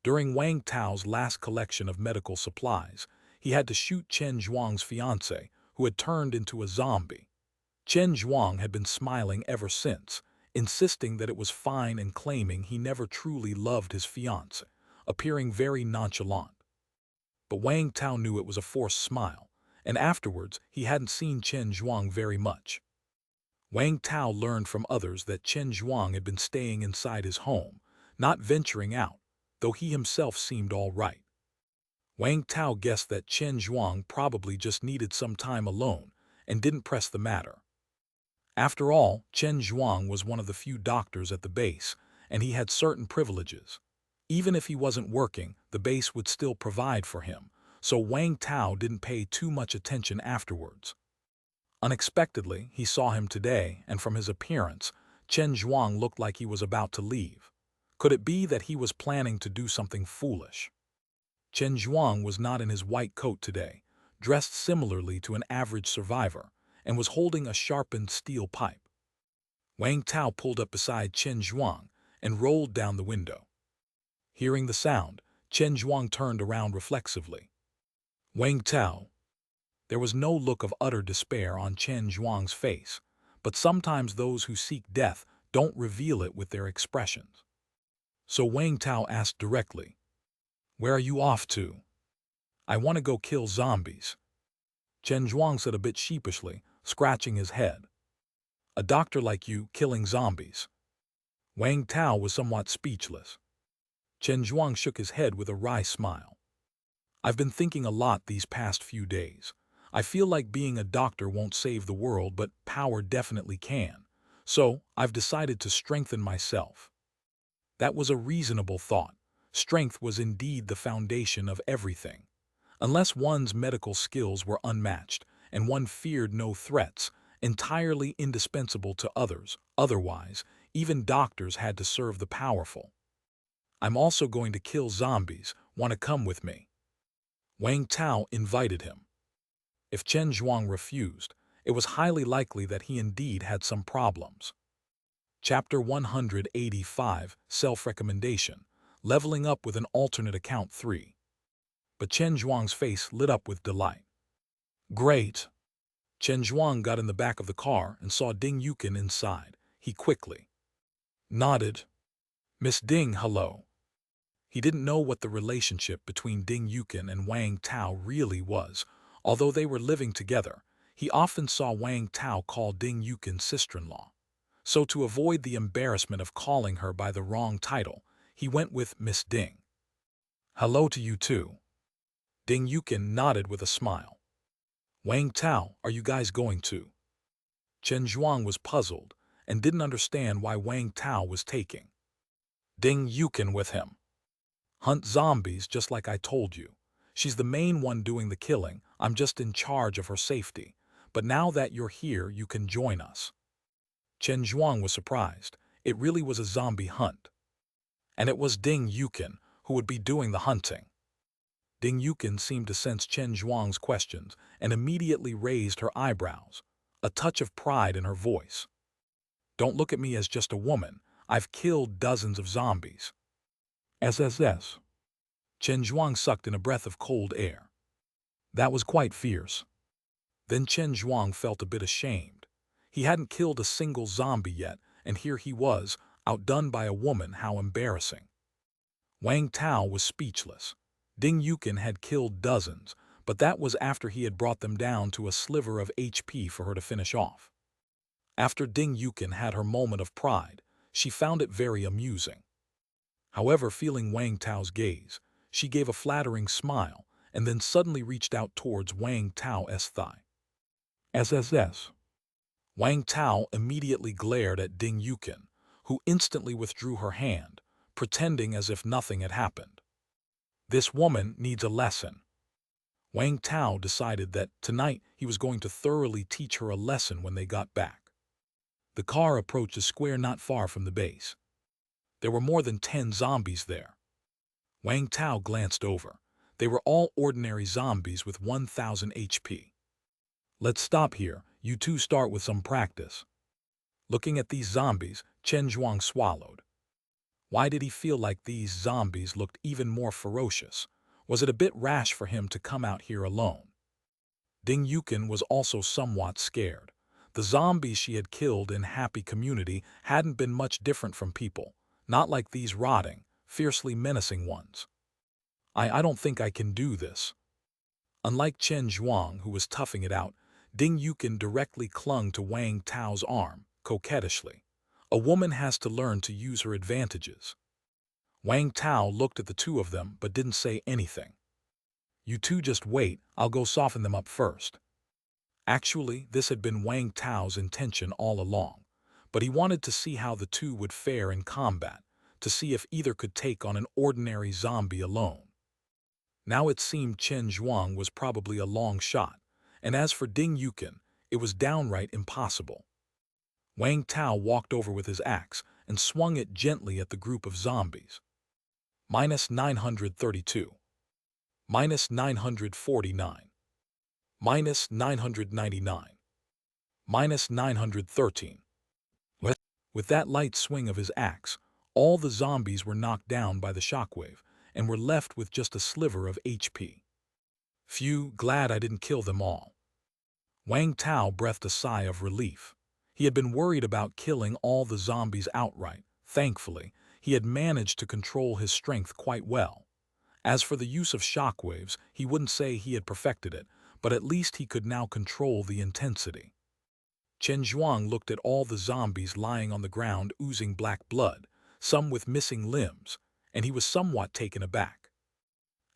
During Wang Tao's last collection of medical supplies, he had to shoot Chen Zhuang's fiancée, who had turned into a zombie. Chen Zhuang had been smiling ever since, insisting that it was fine and claiming he never truly loved his fiancée, appearing very nonchalant. But Wang Tao knew it was a forced smile, and afterwards he hadn't seen Chen Zhuang very much. Wang Tao learned from others that Chen Zhuang had been staying inside his home, not venturing out, though he himself seemed all right. Wang Tao guessed that Chen Zhuang probably just needed some time alone and didn't press the matter. After all, Chen Zhuang was one of the few doctors at the base, and he had certain privileges. Even if he wasn't working, the base would still provide for him, so Wang Tao didn't pay too much attention afterwards. Unexpectedly, he saw him today, and from his appearance, Chen Zhuang looked like he was about to leave. Could it be that he was planning to do something foolish? Chen Zhuang was not in his white coat today, dressed similarly to an average survivor, and was holding a sharpened steel pipe. Wang Tao pulled up beside Chen Zhuang and rolled down the window. Hearing the sound, Chen Zhuang turned around reflexively. Wang Tao. There was no look of utter despair on Chen Zhuang's face, but sometimes those who seek death don't reveal it with their expressions. So Wang Tao asked directly, "Where are you off to?" "I want to go kill zombies." Chen Zhuang said a bit sheepishly, scratching his head. "A doctor like you killing zombies?" Wang Tao was somewhat speechless. Chen Zhuang shook his head with a wry smile. "I've been thinking a lot these past few days. I feel like being a doctor won't save the world, but power definitely can. So, I've decided to strengthen myself." That was a reasonable thought. Strength was indeed the foundation of everything. Unless one's medical skills were unmatched, and one feared no threats, entirely indispensable to others, otherwise, even doctors had to serve the powerful. "I'm also going to kill zombies. Want to come with me?" Wang Tao invited him. If Chen Zhuang refused, it was highly likely that he indeed had some problems. Chapter 185, Self-Recommendation, Leveling Up with an Alternate Account 3. But Chen Zhuang's face lit up with delight. "Great!" Chen Zhuang got in the back of the car and saw Ding Yukin inside. He quickly nodded. "Miss Ding, hello." He didn't know what the relationship between Ding Yukin and Wang Tao really was. Although they were living together, he often saw Wang Tao call Ding Yukin sister-in-law. So to avoid the embarrassment of calling her by the wrong title, he went with Miss Ding. "Hello to you too." Ding Yukin nodded with a smile. "Wang Tao, are you guys going to?" Chen Zhuang was puzzled. and didn't understand why Wang Tao was taking Ding Yukin with him. Hunt zombies just like I told you. She's the main one doing the killing, I'm just in charge of her safety. But now that you're here, you can join us. Chen Zhuang was surprised. It really was a zombie hunt. And it was Ding Yukin who would be doing the hunting. Ding Yukin seemed to sense Chen Zhuang's questions and immediately raised her eyebrows, a touch of pride in her voice. Don't look at me as just a woman. I've killed dozens of zombies. SSS. Chen Zhuang sucked in a breath of cold air. That was quite fierce. Then Chen Zhuang felt a bit ashamed. He hadn't killed a single zombie yet, and here he was, outdone by a woman. How embarrassing. Wang Tao was speechless. Ding Yukin had killed dozens, but that was after he had brought them down to a sliver of HP for her to finish off. After Ding Yukin had her moment of pride, she found it very amusing. However, feeling Wang Tao's gaze, she gave a flattering smile and then suddenly reached out towards Wang Tao's thigh. SSS. Wang Tao immediately glared at Ding Yukin, who instantly withdrew her hand, pretending as if nothing had happened. This woman needs a lesson. Wang Tao decided that tonight he was going to thoroughly teach her a lesson when they got back. The car approached a square not far from the base. There were more than 10 zombies there. Wang Tao glanced over. They were all ordinary zombies with 1,000 HP. Let's stop here. You two start with some practice. Looking at these zombies, Chen Zhuang swallowed. Why did he feel like these zombies looked even more ferocious? Was it a bit rash for him to come out here alone? Ding Yukin was also somewhat scared. The zombies she had killed in Happy Community hadn't been much different from people, not like these rotting, fiercely menacing ones. I don't think I can do this. Unlike Chen Zhuang, who was toughing it out, Ding Yukin directly clung to Wang Tao's arm, coquettishly. A woman has to learn to use her advantages. Wang Tao looked at the two of them but didn't say anything. You two just wait, I'll go soften them up first. Actually, this had been Wang Tao's intention all along, but he wanted to see how the two would fare in combat, to see if either could take on an ordinary zombie alone. Now it seemed Chen Zhuang was probably a long shot, and as for Ding Yukin, it was downright impossible. Wang Tao walked over with his axe and swung it gently at the group of zombies. -932. -949. -999. -913. With that light swing of his axe, all the zombies were knocked down by the shockwave and were left with just a sliver of HP. Phew, glad I didn't kill them all. Wang Tao breathed a sigh of relief. He had been worried about killing all the zombies outright. Thankfully, he had managed to control his strength quite well. As for the use of shockwaves, he wouldn't say he had perfected it, but at least he could now control the intensity. Chen Zhuang looked at all the zombies lying on the ground oozing black blood, some with missing limbs, and he was somewhat taken aback.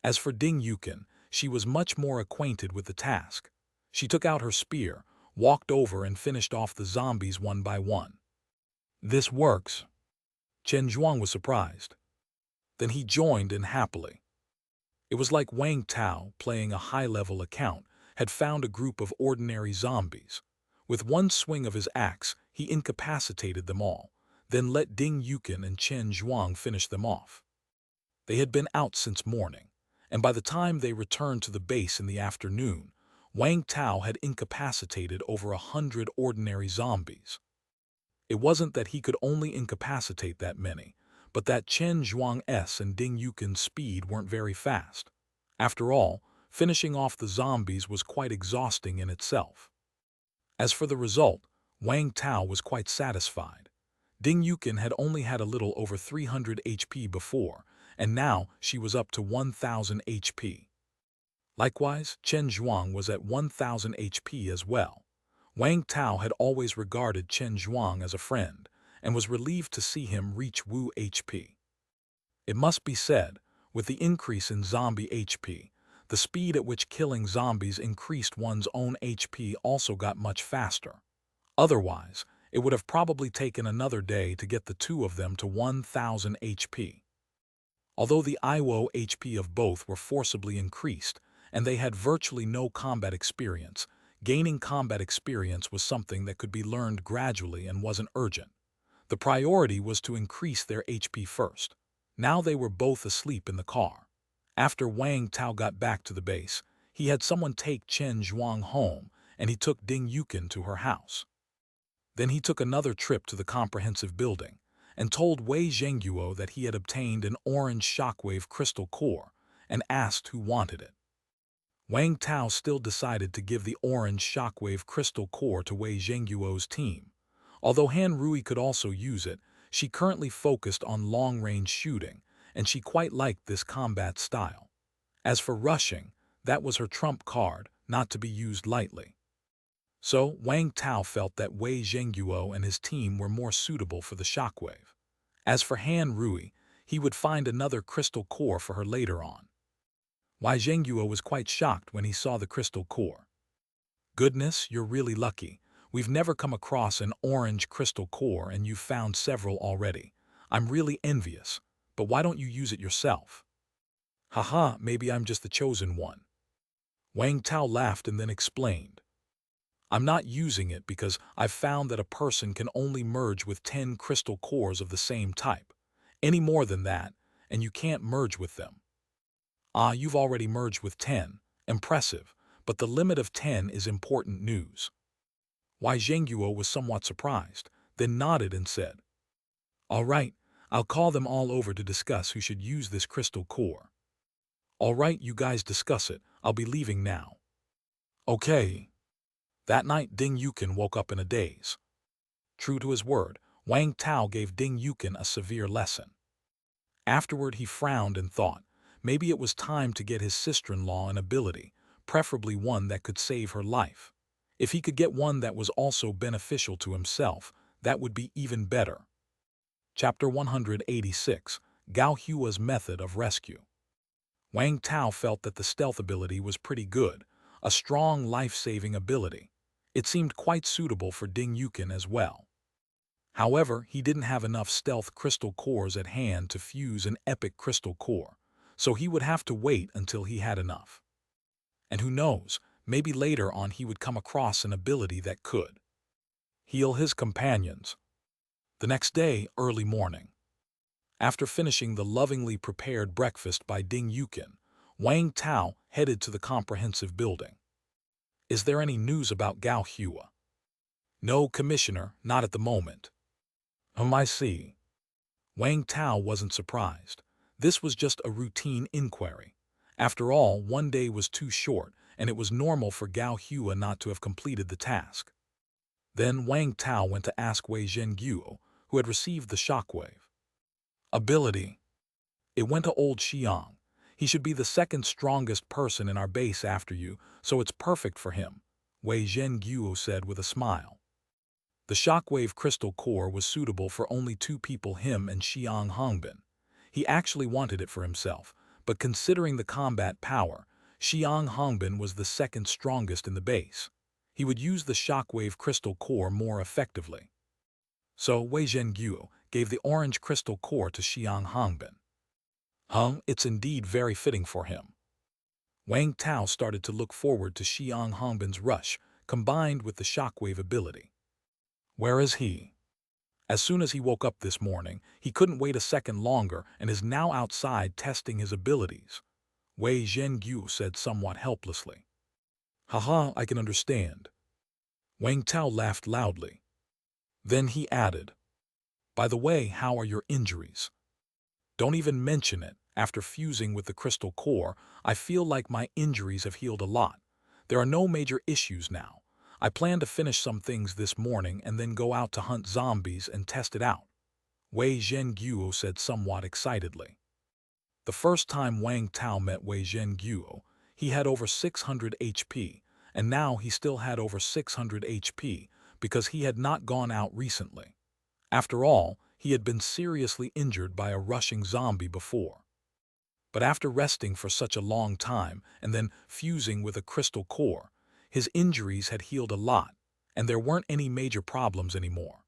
As for Ding Yukin, she was much more acquainted with the task. She took out her spear, walked over and finished off the zombies one by one. This works. Chen Zhuang was surprised. Then he joined in happily. It was like Wang Tao, playing a high-level account, had found a group of ordinary zombies. With one swing of his axe, he incapacitated them all, then let Ding Yukin and Chen Zhuang finish them off. They had been out since morning, and by the time they returned to the base in the afternoon, Wang Tao had incapacitated over 100 ordinary zombies. It wasn't that he could only incapacitate that many, but that Chen Zhuang's and Ding Yukin's speed weren't very fast. After all, finishing off the zombies was quite exhausting in itself. As for the result, Wang Tao was quite satisfied. Ding Yukin had only had a little over 300 HP before, and now she was up to 1,000 HP. Likewise, Chen Zhuang was at 1,000 HP as well. Wang Tao had always regarded Chen Zhuang as a friend, and was relieved to see him reach Wu HP. It must be said, with the increase in zombie HP, the speed at which killing zombies increased one's own HP also got much faster. Otherwise, It would have probably taken another day to get the two of them to 1,000 HP. Although the IWO HP of both were forcibly increased, and they had virtually no combat experience, gaining combat experience was something that could be learned gradually and wasn't urgent. The priority was to increase their HP first. Now they were both asleep in the car. After Wang Tao got back to the base, he had someone take Chen Zhuang home, and he took Ding Yukin to her house. Then he took another trip to the comprehensive building and told Wei Zhengguo that he had obtained an orange shockwave crystal core and asked who wanted it. Wang Tao still decided to give the orange shockwave crystal core to Wei Zhengguo's team. Although Han Rui could also use it, she currently focused on long-range shooting, and she quite liked this combat style. As for rushing, that was her trump card, not to be used lightly. So Wang Tao felt that Wei Zhengguo and his team were more suitable for the shockwave. As for Han Rui, he would find another crystal core for her later on. Wei Zhengguo was quite shocked when he saw the crystal core. Goodness, you're really lucky. We've never come across an orange crystal core and you've found several already. I'm really envious, but why don't you use it yourself? Haha, maybe I'm just the chosen one. Wang Tao laughed and then explained. I'm not using it because I've found that a person can only merge with 10 crystal cores of the same type. Any more than that, and you can't merge with them. Ah, you've already merged with 10. Impressive, but the limit of 10 is important news. Wei Zhengguo was somewhat surprised, then nodded and said, All right, I'll call them all over to discuss who should use this crystal core. All right, you guys discuss it. I'll be leaving now. Okay. That night, Ding Yukin woke up in a daze. True to his word, Wang Tao gave Ding Yukin a severe lesson. Afterward, he frowned and thought, maybe it was time to get his sister-in-law an ability, preferably one that could save her life. If he could get one that was also beneficial to himself, that would be even better. Chapter 186, Gao Hua's Method of Rescue. Wang Tao felt that the stealth ability was pretty good, a strong life-saving ability. It seemed quite suitable for Ding Yukin as well. However, he didn't have enough stealth crystal cores at hand to fuse an epic crystal core, so he would have to wait until he had enough. And who knows, maybe later on he would come across an ability that could heal his companions. The next day, early morning. After finishing the lovingly prepared breakfast by Ding Yukin, Wang Tao headed to the comprehensive building. Is there any news about Gao Hua? No, Commissioner, not at the moment. I see. Wang Tao wasn't surprised. This was just a routine inquiry. After all, one day was too short, and it was normal for Gao Hua not to have completed the task. Then Wang Tao went to ask Wei Zhengguo, who had received the shockwave. Ability. It went to old Xiang. He should be the second strongest person in our base after you, so it's perfect for him, Wei Zhengguo said with a smile. The shockwave crystal core was suitable for only two people, him and Xiang Hongbin. He actually wanted it for himself, but considering the combat power, Xiang Hongbin was the second strongest in the base. He would use the shockwave crystal core more effectively. So Wei Zhengguo gave the orange crystal core to Xiang Hongbin. It's indeed very fitting for him. Wang Tao started to look forward to Xiang Hongbin's rush, combined with the shockwave ability. Where is he? As soon as he woke up this morning, he couldn't wait a second longer and is now outside testing his abilities, Wei Zhengguo said somewhat helplessly. Haha, I can understand. Wang Tao laughed loudly. Then he added, By the way, how are your injuries? Don't even mention it. After fusing with the crystal core, I feel like my injuries have healed a lot. There are no major issues now. I plan to finish some things this morning and then go out to hunt zombies and test it out, Wei Zhengguo said somewhat excitedly. The first time Wang Tao met Wei Zhengguo, he had over 600 HP, and now he still had over 600 HP because he had not gone out recently. After all, he had been seriously injured by a rushing zombie before. But after resting for such a long time and then fusing with a crystal core, his injuries had healed a lot, and there weren't any major problems anymore.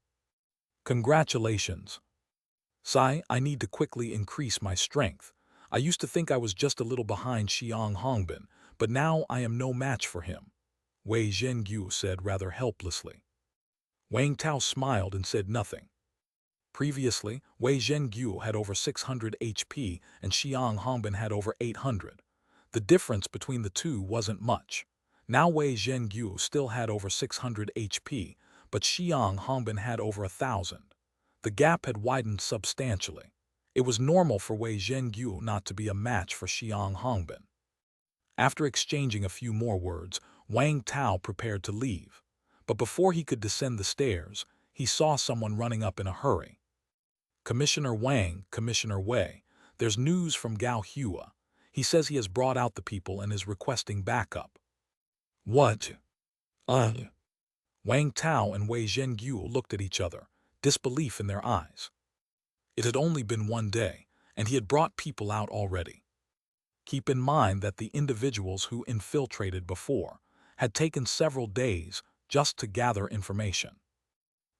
Congratulations. Sai, I need to quickly increase my strength. I used to think I was just a little behind Xiang Hongbin, but now I am no match for him, Wei Zhengyu said rather helplessly. Wang Tao smiled and said nothing. Previously, Wei Zhengyu had over 600 HP and Xiang Hongbin had over 800. The difference between the two wasn't much. Now Wei Zhengyu still had over 600 HP, but Xiang Hongbin had over 1,000. The gap had widened substantially. It was normal for Wei Zhengyu not to be a match for Xiang Hongbin. After exchanging a few more words, Wang Tao prepared to leave. But before he could descend the stairs, he saw someone running up in a hurry. Commissioner Wang, Commissioner Wei, there's news from Gao Hua. He says he has brought out the people and is requesting backup. What? Wang Tao and Wei Zhengyu looked at each other, disbelief in their eyes. It had only been one day, and he had brought people out already. Keep in mind that the individuals who infiltrated before had taken several days just to gather information.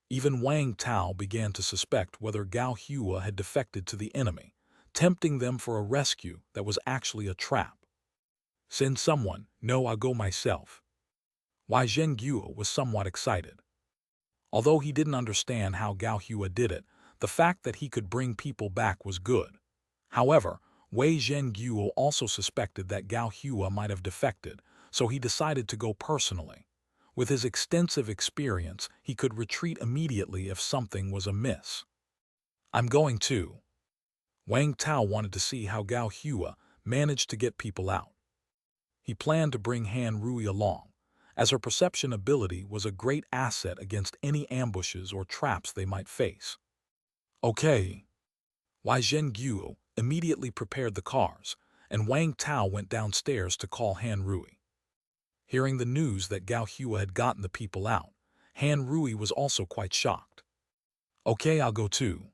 Even Wang Tao began to suspect whether Gao Hua had defected to the enemy, tempting them for a rescue that was actually a trap. Send someone, no, I'll go myself. Wei Zhengyu was somewhat excited. Although he didn't understand how Gao Hua did it, the fact that he could bring people back was good. However, Wei Zhengyu also suspected that Gao Hua might have defected, so he decided to go personally. With his extensive experience, he could retreat immediately if something was amiss. I'm going too. Wang Tao wanted to see how Gao Hua managed to get people out. He planned to bring Han Rui along, as her perception ability was a great asset against any ambushes or traps they might face. Okay. Wei Zhengyu immediately prepared the cars, and Wang Tao went downstairs to call Han Rui. Hearing the news that Gao Hua had gotten the people out, Han Rui was also quite shocked. Okay, I'll go too.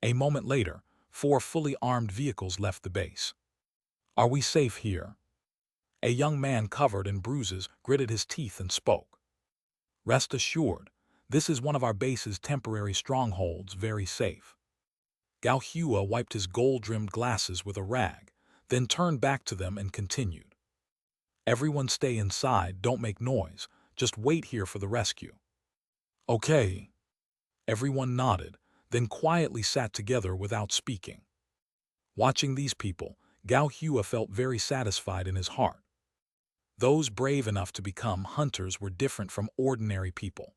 A moment later, 4 fully armed vehicles left the base. Are we safe here? A young man covered in bruises gritted his teeth and spoke. Rest assured, this is one of our base's temporary strongholds, very safe. Gao Hua wiped his gold-rimmed glasses with a rag, then turned back to them and continued. Everyone stay inside, don't make noise, just wait here for the rescue. Okay. Everyone nodded, then quietly sat together without speaking. Watching these people, Gao Hua felt very satisfied in his heart. Those brave enough to become hunters were different from ordinary people.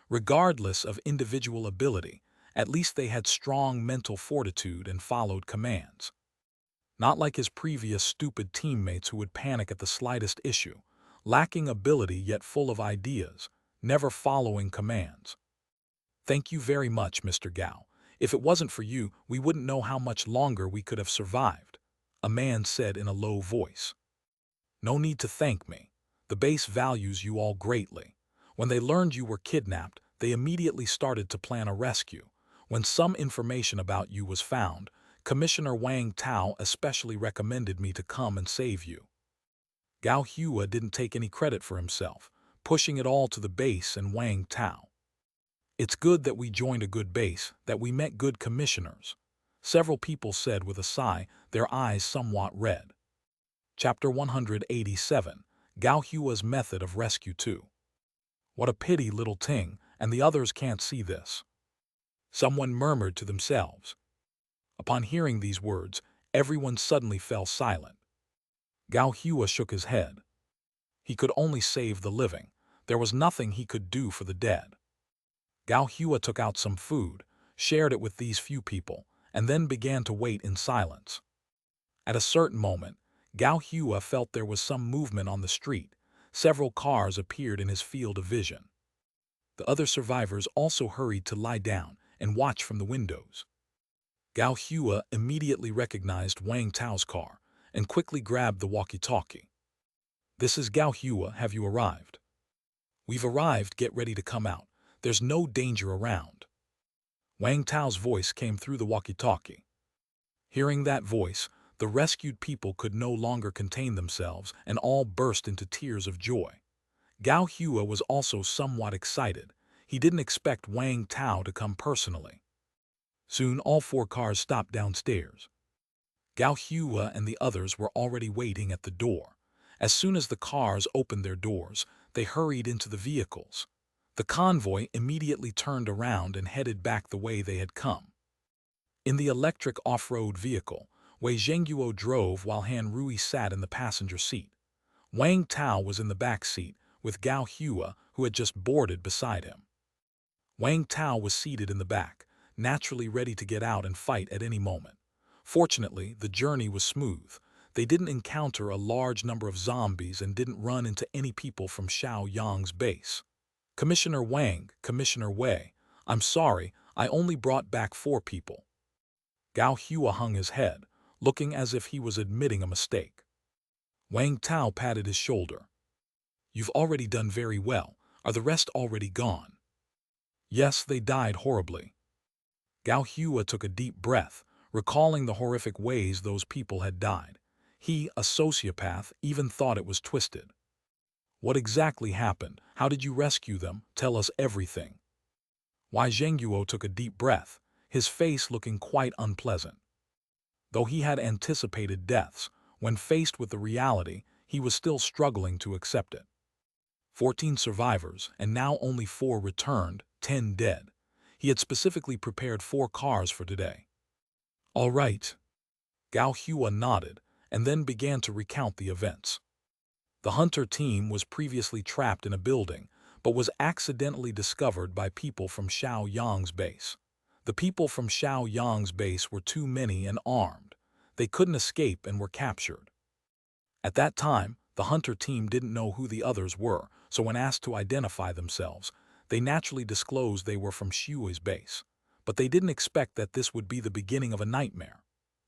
Regardless of individual ability, at least they had strong mental fortitude and followed commands. Not like his previous stupid teammates who would panic at the slightest issue, lacking ability yet full of ideas, never following commands. Thank you very much, Mr. Gao. If it wasn't for you, we wouldn't know how much longer we could have survived, a man said in a low voice. No need to thank me. The base values you all greatly. When they learned you were kidnapped, they immediately started to plan a rescue. When some information about you was found, Commissioner Wang Tao especially recommended me to come and save you. Gao Hua didn't take any credit for himself, pushing it all to the base and Wang Tao. It's good that we joined a good base, that we met good commissioners, several people said with a sigh, their eyes somewhat red. Chapter 187, Gao Hua's Method of Rescue 2. What a pity, little Ting, and the others can't see this. Someone murmured to themselves. Upon hearing these words, everyone suddenly fell silent. Gao Hua shook his head. He could only save the living. There was nothing he could do for the dead. Gao Hua took out some food, shared it with these few people, and then began to wait in silence. At a certain moment, Gao Hua felt there was some movement on the street. Several cars appeared in his field of vision. The other survivors also hurried to lie down and watch from the windows. Gao Hua immediately recognized Wang Tao's car and quickly grabbed the walkie-talkie. This is Gao Hua, have you arrived? We've arrived, get ready to come out. There's no danger around. Wang Tao's voice came through the walkie-talkie. Hearing that voice, the rescued people could no longer contain themselves and all burst into tears of joy. Gao Hua was also somewhat excited. He didn't expect Wang Tao to come personally. Soon all 4 cars stopped downstairs. Gao Hua and the others were already waiting at the door. As soon as the cars opened their doors, they hurried into the vehicles. The convoy immediately turned around and headed back the way they had come. In the electric off-road vehicle, Wei Zhengguo drove while Han Rui sat in the passenger seat. Wang Tao was in the back seat, with Gao Hua, who had just boarded, beside him. Wang Tao was seated in the back, naturally ready to get out and fight at any moment. Fortunately, the journey was smooth. They didn't encounter a large number of zombies and didn't run into any people from Xiao Yang's base. Commissioner Wang, Commissioner Wei, I'm sorry, I only brought back 4 people. Gao Hua hung his head, looking as if he was admitting a mistake. Wang Tao patted his shoulder. You've already done very well. Are the rest already gone? Yes, they died horribly. Gao Hua took a deep breath, recalling the horrific ways those people had died. He, a sociopath, even thought it was twisted. What exactly happened? How did you rescue them? Tell us everything. Wei Zhengguo took a deep breath, his face looking quite unpleasant. Though he had anticipated deaths, when faced with the reality, he was still struggling to accept it. 14 survivors, and now only 4 returned, 10 dead. He had specifically prepared 4 cars for today. All right. Gao Hua nodded, and then began to recount the events. The hunter team was previously trapped in a building, but was accidentally discovered by people from Xiao Yang's base. The people from Xiao Yang's base were too many and armed. They couldn't escape and were captured. At that time, the hunter team didn't know who the others were, so when asked to identify themselves, they naturally disclosed they were from Shui's base. But they didn't expect that this would be the beginning of a nightmare.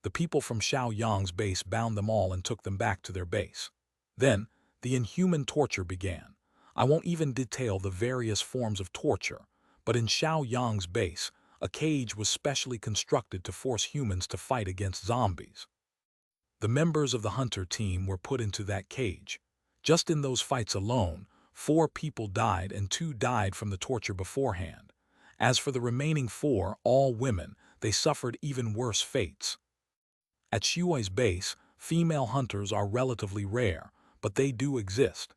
The people from Xiao Yang's base bound them all and took them back to their base. Then, the inhuman torture began. I won't even detail the various forms of torture, but in Xiao Yang's base, a cage was specially constructed to force humans to fight against zombies. The members of the hunter team were put into that cage. Just in those fights alone, 4 people died and 2 died from the torture beforehand. As for the remaining 4, all women, they suffered even worse fates. At Shui's base, female hunters are relatively rare, but they do exist.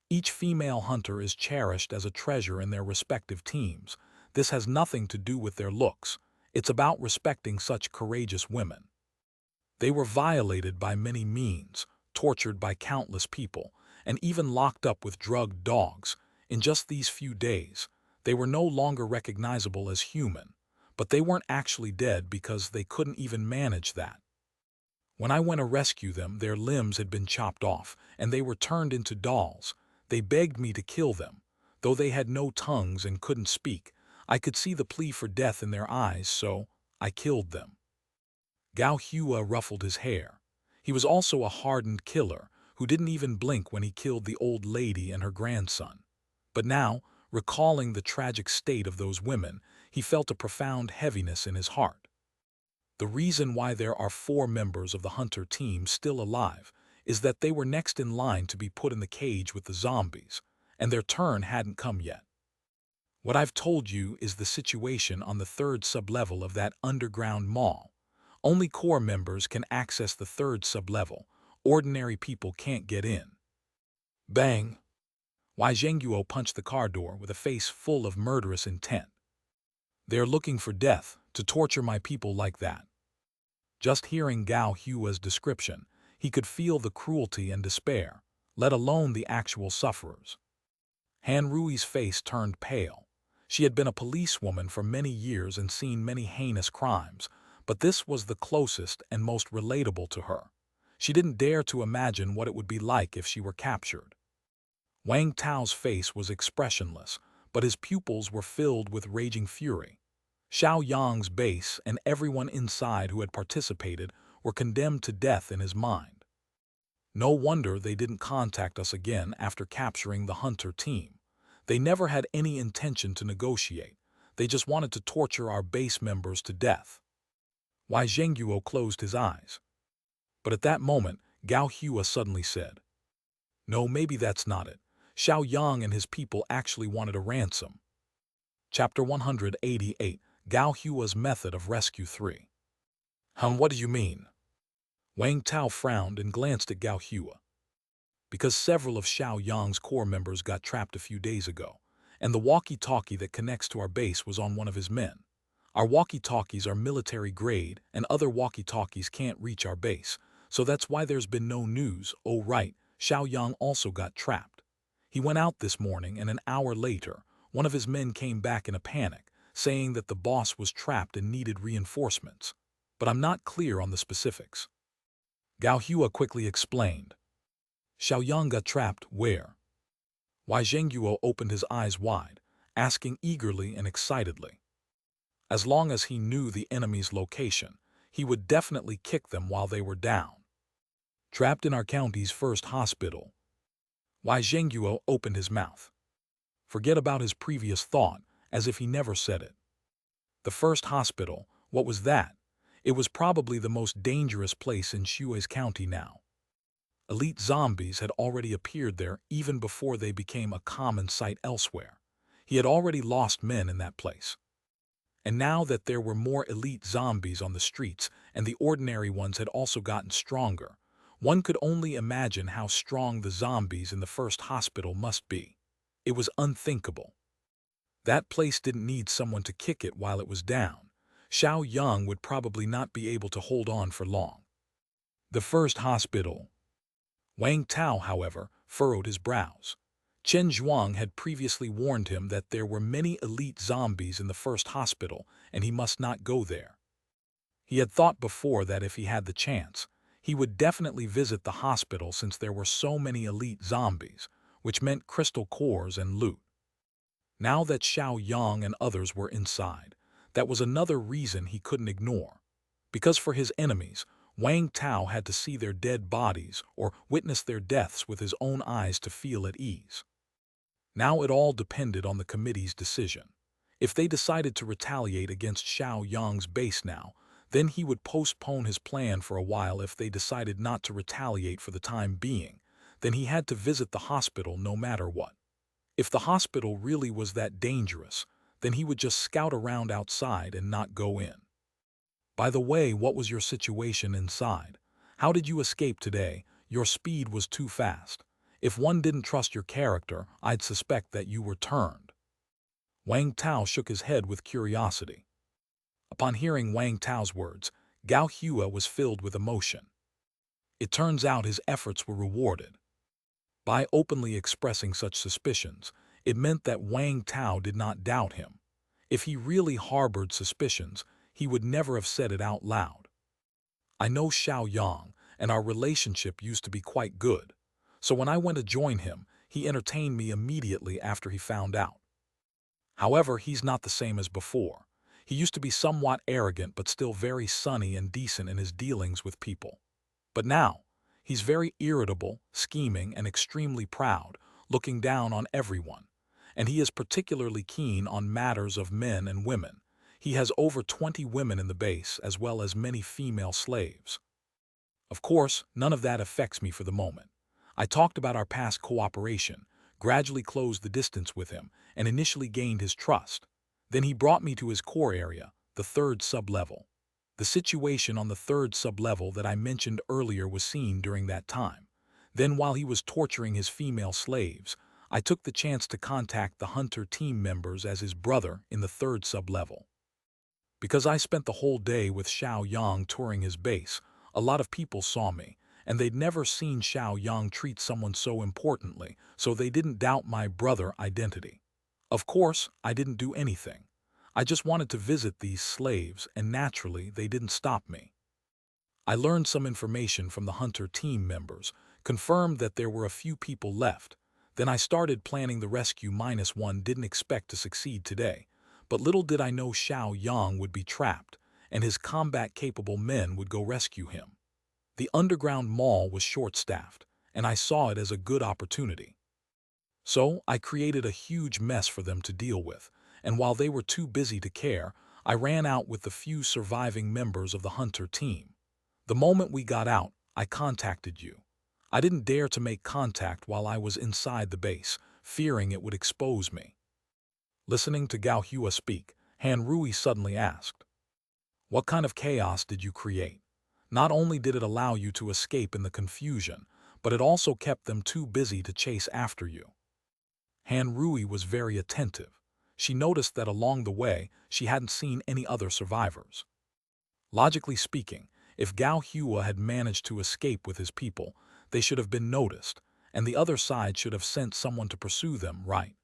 Each female hunter is cherished as a treasure in their respective teams. This has nothing to do with their looks. It's about respecting such courageous women. They were violated by many means, tortured by countless people, and even locked up with drugged dogs. In just these few days, they were no longer recognizable as human, but they weren't actually dead because they couldn't even manage that. When I went to rescue them, their limbs had been chopped off, and they were turned into dolls. They begged me to kill them. Though they had no tongues and couldn't speak, I could see the plea for death in their eyes, so I killed them. Gao Hua ruffled his hair. He was also a hardened killer who didn't even blink when he killed the old lady and her grandson. But now, recalling the tragic state of those women, he felt a profound heaviness in his heart. The reason why there are 4 members of the hunter team still alive is that they were next in line to be put in the cage with the zombies, and their turn hadn't come yet. What I've told you is the situation on the 3rd sublevel of that underground mall. Only core members can access the 3rd sublevel. Ordinary people can't get in. Bang! Wei Zhengguo punched the car door with a face full of murderous intent. They're looking for death, to torture my people like that. Just hearing Gao Hua's description, he could feel the cruelty and despair, let alone the actual sufferers. Han Rui's face turned pale. She had been a policewoman for many years and seen many heinous crimes, but this was the closest and most relatable to her. She didn't dare to imagine what it would be like if she were captured. Wang Tao's face was expressionless, but his pupils were filled with raging fury. Xiao Yang's base and everyone inside who had participated were condemned to death in his mind. No wonder they didn't contact us again after capturing the hunter team. They never had any intention to negotiate. They just wanted to torture our base members to death. Wei Zhengguo closed his eyes. But at that moment, Gao Hua suddenly said, "No, maybe that's not it. Xiao Yang and his people actually wanted a ransom. Chapter 188, Gao Hua's Method of Rescue 3. What do you mean? Wang Tao frowned and glanced at Gao Hua. Because several of Xiao Yang's core members got trapped a few days ago, and the walkie-talkie that connects to our base was on one of his men. Our walkie-talkies are military grade, and other walkie-talkies can't reach our base, so that's why there's been no news. Oh right, Xiao Yang also got trapped. He went out this morning, and an hour later, one of his men came back in a panic, saying that the boss was trapped and needed reinforcements. But I'm not clear on the specifics. Gao Hua quickly explained. Xiao Yang got trapped where? Wai Zhengguo opened his eyes wide, asking eagerly and excitedly. As long as he knew the enemy's location, he would definitely kick them while they were down. Trapped in our county's first hospital. Wai Zhengguo opened his mouth. Forget about his previous thought, as if he never said it. The first hospital, what was that? It was probably the most dangerous place in Shui's county now. Elite zombies had already appeared there even before they became a common sight elsewhere. He had already lost men in that place. And now that there were more elite zombies on the streets and the ordinary ones had also gotten stronger, one could only imagine how strong the zombies in the first hospital must be. It was unthinkable. That place didn't need someone to kick it while it was down. Xiao Yang would probably not be able to hold on for long. The first hospital. Wang Tao, however, furrowed his brows. Chen Zhuang had previously warned him that there were many elite zombies in the first hospital and he must not go there. He had thought before that if he had the chance, he would definitely visit the hospital since there were so many elite zombies, which meant crystal cores and loot. Now that Xiao Yang and others were inside, that was another reason he couldn't ignore. Because for his enemies, Wang Tao had to see their dead bodies or witness their deaths with his own eyes to feel at ease. Now it all depended on the committee's decision. If they decided to retaliate against Xiao Yang's base now, then he would postpone his plan for a while. If they decided not to retaliate for the time being, then he had to visit the hospital no matter what. If the hospital really was that dangerous, then he would just scout around outside and not go in. By the way, what was your situation inside? How did you escape today? Your speed was too fast. If one didn't trust your character, I'd suspect that you were turned. Wang Tao shook his head with curiosity. Upon hearing Wang Tao's words, Gao Hua was filled with emotion. It turns out his efforts were rewarded. By openly expressing such suspicions, it meant that Wang Tao did not doubt him. If he really harbored suspicions, he would never have said it out loud. I know Xiao Yang, and our relationship used to be quite good. So when I went to join him, he entertained me immediately after he found out. However, he's not the same as before. He used to be somewhat arrogant but still very sunny and decent in his dealings with people. But now, he's very irritable, scheming, and extremely proud, looking down on everyone. And he is particularly keen on matters of men and women. He has over 20 women in the base as well as many female slaves. Of course, none of that affects me for the moment. I talked about our past cooperation, gradually closed the distance with him, and initially gained his trust. Then he brought me to his core area, the third sub-level. The situation on the third sub-level that I mentioned earlier was seen during that time. Then while he was torturing his female slaves, I took the chance to contact the hunter team members as his brother in the third sub-level. Because I spent the whole day with Xiao Yang touring his base, a lot of people saw me, and they'd never seen Xiao Yang treat someone so importantly, so they didn't doubt my brother's identity. Of course, I didn't do anything. I just wanted to visit these slaves, and naturally, they didn't stop me. I learned some information from the hunter team members, confirmed that there were a few people left. Then I started planning the rescue. -1 didn't expect to succeed today, but little did I know Xiao Yang would be trapped, and his combat-capable men would go rescue him. The underground mall was short-staffed, and I saw it as a good opportunity. So I created a huge mess for them to deal with, and while they were too busy to care, I ran out with the few surviving members of the hunter team. The moment we got out, I contacted you. I didn't dare to make contact while I was inside the base, fearing it would expose me. Listening to Gao Hua speak, Han Rui suddenly asked, "What kind of chaos did you create? Not only did it allow you to escape in the confusion, but it also kept them too busy to chase after you." Han Rui was very attentive. She noticed that along the way, she hadn't seen any other survivors. Logically speaking, if Gao Hua had managed to escape with his people, they should have been noticed, and the other side should have sent someone to pursue them, right?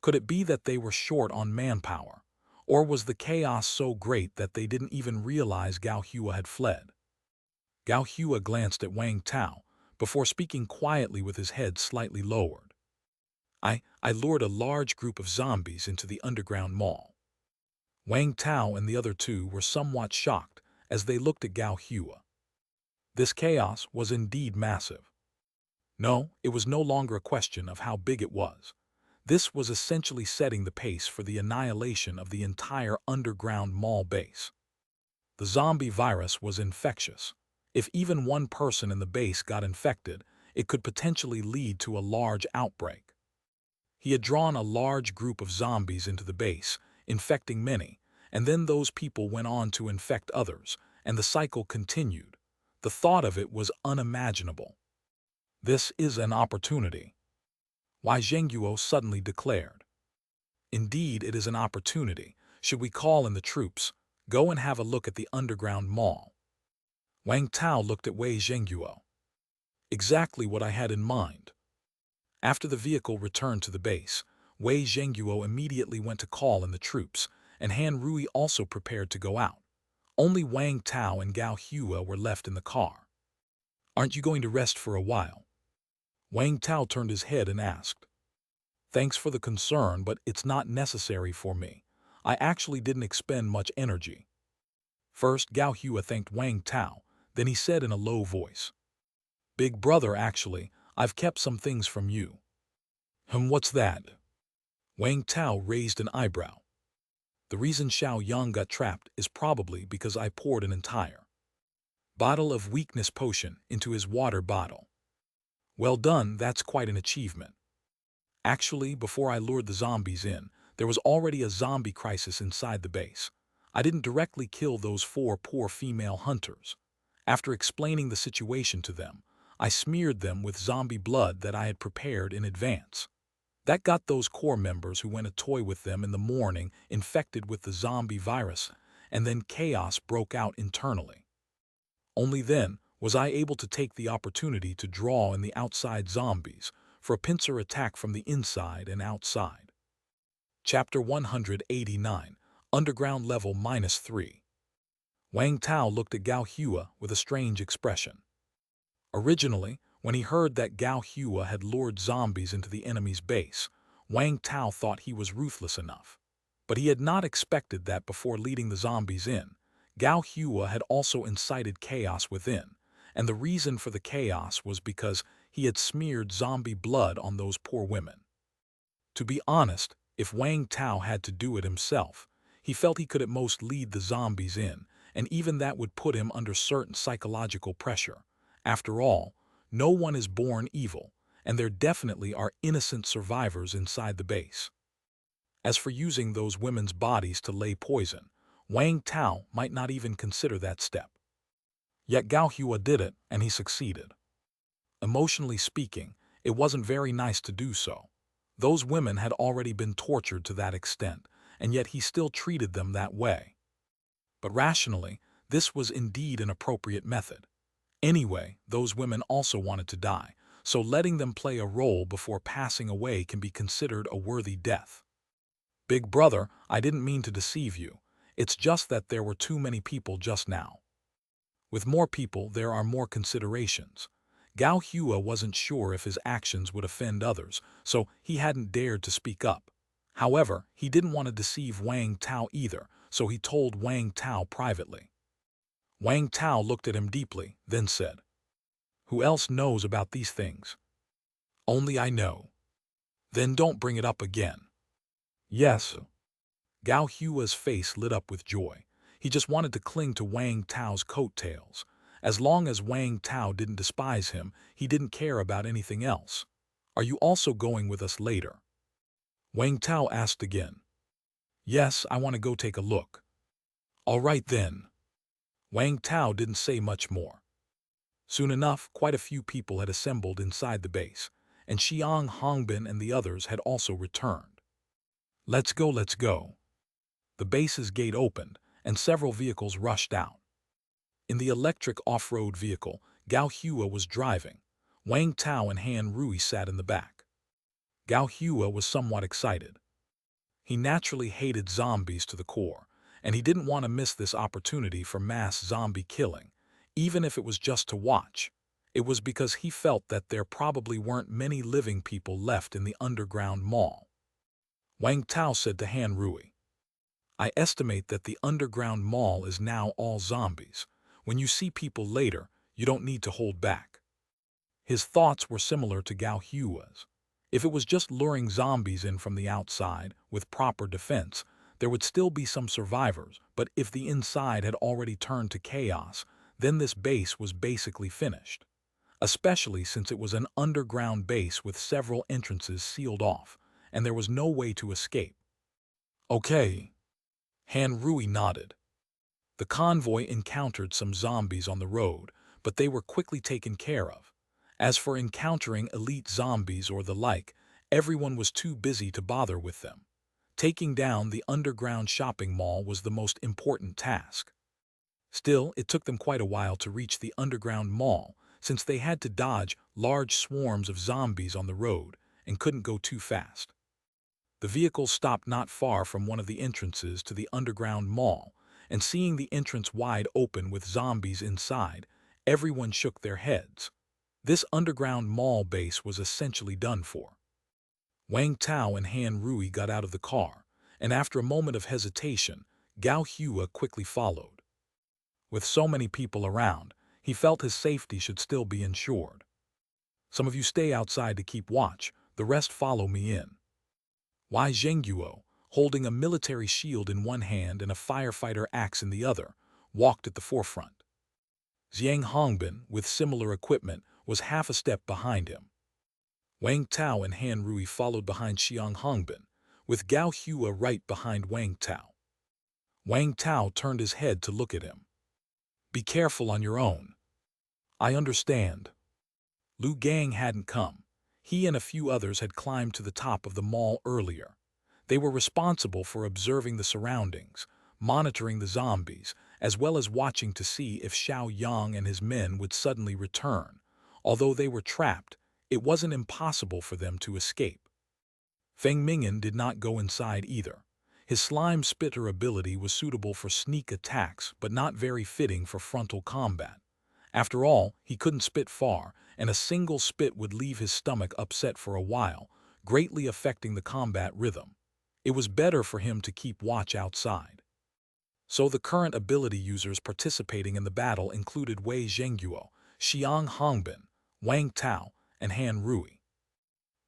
Could it be that they were short on manpower? Or was the chaos so great that they didn't even realize Gao Hua had fled? Gao Hua glanced at Wang Tao before speaking quietly with his head slightly lowered. I lured a large group of zombies into the underground mall. Wang Tao and the other two were somewhat shocked as they looked at Gao Hua. This chaos was indeed massive. No, it was no longer a question of how big it was. This was essentially setting the pace for the annihilation of the entire underground mall base. The zombie virus was infectious. If even one person in the base got infected, it could potentially lead to a large outbreak. He had drawn a large group of zombies into the base, infecting many, and then those people went on to infect others, and the cycle continued. The thought of it was unimaginable. "This is an opportunity," Wei Zhenguo suddenly declared. "Indeed, it is an opportunity. Should we call in the troops? Go and have a look at the underground mall." Wang Tao looked at Wei Zhenguo. "Exactly what I had in mind." After the vehicle returned to the base, Wei Zhenguo immediately went to call in the troops, and Han Rui also prepared to go out. Only Wang Tao and Gao Hua were left in the car. "Aren't you going to rest for a while?" Wang Tao turned his head and asked. "Thanks for the concern, but it's not necessary for me. I actually didn't expend much energy." First, Gao Hua thanked Wang Tao, then he said in a low voice, "Big brother, actually, I've kept some things from you." What's that?" Wang Tao raised an eyebrow. "The reason Xiao Yang got trapped is probably because I poured an entire bottle of weakness potion into his water bottle." "Well done, that's quite an achievement." "Actually, before I lured the zombies in, there was already a zombie crisis inside the base. I didn't directly kill those 4 poor female hunters. After explaining the situation to them, I smeared them with zombie blood that I had prepared in advance. That got those core members who went to toy with them in the morning infected with the zombie virus, and then chaos broke out internally. Only then was I able to take the opportunity to draw in the outside zombies for a pincer attack from the inside and outside." Chapter 189, Underground Level -3. Wang Tao looked at Gao Hua with a strange expression. Originally, when he heard that Gao Hua had lured zombies into the enemy's base, Wang Tao thought he was ruthless enough. But he had not expected that before leading the zombies in, Gao Hua had also incited chaos within, and the reason for the chaos was because he had smeared zombie blood on those poor women. To be honest, if Wang Tao had to do it himself, he felt he could at most lead the zombies in, and even that would put him under certain psychological pressure. After all, no one is born evil, and there definitely are innocent survivors inside the base. As for using those women's bodies to lay poison, Wang Tao might not even consider that step. Yet Gao Hua did it, and he succeeded. Emotionally speaking, it wasn't very nice to do so. Those women had already been tortured to that extent, and yet he still treated them that way. But rationally, this was indeed an appropriate method. Anyway, those women also wanted to die, so letting them play a role before passing away can be considered a worthy death. "Big brother, I didn't mean to deceive you. It's just that there were too many people just now. With more people, there are more considerations." Gao Hua wasn't sure if his actions would offend others, so he hadn't dared to speak up. However, he didn't want to deceive Wang Tao either, so he told Wang Tao privately. Wang Tao looked at him deeply, then said, "Who else knows about these things?" "Only I know." "Then don't bring it up again." "Yes." Gao Hua's face lit up with joy. He just wanted to cling to Wang Tao's coattails. As long as Wang Tao didn't despise him, he didn't care about anything else. "Are you also going with us later?" Wang Tao asked again. Yes, I want to go take a look. All right then. Wang Tao didn't say much more. Soon enough, quite a few people had assembled inside the base, and Xiang Hongbin and the others had also returned. Let's go, let's go. The base's gate opened, and several vehicles rushed out. In the electric off-road vehicle, Gao Hua was driving. Wang Tao and Han Rui sat in the back. Gao Hua was somewhat excited. He naturally hated zombies to the core, and he didn't want to miss this opportunity for mass zombie killing, even if it was just to watch. It was because he felt that there probably weren't many living people left in the underground mall. Wang Tao said to Han Rui, I estimate that the underground mall is now all zombies. When you see people later, you don't need to hold back. His thoughts were similar to Gao Hua's. If it was just luring zombies in from the outside with proper defense, there would still be some survivors, but if the inside had already turned to chaos, then this base was basically finished. Especially since it was an underground base with several entrances sealed off, and there was no way to escape. Okay. Han Rui nodded. The convoy encountered some zombies on the road, but they were quickly taken care of. As for encountering elite zombies or the like, everyone was too busy to bother with them. Taking down the underground shopping mall was the most important task. Still, it took them quite a while to reach the underground mall, since they had to dodge large swarms of zombies on the road and couldn't go too fast. The vehicle stopped not far from one of the entrances to the underground mall, and seeing the entrance wide open with zombies inside, everyone shook their heads. This underground mall base was essentially done for. Wang Tao and Han Rui got out of the car, and after a moment of hesitation, Gao Hua quickly followed. With so many people around, he felt his safety should still be ensured. Some of you stay outside to keep watch, the rest follow me in. Wei Zhengguo, holding a military shield in one hand and a firefighter axe in the other, walked at the forefront. Xiang Hongbin, with similar equipment, was half a step behind him. Wang Tao and Han Rui followed behind Xiang Hongbin, with Gao Hua right behind Wang Tao. Wang Tao turned his head to look at him. Be careful on your own. I understand. Lu Gang hadn't come. He and a few others had climbed to the top of the mall earlier. They were responsible for observing the surroundings, monitoring the zombies, as well as watching to see if Xiao Yang and his men would suddenly return. Although they were trapped, it wasn't impossible for them to escape. Feng Ming'an did not go inside either. His slime spitter ability was suitable for sneak attacks, but not very fitting for frontal combat. After all, he couldn't spit far, and a single spit would leave his stomach upset for a while, greatly affecting the combat rhythm. It was better for him to keep watch outside. So the current ability users participating in the battle included Wei Zhengguo, Xiang Hongbin, Wang Tao, and Han Rui.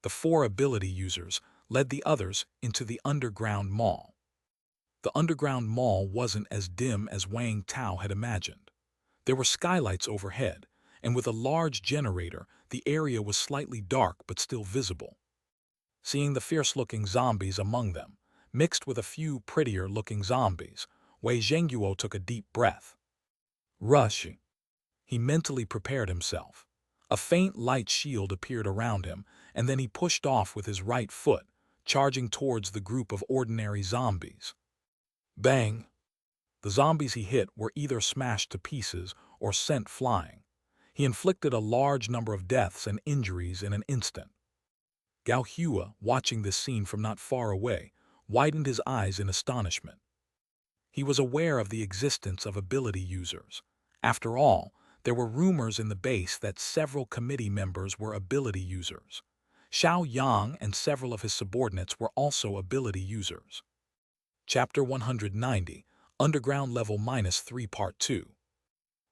The four ability users led the others into the underground mall. The underground mall wasn't as dim as Wang Tao had imagined. There were skylights overhead, and with a large generator, the area was slightly dark but still visible. Seeing the fierce-looking zombies among them, mixed with a few prettier-looking zombies, Wei Zhengguo took a deep breath. Rush! He mentally prepared himself. A faint light shield appeared around him, and then he pushed off with his right foot, charging towards the group of ordinary zombies. Bang! The zombies he hit were either smashed to pieces or sent flying. He inflicted a large number of deaths and injuries in an instant. Gao Hua, watching this scene from not far away, widened his eyes in astonishment. He was aware of the existence of ability users. After all, there were rumors in the base that several committee members were ability users. Xiao Yang and several of his subordinates were also ability users. Chapter 190, Underground Level -3 Part 2.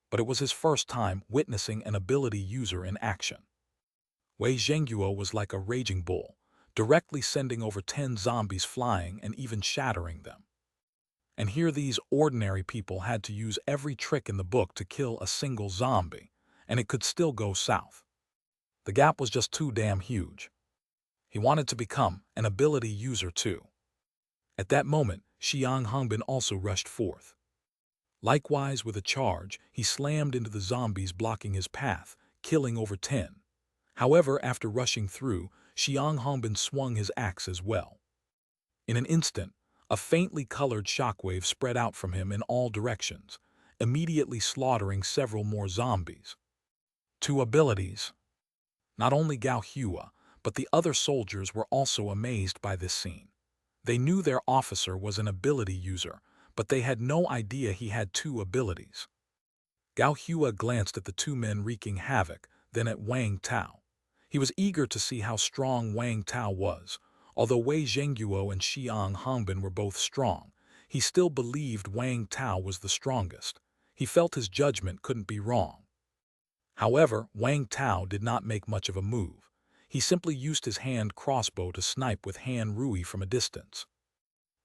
But it was his first time witnessing an ability user in action. Wei Zhengguo was like a raging bull, directly sending over 10 zombies flying and even shattering them. And here these ordinary people had to use every trick in the book to kill a single zombie, and it could still go south. The gap was just too damn huge. He wanted to become an ability user too. At that moment, Xiang Hongbin also rushed forth. Likewise, with a charge, he slammed into the zombies blocking his path, killing over 10. However, after rushing through, Xiang Hongbin swung his axe as well. In an instant, a faintly colored shockwave spread out from him in all directions, immediately slaughtering several more zombies. 2 abilities. Not only Gao Hua, but the other soldiers were also amazed by this scene. They knew their officer was an ability user, but they had no idea he had 2 abilities. Gao Hua glanced at the 2 men wreaking havoc, then at Wang Tao. He was eager to see how strong Wang Tao was. Although Wei Zhengguo and Xiang Hongbin were both strong, he still believed Wang Tao was the strongest. He felt his judgment couldn't be wrong. However, Wang Tao did not make much of a move. He simply used his hand crossbow to snipe with Han Rui from a distance.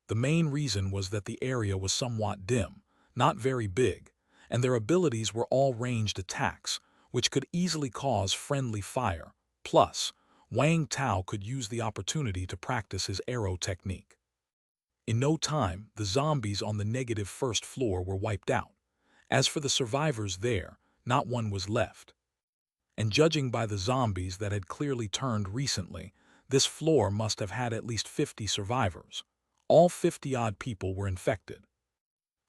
The main reason was that the area was somewhat dim, not very big, and their abilities were all ranged attacks, which could easily cause friendly fire. Plus, Wang Tao could use the opportunity to practice his arrow technique. In no time, the zombies on the negative first floor were wiped out. As for the survivors there, not one was left. And judging by the zombies that had clearly turned recently, this floor must have had at least 50 survivors. All 50-odd people were infected.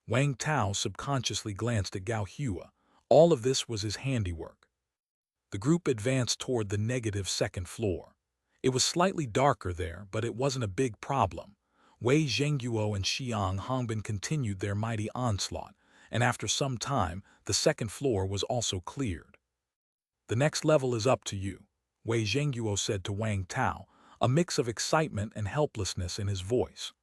Wang Tao subconsciously glanced at Gao Hua. All of this was his handiwork. The group advanced toward the negative second floor. It was slightly darker there, but it wasn't a big problem. Wei Zhengguo and Xiang Hongbin continued their mighty onslaught, and after some time, the second floor was also cleared. "The next level is up to you," Wei Zhengguo said to Wang Tao, a mix of excitement and helplessness in his voice.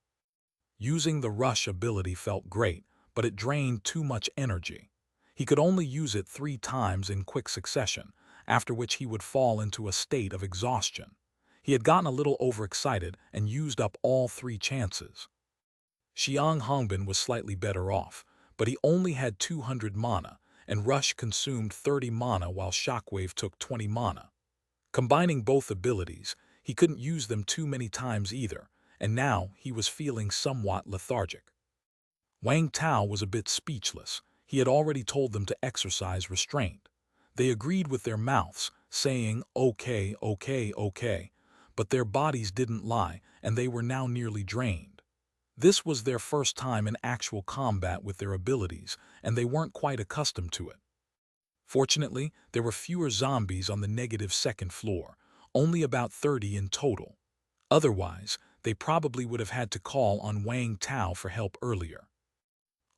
Using the rush ability felt great, but it drained too much energy. He could only use it 3 times in quick succession, after which he would fall into a state of exhaustion. He had gotten a little overexcited and used up all 3 chances. Xiang Hongbin was slightly better off, but he only had 200 mana, and Rush consumed 30 mana while Shockwave took 20 mana. Combining both abilities, he couldn't use them too many times either, and now he was feeling somewhat lethargic. Wang Tao was a bit speechless. He had already told them to exercise restraint. They agreed with their mouths, saying, "Okay, okay, okay," but their bodies didn't lie, and they were now nearly drained. This was their first time in actual combat with their abilities, and they weren't quite accustomed to it. Fortunately, there were fewer zombies on the negative second floor, only about 30 in total. Otherwise, they probably would have had to call on Wang Tao for help earlier.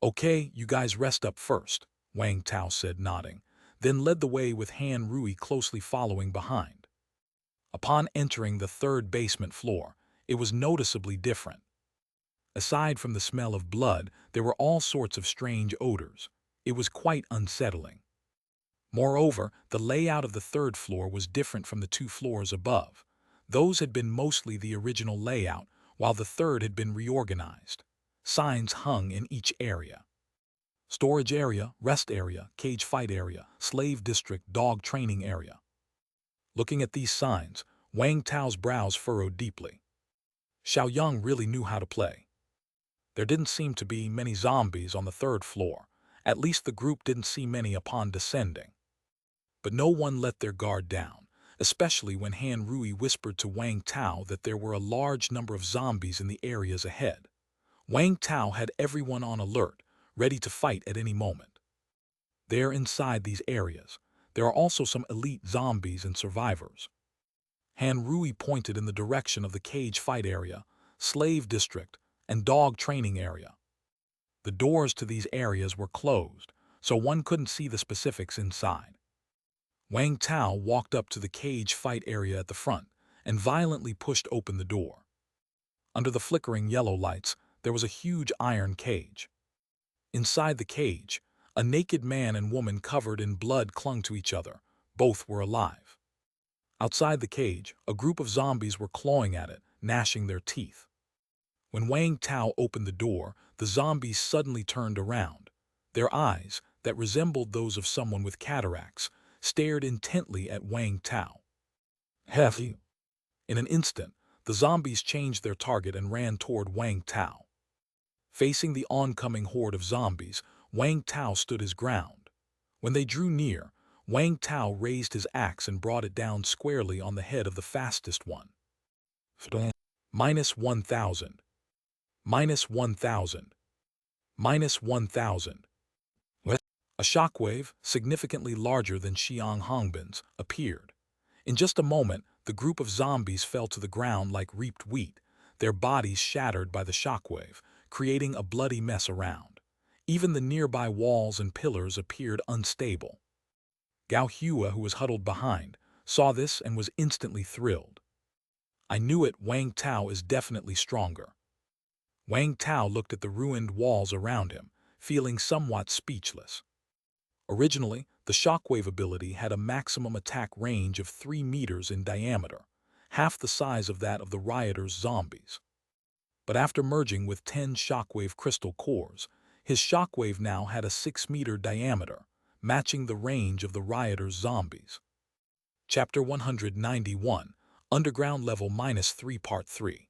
"Okay, you guys rest up first," Wang Tao said, nodding, then led the way with Han Rui closely following behind. Upon entering the 3rd basement floor, it was noticeably different. Aside from the smell of blood, there were all sorts of strange odors. It was quite unsettling. Moreover, the layout of the 3rd floor was different from the 2 floors above. Those had been mostly the original layout, while the 3rd had been reorganized. Signs hung in each area. Storage area, rest area, cage fight area, slave district, dog training area. Looking at these signs, Wang Tao's brows furrowed deeply. Xiaoyang really knew how to play. There didn't seem to be many zombies on the 3rd floor. At least the group didn't see many upon descending. But no one let their guard down, especially when Han Rui whispered to Wang Tao that there were a large number of zombies in the areas ahead. Wang Tao had everyone on alert, ready to fight at any moment. There inside these areas, there are also some elite zombies and survivors. Han Rui pointed in the direction of the cage fight area, slave district, and dog training area. The doors to these areas were closed, so one couldn't see the specifics inside. Wang Tao walked up to the cage fight area at the front and violently pushed open the door. Under the flickering yellow lights, there was a huge iron cage. Inside the cage, a naked man and woman covered in blood clung to each other. Both were alive. Outside the cage, a group of zombies were clawing at it, gnashing their teeth. When Wang Tao opened the door, the zombies suddenly turned around. Their eyes, that resembled those of someone with cataracts, stared intently at Wang Tao. "Have you?" In an instant, the zombies changed their target and ran toward Wang Tao. Facing the oncoming horde of zombies, Wang Tao stood his ground. When they drew near, Wang Tao raised his axe and brought it down squarely on the head of the fastest one. Minus 1,000. Minus 1,000. Minus 1,000. A shockwave, significantly larger than Xiang Hongbin's, appeared. In just a moment, the group of zombies fell to the ground like reaped wheat, their bodies shattered by the shockwave, creating a bloody mess around. Even the nearby walls and pillars appeared unstable. Gao Hua, who was huddled behind, saw this and was instantly thrilled. I knew it, Wang Tao is definitely stronger. Wang Tao looked at the ruined walls around him, feeling somewhat speechless. Originally, the shockwave ability had a maximum attack range of 3 meters in diameter, half the size of that of the rioters' zombies. But after merging with 10 shockwave crystal cores, his shockwave now had a 6-meter diameter, matching the range of the rioters' zombies. Chapter 191, Underground Level -3 Part 3.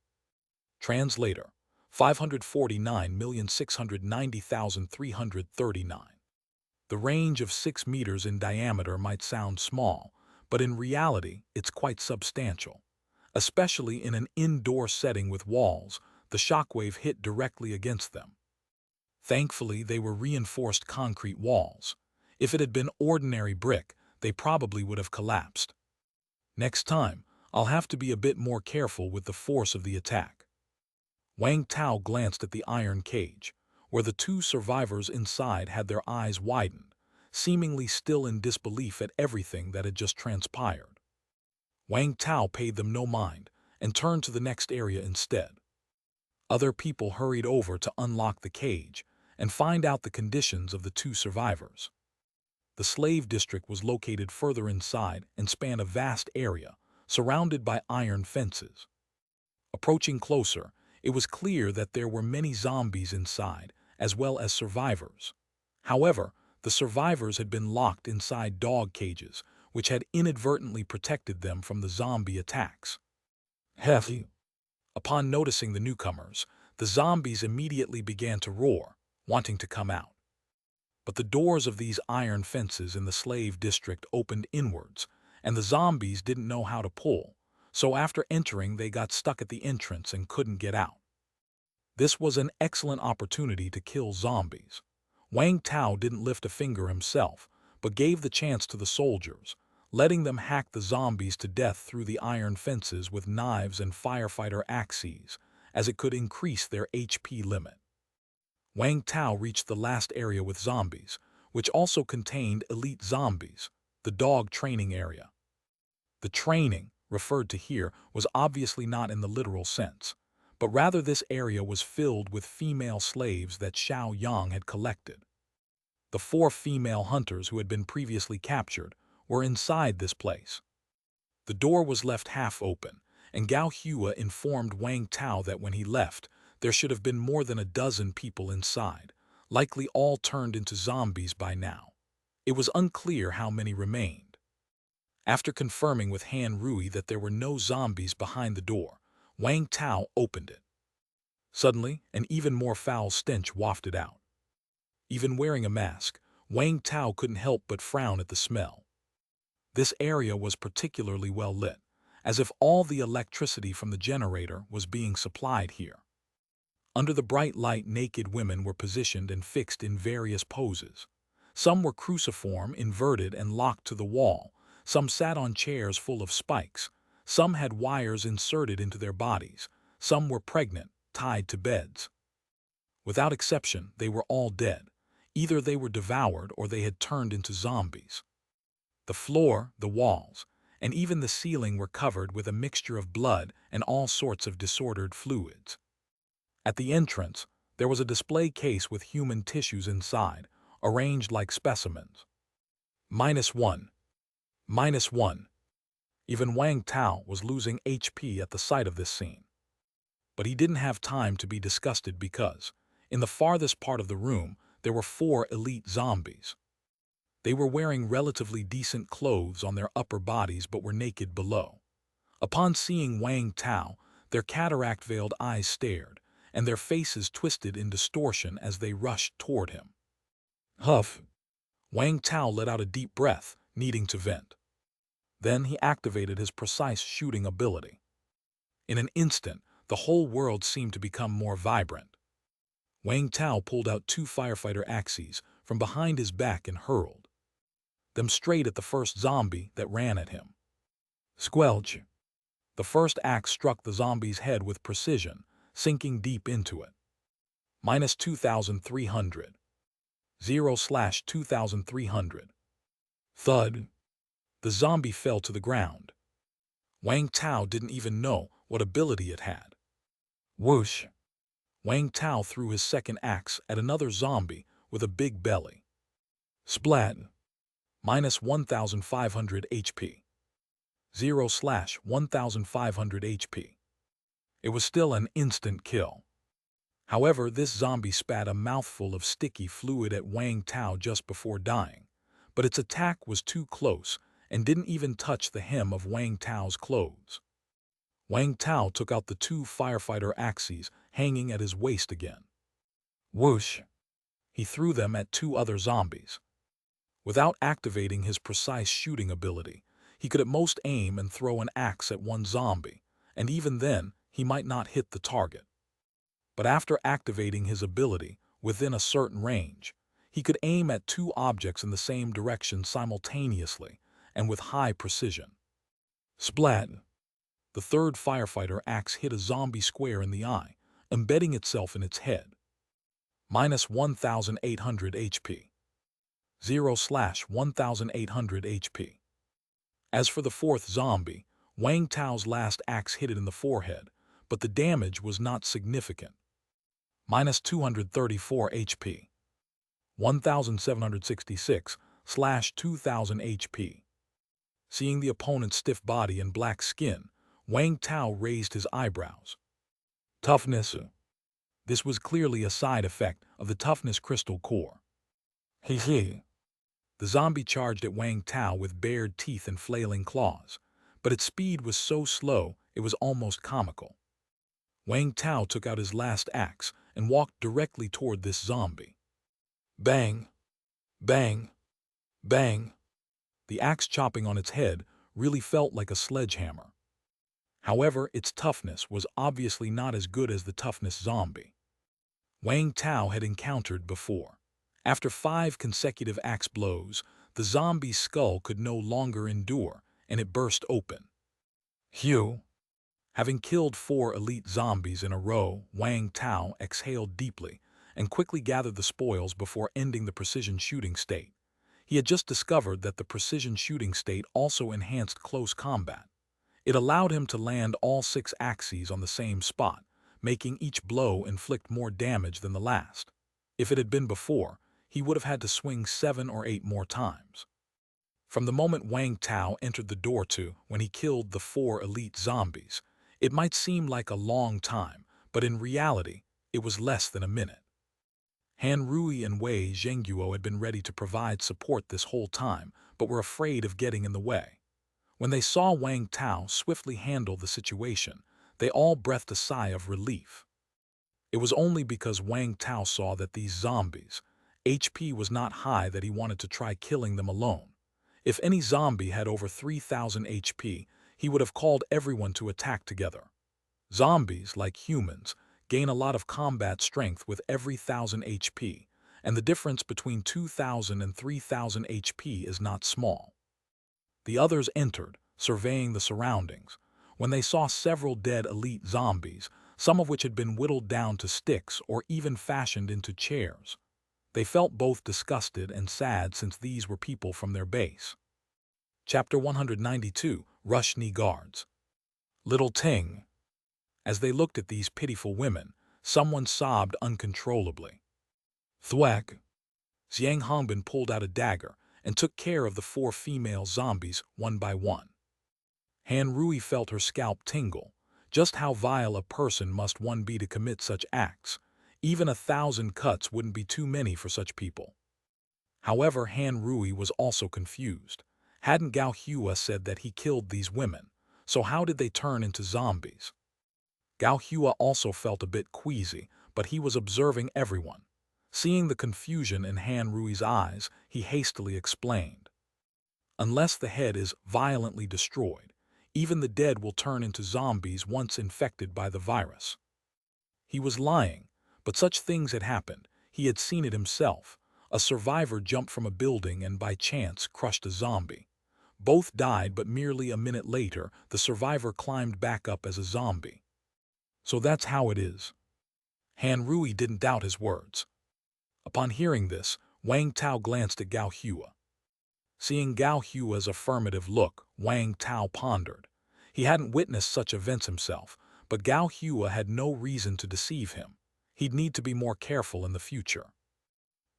Translator, 549,690,339. The range of 6 meters in diameter might sound small, but in reality it's quite substantial. Especially in an indoor setting with walls, the shockwave hit directly against them. Thankfully, they were reinforced concrete walls. If it had been ordinary brick, they probably would have collapsed. Next time, I'll have to be a bit more careful with the force of the attack. Wang Tao glanced at the iron cage, where the 2 survivors inside had their eyes widened, seemingly still in disbelief at everything that had just transpired. Wang Tao paid them no mind and turned to the next area instead. Other people hurried over to unlock the cage and find out the conditions of the 2 survivors. The slave district was located further inside and spanned a vast area, surrounded by iron fences. Approaching closer, it was clear that there were many zombies inside, as well as survivors. However, the survivors had been locked inside dog cages, which had inadvertently protected them from the zombie attacks. Heavy. Upon noticing the newcomers, the zombies immediately began to roar, wanting to come out. But the doors of these iron fences in the slave district opened inwards, and the zombies didn't know how to pull, so after entering they got stuck at the entrance and couldn't get out. This was an excellent opportunity to kill zombies. Wang Tao didn't lift a finger himself, but gave the chance to the soldiers, letting them hack the zombies to death through the iron fences with knives and firefighter axes, as it could increase their HP limit. Wang Tao reached the last area with zombies, which also contained elite zombies, the dog training area. The training, referred to here, was obviously not in the literal sense, but rather this area was filled with female slaves that Xiao Yang had collected. The 4 female hunters who had been previously captured were inside this place. The door was left half open, and Gao Hua informed Wang Tao that when he left, there should have been more than a dozen people inside, likely all turned into zombies by now. It was unclear how many remained. After confirming with Han Rui that there were no zombies behind the door, Wang Tao opened it. Suddenly, an even more foul stench wafted out. Even wearing a mask, Wang Tao couldn't help but frown at the smell. This area was particularly well lit, as if all the electricity from the generator was being supplied here. Under the bright light, naked women were positioned and fixed in various poses. Some were cruciform, inverted, and locked to the wall. Some sat on chairs full of spikes. Some had wires inserted into their bodies. Some were pregnant, tied to beds. Without exception, they were all dead. Either they were devoured or they had turned into zombies. The floor, the walls, and even the ceiling were covered with a mixture of blood and all sorts of disordered fluids. At the entrance, there was a display case with human tissues inside, arranged like specimens. -1. -1. Even Wang Tao was losing HP at the sight of this scene. But he didn't have time to be disgusted because, in the farthest part of the room, there were 4 elite zombies. They were wearing relatively decent clothes on their upper bodies but were naked below. Upon seeing Wang Tao, their cataract-veiled eyes stared, and their faces twisted in distortion as they rushed toward him. Huff! Wang Tao let out a deep breath, needing to vent. Then he activated his precise shooting ability. In an instant, the whole world seemed to become more vibrant. Wang Tao pulled out 2 firefighter axes from behind his back and hurled them straight at the first zombie that ran at him. Squelch! The first axe struck the zombie's head with precision, sinking deep into it. Minus 2,300. 0/2,300. Thud! The zombie fell to the ground. Wang Tao didn't even know what ability it had. Whoosh! Wang Tao threw his second axe at another zombie with a big belly. Splat! Minus 1,500 HP. 0/1,500 HP. It was still an instant kill. However, this zombie spat a mouthful of sticky fluid at Wang Tao just before dying, but its attack was too close and didn't even touch the hem of Wang Tao's clothes. Wang Tao took out the 2 firefighter axes hanging at his waist again. Whoosh! He threw them at 2 other zombies. Without activating his precise shooting ability, he could at most aim and throw an axe at 1 zombie, and even then, he might not hit the target. But after activating his ability within a certain range, he could aim at 2 objects in the same direction simultaneously and with high precision. Splat! The third firefighter axe hit a zombie square in the eye, embedding itself in its head. Minus 1,800 HP. 0/1,800 HP. As for the fourth zombie, Wang Tao's last axe hit it in the forehead, but the damage was not significant. Minus 234 HP. 1,766/2,000 HP. Seeing the opponent's stiff body and black skin, Wang Tao raised his eyebrows. Toughness. This was clearly a side effect of the toughness crystal core. He. The zombie charged at Wang Tao with bared teeth and flailing claws, but its speed was so slow it was almost comical. Wang Tao took out his last axe and walked directly toward this zombie. Bang! Bang! Bang! The axe chopping on its head really felt like a sledgehammer. However, its toughness was obviously not as good as the toughness zombie Wang Tao had encountered before. After 5 consecutive axe blows, the zombie's skull could no longer endure, and it burst open. Phew! Having killed 4 elite zombies in a row, Wang Tao exhaled deeply and quickly gathered the spoils before ending the precision shooting state. He had just discovered that the precision shooting state also enhanced close combat. It allowed him to land all 6 axes on the same spot, making each blow inflict more damage than the last. If it had been before, he would have had to swing 7 or 8 more times. From the moment Wang Tao entered the door to when he killed the 4 elite zombies, it might seem like a long time, but in reality, it was less than a minute. Han Rui and Wei Zhengguo had been ready to provide support this whole time, but were afraid of getting in the way. When they saw Wang Tao swiftly handle the situation, they all breathed a sigh of relief. It was only because Wang Tao saw that these zombies' HP was not high that he wanted to try killing them alone. If any zombie had over 3,000 HP, he would have called everyone to attack together. Zombies, like humans, gain a lot of combat strength with every 1,000 HP, and the difference between 2,000 and 3,000 HP is not small. The others entered, surveying the surroundings. When they saw several dead elite zombies, some of which had been whittled down to sticks or even fashioned into chairs, they felt both disgusted and sad since these were people from their base. Chapter 192, Rushni Guards. Little Ting. As they looked at these pitiful women, someone sobbed uncontrollably. Thwack! Xiang Hongbin pulled out a dagger and took care of the 4 female zombies one by one. Han Rui felt her scalp tingle. Just how vile a person must one be to commit such acts? Even 1,000 cuts wouldn't be too many for such people. However, Han Rui was also confused. Hadn't Gao Hua said that he killed these women? So how did they turn into zombies? Gao Hua also felt a bit queasy, but he was observing everyone. Seeing the confusion in Han Rui's eyes, he hastily explained. Unless the head is violently destroyed, even the dead will turn into zombies once infected by the virus. He was lying, but such things had happened. He had seen it himself. A survivor jumped from a building and by chance crushed a zombie. Both died, but merely a minute later, the survivor climbed back up as a zombie. So that's how it is. Han Rui didn't doubt his words. Upon hearing this, Wang Tao glanced at Gao Hua. Seeing Gao Hua's affirmative look, Wang Tao pondered. He hadn't witnessed such events himself, but Gao Hua had no reason to deceive him. He'd need to be more careful in the future.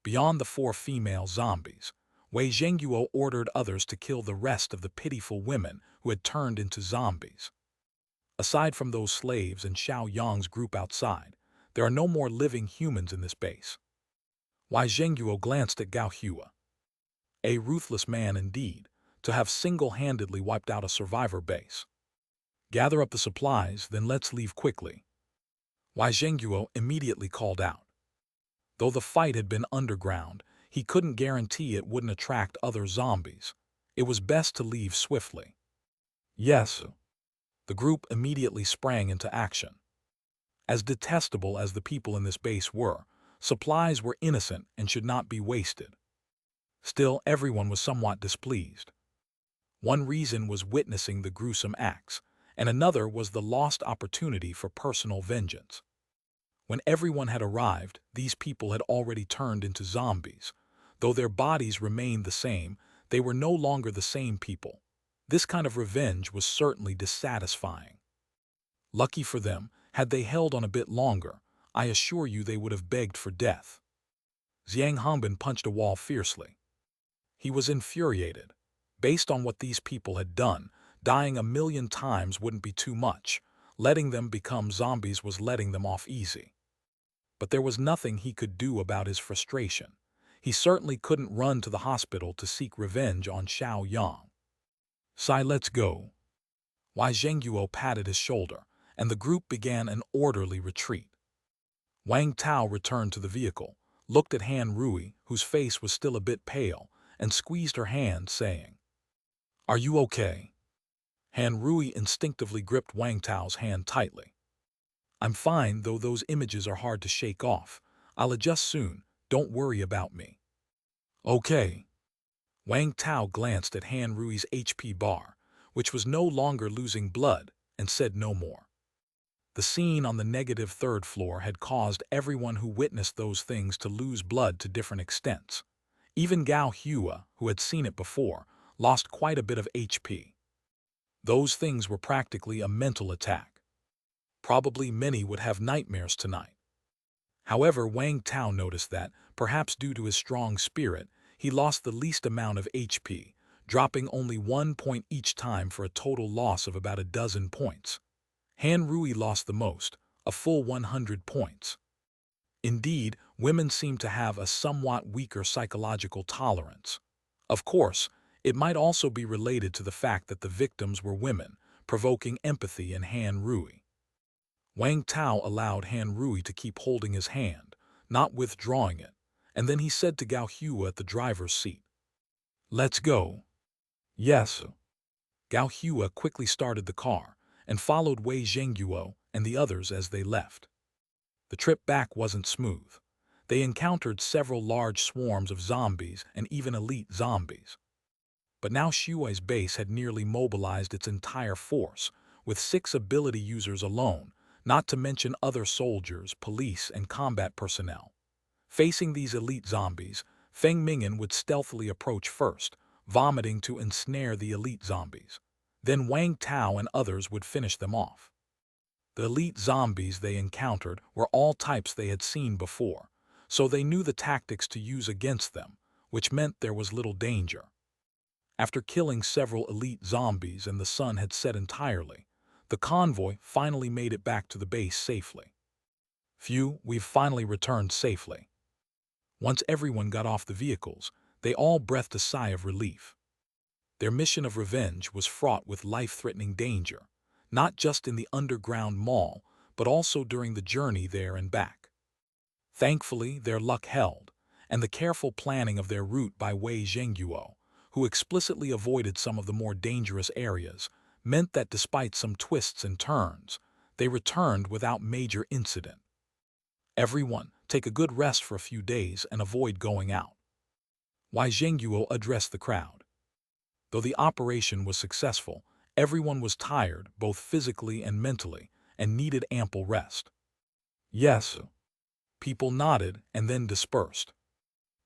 Beyond the 4 female zombies, Wei Zhengguo ordered others to kill the rest of the pitiful women who had turned into zombies. Aside from those slaves and Xiao Yang's group outside, there are no more living humans in this base. Wei Zhengguo glanced at Gao Hua. A ruthless man indeed, to have single-handedly wiped out a survivor base. Gather up the supplies, then let's leave quickly. Wei Zhengguo immediately called out. Though the fight had been underground, he couldn't guarantee it wouldn't attract other zombies. It was best to leave swiftly. Yes. The group immediately sprang into action. As detestable as the people in this base were, supplies were innocent and should not be wasted. Still, everyone was somewhat displeased. One reason was witnessing the gruesome acts, and another was the lost opportunity for personal vengeance. When everyone had arrived, these people had already turned into zombies. Though their bodies remained the same, they were no longer the same people. This kind of revenge was certainly dissatisfying. Lucky for them, had they held on a bit longer, I assure you they would have begged for death. Zhang Hongbin punched a wall fiercely. He was infuriated. Based on what these people had done, dying 1,000,000 times wouldn't be too much. Letting them become zombies was letting them off easy. But there was nothing he could do about his frustration. He certainly couldn't run to the hospital to seek revenge on Xiao Yang. Sai, let's go. Wei Zhengguo patted his shoulder, and the group began an orderly retreat. Wang Tao returned to the vehicle, looked at Han Rui, whose face was still a bit pale, and squeezed her hand, saying, "Are you okay?" Han Rui instinctively gripped Wang Tao's hand tightly. "I'm fine, though those images are hard to shake off. I'll adjust soon. Don't worry about me." "Okay." Wang Tao glanced at Han Rui's HP bar, which was no longer losing blood, and said no more. The scene on the negative 3rd floor had caused everyone who witnessed those things to lose blood to different extents. Even Gao Hua, who had seen it before, lost quite a bit of HP. Those things were practically a mental attack. Probably many would have nightmares tonight. However, Wang Tao noticed that, perhaps due to his strong spirit, he lost the least amount of HP, dropping only 1 point each time for a total loss of about a dozen points. Han Rui lost the most, a full 100 points. Indeed, women seem to have a somewhat weaker psychological tolerance. Of course, it might also be related to the fact that the victims were women, provoking empathy in Han Rui. Wang Tao allowed Han Rui to keep holding his hand, not withdrawing it, and then he said to Gao Hua at the driver's seat, "Let's go." "Yes." Gao Hua quickly started the car and followed Wei Zhengguo and the others as they left. The trip back wasn't smooth. They encountered several large swarms of zombies and even elite zombies. But now Shuai's base had nearly mobilized its entire force, with 6 ability users alone, not to mention other soldiers, police, and combat personnel. Facing these elite zombies, Feng Ming'an would stealthily approach first, vomiting to ensnare the elite zombies. Then Wang Tao and others would finish them off. The elite zombies they encountered were all types they had seen before, so they knew the tactics to use against them, which meant there was little danger. After killing several elite zombies and the sun had set entirely, the convoy finally made it back to the base safely. "Phew, we've finally returned safely." Once everyone got off the vehicles, they all breathed a sigh of relief. Their mission of revenge was fraught with life-threatening danger, not just in the underground mall, but also during the journey there and back. Thankfully, their luck held, and the careful planning of their route by Wei Zhengguo, who explicitly avoided some of the more dangerous areas, meant that despite some twists and turns, they returned without major incident. Everyone, take a good rest for a few days and avoid going out. Wei Zhengguo addressed the crowd. Though the operation was successful, everyone was tired both physically and mentally and needed ample rest. Yes, people nodded and then dispersed.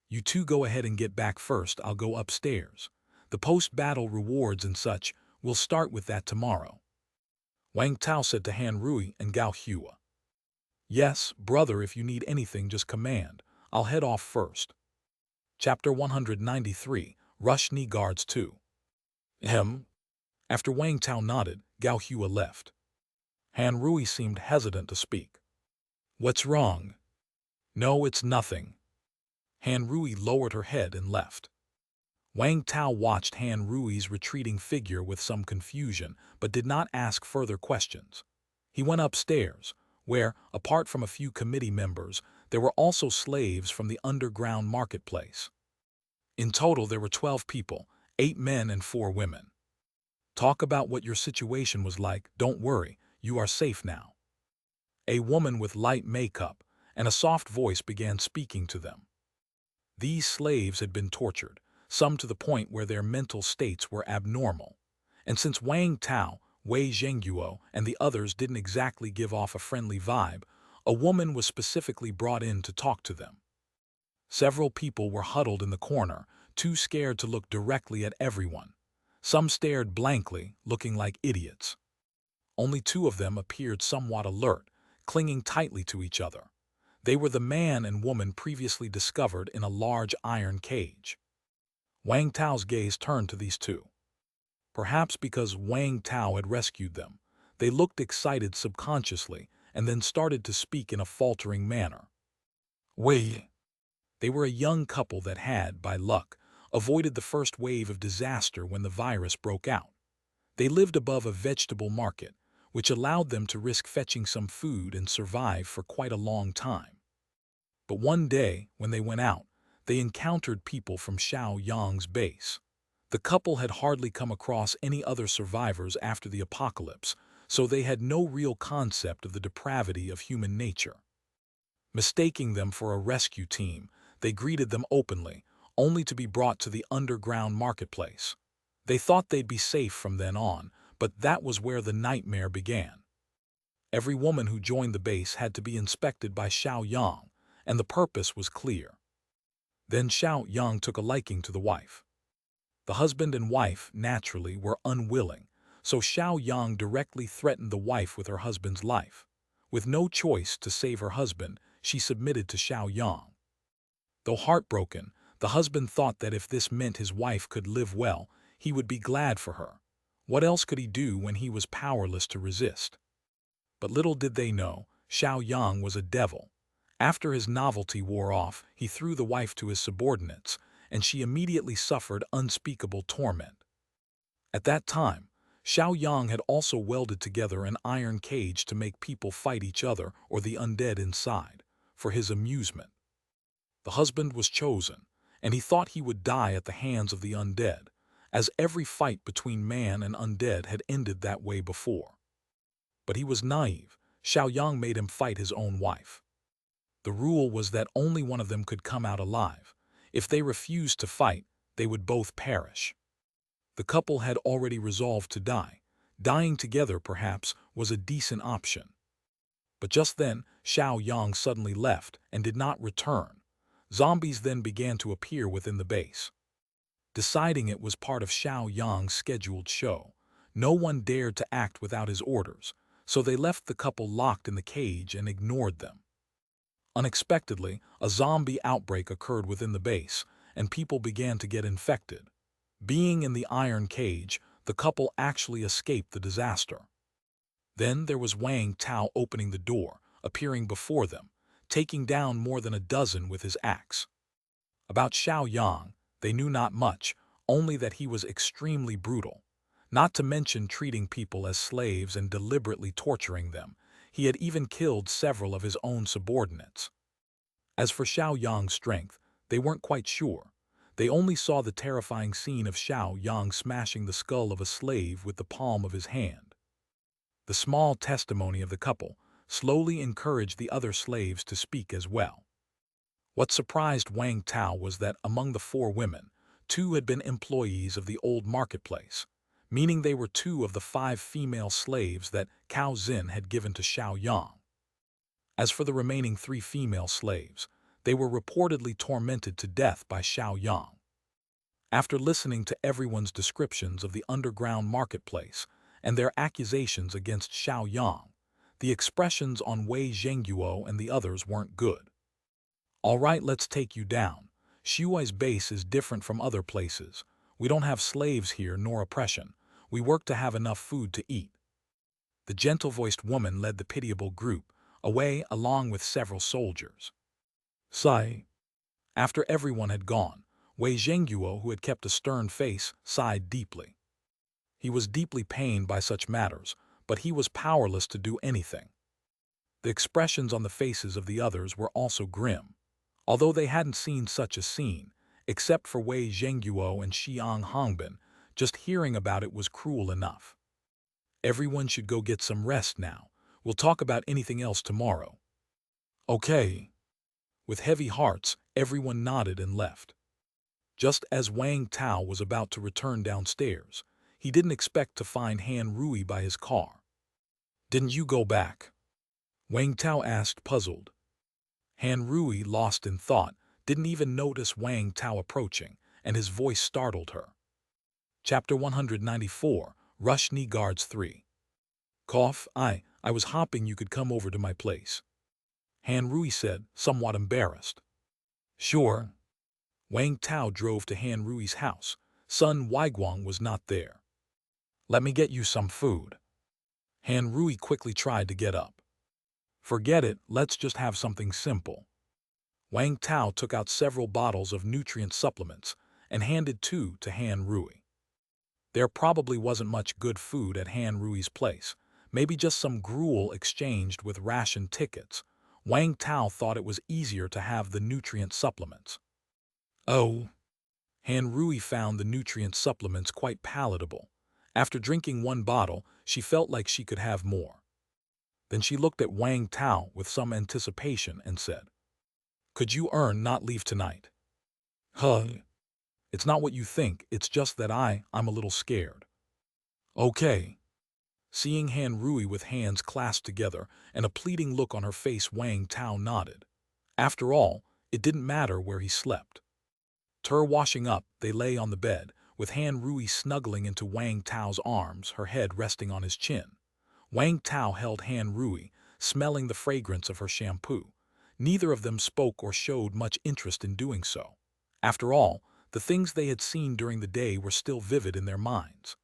You two go ahead and get back first, I'll go upstairs. The post-battle rewards and such, we'll start with that tomorrow. Wang Tao said to Han Rui and Gao Hua. Yes, brother, if you need anything just command, I'll head off first. Chapter 193, Rushni Guards 2. After Wang Tao nodded, Gao Hua left. Han Rui seemed hesitant to speak. What's wrong? No, it's nothing. Han Rui lowered her head and left. Wang Tao watched Han Rui's retreating figure with some confusion, but did not ask further questions. He went upstairs, where, apart from a few committee members, there were also slaves from the underground marketplace. In total, there were 12 people, 8 men and 4 women. Talk about what your situation was like. Don't worry, you are safe now. A woman with light makeup and a soft voice began speaking to them. These slaves had been tortured, some to the point where their mental states were abnormal. And since Wang Tao, Wei Zhengguo, and the others didn't exactly give off a friendly vibe, a woman was specifically brought in to talk to them. Several people were huddled in the corner, too scared to look directly at everyone. Some stared blankly, looking like idiots. Only 2 of them appeared somewhat alert, clinging tightly to each other. They were the man and woman previously discovered in a large iron cage. Wang Tao's gaze turned to these 2. Perhaps because Wang Tao had rescued them, they looked excited subconsciously and then started to speak in a faltering manner. Wei. They were a young couple that had, by luck, avoided the first wave of disaster when the virus broke out. They lived above a vegetable market, which allowed them to risk fetching some food and survive for quite a long time. But one day, when they went out, they encountered people from Xiao Yang's base. The couple had hardly come across any other survivors after the apocalypse, so they had no real concept of the depravity of human nature. Mistaking them for a rescue team, they greeted them openly, only to be brought to the underground marketplace. They thought they'd be safe from then on, but that was where the nightmare began. Every woman who joined the base had to be inspected by Xiao Yang, and the purpose was clear. Then Xiao Yang took a liking to the wife. The husband and wife, naturally, were unwilling, so Xiao Yang directly threatened the wife with her husband's life. With no choice to save her husband, she submitted to Xiao Yang. Though heartbroken, the husband thought that if this meant his wife could live well, he would be glad for her. What else could he do when he was powerless to resist? But little did they know, Xiao Yang was a devil. After his novelty wore off, he threw the wife to his subordinates, and she immediately suffered unspeakable torment. At that time, Xiao Yang had also welded together an iron cage to make people fight each other or the undead inside, for his amusement. The husband was chosen, and he thought he would die at the hands of the undead, as every fight between man and undead had ended that way before. But he was naive. Xiao Yang made him fight his own wife. The rule was that only one of them could come out alive. If they refused to fight, they would both perish. The couple had already resolved to die. Dying together, perhaps, was a decent option. But just then, Xiao Yang suddenly left and did not return. Zombies then began to appear within the base. Deciding it was part of Xiao Yang's scheduled show, no one dared to act without his orders, so they left the couple locked in the cage and ignored them. Unexpectedly, a zombie outbreak occurred within the base, and people began to get infected. Being in the iron cage, the couple actually escaped the disaster. Then there was Wang Tao opening the door, appearing before them, taking down more than a dozen with his axe. About Xiao Yang, they knew not much, only that he was extremely brutal. Not to mention treating people as slaves and deliberately torturing them. He had even killed several of his own subordinates. As for Xiao Yang's strength, they weren't quite sure. They only saw the terrifying scene of Xiao Yang smashing the skull of a slave with the palm of his hand. The small testimony of the couple slowly encouraged the other slaves to speak as well. What surprised Wang Tao was that among the 4 women, 2 had been employees of the old marketplace, meaning they were 2 of the 5 female slaves that Cao Zin had given to Xiao Yang. As for the remaining 3 female slaves, they were reportedly tormented to death by Xiao Yang. After listening to everyone's descriptions of the underground marketplace and their accusations against Xiao Yang, the expressions on Wei Zhengguo and the others weren't good. "All right, let's take you down. Shuai's base is different from other places. We don't have slaves here nor oppression. We work to have enough food to eat." The gentle-voiced woman led the pitiable group away along with several soldiers. Sigh. After everyone had gone, Wei Zhengguo, who had kept a stern face, sighed deeply. He was deeply pained by such matters, but he was powerless to do anything. The expressions on the faces of the others were also grim. Although they hadn't seen such a scene, except for Wei Zhengguo and Xiang Hongbin, just hearing about it was cruel enough. "Everyone should go get some rest now. We'll talk about anything else tomorrow." "Okay." With heavy hearts, everyone nodded and left. Just as Wang Tao was about to return downstairs, he didn't expect to find Han Rui by his car. "Didn't you go back?" Wang Tao asked, puzzled. Han Rui, lost in thought, didn't even notice Wang Tao approaching, and his voice startled her. Chapter 194, Rushni Guards 3. "Cough, I was hoping you could come over to my place," Han Rui said, somewhat embarrassed. "Sure." Wang Tao drove to Han Rui's house. Son Weiguang was not there. "Let me get you some food." Han Rui quickly tried to get up. "Forget it, let's just have something simple." Wang Tao took out several bottles of nutrient supplements and handed 2 to Han Rui. There probably wasn't much good food at Han Rui's place, maybe just some gruel exchanged with ration tickets. Wang Tao thought it was easier to have the nutrient supplements. Oh. Han Rui found the nutrient supplements quite palatable. After drinking 1 bottle, she felt like she could have more. Then she looked at Wang Tao with some anticipation and said, "Could you not leave tonight?" "Huh. It's not what you think, it's just that I'm a little scared." "Okay." Seeing Han Rui with hands clasped together and a pleading look on her face, Wang Tao nodded. After all, it didn't matter where he slept. Washing up, they lay on the bed, with Han Rui snuggling into Wang Tao's arms, her head resting on his chin. Wang Tao held Han Rui, smelling the fragrance of her shampoo. Neither of them spoke or showed much interest in doing so. After all, the things they had seen during the day were still vivid in their minds.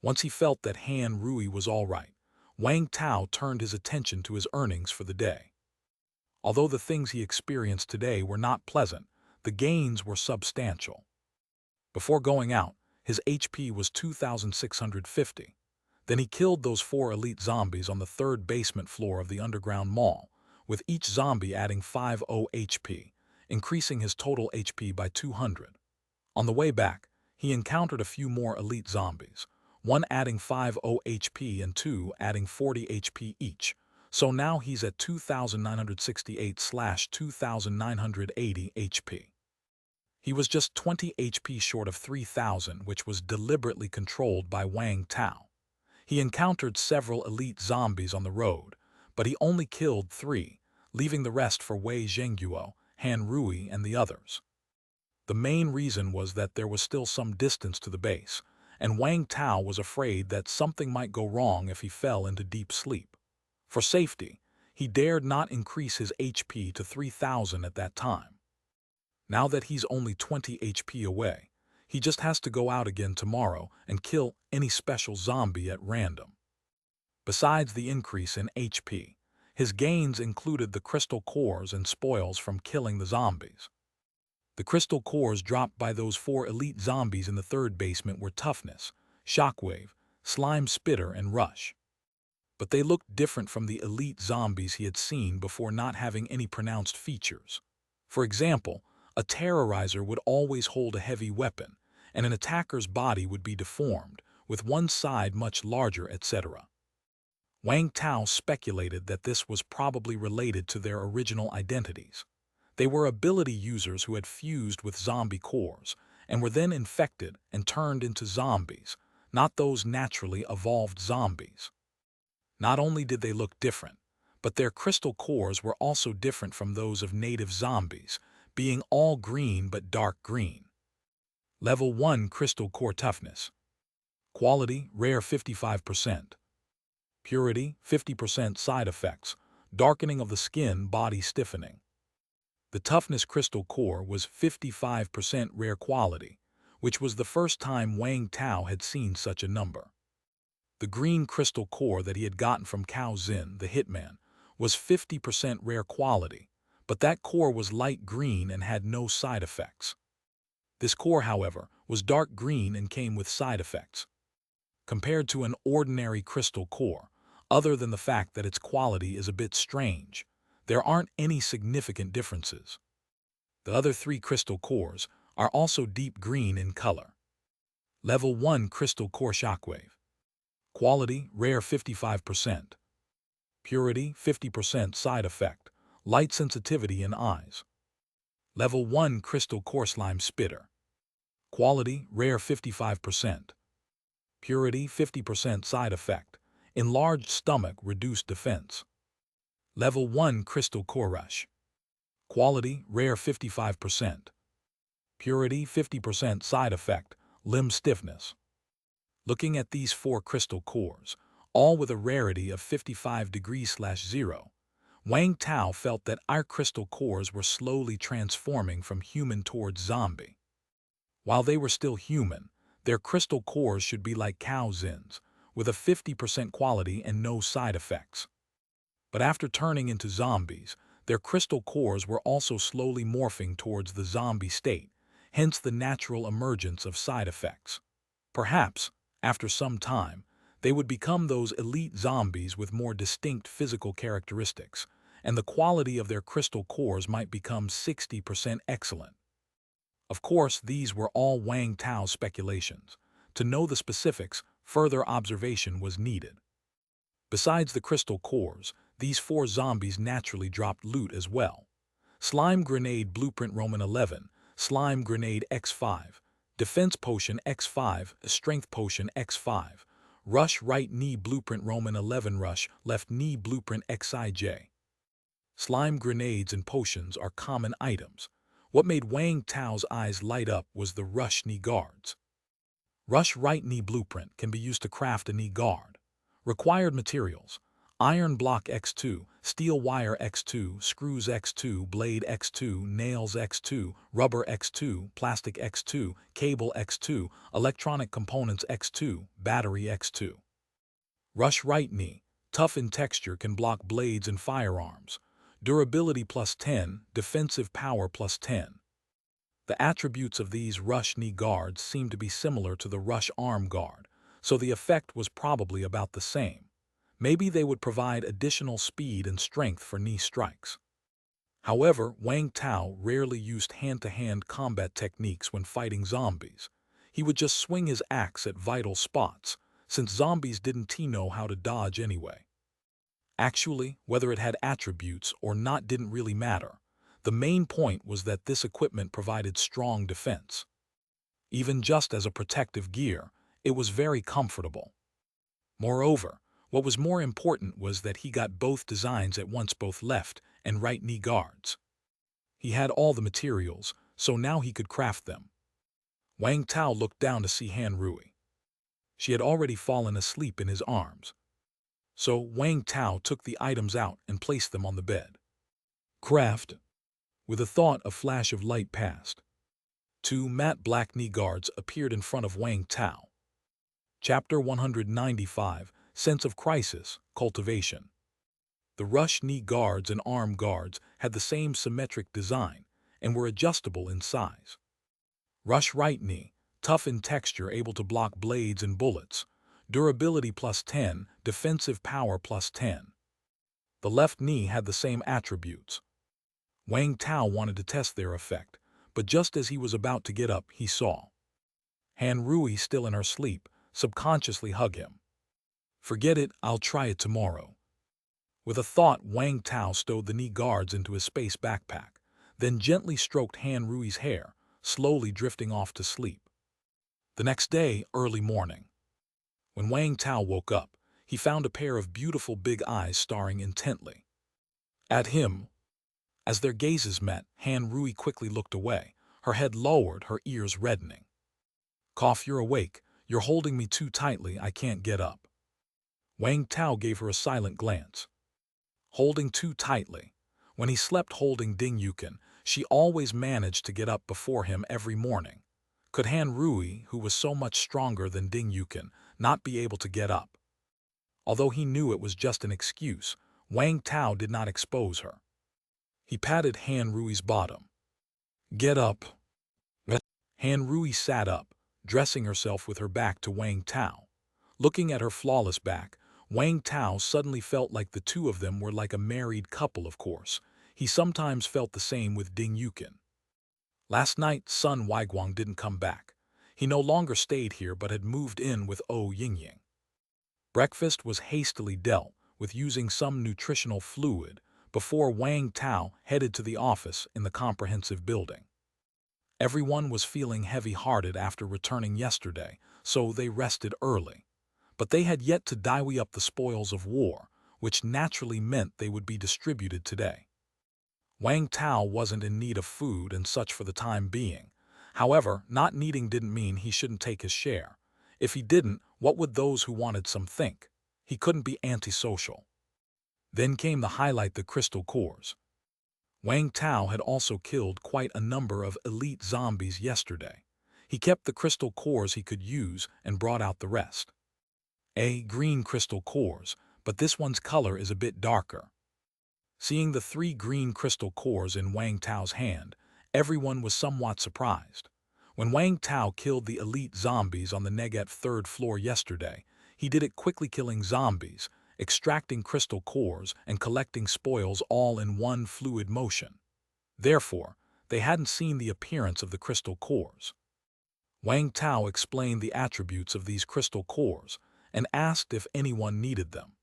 Once he felt that Han Rui was all right, Wang Tao turned his attention to his earnings for the day. Although the things he experienced today were not pleasant, the gains were substantial. Before going out, his HP was 2,650. Then he killed those 4 elite zombies on the 3rd basement floor of the underground mall, with each zombie adding 50 HP, increasing his total HP by 200. On the way back, he encountered a few more elite zombies, 1 adding 50 HP and 2 adding 40 HP each, so now he's at 2,968/2,980 HP. He was just 20 HP short of 3,000, which was deliberately controlled by Wang Tao. He encountered several elite zombies on the road, but he only killed 3, leaving the rest for Wei Zhengguo, Han Rui, and the others. The main reason was that there was still some distance to the base, and Wang Tao was afraid that something might go wrong if he fell into deep sleep. For safety, he dared not increase his HP to 3,000 at that time. Now that he's only 20 HP away, he just has to go out again tomorrow and kill any special zombie at random. Besides the increase in HP, his gains included the crystal cores and spoils from killing the zombies. The crystal cores dropped by those 4 elite zombies in the third basement were Toughness, Shockwave, Slime Spitter, and Rush. But they looked different from the elite zombies he had seen before, not having any pronounced features. For example, a terrorizer would always hold a heavy weapon, and an attacker's body would be deformed, with one side much larger, etc. Wang Tao speculated that this was probably related to their original identities. They were ability users who had fused with zombie cores, and were then infected and turned into zombies, not those naturally evolved zombies. Not only did they look different, but their crystal cores were also different from those of native zombies, being all green but dark green. Level 1 Crystal Core Toughness. Quality, Rare 55%. Purity, 50% Side Effects, darkening of the skin, body stiffening. The Toughness Crystal Core was 55% rare quality, which was the first time Wang Tao had seen such a number. The green crystal core that he had gotten from Cao Zin, the hitman, was 50% rare quality, but that core was light green and had no side effects. This core, however, was dark green and came with side effects. Compared to an ordinary crystal core, other than the fact that its quality is a bit strange, there aren't any significant differences. The other 3 crystal cores are also deep green in color. Level 1 Crystal Core Shockwave. Quality, Rare 55%. Purity, 50% Side Effect, light sensitivity in eyes. Level 1 Crystal Core Slime Spitter. Quality, Rare 55%. Purity, 50% Side Effect, enlarged stomach, reduced defense. Level 1 Crystal Core Rush. Quality, Rare 55%. Purity, 50% Side Effect, limb stiffness. Looking at these 4 crystal cores, all with a rarity of 55°/0, Wang Tao felt that our crystal cores were slowly transforming from human towards zombie. While they were still human, their crystal cores should be like Cao Zin's, with a 50% quality and no side effects. But after turning into zombies, their crystal cores were also slowly morphing towards the zombie state, hence the natural emergence of side effects. Perhaps, after some time, they would become those elite zombies with more distinct physical characteristics, and the quality of their crystal cores might become 60% excellent. Of course, these were all Wang Tao's speculations. To know the specifics, further observation was needed. Besides the crystal cores, these 4 zombies naturally dropped loot as well. Slime Grenade Blueprint Roman 11, Slime Grenade X5, Defense Potion X5, Strength Potion X5, Rush Right Knee Blueprint Roman 11, Rush Left Knee Blueprint XIJ. Slime grenades and potions are common items. What made Wang Tao's eyes light up was the Rush Knee Guards. Rush Right Knee Blueprint can be used to craft a knee guard. Required materials: Iron Block X2, Steel Wire X2, Screws X2, Blade X2, Nails X2, Rubber X2, Plastic X2, Cable X2, Electronic Components X2, Battery X2. Rush Right Knee, tough in texture, can block blades and firearms. Durability +10, defensive power +10. The attributes of these Rush Knee Guards seem to be similar to the Rush Arm Guard, so the effect was probably about the same. Maybe they would provide additional speed and strength for knee strikes. However, Wang Tao rarely used hand-to-hand combat techniques when fighting zombies. He would just swing his axe at vital spots, since zombies didn't know how to dodge anyway. Actually, whether it had attributes or not didn't really matter. The main point was that this equipment provided strong defense. Even just as a protective gear, it was very comfortable. Moreover, what was more important was that he got both designs at once, both left and right knee guards. He had all the materials, so now he could craft them. Wang Tao looked down to see Han Rui. She had already fallen asleep in his arms. So Wang Tao took the items out and placed them on the bed. Craft. With a thought, a flash of light passed. 2 matte black knee guards appeared in front of Wang Tao. Chapter 195, Sense of Crisis, Cultivation. The Rush Knee Guards and Arm Guards had the same symmetric design, and were adjustable in size. Rush right knee, tough in texture, able to block blades and bullets. Durability +10, defensive power +10. The left knee had the same attributes. Wang Tao wanted to test their effect, but just as he was about to get up, he saw Han Rui, still in her sleep, subconsciously hug him. "Forget it, I'll try it tomorrow." With a thought, Wang Tao stowed the knee guards into his space backpack, then gently stroked Han Rui's hair, slowly drifting off to sleep. The next day, early morning. When Wang Tao woke up, he found a pair of beautiful big eyes staring intently at him. As their gazes met, Han Rui quickly looked away, her head lowered, her ears reddening. "Cough, you're awake. You're holding me too tightly, I can't get up." Wang Tao gave her a silent glance. Holding too tightly. When he slept holding Ding Yukin, she always managed to get up before him every morning. Could Han Rui, who was so much stronger than Ding Yukin, not be able to get up? Although he knew it was just an excuse, Wang Tao did not expose her. He patted Han Rui's bottom. "Get up." Han Rui sat up, dressing herself with her back to Wang Tao. Looking at her flawless back, Wang Tao suddenly felt like the two of them were like a married couple. Of course, he sometimes felt the same with Ding Yukin. Last night, Sun Weiguang didn't come back. He no longer stayed here but had moved in with Yingying. Breakfast was hastily dealt with using some nutritional fluid before Wang Tao headed to the office in the comprehensive building. Everyone was feeling heavy-hearted after returning yesterday, so they rested early. But they had yet to divvy up the spoils of war, which naturally meant they would be distributed today. Wang Tao wasn't in need of food and such for the time being. However, not needing didn't mean he shouldn't take his share. If he didn't, what would those who wanted some think? He couldn't be antisocial. Then came the highlight, the crystal cores. Wang Tao had also killed quite a number of elite zombies yesterday. He kept the crystal cores he could use and brought out the rest. Green crystal cores, but this one's color is a bit darker. Seeing the 3 green crystal cores in Wang Tao's hand, everyone was somewhat surprised. When Wang Tao killed the elite zombies on the Negev 3rd floor yesterday, he did it quickly, killing zombies, extracting crystal cores, and collecting spoils all in one fluid motion. Therefore, they hadn't seen the appearance of the crystal cores. Wang Tao explained the attributes of these crystal cores and asked if anyone needed them.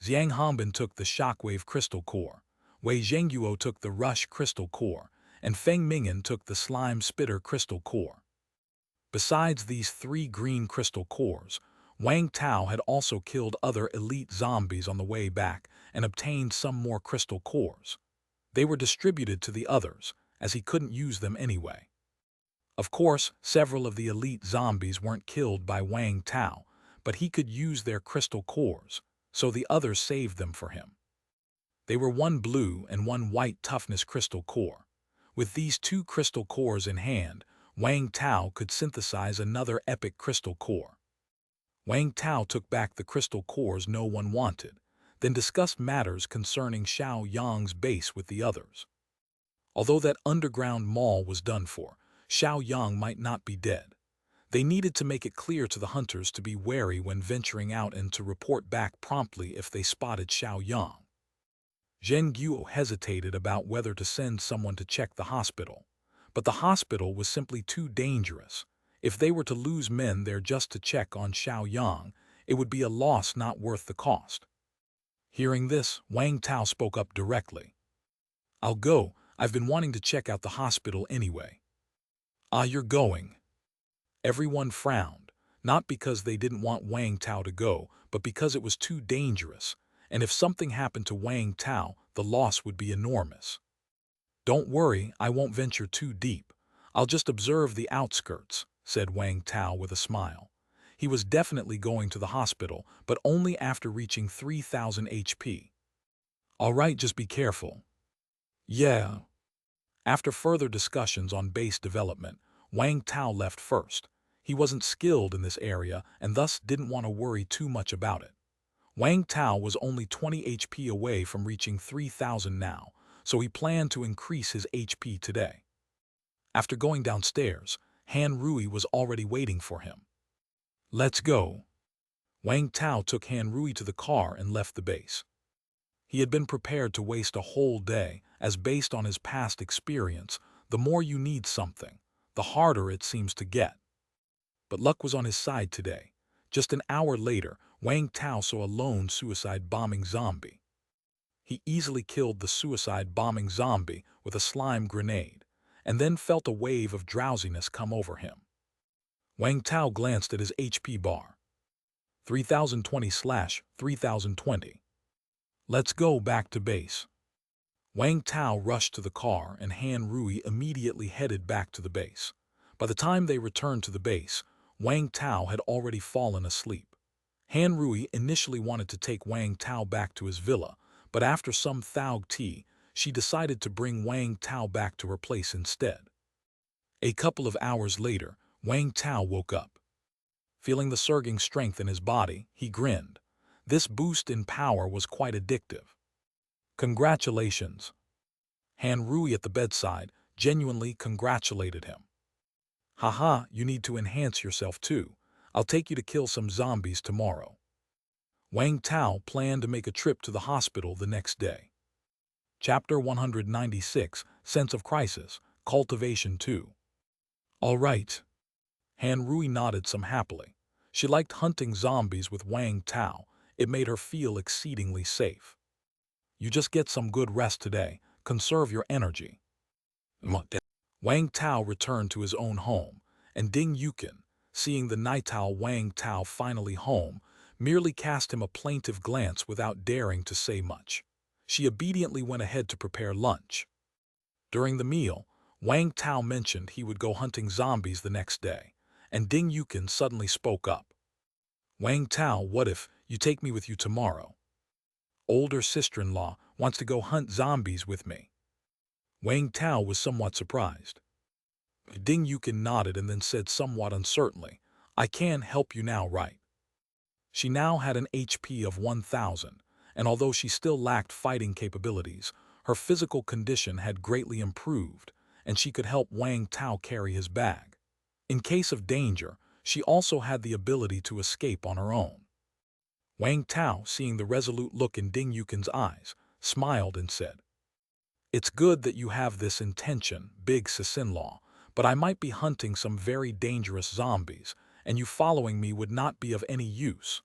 Zhang Hanbin took the Shockwave crystal core, Wei Zhengguo took the Rush crystal core, and Feng Mingyan took the Slime Spitter crystal core. Besides these 3 green crystal cores, Wang Tao had also killed other elite zombies on the way back and obtained some more crystal cores. They were distributed to the others, as he couldn't use them anyway. Of course, several of the elite zombies weren't killed by Wang Tao, but he could use their crystal cores, so the others saved them for him. They were 1 blue and 1 white toughness crystal core. With these 2 crystal cores in hand, Wang Tao could synthesize another epic crystal core. Wang Tao took back the crystal cores no one wanted, then discussed matters concerning Xiao Yang's base with the others. Although that underground mall was done for, Xiao Yang might not be dead. They needed to make it clear to the hunters to be wary when venturing out and to report back promptly if they spotted Xiao Yang. Zheng Guo hesitated about whether to send someone to check the hospital, but the hospital was simply too dangerous. If they were to lose men there just to check on Xiao Yang, it would be a loss not worth the cost. Hearing this, Wang Tao spoke up directly. "I'll go. I've been wanting to check out the hospital anyway." "Ah, you're going?" Everyone frowned, not because they didn't want Wang Tao to go, but because it was too dangerous, and if something happened to Wang Tao, the loss would be enormous. "Don't worry, I won't venture too deep. I'll just observe the outskirts," said Wang Tao with a smile. He was definitely going to the hospital, but only after reaching 3000 HP. "All right, just be careful." "Yeah." After further discussions on base development, Wang Tao left first. He wasn't skilled in this area and thus didn't want to worry too much about it. Wang Tao was only 20 HP away from reaching 3000 now, so he planned to increase his HP today. After going downstairs, Han Rui was already waiting for him. "Let's go." Wang Tao took Han Rui to the car and left the base. He had been prepared to waste a whole day, as based on his past experience, the more you need something, the harder it seems to get. But luck was on his side today. Just an hour later, Wang Tao saw a lone suicide-bombing zombie. He easily killed the suicide-bombing zombie with a slime grenade, and then felt a wave of drowsiness come over him. Wang Tao glanced at his HP bar. 3020/3020. Let's go back to base. Wang Tao rushed to the car and Han Rui immediately headed back to the base. By the time they returned to the base, Wang Tao had already fallen asleep. Han Rui initially wanted to take Wang Tao back to his villa, but after some thawed tea, she decided to bring Wang Tao back to her place instead. A couple of hours later, Wang Tao woke up. Feeling the surging strength in his body, he grinned. This boost in power was quite addictive. "Congratulations." Han Rui at the bedside genuinely congratulated him. "Haha, you need to enhance yourself too. I'll take you to kill some zombies tomorrow." Wang Tao planned to make a trip to the hospital the next day. Chapter 196, Sense of Crisis, Cultivation 2. "All right." Han Rui nodded some happily. She liked hunting zombies with Wang Tao. It made her feel exceedingly safe. "You just get some good rest today. Conserve your energy." Wang Tao returned to his own home, and Ding Yukin, seeing the night owl Wang Tao finally home, merely cast him a plaintive glance without daring to say much. She obediently went ahead to prepare lunch. During the meal, Wang Tao mentioned he would go hunting zombies the next day, and Ding Yukin suddenly spoke up. "Wang Tao, what if you take me with you tomorrow? Older sister-in-law wants to go hunt zombies with me." Wang Tao was somewhat surprised. Ding Yukin nodded and then said somewhat uncertainly, "I can help you now, right?" She now had an HP of 1,000, and although she still lacked fighting capabilities, her physical condition had greatly improved, and she could help Wang Tao carry his bag. In case of danger, she also had the ability to escape on her own. Wang Tao, seeing the resolute look in Ding Yukin's eyes, smiled and said, "It's good that you have this intention, big sis-in-law, but I might be hunting some very dangerous zombies, and you following me would not be of any use."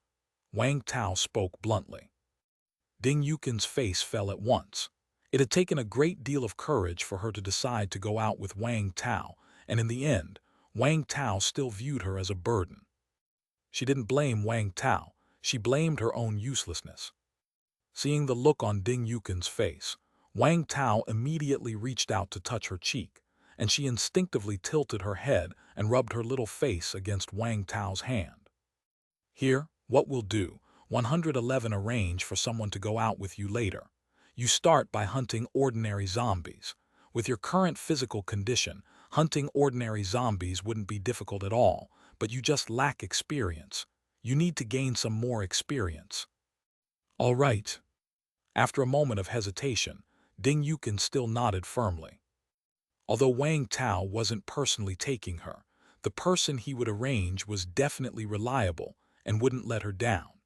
Wang Tao spoke bluntly. Ding Yukin's face fell at once. It had taken a great deal of courage for her to decide to go out with Wang Tao, and in the end, Wang Tao still viewed her as a burden. She didn't blame Wang Tao, she blamed her own uselessness. Seeing the look on Ding Yukin's face, Wang Tao immediately reached out to touch her cheek, and she instinctively tilted her head and rubbed her little face against Wang Tao's hand. "Here, what we'll do, 111 arrange for someone to go out with you later. You start by hunting ordinary zombies. With your current physical condition, hunting ordinary zombies wouldn't be difficult at all, but you just lack experience. You need to gain some more experience." "All right." After a moment of hesitation, Ding Yukin still nodded firmly. Although Wang Tao wasn't personally taking her, the person he would arrange was definitely reliable and wouldn't let her down.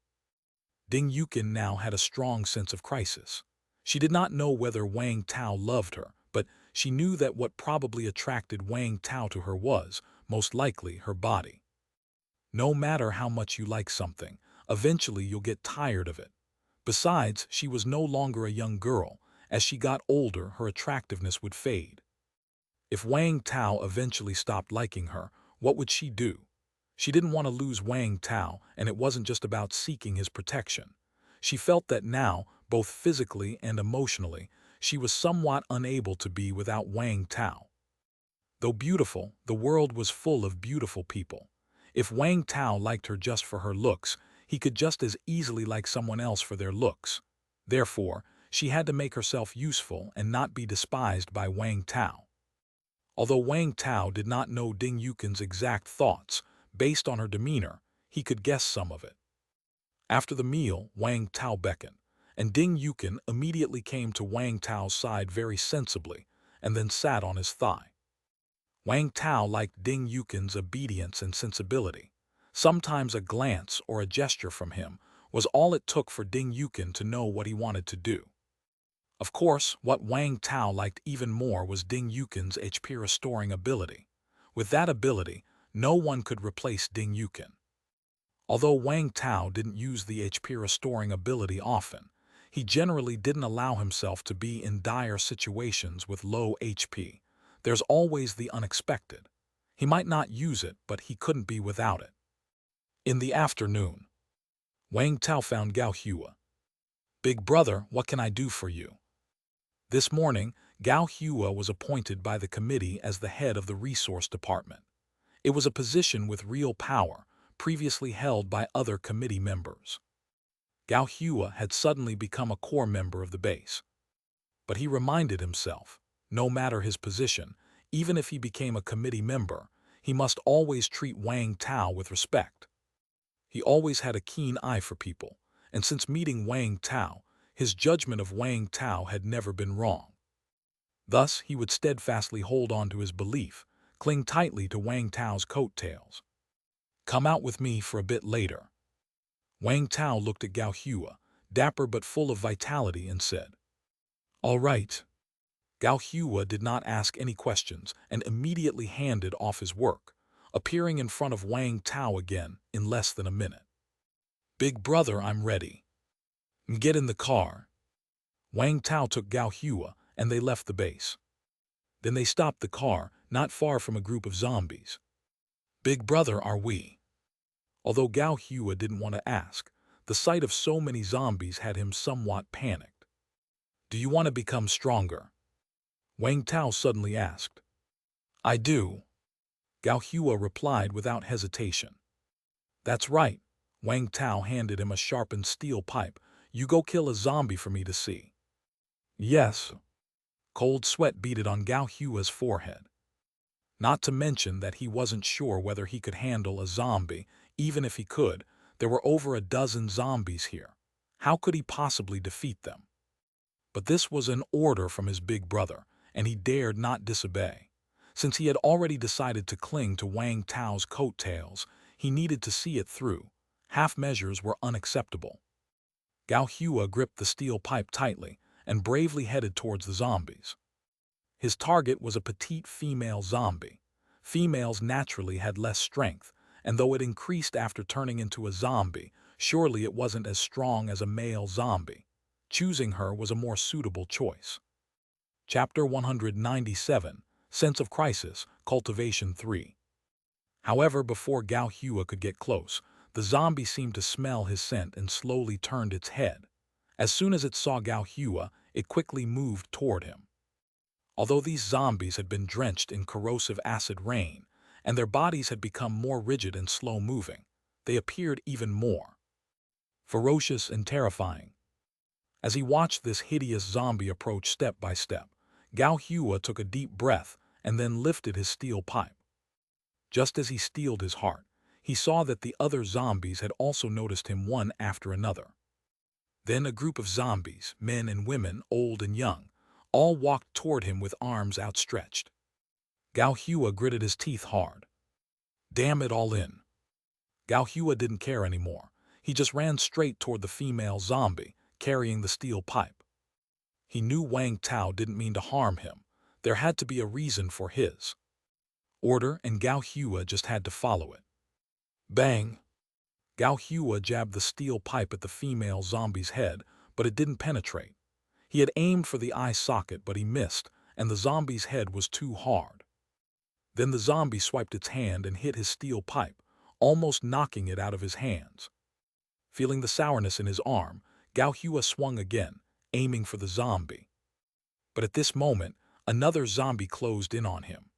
Ding Yukin now had a strong sense of crisis. She did not know whether Wang Tao loved her, but she knew that what probably attracted Wang Tao to her was, most likely, her body. No matter how much you like something, eventually you'll get tired of it. Besides, she was no longer a young girl. As she got older, her attractiveness would fade. If Wang Tao eventually stopped liking her, what would she do? She didn't want to lose Wang Tao, and it wasn't just about seeking his protection. She felt that now, both physically and emotionally, she was somewhat unable to be without Wang Tao. Though beautiful, the world was full of beautiful people. If Wang Tao liked her just for her looks, he could just as easily like someone else for their looks. Therefore, she had to make herself useful and not be despised by Wang Tao. Although Wang Tao did not know Ding Yukin's exact thoughts, based on her demeanor, he could guess some of it. After the meal, Wang Tao beckoned, and Ding Yukin immediately came to Wang Tao's side very sensibly and then sat on his thigh. Wang Tao liked Ding Yukin's obedience and sensibility. Sometimes a glance or a gesture from him was all it took for Ding Yukin to know what he wanted to do. Of course, what Wang Tao liked even more was Ding Yukin's HP restoring ability. With that ability, no one could replace Ding Yukin. Although Wang Tao didn't use the HP restoring ability often, he generally didn't allow himself to be in dire situations with low HP. There's always the unexpected. He might not use it, but he couldn't be without it. In the afternoon, Wang Tao found Gao Hua. "Big brother, what can I do for you?" This morning, Gao Hua was appointed by the committee as the head of the resource department. It was a position with real power, previously held by other committee members. Gao Hua had suddenly become a core member of the base. But he reminded himself, no matter his position, even if he became a committee member, he must always treat Wang Tao with respect. He always had a keen eye for people, and since meeting Wang Tao, his judgment of Wang Tao had never been wrong. Thus, he would steadfastly hold on to his belief, cling tightly to Wang Tao's coattails. "Come out with me for a bit later." Wang Tao looked at Gao Hua, dapper but full of vitality, and said, "All right." Gao Hua did not ask any questions and immediately handed off his work, appearing in front of Wang Tao again in less than a minute. "Big brother, I'm ready. Get in the car." Wang Tao took Gao Hua and they left the base. Then they stopped the car not far from a group of zombies. "Big brother, are we?" Although Gao Hua didn't want to ask, the sight of so many zombies had him somewhat panicked. "Do you want to become stronger?" Wang Tao suddenly asked. "I do," Gao Hua replied without hesitation. "That's right." Wang Tao handed him a sharpened steel pipe. "You go kill a zombie for me to see." "Yes." Cold sweat beaded on Gao Hua's forehead. Not to mention that he wasn't sure whether he could handle a zombie. Even if he could, there were over a dozen zombies here. How could he possibly defeat them? But this was an order from his big brother, and he dared not disobey. Since he had already decided to cling to Wang Tao's coattails, he needed to see it through. Half measures were unacceptable. Gao Hua gripped the steel pipe tightly and bravely headed towards the zombies. His target was a petite female zombie. Females naturally had less strength, and though it increased after turning into a zombie, surely it wasn't as strong as a male zombie. Choosing her was a more suitable choice. Chapter 197, Sense of Crisis, Cultivation 3. However, before Gao Hua could get close, the zombie seemed to smell his scent and slowly turned its head. As soon as it saw Gao Hua, it quickly moved toward him. Although these zombies had been drenched in corrosive acid rain, and their bodies had become more rigid and slow-moving, they appeared even more ferocious and terrifying. As he watched this hideous zombie approach step by step, Gao Hua took a deep breath and then lifted his steel pipe. Just as he steeled his heart, he saw that the other zombies had also noticed him one after another. Then a group of zombies, men and women, old and young, all walked toward him with arms outstretched. Gao Hua gritted his teeth hard. Damn it all in. Gao Hua didn't care anymore. He just ran straight toward the female zombie, carrying the steel pipe. He knew Wang Tao didn't mean to harm him. There had to be a reason for his order, and Gao Hua just had to follow it. Bang! Gao Hua jabbed the steel pipe at the female zombie's head, but it didn't penetrate. He had aimed for the eye socket, but he missed, and the zombie's head was too hard. Then the zombie swiped its hand and hit his steel pipe, almost knocking it out of his hands. Feeling the sourness in his arm, Gao Hua swung again, aiming for the zombie. But at this moment, another zombie closed in on him.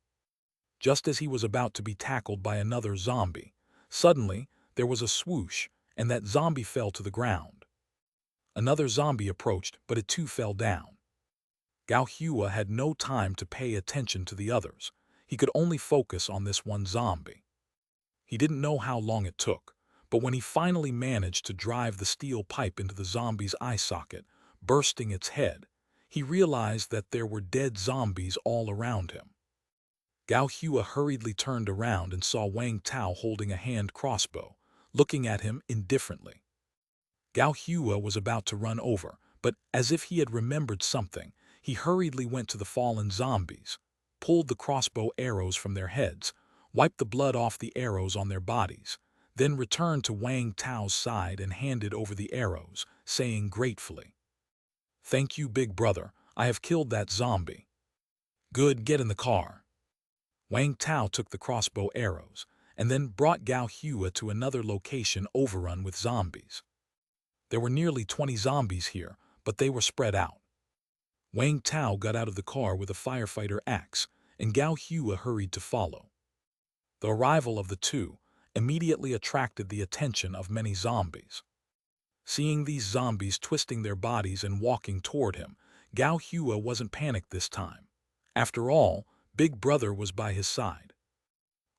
Just as he was about to be tackled by another zombie, suddenly there was a swoosh, and that zombie fell to the ground. Another zombie approached, but it too fell down. Gao Hua had no time to pay attention to the others. He could only focus on this one zombie. He didn't know how long it took, But when he finally managed to drive the steel pipe into the zombie's eye socket, bursting its head, he realized that there were dead zombies all around him. Gao Hua hurriedly turned around and saw Wang Tao holding a hand crossbow, looking at him indifferently. Gao Hua was about to run over, but as if he had remembered something, he hurriedly went to the fallen zombies, pulled the crossbow arrows from their heads, wiped the blood off the arrows on their bodies, then returned to Wang Tao's side and handed over the arrows, saying gratefully, "Thank you, big brother. I have killed that zombie." "Good, get in the car." Wang Tao took the crossbow arrows and then brought Gao Hua to another location overrun with zombies. There were nearly 20 zombies here, but they were spread out. Wang Tao got out of the car with a firefighter axe, and Gao Hua hurried to follow. The arrival of the two immediately attracted the attention of many zombies. Seeing these zombies twisting their bodies and walking toward him, Gao Hua wasn't panicked this time. After all, Big Brother was by his side.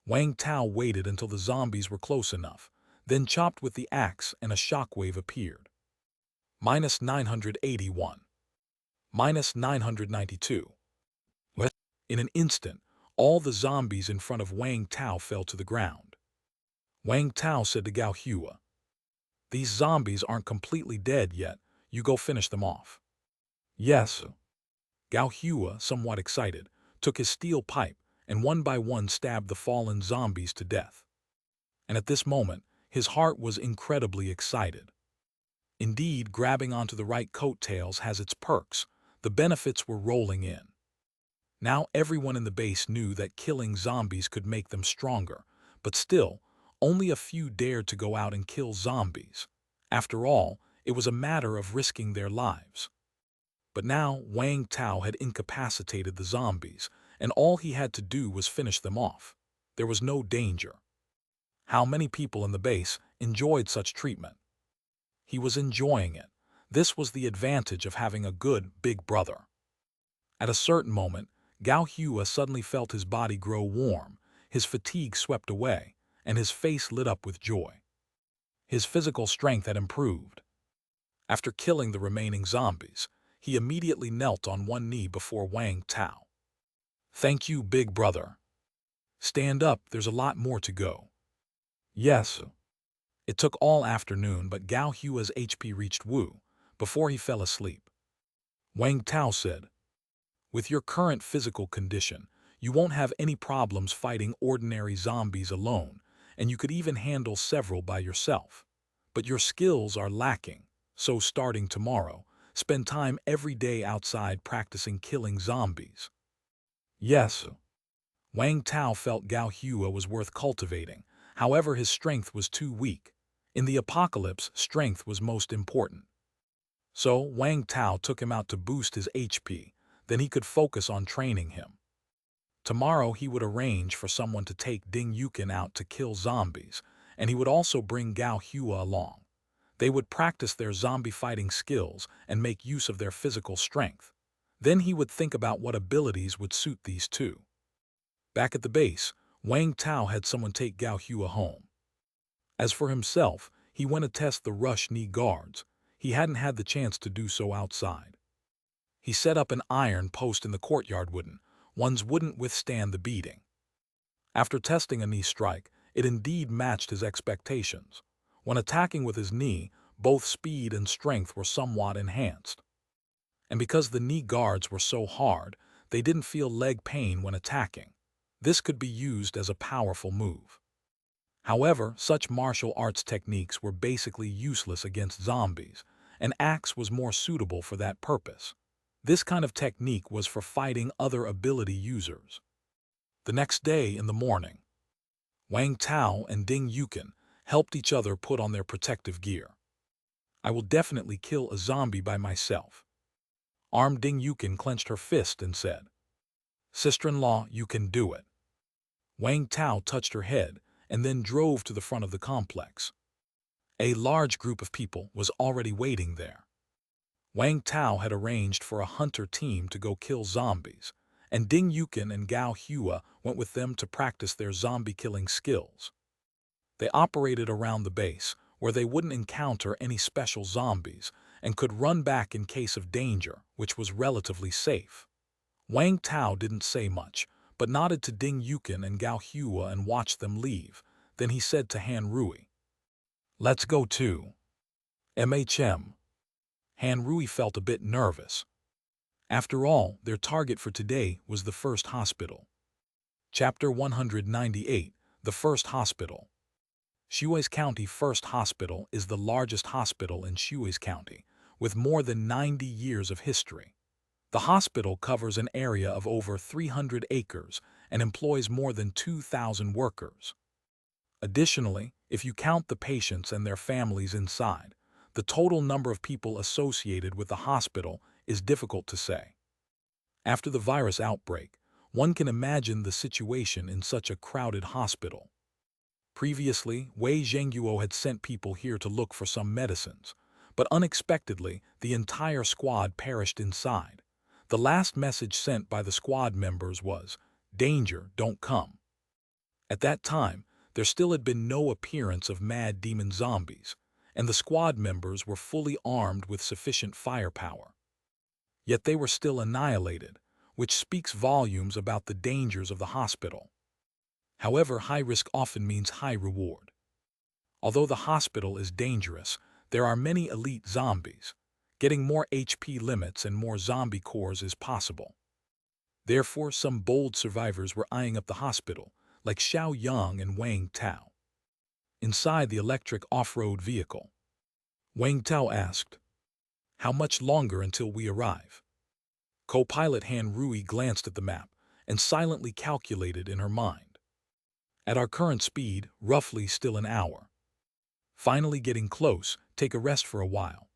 Wang Tao waited until the zombies were close enough, then chopped with the axe and a shockwave appeared. -981. -992. In an instant, all the zombies in front of Wang Tao fell to the ground. Wang Tao said to Gao Hua, "These zombies aren't completely dead yet. You go finish them off." "Yes." Gao Hua, somewhat excited, took his steel pipe and one by one stabbed the fallen zombies to death. And at this moment, his heart was incredibly excited. Indeed, grabbing onto the right coattails has its perks. The benefits were rolling in. Now everyone in the base knew that killing zombies could make them stronger, but still, only a few dared to go out and kill zombies. After all, it was a matter of risking their lives. But now Wang Tao had incapacitated the zombies, and all he had to do was finish them off. There was no danger. How many people in the base enjoyed such treatment? He was enjoying it. This was the advantage of having a good big brother. At a certain moment, Gao Hua suddenly felt his body grow warm, his fatigue swept away, and his face lit up with joy. His physical strength had improved. After killing the remaining zombies, he immediately knelt on one knee before Wang Tao. "Thank you, big brother. Stand up, there's a lot more to go." "Yes." It took all afternoon, but Gao Hua's HP reached Wu before he fell asleep. Wang Tao said, "With your current physical condition, you won't have any problems fighting ordinary zombies alone, and you could even handle several by yourself. But your skills are lacking, so starting tomorrow, spend time every day outside practicing killing zombies." "Yes." Wang Tao felt Gao Hua was worth cultivating. However, his strength was too weak. In the apocalypse, strength was most important. So Wang Tao took him out to boost his HP, then he could focus on training him. Tomorrow he would arrange for someone to take Ding Yukin out to kill zombies, and he would also bring Gao Hua along. They would practice their zombie fighting skills and make use of their physical strength. Then he would think about what abilities would suit these two. Back at the base, Wang Tao had someone take Gao Hua home. As for himself, he went to test the rush knee guards. He hadn't had the chance to do so outside. He set up an iron post in the courtyard. Ones wouldn't withstand the beating. After testing a knee strike, it indeed matched his expectations. When attacking with his knee, both speed and strength were somewhat enhanced. And because the knee guards were so hard, they didn't feel leg pain when attacking. This could be used as a powerful move. However, such martial arts techniques were basically useless against zombies. An axe was more suitable for that purpose. This kind of technique was for fighting other ability users. The next day in the morning, Wang Tao and Ding Yukin helped each other put on their protective gear. "I will definitely kill a zombie by myself." Armed Ding Yukin clenched her fist and said, "Sister-in-law, you can do it." Wang Tao touched her head and then drove to the front of the complex. A large group of people was already waiting there. Wang Tao had arranged for a hunter team to go kill zombies, and Ding Yukin and Gao Hua went with them to practice their zombie-killing skills. They operated around the base, where they wouldn't encounter any special zombies and could run back in case of danger, which was relatively safe. Wang Tao didn't say much, but nodded to Ding Yukin and Gao Hua and watched them leave. Then he said to Han Rui, "Let's go too." Han Rui felt a bit nervous. After all, their target for today was the first hospital. Chapter 198, The First Hospital. Shui's County First Hospital is the largest hospital in Shui's County, with more than 90 years of history. The hospital covers an area of over 300 acres and employs more than 2,000 workers. Additionally, if you count the patients and their families inside, the total number of people associated with the hospital is difficult to say. After the virus outbreak, one can imagine the situation in such a crowded hospital. Previously, Wei Zhengguo had sent people here to look for some medicines, but unexpectedly, the entire squad perished inside. The last message sent by the squad members was, "Danger, don't come." At that time, there still had been no appearance of mad demon zombies, and the squad members were fully armed with sufficient firepower. Yet they were still annihilated, which speaks volumes about the dangers of the hospital. However, high risk often means high reward. Although the hospital is dangerous, there are many elite zombies. Getting more HP limits and more zombie cores is possible. Therefore, some bold survivors were eyeing up the hospital, like Xiao Yang and Wang Tao. Inside the electric off-road vehicle, Wang Tao asked, "How much longer until we arrive?" Co-pilot Han Rui glanced at the map and silently calculated in her mind. "At our current speed, roughly still an hour. Finally getting close, take a rest for a while."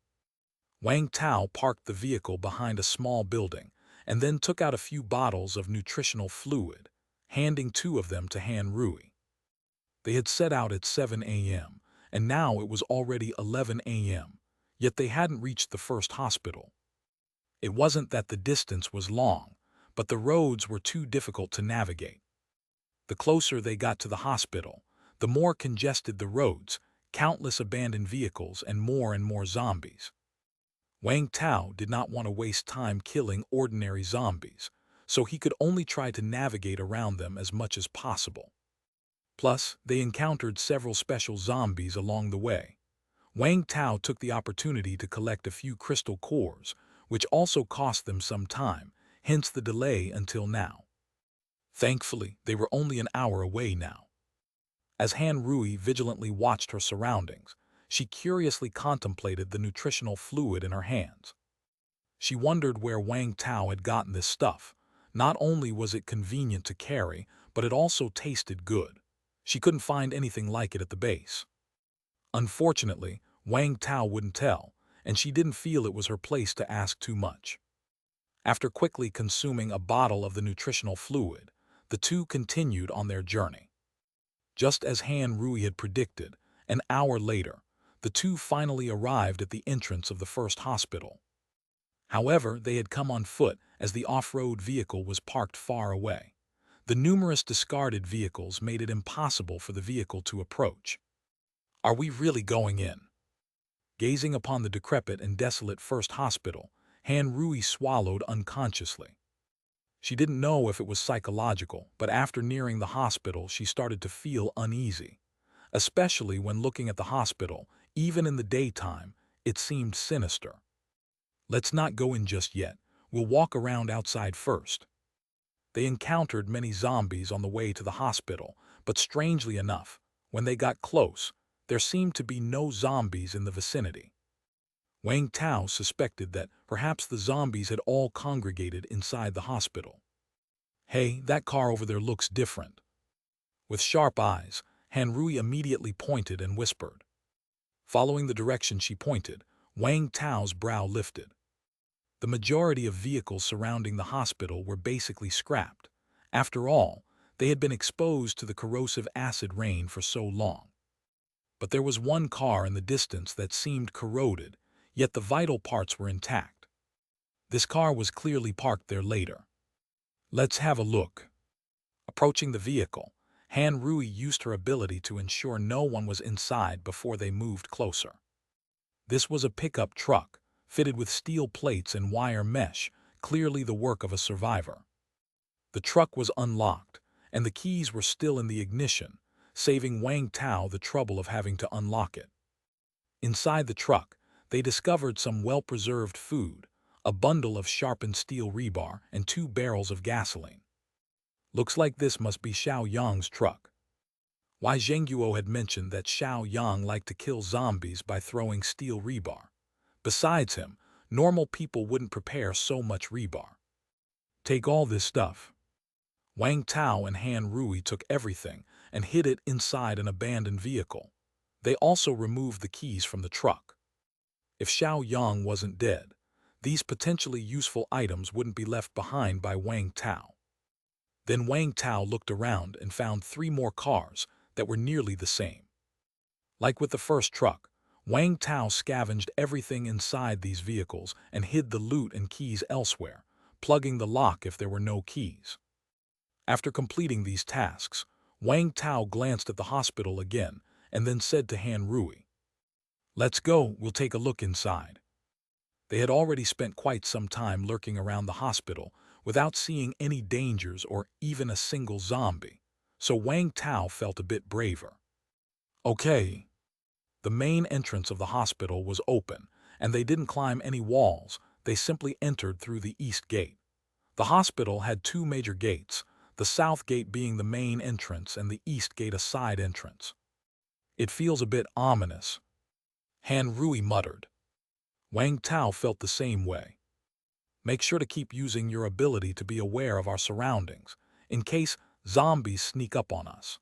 Wang Tao parked the vehicle behind a small building and then took out a few bottles of nutritional fluid, handing 2 of them to Han Rui. They had set out at 7 a.m., and now it was already 11 a.m., yet they hadn't reached the first hospital. It wasn't that the distance was long, but the roads were too difficult to navigate. The closer they got to the hospital, the more congested the roads, countless abandoned vehicles, and more zombies. Wang Tao did not want to waste time killing ordinary zombies, so he could only try to navigate around them as much as possible. Plus, they encountered several special zombies along the way. Wang Tao took the opportunity to collect a few crystal cores, which also cost them some time, hence the delay until now. Thankfully, they were only an hour away now. As Han Rui vigilantly watched her surroundings, she curiously contemplated the nutritional fluid in her hands. She wondered where Wang Tao had gotten this stuff. Not only was it convenient to carry, but it also tasted good. She couldn't find anything like it at the base. Unfortunately, Wang Tao wouldn't tell, and she didn't feel it was her place to ask too much. After quickly consuming a bottle of the nutritional fluid, the two continued on their journey. Just as Han Rui had predicted, an hour later, the two finally arrived at the entrance of the first hospital. However, they had come on foot as the off-road vehicle was parked far away. The numerous discarded vehicles made it impossible for the vehicle to approach. "Are we really going in?" Gazing upon the decrepit and desolate first hospital, Han Rui swallowed unconsciously. She didn't know if it was psychological, but after nearing the hospital she started to feel uneasy. Especially when looking at the hospital, even in the daytime, it seemed sinister. "Let's not go in just yet, we'll walk around outside first." They encountered many zombies on the way to the hospital, but strangely enough, when they got close, there seemed to be no zombies in the vicinity. Wang Tao suspected that perhaps the zombies had all congregated inside the hospital. "Hey, that car over there looks different." With sharp eyes, Han Rui immediately pointed and whispered. Following the direction she pointed, Wang Tao's brow lifted. The majority of vehicles surrounding the hospital were basically scrapped. After all, they had been exposed to the corrosive acid rain for so long. But there was one car in the distance that seemed corroded, yet the vital parts were intact. This car was clearly parked there later. "Let's have a look." Approaching the vehicle, Han Rui used her ability to ensure no one was inside before they moved closer. This was a pickup truck, fitted with steel plates and wire mesh, clearly the work of a survivor. The truck was unlocked, and the keys were still in the ignition, saving Wang Tao the trouble of having to unlock it. Inside the truck, they discovered some well-preserved food, a bundle of sharpened steel rebar, and 2 barrels of gasoline. Looks like this must be Xiao Yang's truck. Wai Zhengguo had mentioned that Xiao Yang liked to kill zombies by throwing steel rebar. Besides him, normal people wouldn't prepare so much rebar. Take all this stuff. Wang Tao and Han Rui took everything and hid it inside an abandoned vehicle. They also removed the keys from the truck. If Xiao Yang wasn't dead, these potentially useful items wouldn't be left behind by Wang Tao. Then Wang Tao looked around and found 3 more cars that were nearly the same. Like with the first truck, Wang Tao scavenged everything inside these vehicles and hid the loot and keys elsewhere, plugging the lock if there were no keys. After completing these tasks, Wang Tao glanced at the hospital again and then said to Han Rui, "Let's go, we'll take a look inside." They had already spent quite some time lurking around the hospital without seeing any dangers or even a single zombie, so Wang Tao felt a bit braver. Okay. The main entrance of the hospital was open, and they didn't climb any walls, they simply entered through the east gate. The hospital had 2 major gates, the south gate being the main entrance and the east gate a side entrance. It feels a bit ominous, Han Rui muttered. Wang Tao felt the same way. Make sure to keep using your ability to be aware of our surroundings, in case zombies sneak up on us.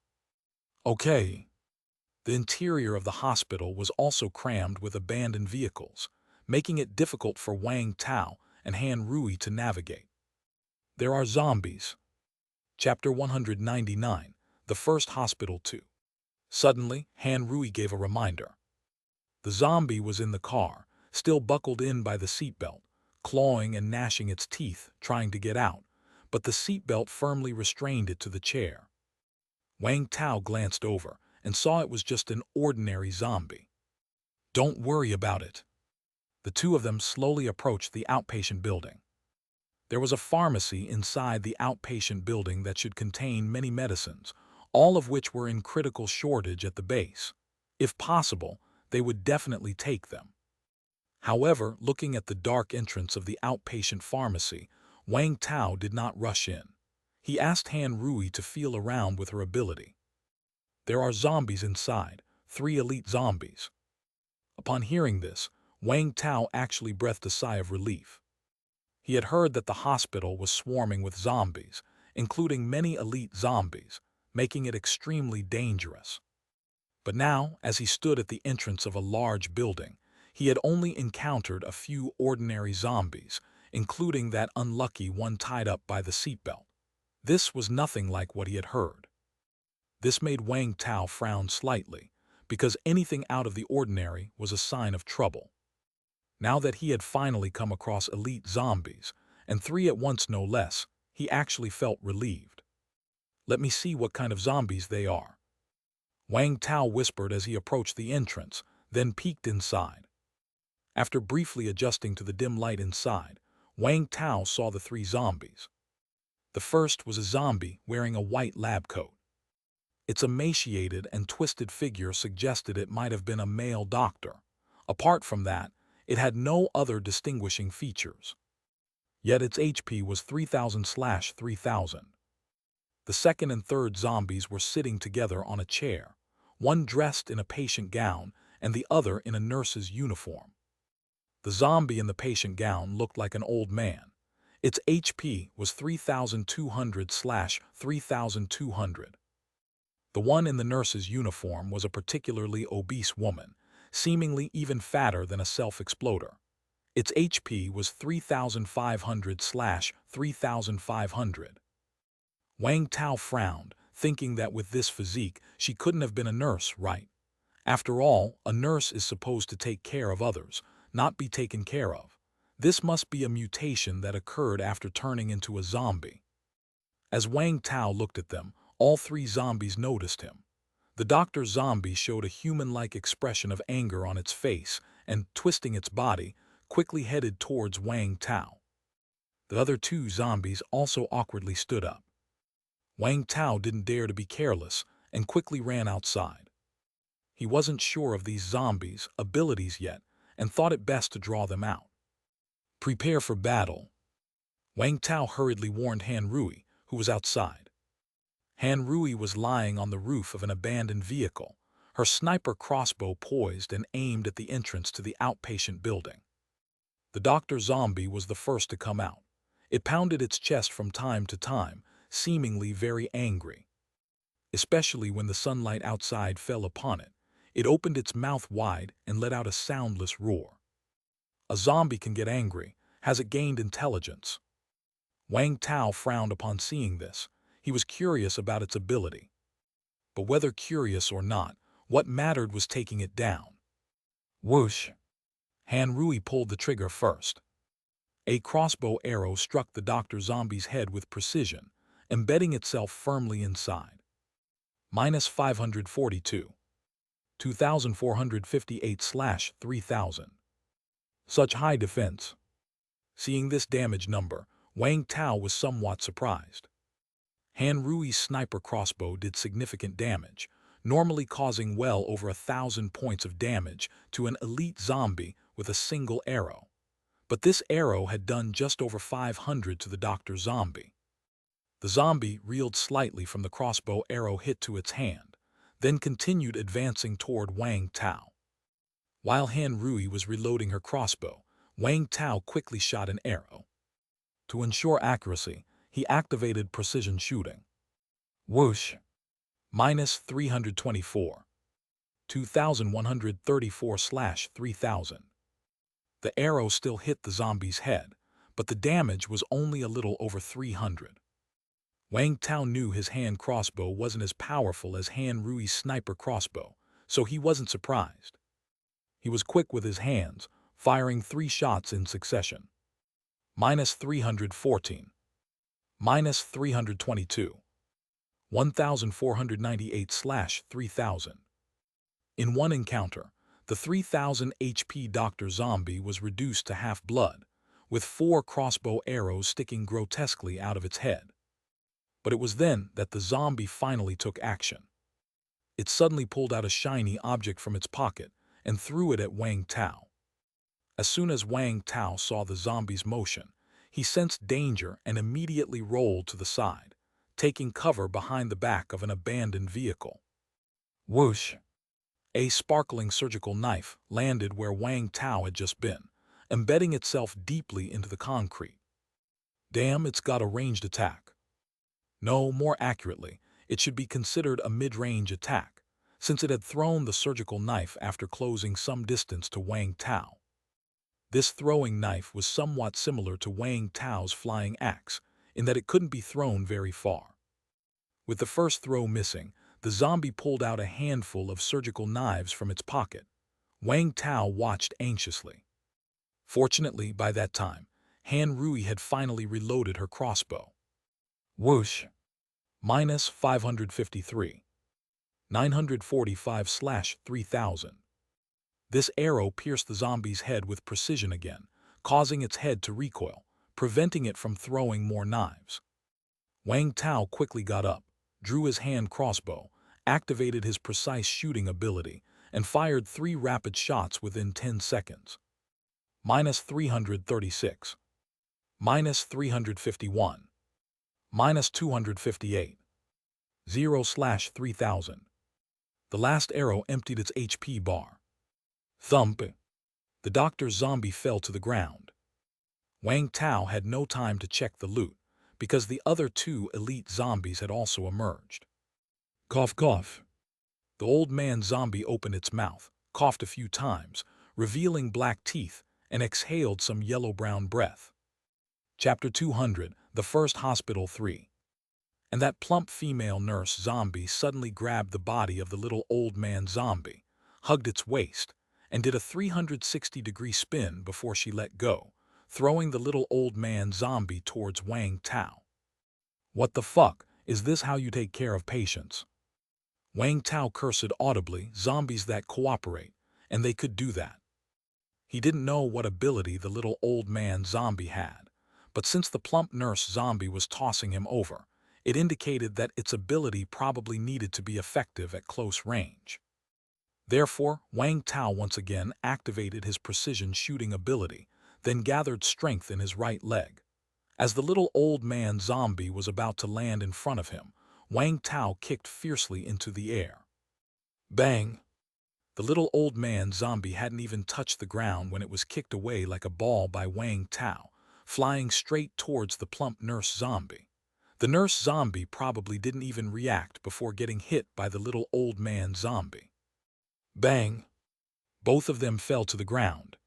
Okay. The interior of the hospital was also crammed with abandoned vehicles, making it difficult for Wang Tao and Han Rui to navigate. There are zombies. Chapter 199, The First Hospital 2. Suddenly, Han Rui gave a reminder. The zombie was in the car, still buckled in by the seatbelt, clawing and gnashing its teeth, trying to get out, but the seatbelt firmly restrained it to the chair. Wang Tao glanced over and saw it was just an ordinary zombie. Don't worry about it. The 2 of them slowly approached the outpatient building. There was a pharmacy inside the outpatient building that should contain many medicines, all of which were in critical shortage at the base. If possible, they would definitely take them. However, looking at the dark entrance of the outpatient pharmacy, Wang Tao did not rush in. He asked Han Rui to feel around with her ability. There are zombies inside, 3 elite zombies. Upon hearing this, Wang Tao actually breathed a sigh of relief. He had heard that the hospital was swarming with zombies, including many elite zombies, making it extremely dangerous. But now, as he stood at the entrance of a large building, he had only encountered a few ordinary zombies, including that unlucky one tied up by the seatbelt. This was nothing like what he had heard. This made Wang Tao frown slightly, because anything out of the ordinary was a sign of trouble. Now that he had finally come across elite zombies, and 3 at once no less, he actually felt relieved. Let me see what kind of zombies they are. Wang Tao whispered as he approached the entrance, then peeked inside. After briefly adjusting to the dim light inside, Wang Tao saw the 3 zombies. The first was a zombie wearing a white lab coat. Its emaciated and twisted figure suggested it might have been a male doctor. Apart from that, it had no other distinguishing features. Yet its HP was 3000/3000. The second and third zombies were sitting together on a chair, one dressed in a patient gown and the other in a nurse's uniform. The zombie in the patient gown looked like an old man. Its HP was 3200/3200. The one in the nurse's uniform was a particularly obese woman, seemingly even fatter than a self-exploder. Its HP was 3500/3500. Wang Tao frowned, thinking that with this physique, she couldn't have been a nurse, right? After all, a nurse is supposed to take care of others, not be taken care of. This must be a mutation that occurred after turning into a zombie. As Wang Tao looked at them, All three zombies noticed him. The doctor zombie showed a human-like expression of anger on its face and, twisting its body, quickly headed towards Wang Tao. The other two zombies also awkwardly stood up. Wang Tao didn't dare to be careless and quickly ran outside. He wasn't sure of these zombies' abilities yet and thought it best to draw them out. Prepare for battle. Wang Tao hurriedly warned Han Rui, who was outside. Han Rui was lying on the roof of an abandoned vehicle, her sniper crossbow poised and aimed at the entrance to the outpatient building. The doctor zombie was the first to come out. It pounded its chest from time to time, seemingly very angry. Especially when the sunlight outside fell upon it, it opened its mouth wide and let out a soundless roar. A zombie can get angry. Has it gained intelligence? Wang Tao frowned upon seeing this. He was curious about its ability. But whether curious or not, what mattered was taking it down. Whoosh! Han Rui pulled the trigger first. A crossbow arrow struck the doctor zombie's head with precision, embedding itself firmly inside. Minus 542. 2458/3000. Such high defense. Seeing this damage number, Wang Tao was somewhat surprised. Han Rui's sniper crossbow did significant damage, normally causing well over 1,000 points of damage to an elite zombie with a single arrow. But this arrow had done just over 500 to the doctor zombie. The zombie reeled slightly from the crossbow arrow hit to its hand, then continued advancing toward Wang Tao. While Han Rui was reloading her crossbow, Wang Tao quickly shot an arrow. To ensure accuracy, he activated precision shooting. Whoosh! Minus 324. 2134/3000. The arrow still hit the zombie's head, but the damage was only a little over 300. Wang Tao knew his hand crossbow wasn't as powerful as Han Rui's sniper crossbow, so he wasn't surprised. He was quick with his hands, firing 3 shots in succession. Minus 314. Minus 322. 1498/3000. In one encounter, the 3000 HP Dr. Zombie was reduced to half-blood, with 4 crossbow arrows sticking grotesquely out of its head. But it was then that the zombie finally took action. It suddenly pulled out a shiny object from its pocket and threw it at Wang Tao. As soon as Wang Tao saw the zombie's motion, he sensed danger and immediately rolled to the side, taking cover behind the back of an abandoned vehicle. Whoosh! A sparkling surgical knife landed where Wang Tao had just been, embedding itself deeply into the concrete. Damn, it's got a ranged attack. No, more accurately, it should be considered a mid-range attack, since it had thrown the surgical knife after closing some distance to Wang Tao. This throwing knife was somewhat similar to Wang Tao's flying axe, in that it couldn't be thrown very far. With the first throw missing, the zombie pulled out a handful of surgical knives from its pocket. Wang Tao watched anxiously. Fortunately, by that time, Han Rui had finally reloaded her crossbow. Whoosh! Minus 553. 945/3000. This arrow pierced the zombie's head with precision again, causing its head to recoil, preventing it from throwing more knives. Wang Tao quickly got up, drew his hand crossbow, activated his precise shooting ability, and fired 3 rapid shots within 10 seconds. Minus 336. Minus 351. Minus 258. 0/3000. The last arrow emptied its HP bar. Thump! The doctor zombie fell to the ground. Wang Tao had no time to check the loot, because the other 2 elite zombies had also emerged. Cough, cough. The old man zombie opened its mouth, coughed a few times, revealing black teeth, and exhaled some yellow-brown breath. Chapter 200, The First Hospital 3. And that plump female nurse zombie suddenly grabbed the body of the little old man zombie, hugged its waist, and did a 360-degree spin before she let go, throwing the little old man zombie towards Wang Tao. What the fuck? Is this how you take care of patients? Wang Tao cursed audibly, zombies that cooperate, and they could do that. He didn't know what ability the little old man zombie had, but since the plump nurse zombie was tossing him over, it indicated that its ability probably needed to be effective at close range. Therefore, Wang Tao once again activated his precision shooting ability, then gathered strength in his right leg. As the little old man zombie was about to land in front of him, Wang Tao kicked fiercely into the air. Bang! The little old man zombie hadn't even touched the ground when it was kicked away like a ball by Wang Tao, flying straight towards the plump nurse zombie. The nurse zombie probably didn't even react before getting hit by the little old man zombie. Bang! Both of them fell to the ground.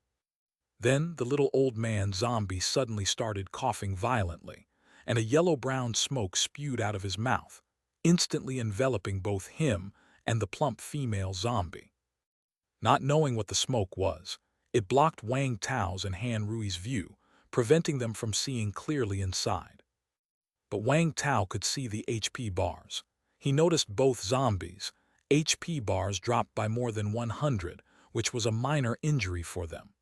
Then the little old man zombie suddenly started coughing violently, and a yellow-brown smoke spewed out of his mouth, instantly enveloping both him and the plump female zombie. Not knowing what the smoke was, it blocked Wang Tao's and Han Rui's view, preventing them from seeing clearly inside. But Wang Tao could see the HP bars. He noticed both zombies' HP bars dropped by more than 100, which was a minor injury for them.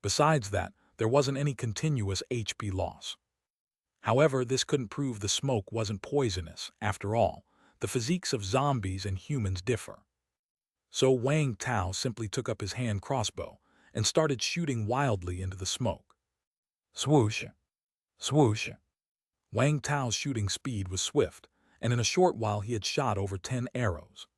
Besides that, there wasn't any continuous HP loss. However, this couldn't prove the smoke wasn't poisonous. After all, the physiques of zombies and humans differ. So Wang Tao simply took up his hand crossbow and started shooting wildly into the smoke. Swoosh! Swoosh! Wang Tao's shooting speed was swift, and in a short while he had shot over 10 arrows.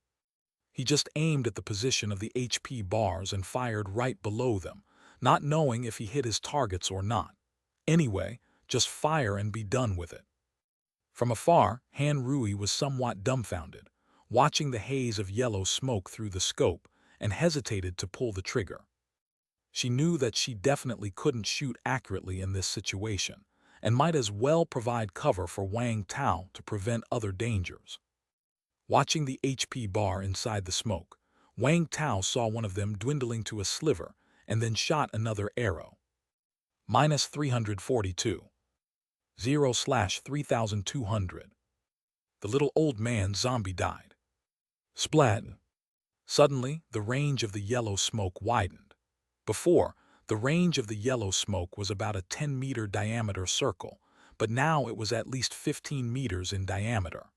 He just aimed at the position of the HP bars and fired right below them, not knowing if he hit his targets or not. Anyway, just fire and be done with it. From afar, Han Rui was somewhat dumbfounded, watching the haze of yellow smoke through the scope, and hesitated to pull the trigger. She knew that she definitely couldn't shoot accurately in this situation, and might as well provide cover for Wang Tao to prevent other dangers. Watching the HP bar inside the smoke, Wang Tao saw one of them dwindling to a sliver and then shot another arrow. -342. 0/3200. The little old man zombie died. Splat! Suddenly, the range of the yellow smoke widened. Before, the range of the yellow smoke was about a 10-meter diameter circle, but now it was at least 15 meters in diameter.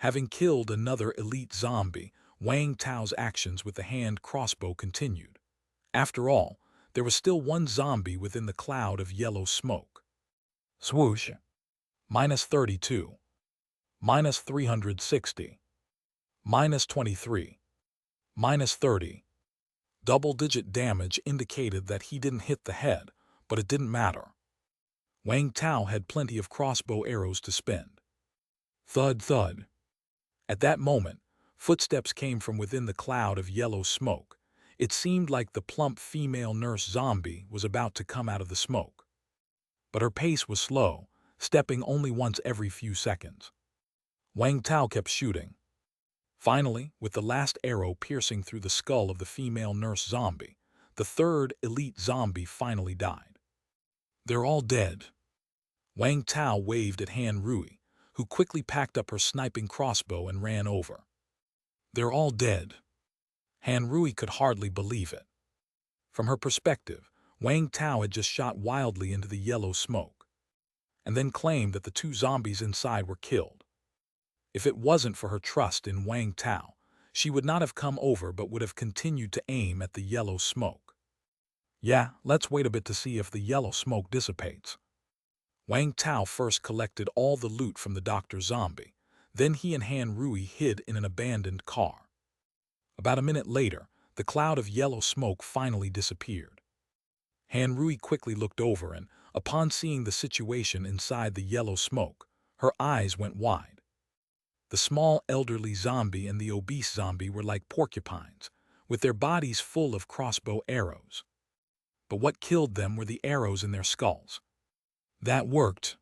Having killed another elite zombie, Wang Tao's actions with the hand crossbow continued. After all, there was still one zombie within the cloud of yellow smoke. Swoosh! -32. -360. -23. -30. Double-digit damage indicated that he didn't hit the head, but it didn't matter. Wang Tao had plenty of crossbow arrows to spend. Thud, thud. At that moment, footsteps came from within the cloud of yellow smoke. It seemed like the plump female nurse zombie was about to come out of the smoke. But her pace was slow, stepping only once every few seconds. Wang Tao kept shooting. Finally, with the last arrow piercing through the skull of the female nurse zombie, the third elite zombie finally died. They're all dead. Wang Tao waved at Han Rui, who quickly packed up her sniping crossbow and ran over. They're all dead. Han Rui could hardly believe it. From her perspective, Wang Tao had just shot wildly into the yellow smoke, and then claimed that the two zombies inside were killed. If it wasn't for her trust in Wang Tao, she would not have come over but would have continued to aim at the yellow smoke. Yeah, let's wait a bit to see if the yellow smoke dissipates. Wang Tao first collected all the loot from the Dr. Zombie, then he and Han Rui hid in an abandoned car. About a minute later, the cloud of yellow smoke finally disappeared. Han Rui quickly looked over and, upon seeing the situation inside the yellow smoke, her eyes went wide. The small elderly zombie and the obese zombie were like porcupines, with their bodies full of crossbow arrows. But what killed them were the arrows in their skulls. That worked,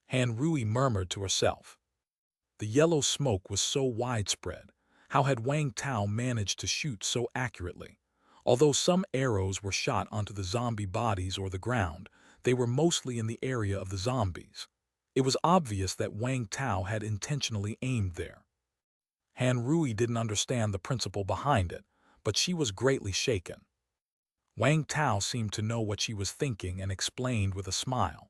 Han Rui murmured to herself. The yellow smoke was so widespread. How had Wang Tao managed to shoot so accurately? Although some arrows were shot onto the zombie bodies or the ground, they were mostly in the area of the zombies. It was obvious that Wang Tao had intentionally aimed there. Han Rui didn't understand the principle behind it, but she was greatly shaken. Wang Tao seemed to know what she was thinking and explained with a smile.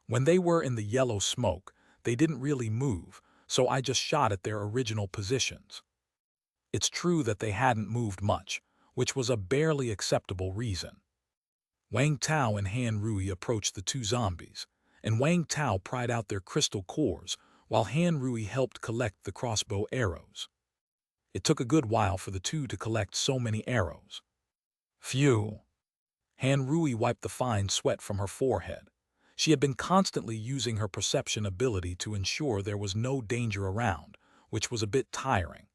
When they were in the yellow smoke, they didn't really move, so I just shot at their original positions. It's true that they hadn't moved much, which was a barely acceptable reason. Wang Tao and Han Rui approached the two zombies, and Wang Tao pried out their crystal cores, while Han Rui helped collect the crossbow arrows. It took a good while for the two to collect so many arrows. Phew! Han Rui wiped the fine sweat from her forehead. She had been constantly using her perception ability to ensure there was no danger around, which was a bit tiring.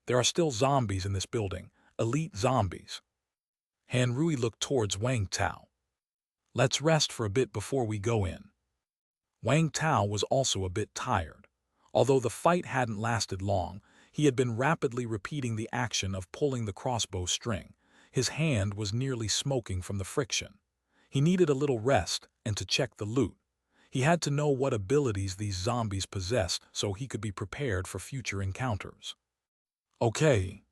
There are still zombies in this building, elite zombies. Han Rui looked towards Wang Tao. Let's rest for a bit before we go in. Wang Tao was also a bit tired. Although the fight hadn't lasted long, he had been rapidly repeating the action of pulling the crossbow string. His hand was nearly smoking from the friction. He needed a little rest and to check the loot. He had to know what abilities these zombies possessed so he could be prepared for future encounters. Okay.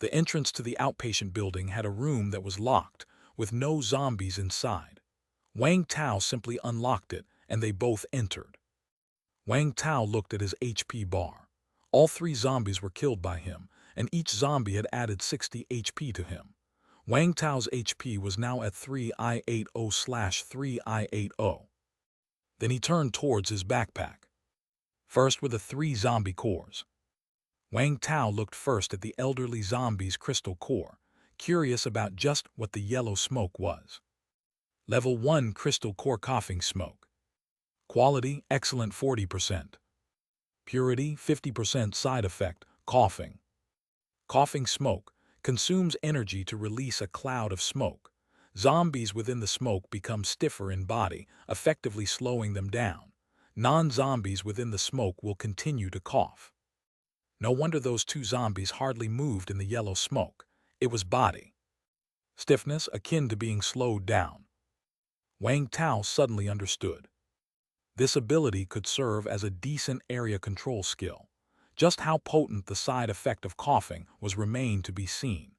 The entrance to the outpatient building had a room that was locked, with no zombies inside. Wang Tao simply unlocked it, and they both entered. Wang Tao looked at his HP bar. All three zombies were killed by him, and each zombie had added 60 HP to him. Wang Tao's HP was now at 3I80/3I80. Then he turned towards his backpack. First were the three zombie cores. Wang Tao looked first at the elderly zombie's crystal core, curious about just what the yellow smoke was. Level 1 Crystal Core Coughing Smoke. Quality, excellent 40%. Purity, 50% side effect, coughing. Coughing smoke consumes energy to release a cloud of smoke. Zombies within the smoke become stiffer in body, effectively slowing them down. Non-zombies within the smoke will continue to cough. No wonder those two zombies hardly moved in the yellow smoke. It was body. Stiffness akin to being slowed down. Wang Tao suddenly understood. This ability could serve as a decent area control skill. Just how potent the side effect of coughing was remained to be seen.